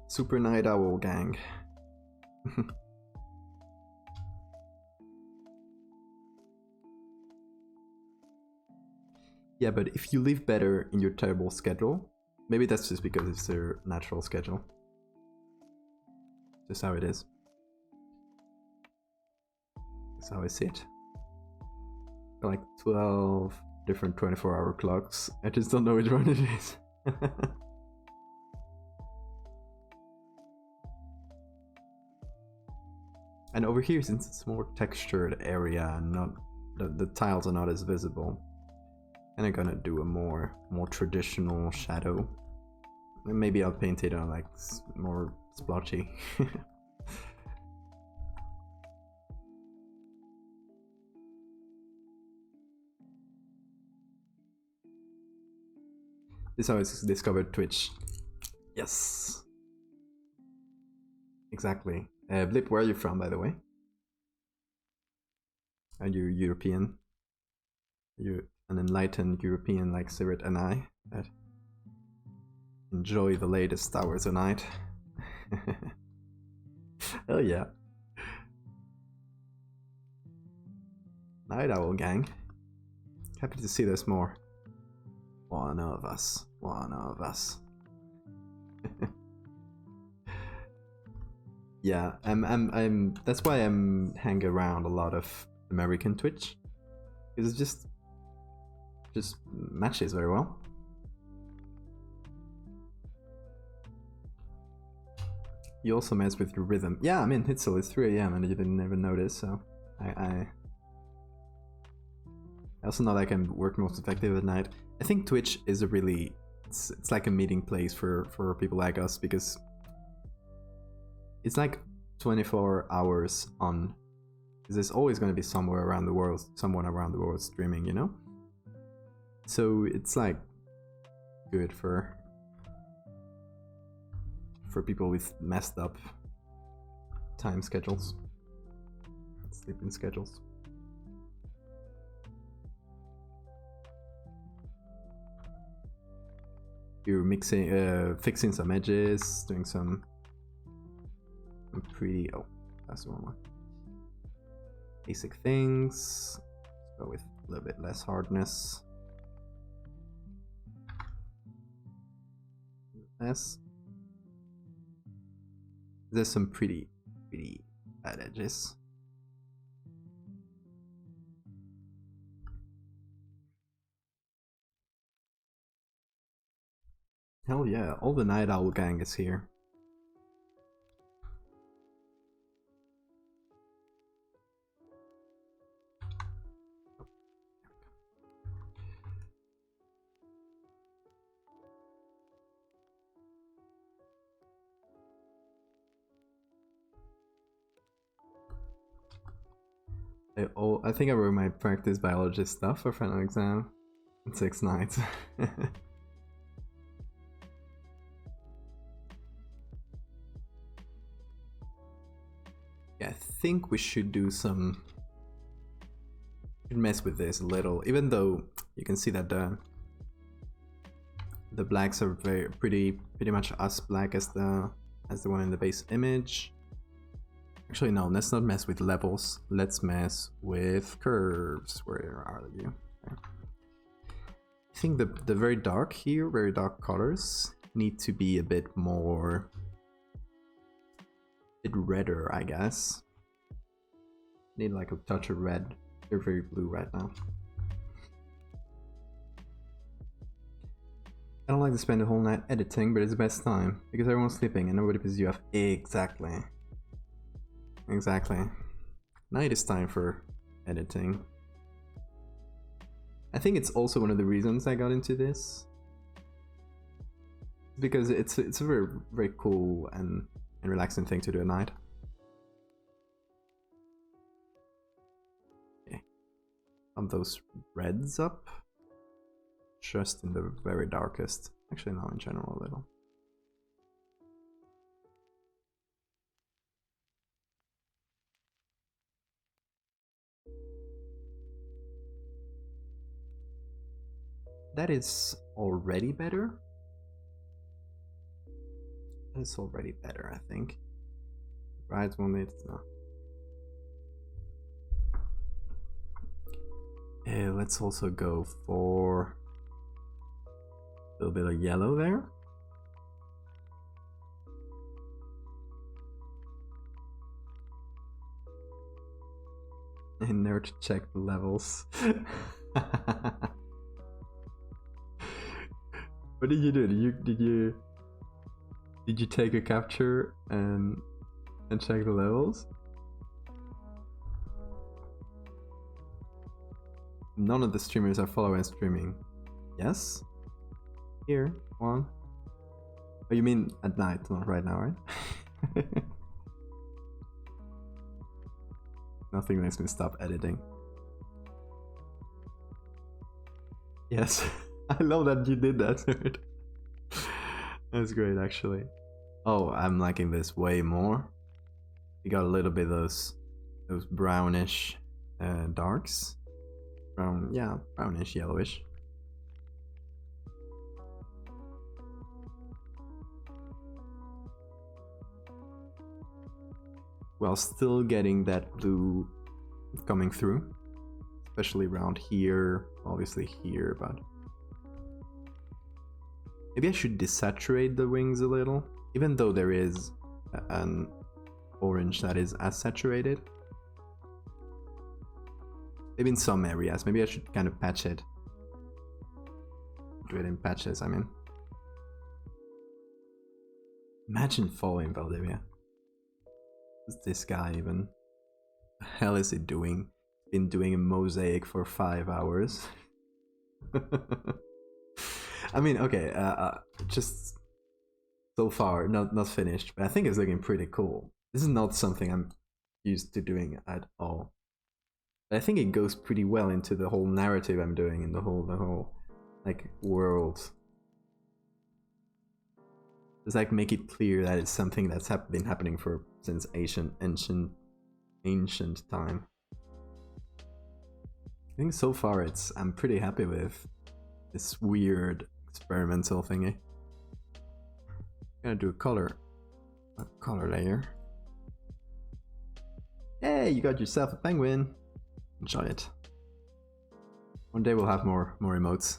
Super night owl gang. Yeah, but if you live better in your terrible schedule, maybe that's just because it's their natural schedule. Just how it is. That's how I see it. Got like 12 different 24-hour clocks. I just don't know which one it is. And over here, since it's more textured area and not the tiles are not as visible, and I'm gonna do a more traditional shadow. And maybe I'll paint it on like more splotchy. This is how I discovered Twitch. Yes. Exactly. Blip, where are you from, by the way? Are you European? You an enlightened European like Sirit and I that enjoy the latest hours of night? Hell yeah. Night Owl gang. Happy to see this more. One of us. One of us. Yeah, I'm that's why I'm hanging around a lot of American Twitch. Because it just matches very well. You also mess with your rhythm. Yeah, I mean, it's 3 AM and you didn't even notice, so I also know that I can work most effective at night. I think Twitch is a really, it's like a meeting place for people like us, because it's like 24 hours on, because there's always going to be someone around the world streaming, you know? So it's like good for people with messed up time schedules, sleeping schedules. You're fixing some edges, doing some pretty. Oh, that's the wrong one. Basic things. Let's go with a little bit less hardness. Less. There's some pretty bad edges. Hell yeah, all the Night Owl gang is here. I think I wrote my practice biology stuff for final exam in 6 nights. Yeah, I think we should do some. Mess with this a little, even though you can see that the blacks are pretty much as black as the one in the base image. Actually, no, let's not mess with levels. Let's mess with curves. Where are you? Okay. I think the very dark here, very dark colors, need to be a bit more, redder, I guess. Need like a touch of red. They're very blue right now. I don't like to spend the whole night editing, but it's the best time because everyone's sleeping and nobody pisses you off. Exactly. Night is time for editing. I think it's also one of the reasons I got into this, because it's a very cool and relaxing thing to do at night. Okay. Those reds up, just in the very darkest. Actually, no, in general a little. That is already better. That's already better, I think. Right one, it's not. Let's also go for a little bit of yellow there. And there to check the levels. What did you do? Did you take a capture and check the levels? None of the streamers are following streaming. Yes? Here, one. Oh, you mean at night, not right now, right? Nothing makes me stop editing. Yes. I love that you did that. That's great, actually. Oh, I'm liking this way more. You got a little bit of those brownish darks. Brown, yeah, brownish, yellowish. While still getting that blue coming through, especially around here, obviously here, but maybe I should desaturate the wings a little, even though there is an orange that is as saturated. Maybe in some areas, maybe I should kind of patch it. Do it in patches, I mean. Imagine following Valdevia. What's this guy even? The hell is he doing? Been doing a mosaic for 5 hours. I mean, okay, just so far, not finished, but I think it's looking pretty cool. This is not something I'm used to doing at all. But I think it goes pretty well into the whole narrative I'm doing in the whole like world. Just like make it clear that it's something that's been happening since ancient time. I think so far I'm pretty happy with this weird experimental thingy. Gonna do a color layer. Hey, you got yourself a penguin. Enjoy it. One day we'll have more emotes.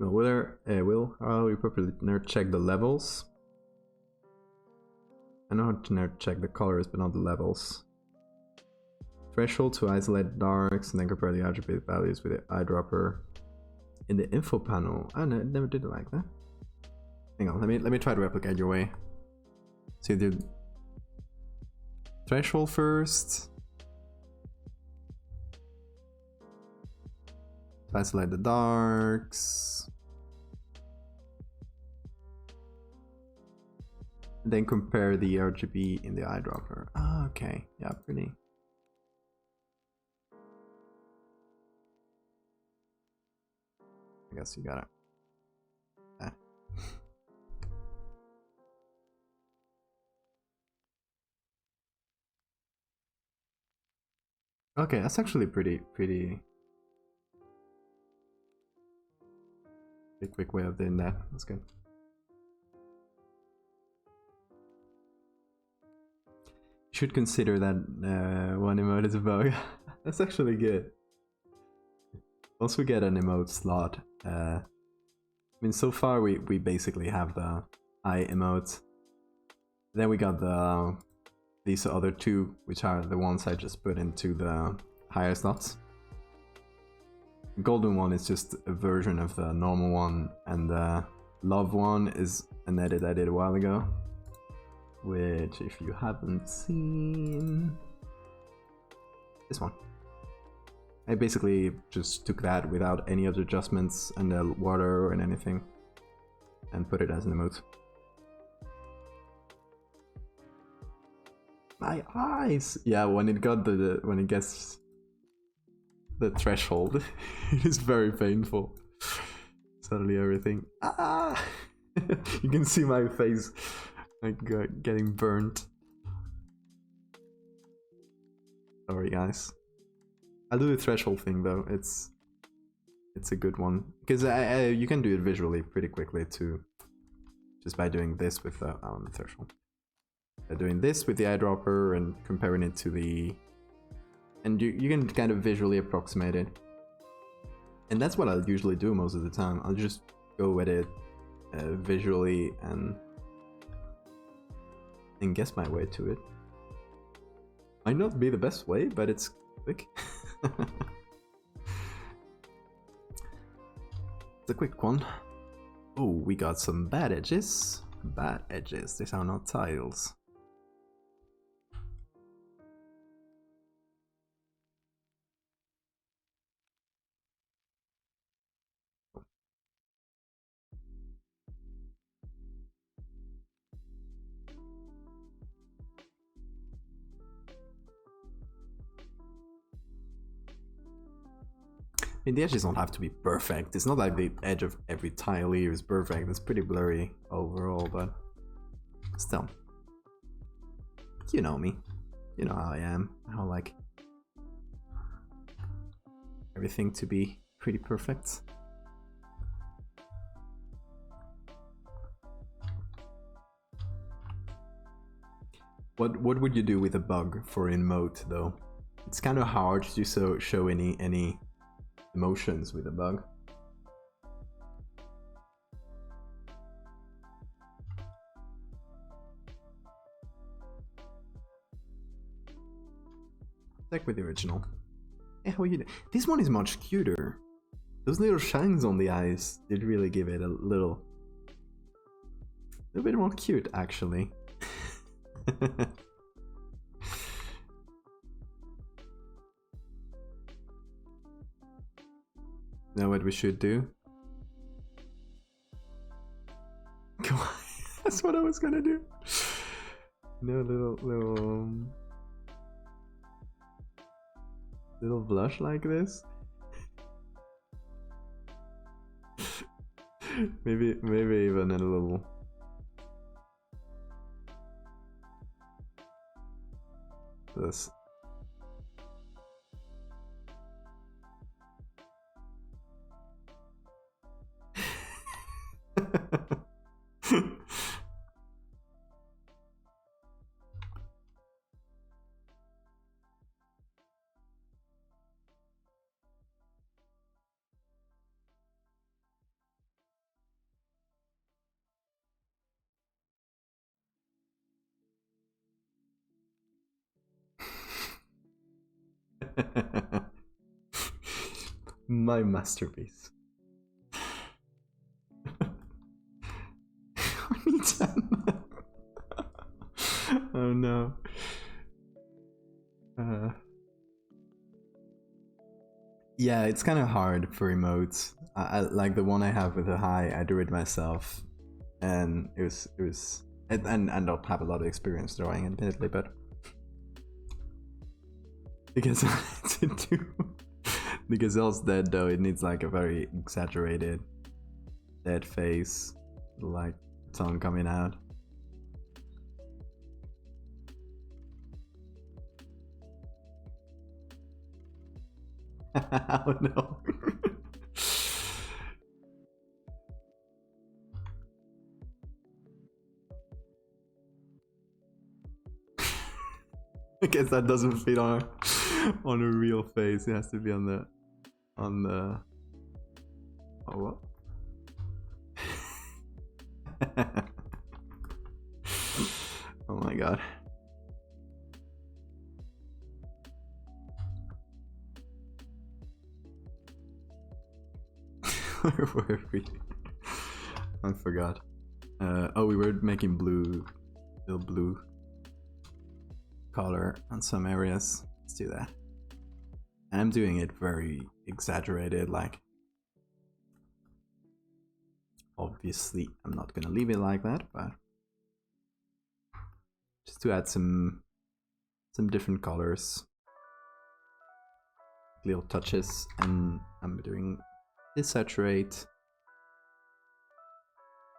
No, Will, how you properly nerd check the levels? I know how to nerd check the colors, but not the levels. Threshold to isolate darks, and then compare the attribute values with the eyedropper in the info panel. I never did it like that. Hang on, let me try to replicate your way. So you do threshold first. Isolate the darks. And then compare the RGB in the eyedropper. Ah, okay. Yeah, pretty. I guess you got it. Yeah. Okay, that's actually pretty a quick way of doing that. That's good. You should consider that one emote is a bug. That's actually good. Once we get an emote slot, I mean, so far we basically have the eye emote. Then we got these other two, which are the ones I just put into the higher slots. The golden one is just a version of the normal one, and the love one is an edit I did a while ago, which, if you haven't seen, this one. I basically just took that without any other adjustments and the water and anything, and put it as an emote. My eyes! Yeah, when it gets the threshold, it is very painful. Suddenly everything. Ah! You can see my face like getting burnt. Sorry, guys. I'll do the threshold thing though. It's a good one because you can do it visually pretty quickly too, just by doing this with the threshold. Doing this with the eyedropper and comparing it to the, and you can kind of visually approximate it. And that's what I'll usually do most of the time. I'll just go with it visually and guess my way to it. Might not be the best way, but it's quick. It's a quick one. Oh, we got some bad edges. Bad edges. These are not tiles. I mean, the edges don't have to be perfect. It's not like the edge of every tile here is perfect. It's pretty blurry overall, but still. You know me. You know how I am. How I like everything to be pretty perfect. What would you do with a bug for emote though? It's kind of hard to show any emotions with a bug. Like with the original. Yeah, how you do? This one is much cuter. Those little shines on the eyes did really give it a little bit more cute, actually. Know what we should do? Come on. That's what I was gonna do. No, little blush like this. maybe even a little this. My masterpiece. Oh no. Yeah, it's kind of hard for emotes. I like the one I have with the high. I drew it myself, and it was. And I don't have a lot of experience drawing, admittedly, but because to do the gazelle's dead though, it needs like a very exaggerated dead face, like tongue coming out. Oh no. I guess that doesn't fit on a real face. It has to be on the oh what? Oh my god. Where were we? I forgot. Oh, we were making blue, little blue color on some areas. Let's do that. And I'm doing it very exaggerated, like obviously I'm not gonna leave it like that, but just to add some different colors, little touches, and I'm doing desaturate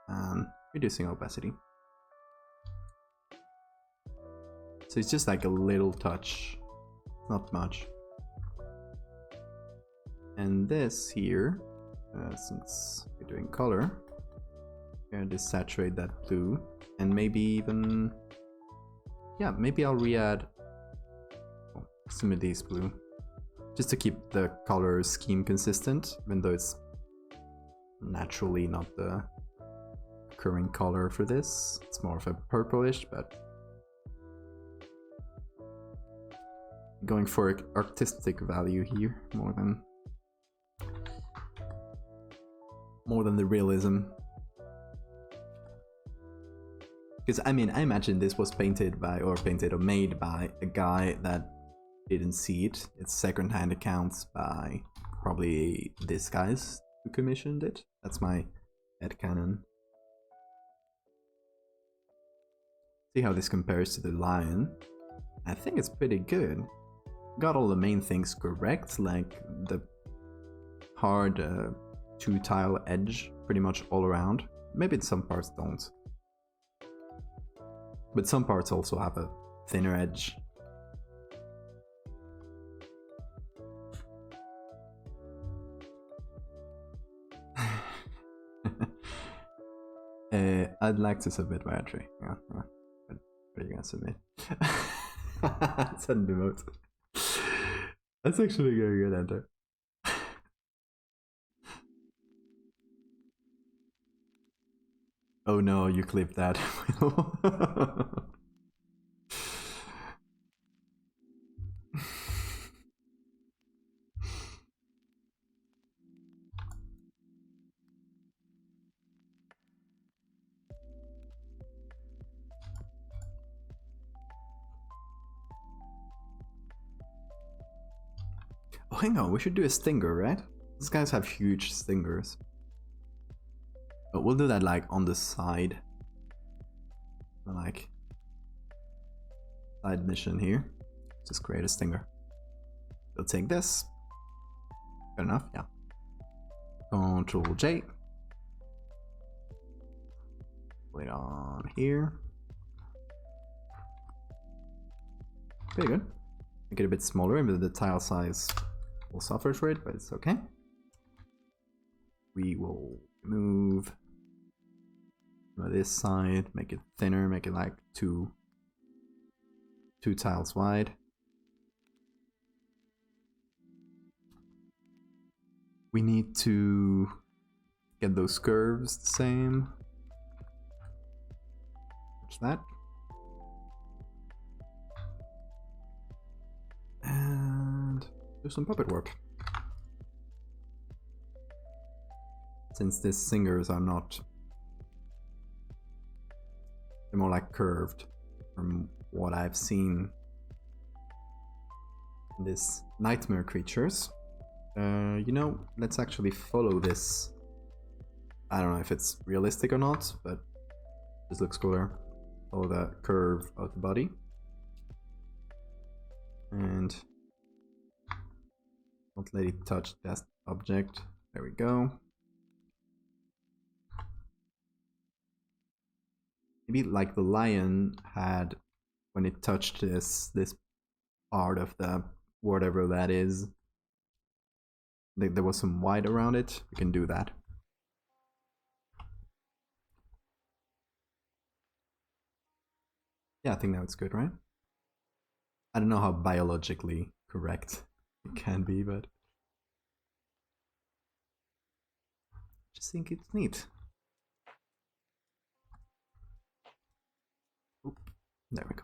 and reducing opacity. So it's just like a little touch, not much. And this here, since we're doing color, I'm gonna desaturate that blue, and maybe even, yeah, maybe I'll re-add some of these blue, just to keep the color scheme consistent, even though it's naturally not the occurring color for this. It's more of a purplish, but going for artistic value here more than the realism. Because I mean, I imagine this was painted or made by a guy that didn't see it. It's second-hand accounts by probably this guys who commissioned it. That's my headcanon. See how this compares to the lion. I think it's pretty good. Got all the main things correct, like the hard 2-tile edge pretty much all around. Maybe some parts don't. But some parts also have a thinner edge. I'd like to submit my entry. Yeah. What are you gonna submit? Send emote. That's actually a very good enter. Oh no, you clipped that. Oh, hang on, we should do a stinger, right? These guys have huge stingers. But we'll do that like on the side. Like side mission here. Just create a stinger. We'll take this. Good enough, yeah. Control J. Put it on here. Okay, good. Make it a bit smaller, and the tile size will suffer for it, but it's okay. We will move this side, make it thinner, make it like two tiles wide. We need to get those curves the same. Watch that. And do some puppet work. Since these singers are not, they're more like curved from what I've seen in these nightmare creatures. You know, let's actually follow this. I don't know if it's realistic or not, but this looks cooler. Follow the curve of the body. And don't let it touch that object. There we go. Maybe like the lion had, when it touched this part of the whatever that is, there was some white around it. We can do that. Yeah, I think that's good, right? I don't know how biologically correct it can be, but I just think it's neat. Oop, there we go.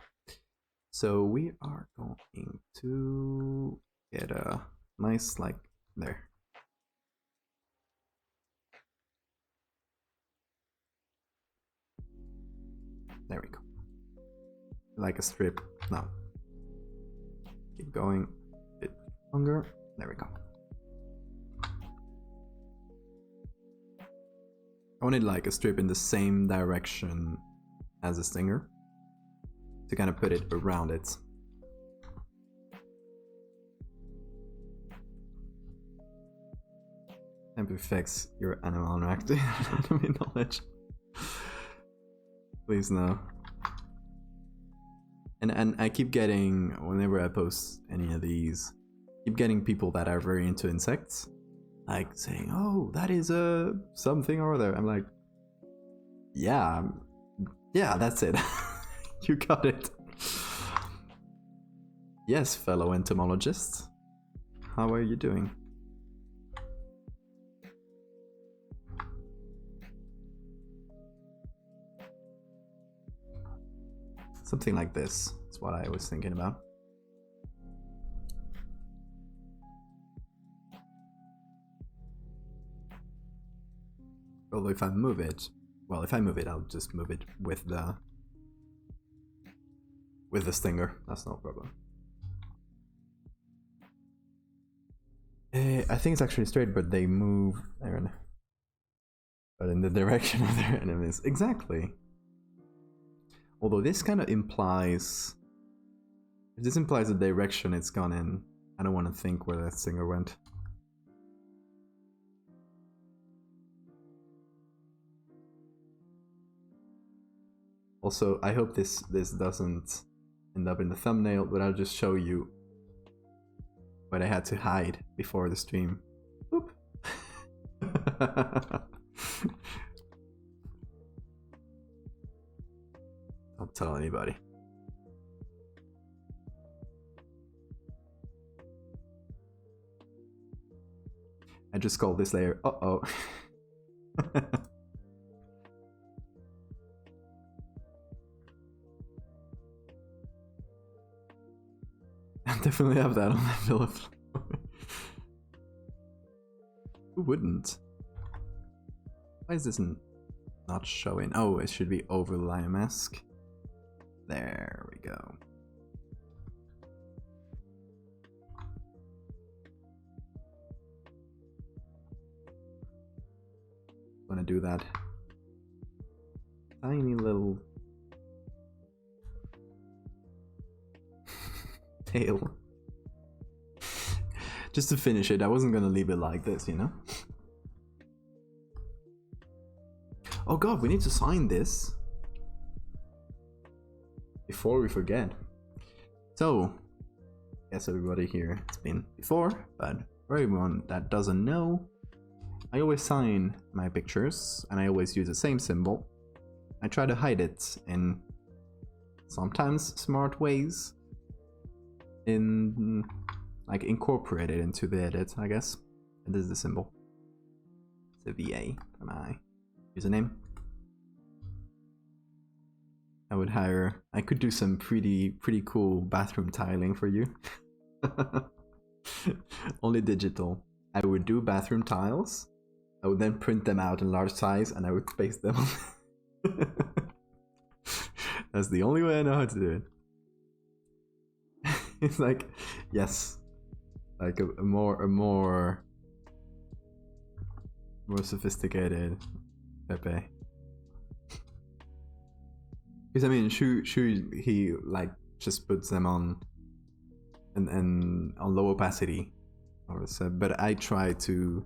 So we are going to get a nice, like, there. There we go. Like a strip. Now. Keep going a bit longer. There we go. I wanted like a strip in the same direction as a stinger to kind of put it around it. Temp affects your animal anatomy knowledge. Please no. And I keep getting, whenever I post any of these, keep getting people that are very into insects, like saying, "Oh, that is a something or other." I'm like, yeah, that's it. You got it. Yes, fellow entomologists. How are you doing? Something like this is what I was thinking about. Although if I move it, well, if I move it, I'll just move it with the stinger. That's no problem. I think it's actually straight, but they move there, but in the direction of their enemies. Exactly. Although this kind of implies, if this implies the direction it's gone in, I don't want to think where that stinger went. Also, I hope this doesn't end up in the thumbnail, but I'll just show you what I had to hide before the stream. Oop. Don't tell anybody. I just called this layer uh-oh. I definitely have that on my Philip. Who wouldn't? Why is this not showing? Oh, it should be over the lion mask. There we go. I'm gonna do that tiny little tail just to finish it. I wasn't gonna leave it like this, you know. Oh god, we need to sign this before we forget. So guess everybody here has been before, but for everyone that doesn't know, I always sign my pictures and I always use the same symbol. I try to hide it in sometimes smart ways, in like incorporate it into the edit, I guess. And this is the symbol. It's a VA for my username. I could do some pretty cool bathroom tiling for you. Only digital. I would do bathroom tiles. I would then print them out in large size and I would paste them on. That's the only way I know how to do it. It's like, yes, like a more sophisticated Pepe. Because I mean, he like just puts them on and on low opacity, or so. But I try to,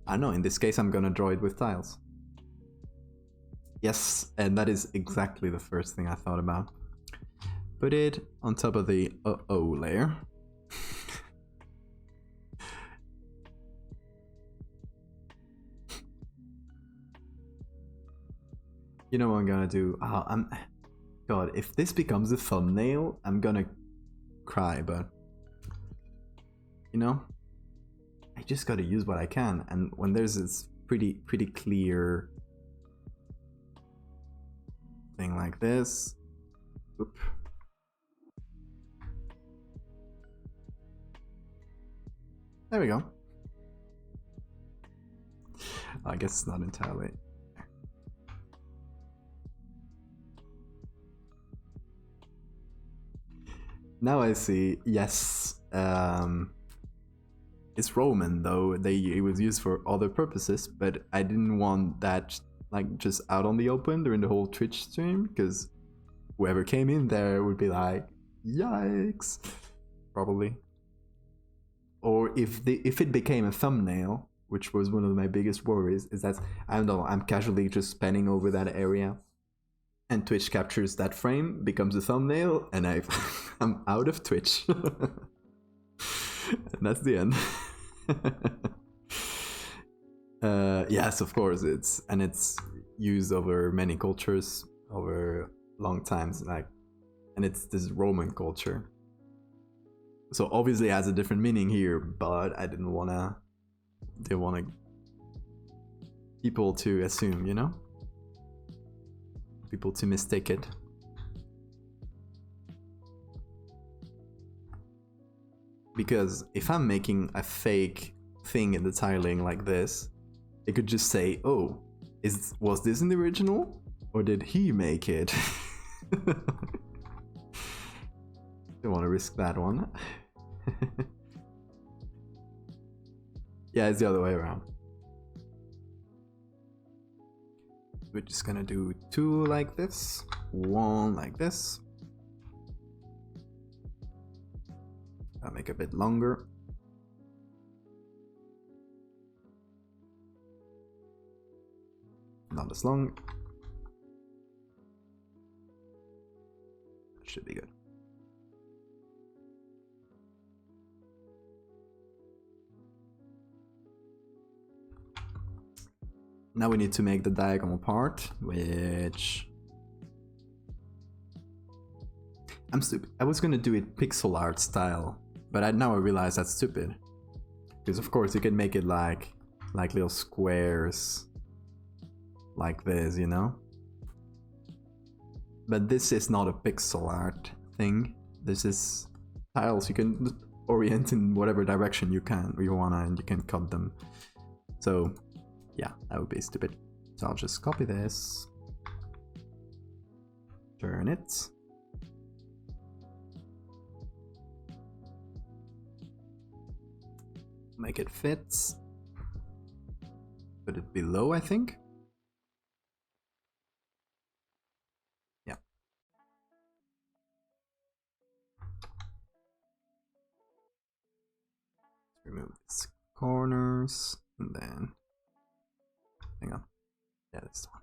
I don't know. In this case, I'm gonna draw it with tiles. Yes, and that is exactly the first thing I thought about. Put it on top of the uh-oh layer. You know what I'm gonna do? God, if this becomes a thumbnail, I'm gonna cry, but you know, I just gotta use what I can, and when there's this pretty clear thing like this, oop. There we go. I guess it's not entirely. Now I see, yes, it's Roman though, it was used for other purposes, but I didn't want that like just out on the open during the whole Twitch stream, because whoever came in there would be like, yikes, probably. Or if it became a thumbnail, which was one of my biggest worries, is that, I don't know, I'm casually just panning over that area, and Twitch captures that frame, becomes a thumbnail, and I'm out of Twitch. And that's the end. Yes, of course, it's used over many cultures, over long times, like, and it's this Roman culture. So obviously it has a different meaning here, but I didn't wanna people to assume, you know? People to mistake it. Because if I'm making a fake thing in the tiling like this, it could just say, oh, was this in the original? Or did he make it? Don't want to risk that one. Yeah, it's the other way around. We're just gonna do 2 like this, 1 like this. I'll make a bit longer. Not as long. That should be good. Now we need to make the diagonal part, which... I'm stupid. I was gonna do it pixel art style, but now I realize that's stupid. Because of course you can make it like little squares, like this, you know? But this is not a pixel art thing. This is tiles you can orient in whatever direction you wanna, and you can cut them. So yeah, that would be stupid. So I'll just copy this, turn it, make it fit, put it below, I think. Yeah. Remove these corners, and then hang on. Yeah, this one.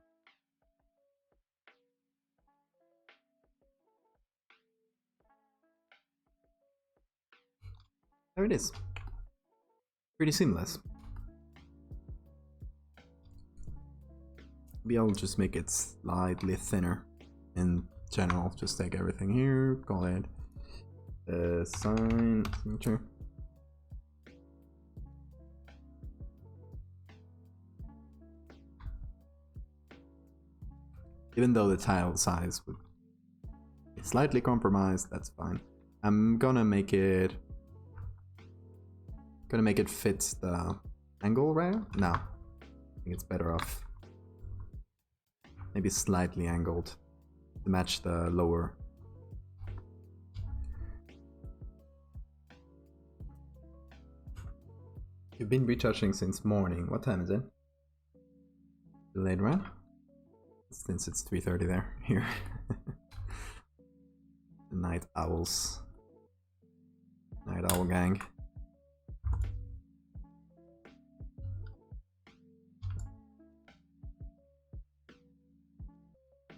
There it is. Pretty seamless. Maybe I'll just make it slightly thinner in general. Just take everything here, call it sign signature. Even though the tile size would be slightly compromised, that's fine. I'm gonna make it fit the angle rail. No, I think it's better off maybe slightly angled to match the lower. You've been retouching since morning. What time is it? Late, right? Since it's 3:30 there, here. The night owls. Night owl gang.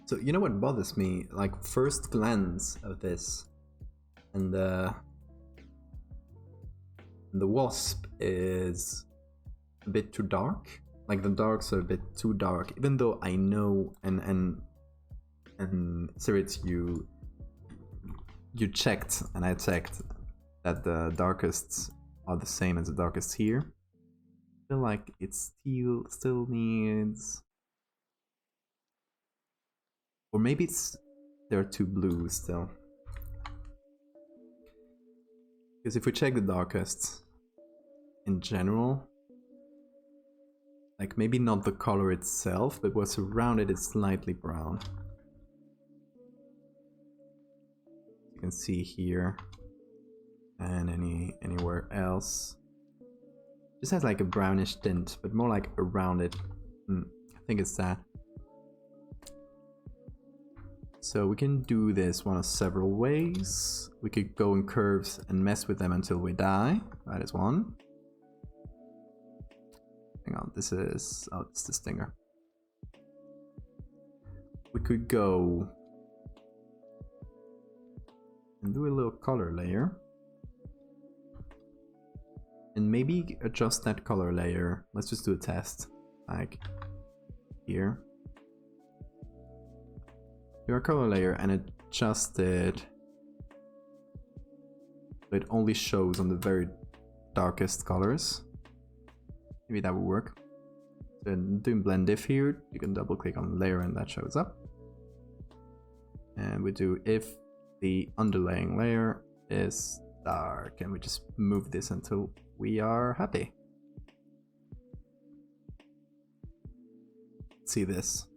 So you know what bothers me? Like first glance of this, and the wasp is a bit too dark. Like the darks are a bit too dark, even though I know and Sirit, you checked and I checked that the darkests are the same as the darkest here. I feel like it still needs, or maybe they're too blue still. Because if we check the darkest in general, like maybe not the color itself, but what's around it is slightly brown. You can see here and anywhere else. Just has like a brownish tint, but more like around it. I think it's that. So we can do this one of several ways. We could go in curves and mess with them until we die. That is one. Hang on, this is... oh, it's the stinger. We could go and do a little color layer. And maybe adjust that color layer. Let's just do a test. Like here. Do our color layer and adjust it so it only shows on the very darkest colors. Maybe that would work. Then doing blend if here, you can double click on the layer and that shows up. And we do if the underlying layer is dark, and we just move this until we are happy. See this?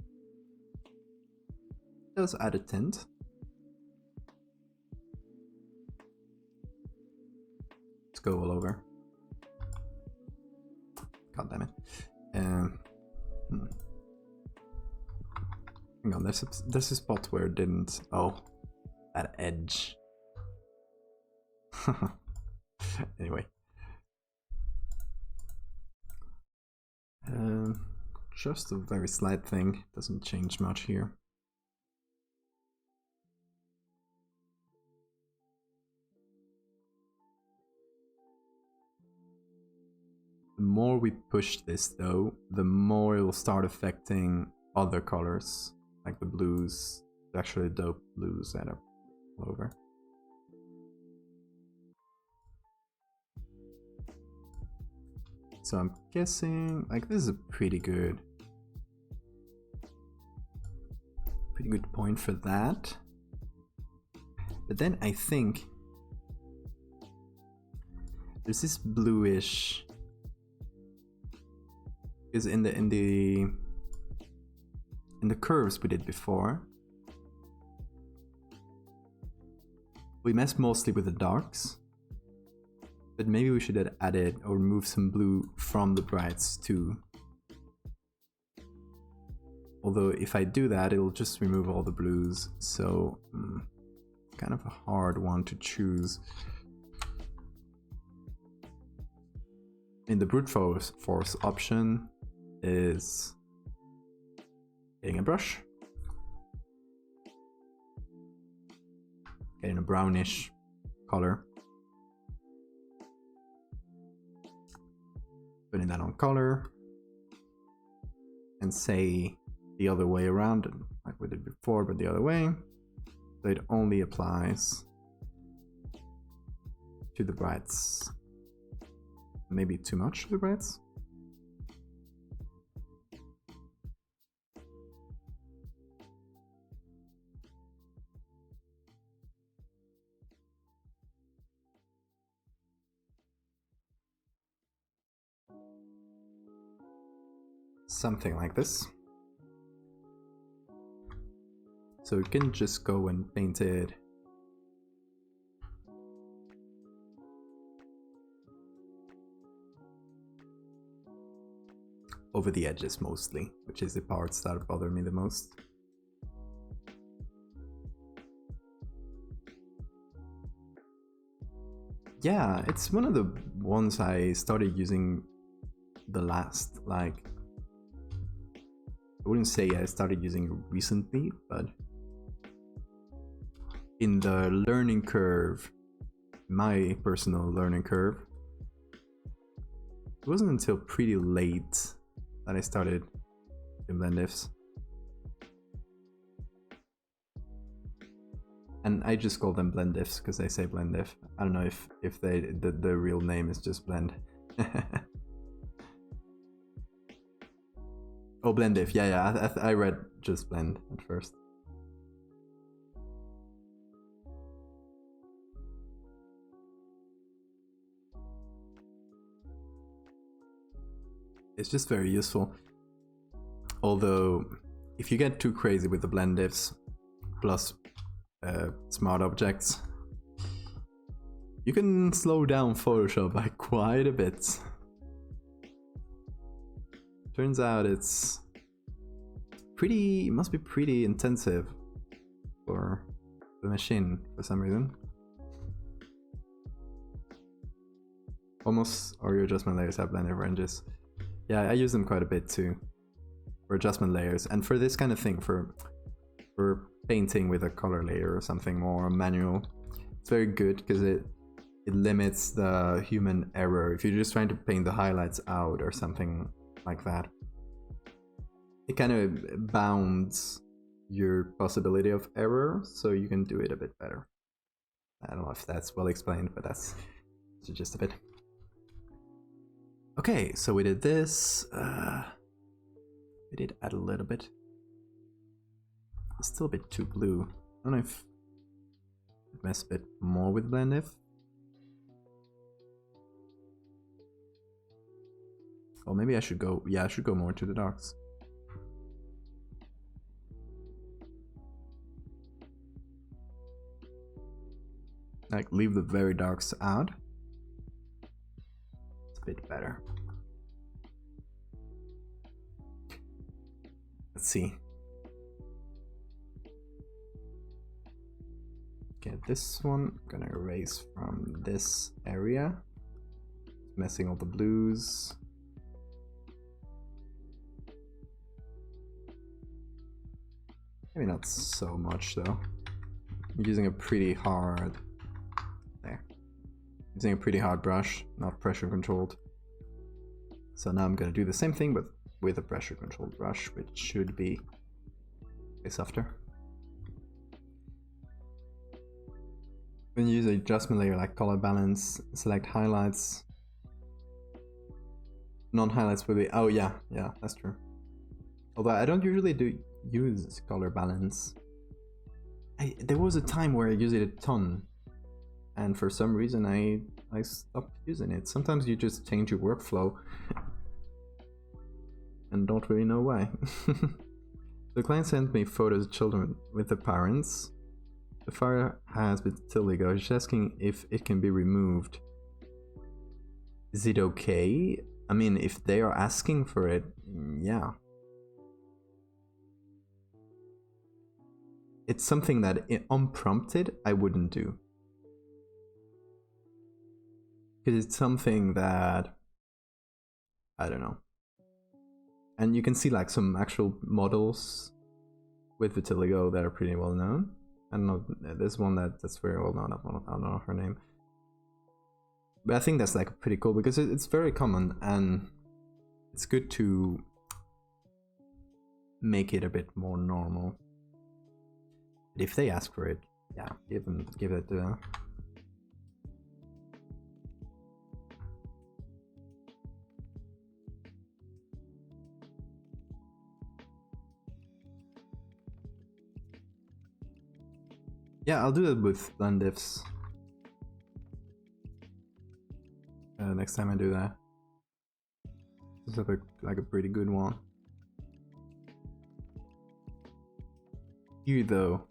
It does add a tint. Let's go all over. God damn it. Hang on, there's a spot where it didn't. Oh, that edge. Anyway. Just a very slight thing. Doesn't change much here. The more we push this though, the more it will start affecting other colors, like the blues. It's actually dope blues that are all over. So I'm guessing, like, this is a pretty good point for that. But then I think there's this bluish. Is in the curves we did before, we messed mostly with the darks, but maybe we should add it or remove some blue from the brights too. Although if I do that, it'll just remove all the blues, so kind of a hard one to choose. In the brute force option is getting a brush, getting a brownish color, putting that on color, and say the other way around, like we did before, but the other way. So it only applies to the brights. Maybe too much to the brights. Something like this. So you can just go and paint it over the edges mostly, which is the parts that bother me the most. Yeah, it's one of the ones I started using the last, like, I wouldn't say I started using it recently, but in the learning curve, my personal learning curve, it wasn't until pretty late that I started doing blend diffs. And I just call them blend diffs because they say blend diff. I don't know if the real name is just blend. Oh, blend diff. Yeah. I read just blend at first. It's just very useful. Although, if you get too crazy with the blend diffs plus smart objects, you can slow down Photoshop by quite a bit. Turns out it must be pretty intensive for the machine for some reason. Almost all your adjustment layers have blended ranges. Yeah, I use them quite a bit too for adjustment layers, and for this kind of thing, for painting with a color layer or something more manual. It's very good because it limits the human error. If you're just trying to paint the highlights out or something like that, it kind of bounds your possibility of error, so you can do it a bit better. I don't know if that's well explained, but that's the gist of it. Okay, so we did this. We did add a little bit. It's still a bit too blue. I don't know if I'd mess a bit more with blend diff. Or maybe I should go, yeah, I should go more to the darks. Like, leave the very darks out. It's a bit better. Let's see. Okay, this one I'm gonna erase from this area. Messing all the blues. Maybe not so much though. I'm using a pretty hard, there. Using a pretty hard brush, not pressure controlled. So now I'm gonna do the same thing but with a pressure controlled brush, which should be way softer. When you use an adjustment layer like color balance, select highlights. Non-highlights will be, oh yeah, that's true. Although I don't usually use color balance. There was a time where I used it a ton, and for some reason I stopped using it. Sometimes you just change your workflow and don't really know why. The client sent me photos of children with their parents. The fire has vitiligo. She's asking if it can be removed. Is it okay? I mean, if they are asking for it, yeah. It's something that unprompted I wouldn't do. Because it's something that, I don't know. And you can see like some actual models with vitiligo that are pretty well known. I don't know, there's one that's very well known, I don't know her name. But I think that's like pretty cool because it's very common, and it's good to make it a bit more normal. But if they ask for it, yeah, give it. Yeah, I'll do it with blend diffs. Next time I do that. This is like a pretty good one. Here though,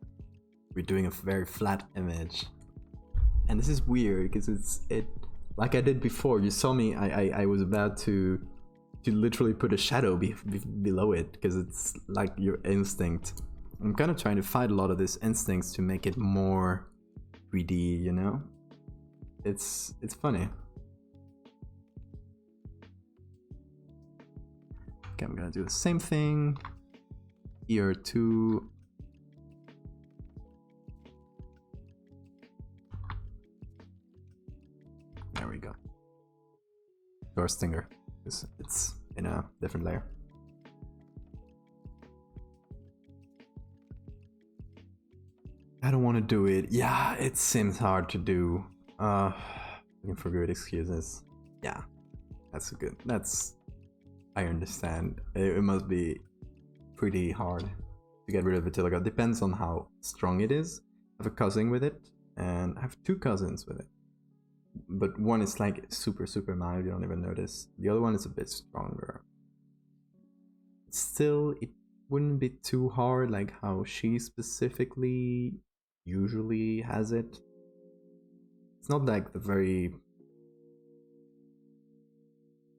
we're doing a very flat image. And this is weird because it like I did before. You saw me, I was about to literally put a shadow below it because it's like your instinct. I'm kind of trying to fight a lot of these instincts to make it more 3D, you know? It's funny. Okay, I'm gonna do the same thing here too. There we go. Door stinger. It's in a different layer. I don't want to do it. Yeah, it seems hard to do. Looking for good excuses. Yeah, I understand. It must be pretty hard to get rid of vitiligo. Depends on how strong it is. I have a cousin with it, and I have two cousins with it. But one is like super mild, you don't even notice. The other one is a bit stronger. Still, it wouldn't be too hard like how she specifically usually has it. It's not like the very...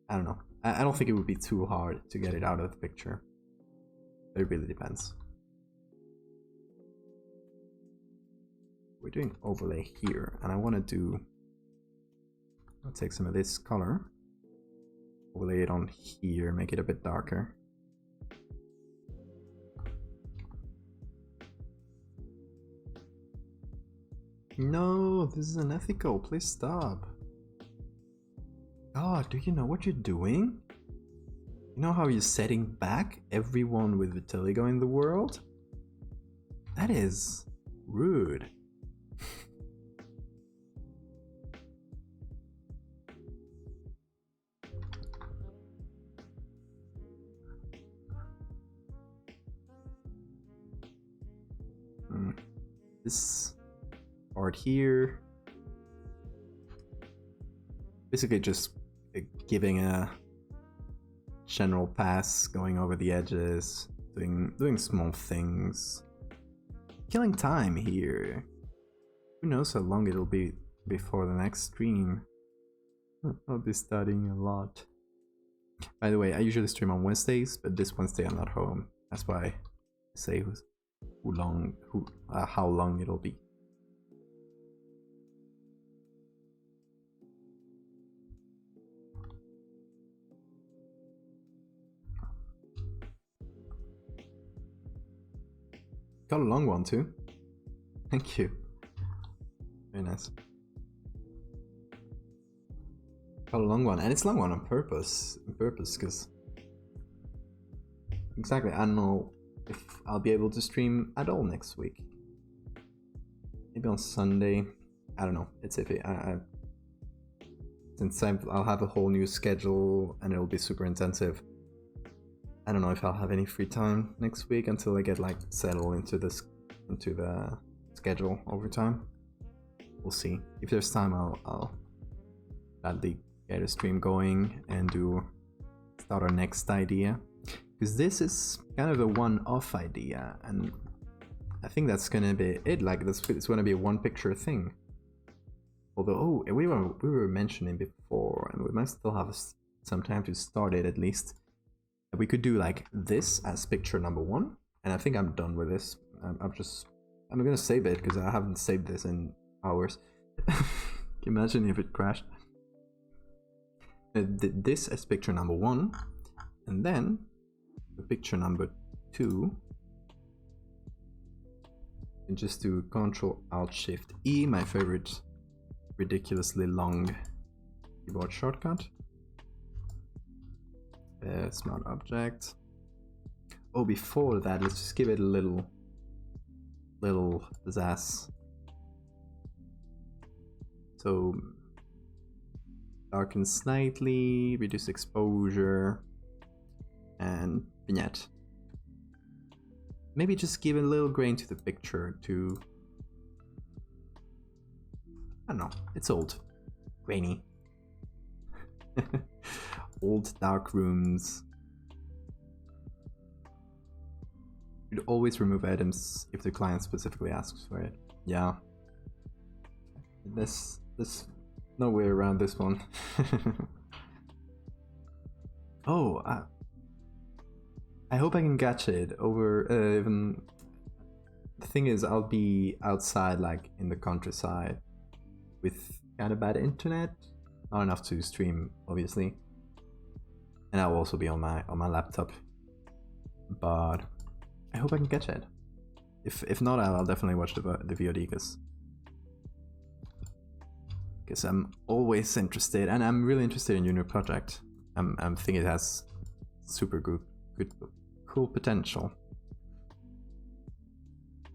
I don't know. I don't think it would be too hard to get it out of the picture. It really depends. We're doing overlay here, and I want to do... I'll take some of this color, overlay it on here, make it a bit darker. No, this is unethical. Please stop. God, do you know what you're doing? You know how you're setting back everyone with vitiligo in the world? That is rude. This part here, basically just giving a general pass, going over the edges, doing small things, killing time here. Who knows how long it'll be before the next stream. I'll be studying a lot. By the way, I usually stream on Wednesdays, but this Wednesday I'm not home. That's why I say how long it'll be. Got a long one too. Thank you. Very nice. Got a long one, and it's a long one on purpose. Because exactly, I don't know if I'll be able to stream at all next week. Maybe on Sunday. I don't know. It's iffy. Since I'll have a whole new schedule and it'll be super intensive. I don't know if I'll have any free time next week until I get like settled into the schedule over time. We'll see. If there's time, I'll gladly get a stream going and start our next idea. Because this is kind of a one-off idea, and I think that's gonna be it. Like it's gonna be a one-picture thing. Although, we were mentioning before, and we might still have some time to start it at least. We could do like this as picture number 1, and I think I'm done with this. I'm gonna save it because I haven't saved this in hours. Can you imagine if it crashed? This as picture number 1, and then the picture number 2, and just do Ctrl-Alt-Shift-E, my favorite ridiculously long keyboard shortcut. Smart object. Oh, before that, let's just give it a little pizzazz. So darken slightly, reduce exposure, and vignette. Maybe just give a little grain to the picture to, I don't know, it's old, grainy. Old dark rooms. You'd always remove items if the client specifically asks for it. Yeah. There's no way around this one. Oh, I hope I can catch it over even. The thing is, I'll be outside, like in the countryside, with kind of bad internet, not enough to stream, obviously, and I'll also be on my laptop. But I hope I can catch it. If not, I'll definitely watch the VOD because I'm always interested, and I'm really interested in your new project. I'm thinking it has super good, cool potential.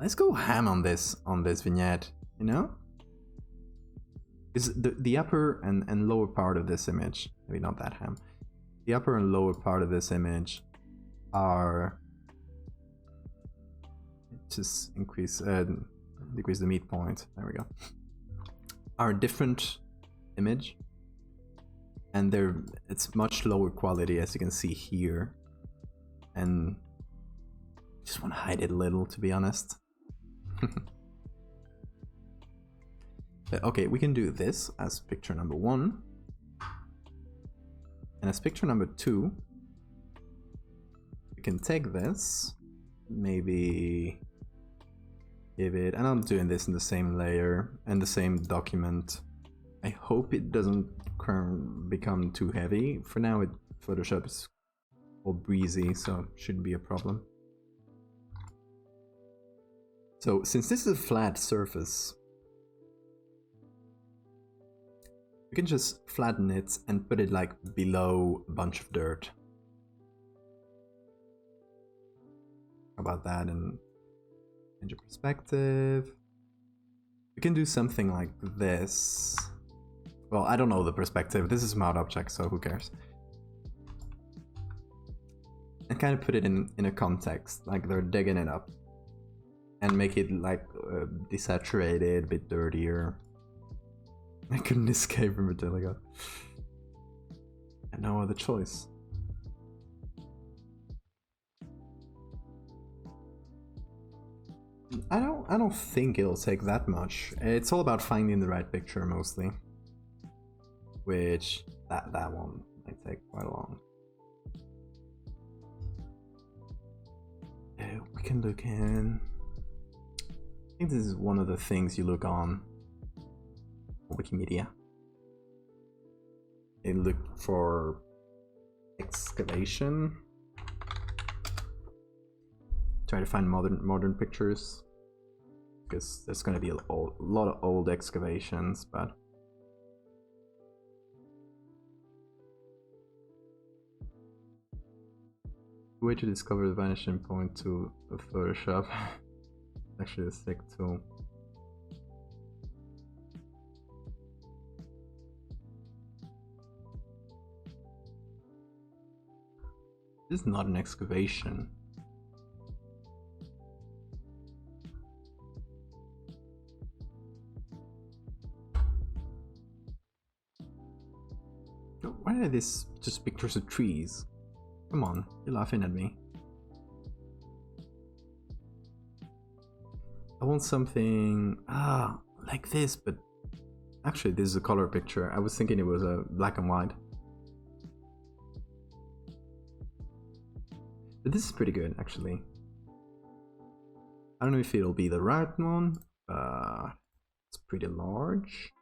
Let's go ham on this vignette, you know? Is the upper and lower part of this image, maybe not that ham. The upper and lower part of this image are just decrease the midpoint. There we go. Are a different image, and it's much lower quality, as you can see here, and just want to hide it a little, to be honest. But okay, we can do this as picture number 1, and as picture number 2 we can take this, maybe give it, and I'm doing this in the same layer and the same document. I hope it doesn't become too heavy. For now, Photoshop is all breezy, so shouldn't be a problem. So since this is a flat surface, we can just flatten it and put it like below a bunch of dirt. How about that? And change of perspective. We can do something like this. Well, I don't know the perspective. This is smart object, so who cares? And kind of put it in a context, like they're digging it up, and make it like desaturated, a bit dirtier. I couldn't escape from Metallica. I had no other choice. I don't think it'll take that much. It's all about finding the right picture mostly. Which that one might take quite long. We can look in. I think this is one of the things you look on Wikimedia. They look for excavation. Try to find modern pictures, because there's going to be a lot of old excavations, but way to discover the vanishing point to Photoshop. Actually a sick tool. This is not an excavation. Why are these just pictures of trees? Come on, you're laughing at me. I want something like this, but actually this is a color picture. I was thinking it was a black and white. But this is pretty good, actually. I don't know if it'll be the right one, but it's pretty large.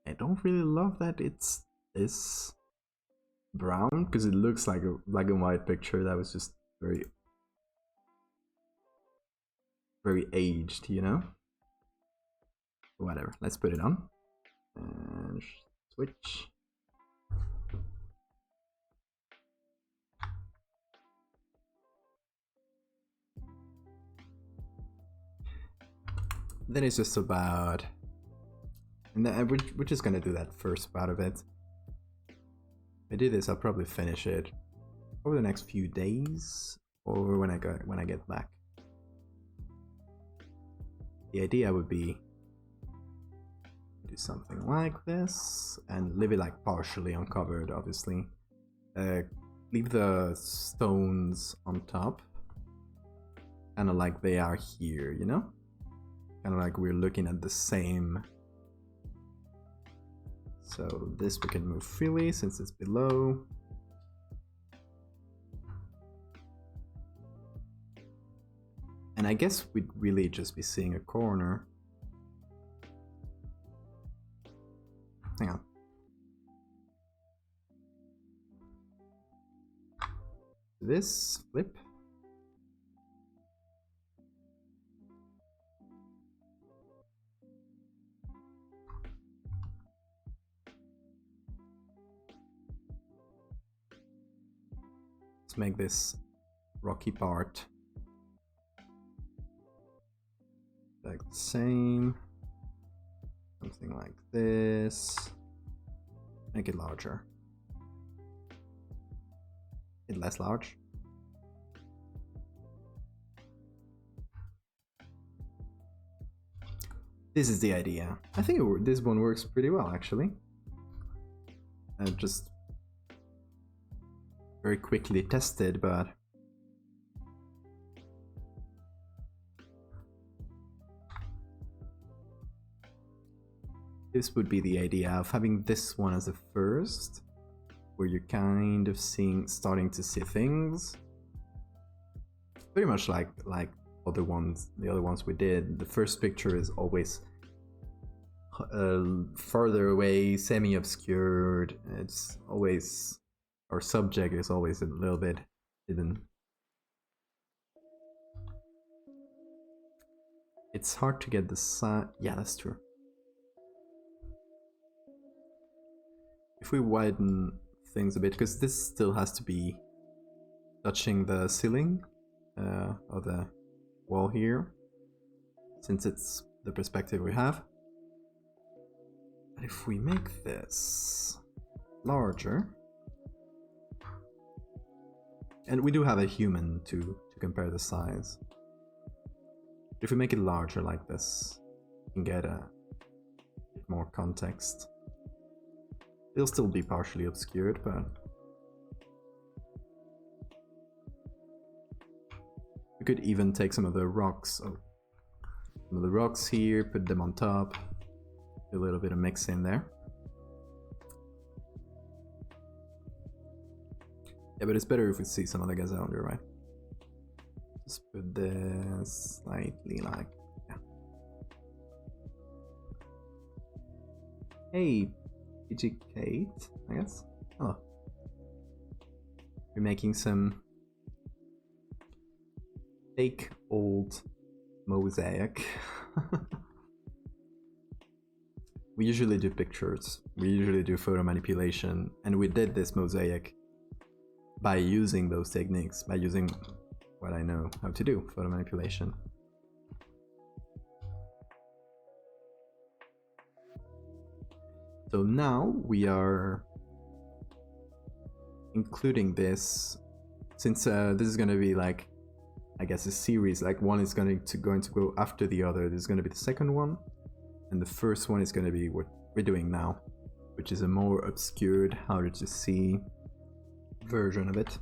I don't really love that it's this brown, because it looks like a black and white picture that was just very aged, you know? Whatever, let's put it on and switch. then it's just about, and then we're just gonna do that first part of it. If I do this, I'll probably finish it over the next few days or when I get back. The idea would be do something like this and leave it like partially uncovered, obviously. Leave the stones on top, kind of like they are here, you know? Kind of like we're looking at the same. So this we can move freely since it's below. And I guess we'd really just be seeing a corner. Hang on. This flip. Let's make this rocky part like the same. Something like this. Make it larger. It less large. This is the idea. I think this one works pretty well, actually. Just very quickly tested, but this would be the idea of having this one as a first, where you're kind of starting to see things. Pretty much like the other ones we did. The first picture is always further away, semi-obscured. It's always, our subject is always a little bit hidden. It's hard to get the side. Yeah, that's true. If we widen things a bit, because this still has to be touching the ceiling of the wall here, since it's the perspective we have. But if we make this larger, and we do have a human to compare the size. If we make it larger like this, we can get a bit more context. It'll still be partially obscured, but we could even take some of the rocks, here, put them on top, do a little bit of mix in there. Yeah, but it's better if we see some of the guys out there, right? Just put this slightly like, yeah. Hey, PG Kate, I guess. Oh, we're making some fake old mosaic. We usually do pictures, we usually do photo manipulation, and we did this mosaic by using those techniques, by using what I know how to do, photo manipulation. So now we are including this, since this is going to be like, I guess, a series, like one is going to go after the other. This is going to be the second one, and the first one is going to be what we're doing now, which is a more obscured, harder to see version of it.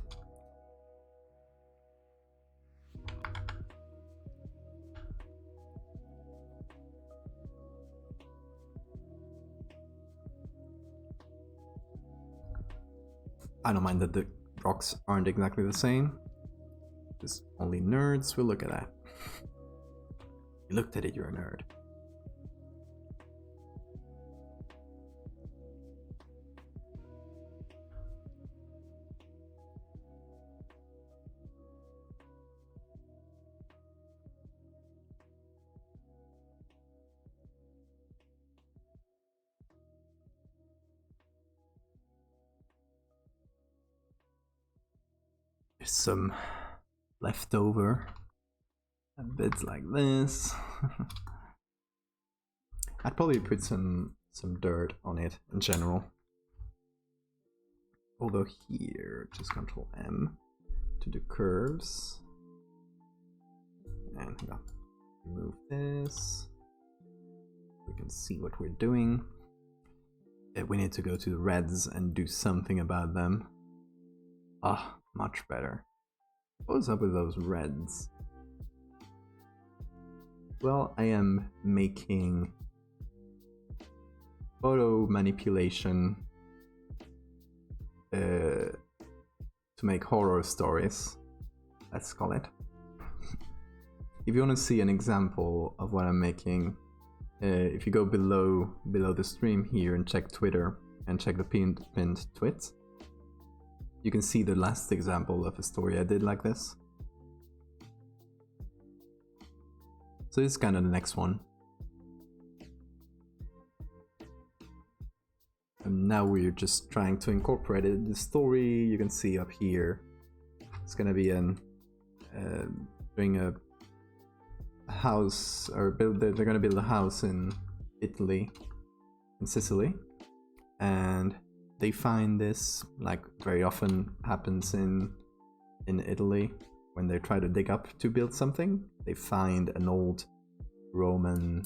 I don't mind that the rocks aren't exactly the same. Just only nerds will look at that. You looked at it, you're a nerd. There's some leftover bits like this. I'd probably put some dirt on it in general. Although here, just Control M to do curves. And yeah, remove this. We can see what we're doing. We need to go to the reds and do something about them. Ah, much better. What's up with those reds? Well, I am making photo manipulation to make horror stories, let's call it. If you want to see an example of what I'm making, if you go below the stream here and check Twitter and check the pinned tweet, you can see the last example of a story I did like this. So this is kind of the next one. And now we're just trying to incorporate it in the story. You can see up here, it's gonna be doing a house, or they're gonna build a house in Italy, in Sicily, and they find this, like very often happens in Italy, when they try to dig up to build something, they find an old Roman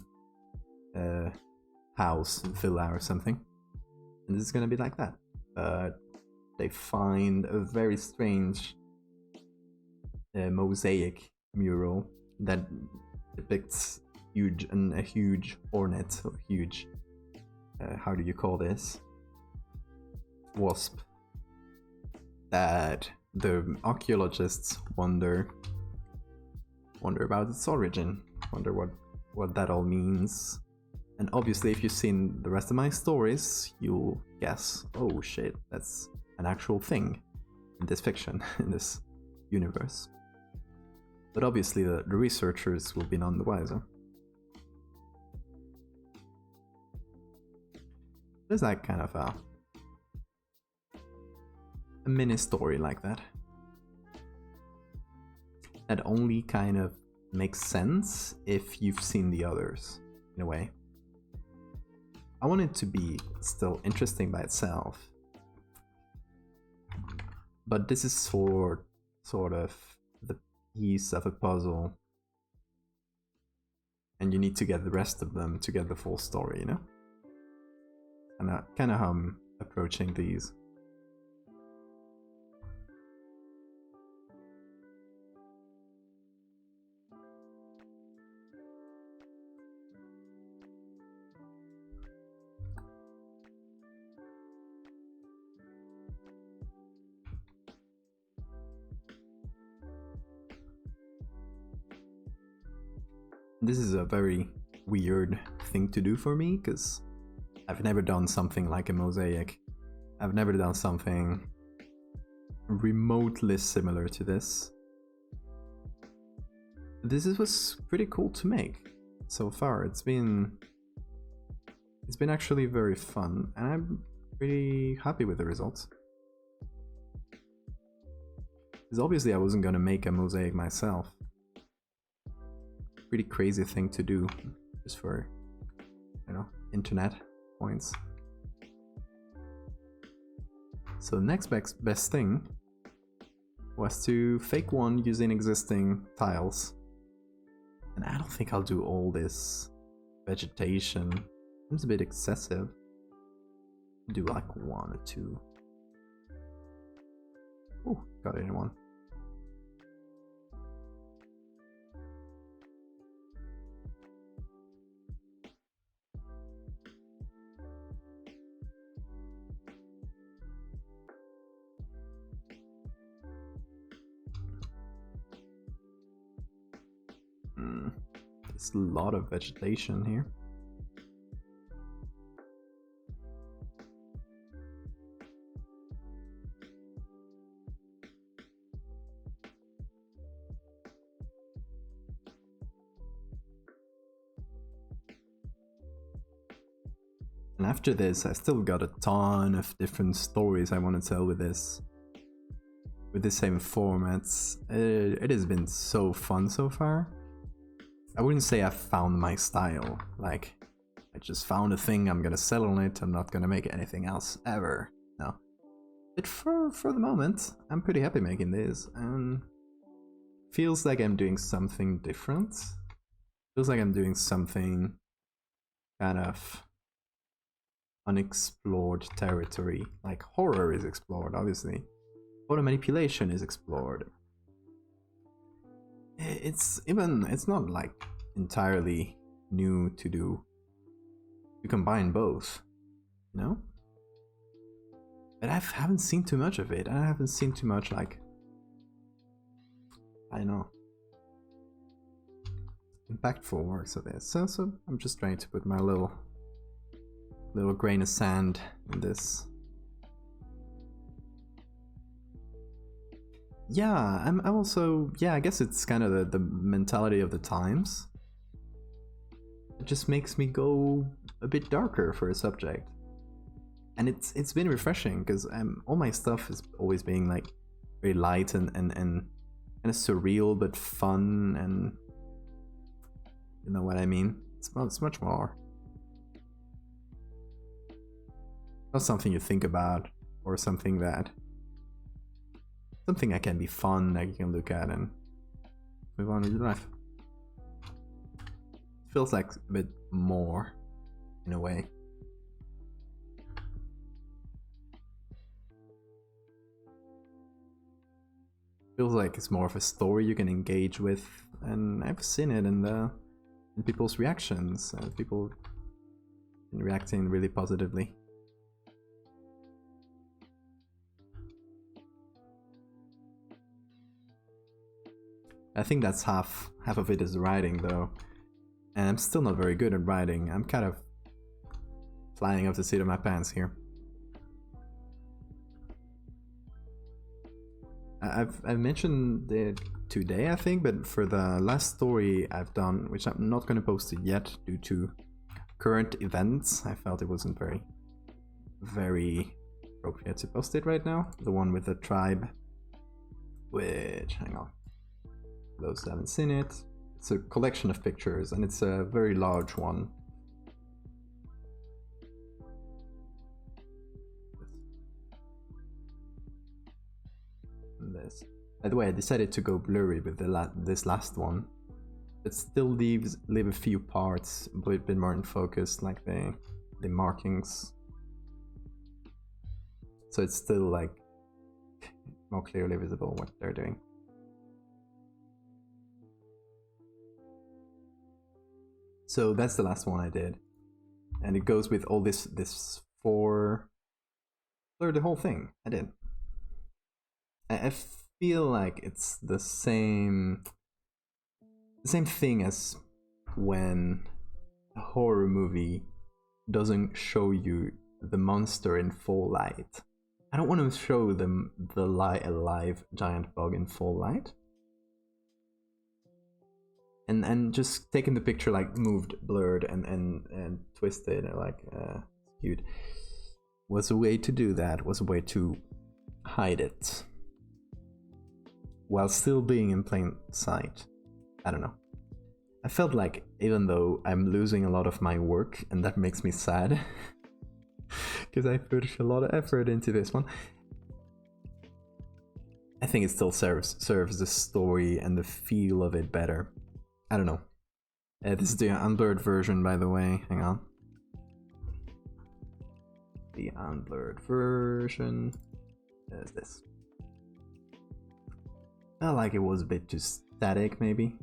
house, villa or something, and this is gonna be like that. They find a very strange mosaic mural that depicts a huge hornet, or huge, how do you call this? Wasp. That the archaeologists wonder about its origin, wonder what that all means. And obviously, if you've seen the rest of my stories, you'll guess, oh shit, that's an actual thing in this fiction, in this universe. But obviously the researchers will be none the wiser. There's like kind of a mini story like that. That only kind of makes sense if you've seen the others, in a way. I want it to be still interesting by itself. But this is sort of the piece of a puzzle, and you need to get the rest of them to get the full story, you know? And kind of how I'm approaching these. This is a very weird thing to do for me, because I've never done something like a mosaic. I've never done something remotely similar to this. This was pretty cool to make so far. It's been actually very fun, and I'm pretty happy with the results. Because obviously I wasn't gonna make a mosaic myself. Pretty crazy thing to do, just for, you know, internet points. So the next best thing was to fake one using existing tiles. And I don't think I'll do all this vegetation. Seems a bit excessive. Do like 1 or 2. Oh, got it in one. There's a lot of vegetation here. And after this, I still got a ton of different stories I want to tell with this. With the same formats. It has been so fun so far. I wouldn't say I found my style. Like, I just found a thing, I'm gonna settle on it, I'm not gonna make anything else ever. No. But for the moment, I'm pretty happy making this, and feels like I'm doing something different. Feels like I'm doing something kind of unexplored territory. Like horror is explored, obviously. Photo manipulation is explored. It's not like entirely new to combine both, you know? But I haven't seen too much of it. I haven't seen too much, like, I don't know, impactful works of this. So I'm just trying to put my little grain of sand in this. Yeah, I'm also, yeah, I guess it's kind of the mentality of the times. It just makes me go a bit darker for a subject. And it's been refreshing, because all my stuff is always being like very light and kind of surreal but fun, and you know what I mean? It's much more. Not something you think about, or something that can be fun that you can look at and move on with your life. It feels like a bit more, in a way. Feels like it's more of a story you can engage with, and I've seen it in people's reactions, people reacting really positively. I think that's half of it is writing, though, and I'm still not very good at writing. I'm kind of flying off the seat of my pants here. I've mentioned it today, I think, but for the last story I've done, which I'm not going to post it yet due to current events, I felt it wasn't very appropriate to post it right now. The one with the tribe, which, hang on, for those who haven't seen it, it's a collection of pictures, and it's a very large one. This. By the way, I decided to go blurry with this last one. It still leave a few parts a bit more in focus, like the markings. So it's still like more clearly visible what they're doing. So that's the last one I did, and it goes with all this blur the whole thing. I did. I feel like it's the same thing as when a horror movie doesn't show you the monster in full light. I don't want to show them a live giant bug in full light. And just taking the picture like moved, blurred, and twisted, like skewed, was a way to do that. Was a way to hide it while still being in plain sight. I don't know. I felt like, even though I'm losing a lot of my work, and that makes me sad, because I put a lot of effort into this one, I think it still serves the story and the feel of it better. I don't know. This is the unblurred version, by the way. Hang on. The unblurred version is this. I felt like it was a bit too static, maybe.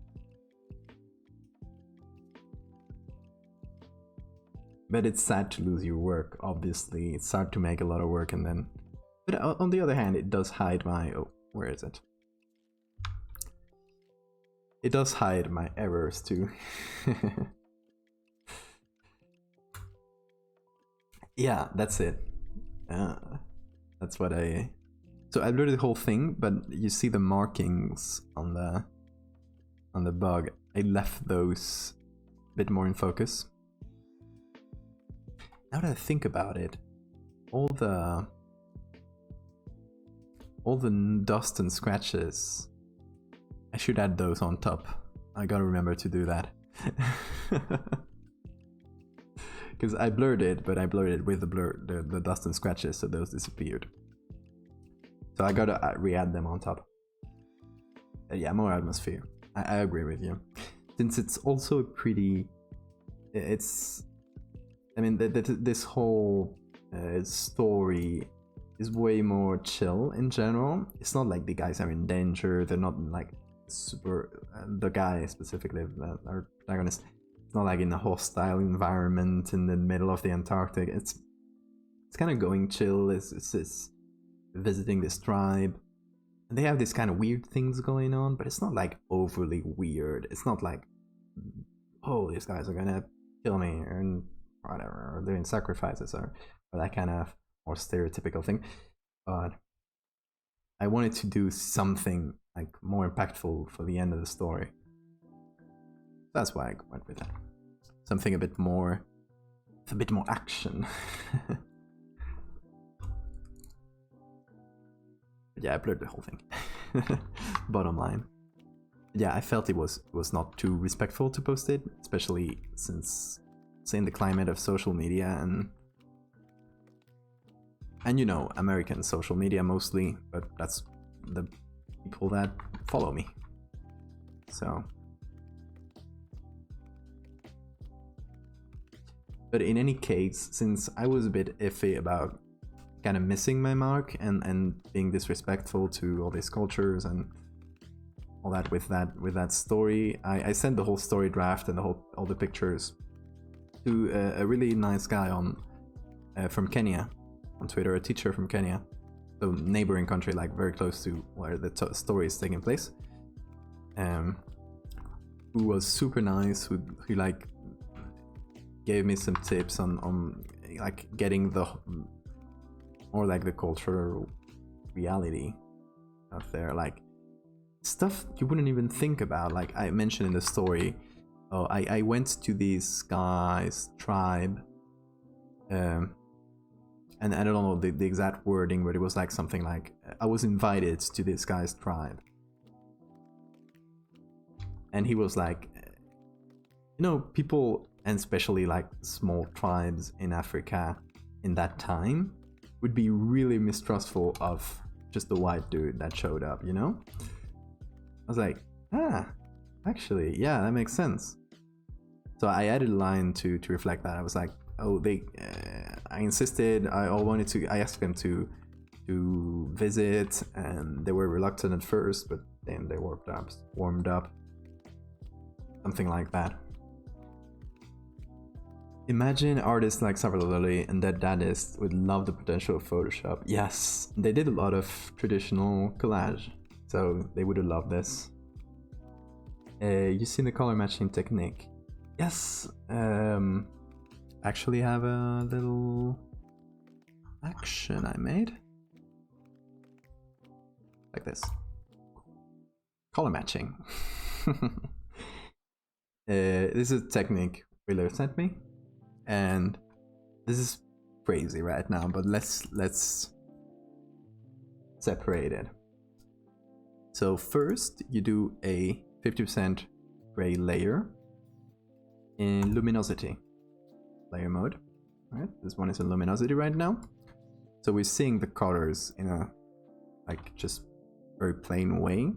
But it's sad to lose your work, obviously. It's hard to make a lot of work and then... But on the other hand, it does hide my... Oh, where is it? It does hide my errors, too. Yeah, that's it. That's what I... So I blurred the whole thing, but you see the markings on the bug. I left those a bit more in focus. Now that I think about it, all the dust and scratches, I should add those on top. I gotta remember to do that. Because I blurred it, but I blurred it with the dust and scratches, so those disappeared. So I gotta re-add them on top. Yeah, more atmosphere. I agree with you. Since it's also pretty... It's... I mean, this whole story is way more chill in general. It's not like the guys are in danger. They're not like super... the guy specifically, our protagonist, it's not like in a hostile environment in the middle of the Antarctic. It's kind of going chill. It's visiting this tribe. And they have these kind of weird things going on, but it's not like overly weird. It's not like, oh, these guys are gonna kill me and whatever, or doing sacrifices or that kind of more stereotypical thing. But I wanted to do something like more impactful for the end of the story. That's why I went with that. Something a bit more action. Yeah, I blurred the whole thing. Bottom line. Yeah, I felt it was not too respectful to post it, especially since it's in the climate of social media and you know, American social media mostly, but that's the people that follow me. So, but in any case, since I was a bit iffy about kind of missing my mark and being disrespectful to all these cultures and all that with that story, I sent the whole story draft and all the pictures to a really nice guy from Kenya on Twitter, a teacher from Kenya, so neighboring country, like very close to where the story is taking place, who was super nice, who like gave me some tips on like getting the more like the cultural reality out there, like stuff you wouldn't even think about. Like I mentioned in the story, I went to this guy's tribe, and I don't know the exact wording, but it was like something like, I was invited to this guy's tribe. And he was like, you know, people, and especially like small tribes in Africa in that time, would be really mistrustful of just the white dude that showed up, you know? I was like, actually, yeah, that makes sense. So I added a line to reflect that. I was like, oh, I insisted, I asked them to visit, and they were reluctant at first, but then they warmed up. Something like that. Imagine artists like Salvador Dali and that Dadaist would love the potential of Photoshop. Yes, they did a lot of traditional collage, so they would have loved this. You seen the color matching technique? Yes, actually have a little action I made. Like this. Color matching. This is a technique Wheeler sent me. And this is crazy right now, but let's separate it. So first you do a 50% gray layer in luminosity layer mode. All right, this one is in luminosity right now. So we're seeing the colors in a like just very plain way.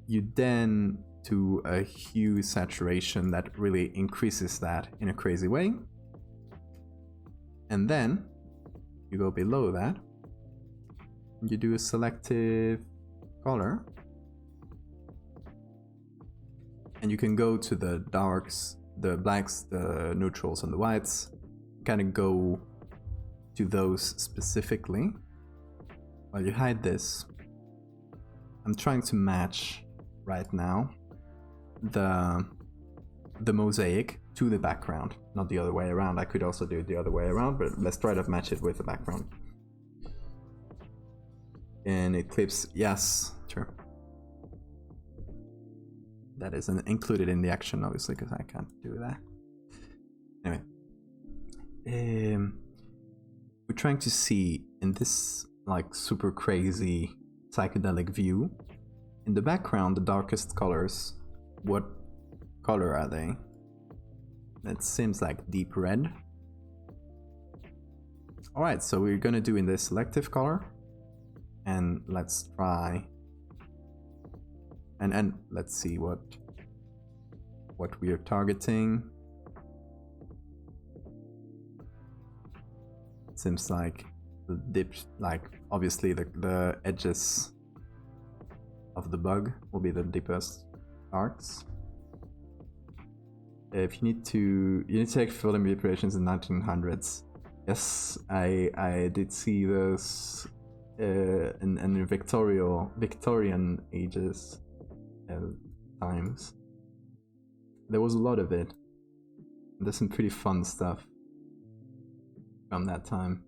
You then do a hue saturation that really increases that in a crazy way. And then you go below that. You do a selective color. And you can go to the darks, the blacks, the neutrals, and the whites. Kind of go to those specifically. While you hide this, I'm trying to match right now the mosaic to the background, not the other way around. I could also do it the other way around, but let's try to match it with the background. And it clips, yes, sure. That isn't included in the action, obviously, because I can't do that. Anyway, we're trying to see in this like super crazy psychedelic view, in the background, the darkest colors. What color are they? It seems like deep red. Alright, so we're gonna do in the selective color. And let's try... And let's see what we are targeting. It seems like the dip, like obviously the edges of the bug will be the deepest arcs. If you need to take photo manipulations in 1900s. Yes, I did see those in Victorian ages times. There was a lot of it. There's some pretty fun stuff from that time.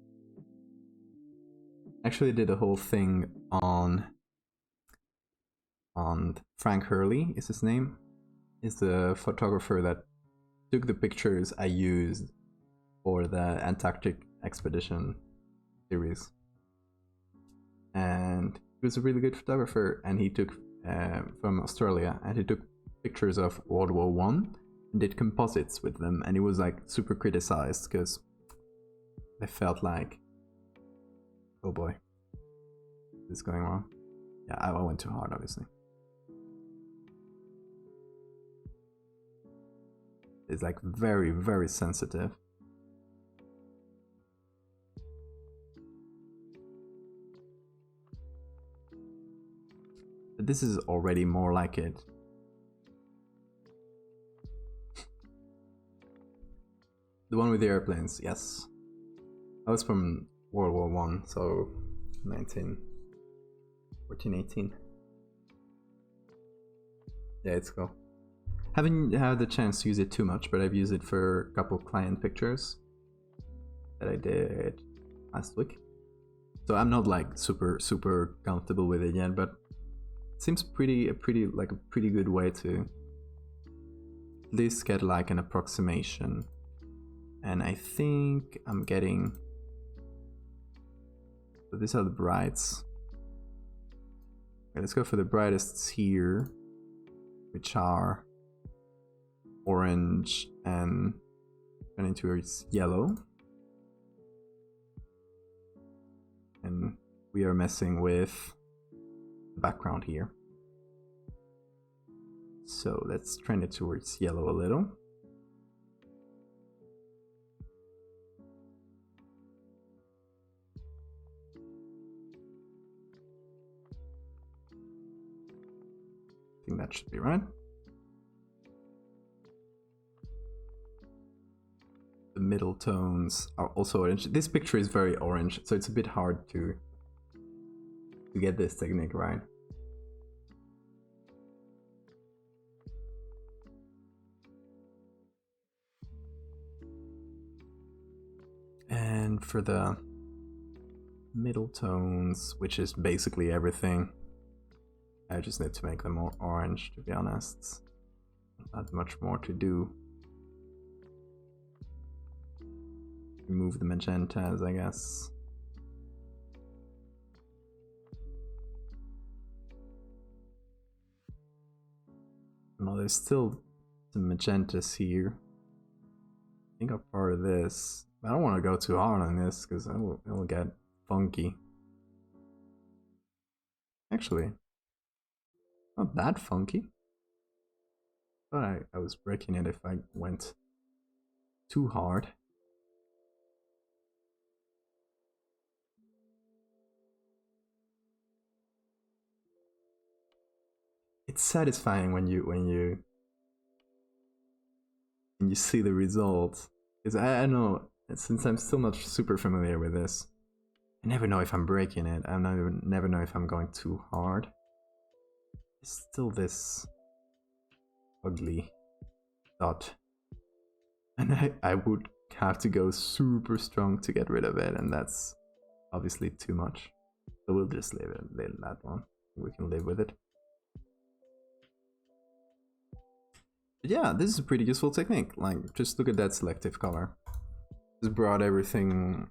Actually did a whole thing on Frank Hurley is his name. Is the photographer that took the pictures I used for the Antarctic expedition series. And he was a really good photographer, and he took from Australia, and he took pictures of World War I and did composites with them, and he was like super criticized because they felt like, oh boy, this is going wrong. Yeah, I went too hard, obviously. It's like very, very sensitive. But this is already more like it. The one with the airplanes, yes. That was from World War I, so 1418. Yeah, it's cool. Haven't had the chance to use it too much, but I've used it for a couple client pictures that I did last week. So I'm not like super comfortable with it yet, but it seems a pretty good way to at least get like an approximation. And I think I'm getting, so these are the brights. Okay, let's go for the brightest here, which are orange and turning towards yellow. And we are messing with the background here. So let's trend it towards yellow a little. I think that should be right. The middle tones are also orange. This picture is very orange, so it's a bit hard to get this technique right. And for the middle tones, which is basically everything, I just need to make them more orange, to be honest. Not much more to do. Remove the magentas, I guess. No, there's still some magentas here. I think I'm part of this. I don't want to go too hard on this because it'll get funky. Actually, not that funky. But I was breaking it if I went too hard. It's satisfying when you see the result. Because I know, since I'm still not super familiar with this, I never know if I'm breaking it. I never know if I'm going too hard. It's still this ugly dot. And I would have to go super strong to get rid of it, and that's obviously too much. So we'll just leave that one. We can live with it. But yeah, this is a pretty useful technique. Like, just look at that selective color. Just brought everything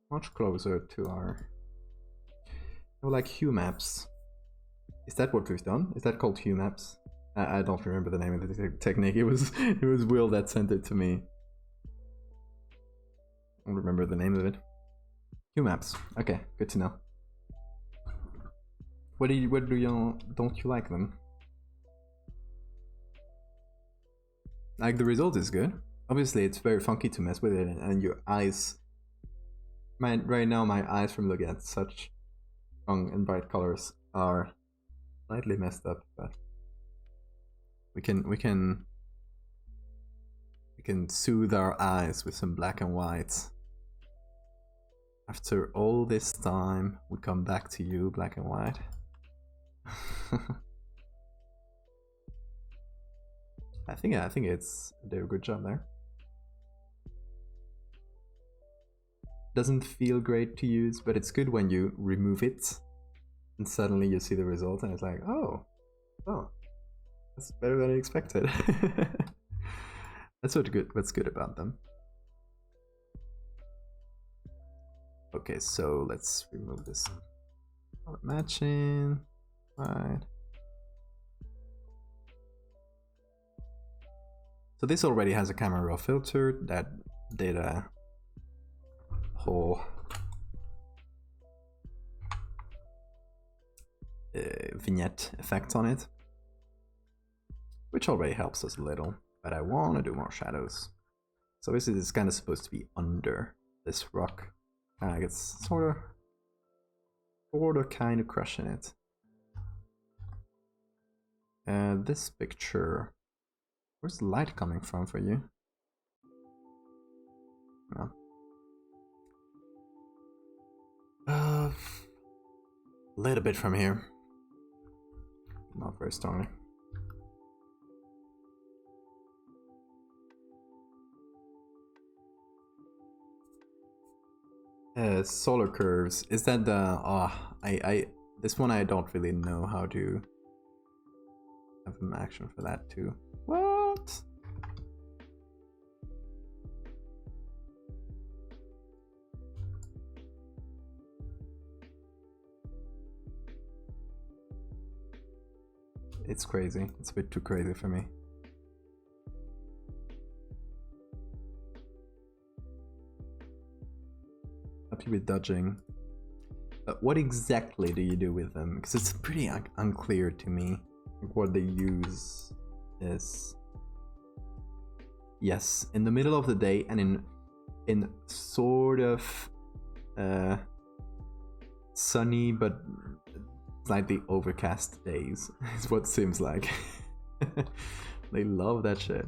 much closer to our, like, hue maps. Is that what we've done? Is that called hue maps? I don't remember the name of the technique. It was Will that sent it to me. don't remember the name of it. Hue maps. Okay, good to know. What do you don't you like them? Like, the result is good. Obviously, it's very funky to mess with it, and your eyes. Right now, my eyes from looking at such strong and bright colors are slightly messed up, but we can soothe our eyes with some black and white. After all this time, we come back to you, black and white. I think it's they did a good job there. Doesn't feel great to use, but it's good when you remove it and suddenly you see the result and it's like, oh, that's better than I expected. That's what's good about them. Okay, so let's remove this color matching. Right. So this already has a camera raw filter that did a whole vignette effect on it, which already helps us a little, but I want to do more shadows. So this is kind of supposed to be under this rock. It's sort of kind of crushing it. This picture, where's the light coming from for you? No. A little bit from here. Not very strongly. Solar curves. Is that the this one I don't really know how to have an action for that too. What? It's crazy. It's a bit too crazy for me. Happy with dodging. What exactly do you do with them? Because it's pretty unclear to me. What they use is, yes, in the middle of the day and in sort of sunny but slightly overcast days is what it seems like. They love that shit.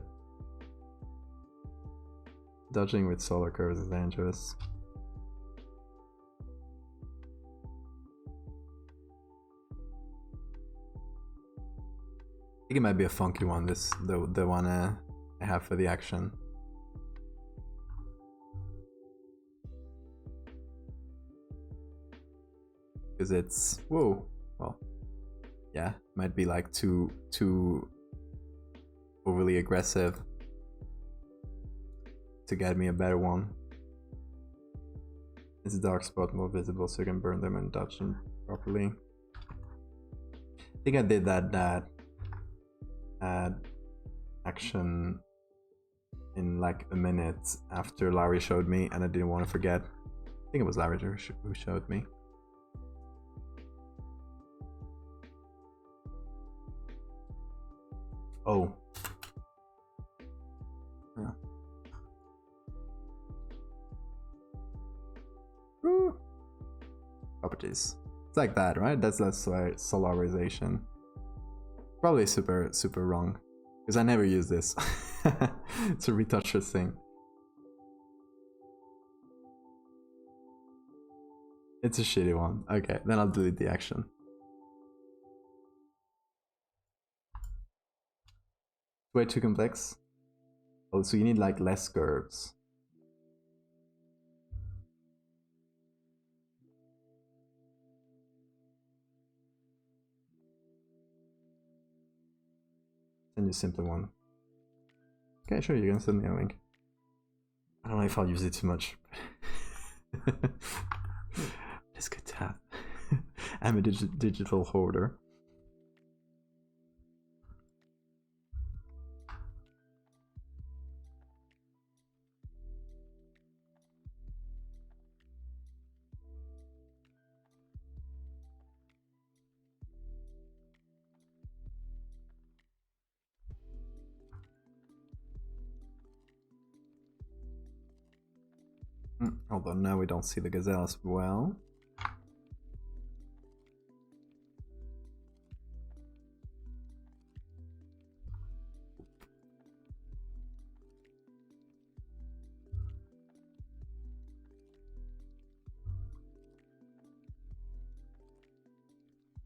Dodging with solar curves is dangerous. I think it might be a funky one, the one I have for the action. Because it's, whoa, well, yeah, might be like too overly aggressive to get me a better one. Is a dark spot more visible so you can burn them and dodge them properly? I think I did that action in like a minute after Larry showed me, and I didn't want to forget. I think it was Larry who showed me. Oh. Yeah. Woo. Properties. It's like that, right? That's solarization. Probably super wrong, because I never use this. It's a retoucher thing. It's a shitty one. Okay, then I'll delete the action. Way too complex. Oh, so you need like less curves. Send you a simpler one. Okay, sure, you can send me a link. I don't know if I'll use it too much. It's good to have. I'm a digital hoarder. Although now we don't see the gazelle as well.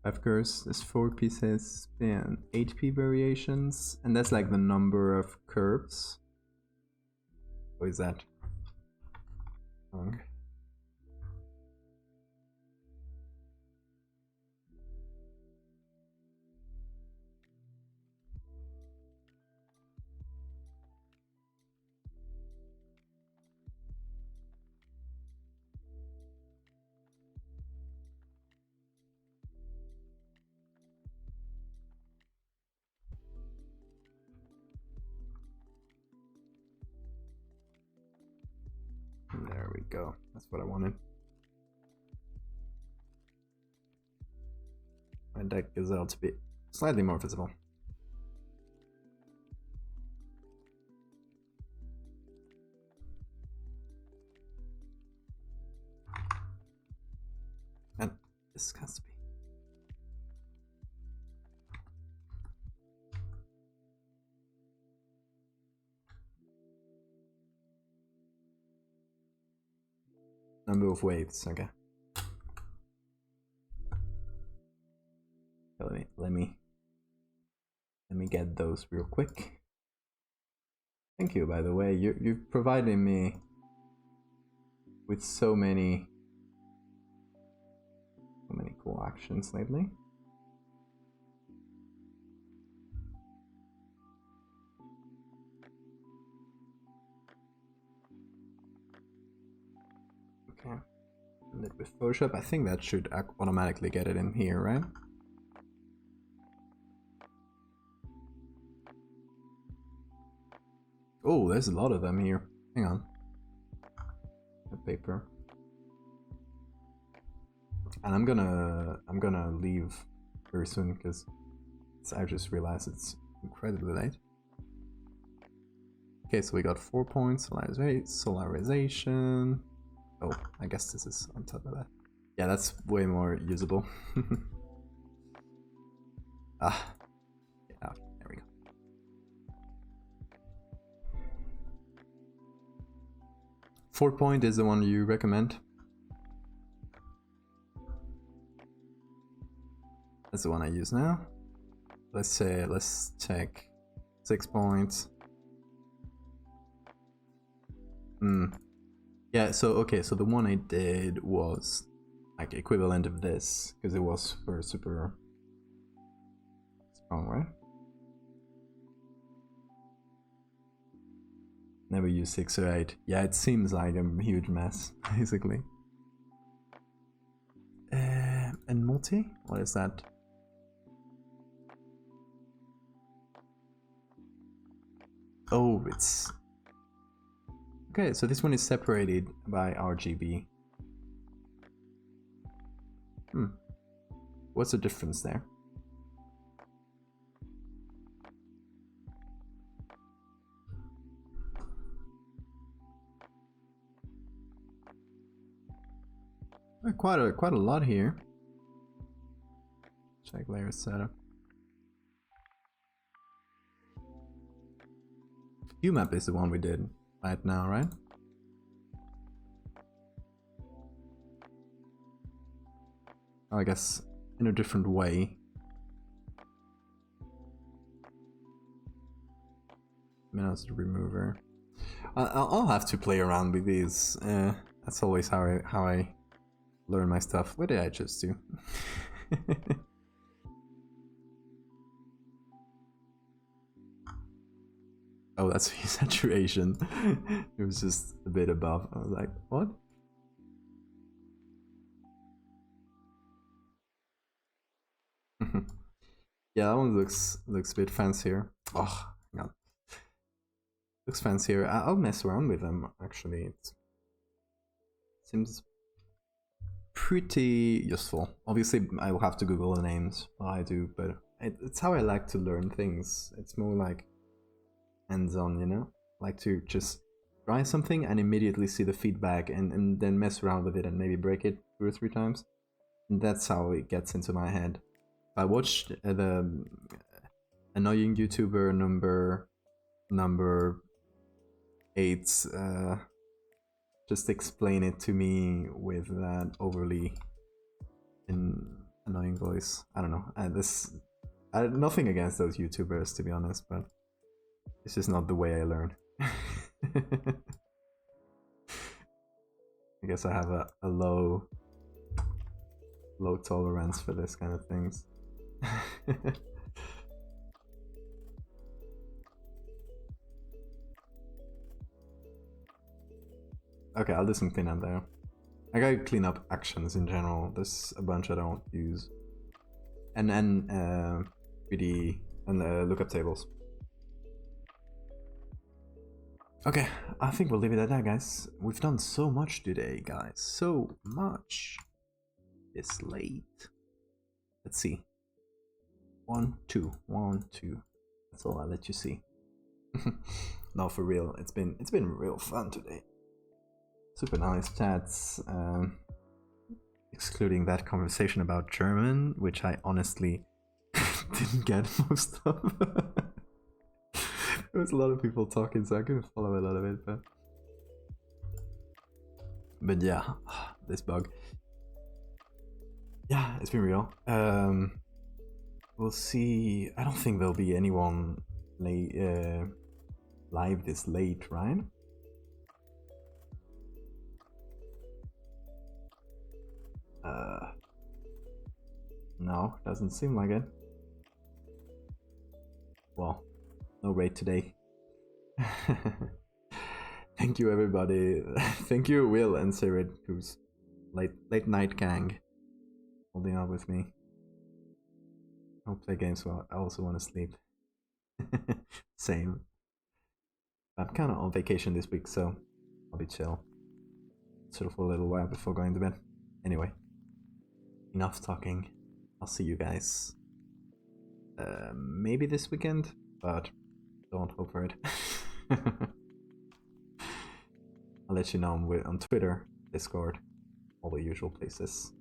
Of course, there's 4 pieces and 8p variations, and that's like the number of curves. What is that? Wrong. There we go. That's what I wanted. I'd like gazelle to be slightly more visible. And this has to be. Number of waves, okay. Let me get those real quick. Thank you, by the way. You've provided me with so many cool actions lately. Okay, and then with Photoshop, I think that should automatically get it in here, right? Oh, there's a lot of them here. Hang on. The paper. And I'm gonna leave very soon because I just realized it's incredibly late. Okay, so we got 4 points. Solarization. Oh, I guess this is on top of that. Yeah, that's way more usable. Ah, yeah, there we go. .4 is the one you recommend? That's the one I use now. Let's check 6 points. Yeah, so okay, so the one I did was like equivalent of this because it was for super strong, right? Never use 6 or 8. Yeah, it seems like a huge mess, basically. And multi? What is that? Oh, it's... Okay, so this one is separated by RGB. What's the difference there? Quite a lot here. Check layer setup. Hue map is the one we did right now, right? Oh, I guess in a different way. Mouse remover. I'll have to play around with these. That's always how I learn my stuff. What did I just do? Oh, that's saturation. It was just a bit above. I was like, what? Yeah, that one looks a bit fancier. Oh, hang on. Looks fancier. I'll mess around with them. Actually, it seems pretty useful. Obviously, I will have to Google the names while I do, but it's how I like to learn things. It's more like hands-on, you know? I like to just try something and immediately see the feedback and then mess around with it and maybe break it 2 or 3 times. And that's how it gets into my head. I watched the annoying YouTuber number 8 just explain it to me with that overly annoying voice. I don't know. Nothing against those YouTubers, to be honest, but it's just not the way I learn. I guess I have a low tolerance for this kind of things. Okay, I'll do some cleanup there. I gotta clean up actions in general. There's a bunch I don't use. And then PD and lookup tables. Okay, I think we'll leave it at that, guys. We've done so much today, guys. So much. It's late. Let's see. 1, 2, 1, 2. That's all I'll let you see. No, for real. It's been real fun today. Super nice chats. Excluding that conversation about German, which I honestly didn't get most of. There was a lot of people talking, so I couldn't follow a lot of it. But yeah, this bug. Yeah, it's been real. We'll see. I don't think there'll be anyone live this late, right? No, doesn't seem like it. Well, no raid today. Thank you, everybody. Thank you, Will and Sirid, who's late night gang, holding up with me. I'll play games while I also want to sleep. Same. I'm kind of on vacation this week, so I'll be chill. Sort of for a little while before going to bed. Anyway, enough talking. I'll see you guys maybe this weekend, but don't hope for it. I'll let you know on Twitter, Discord, all the usual places.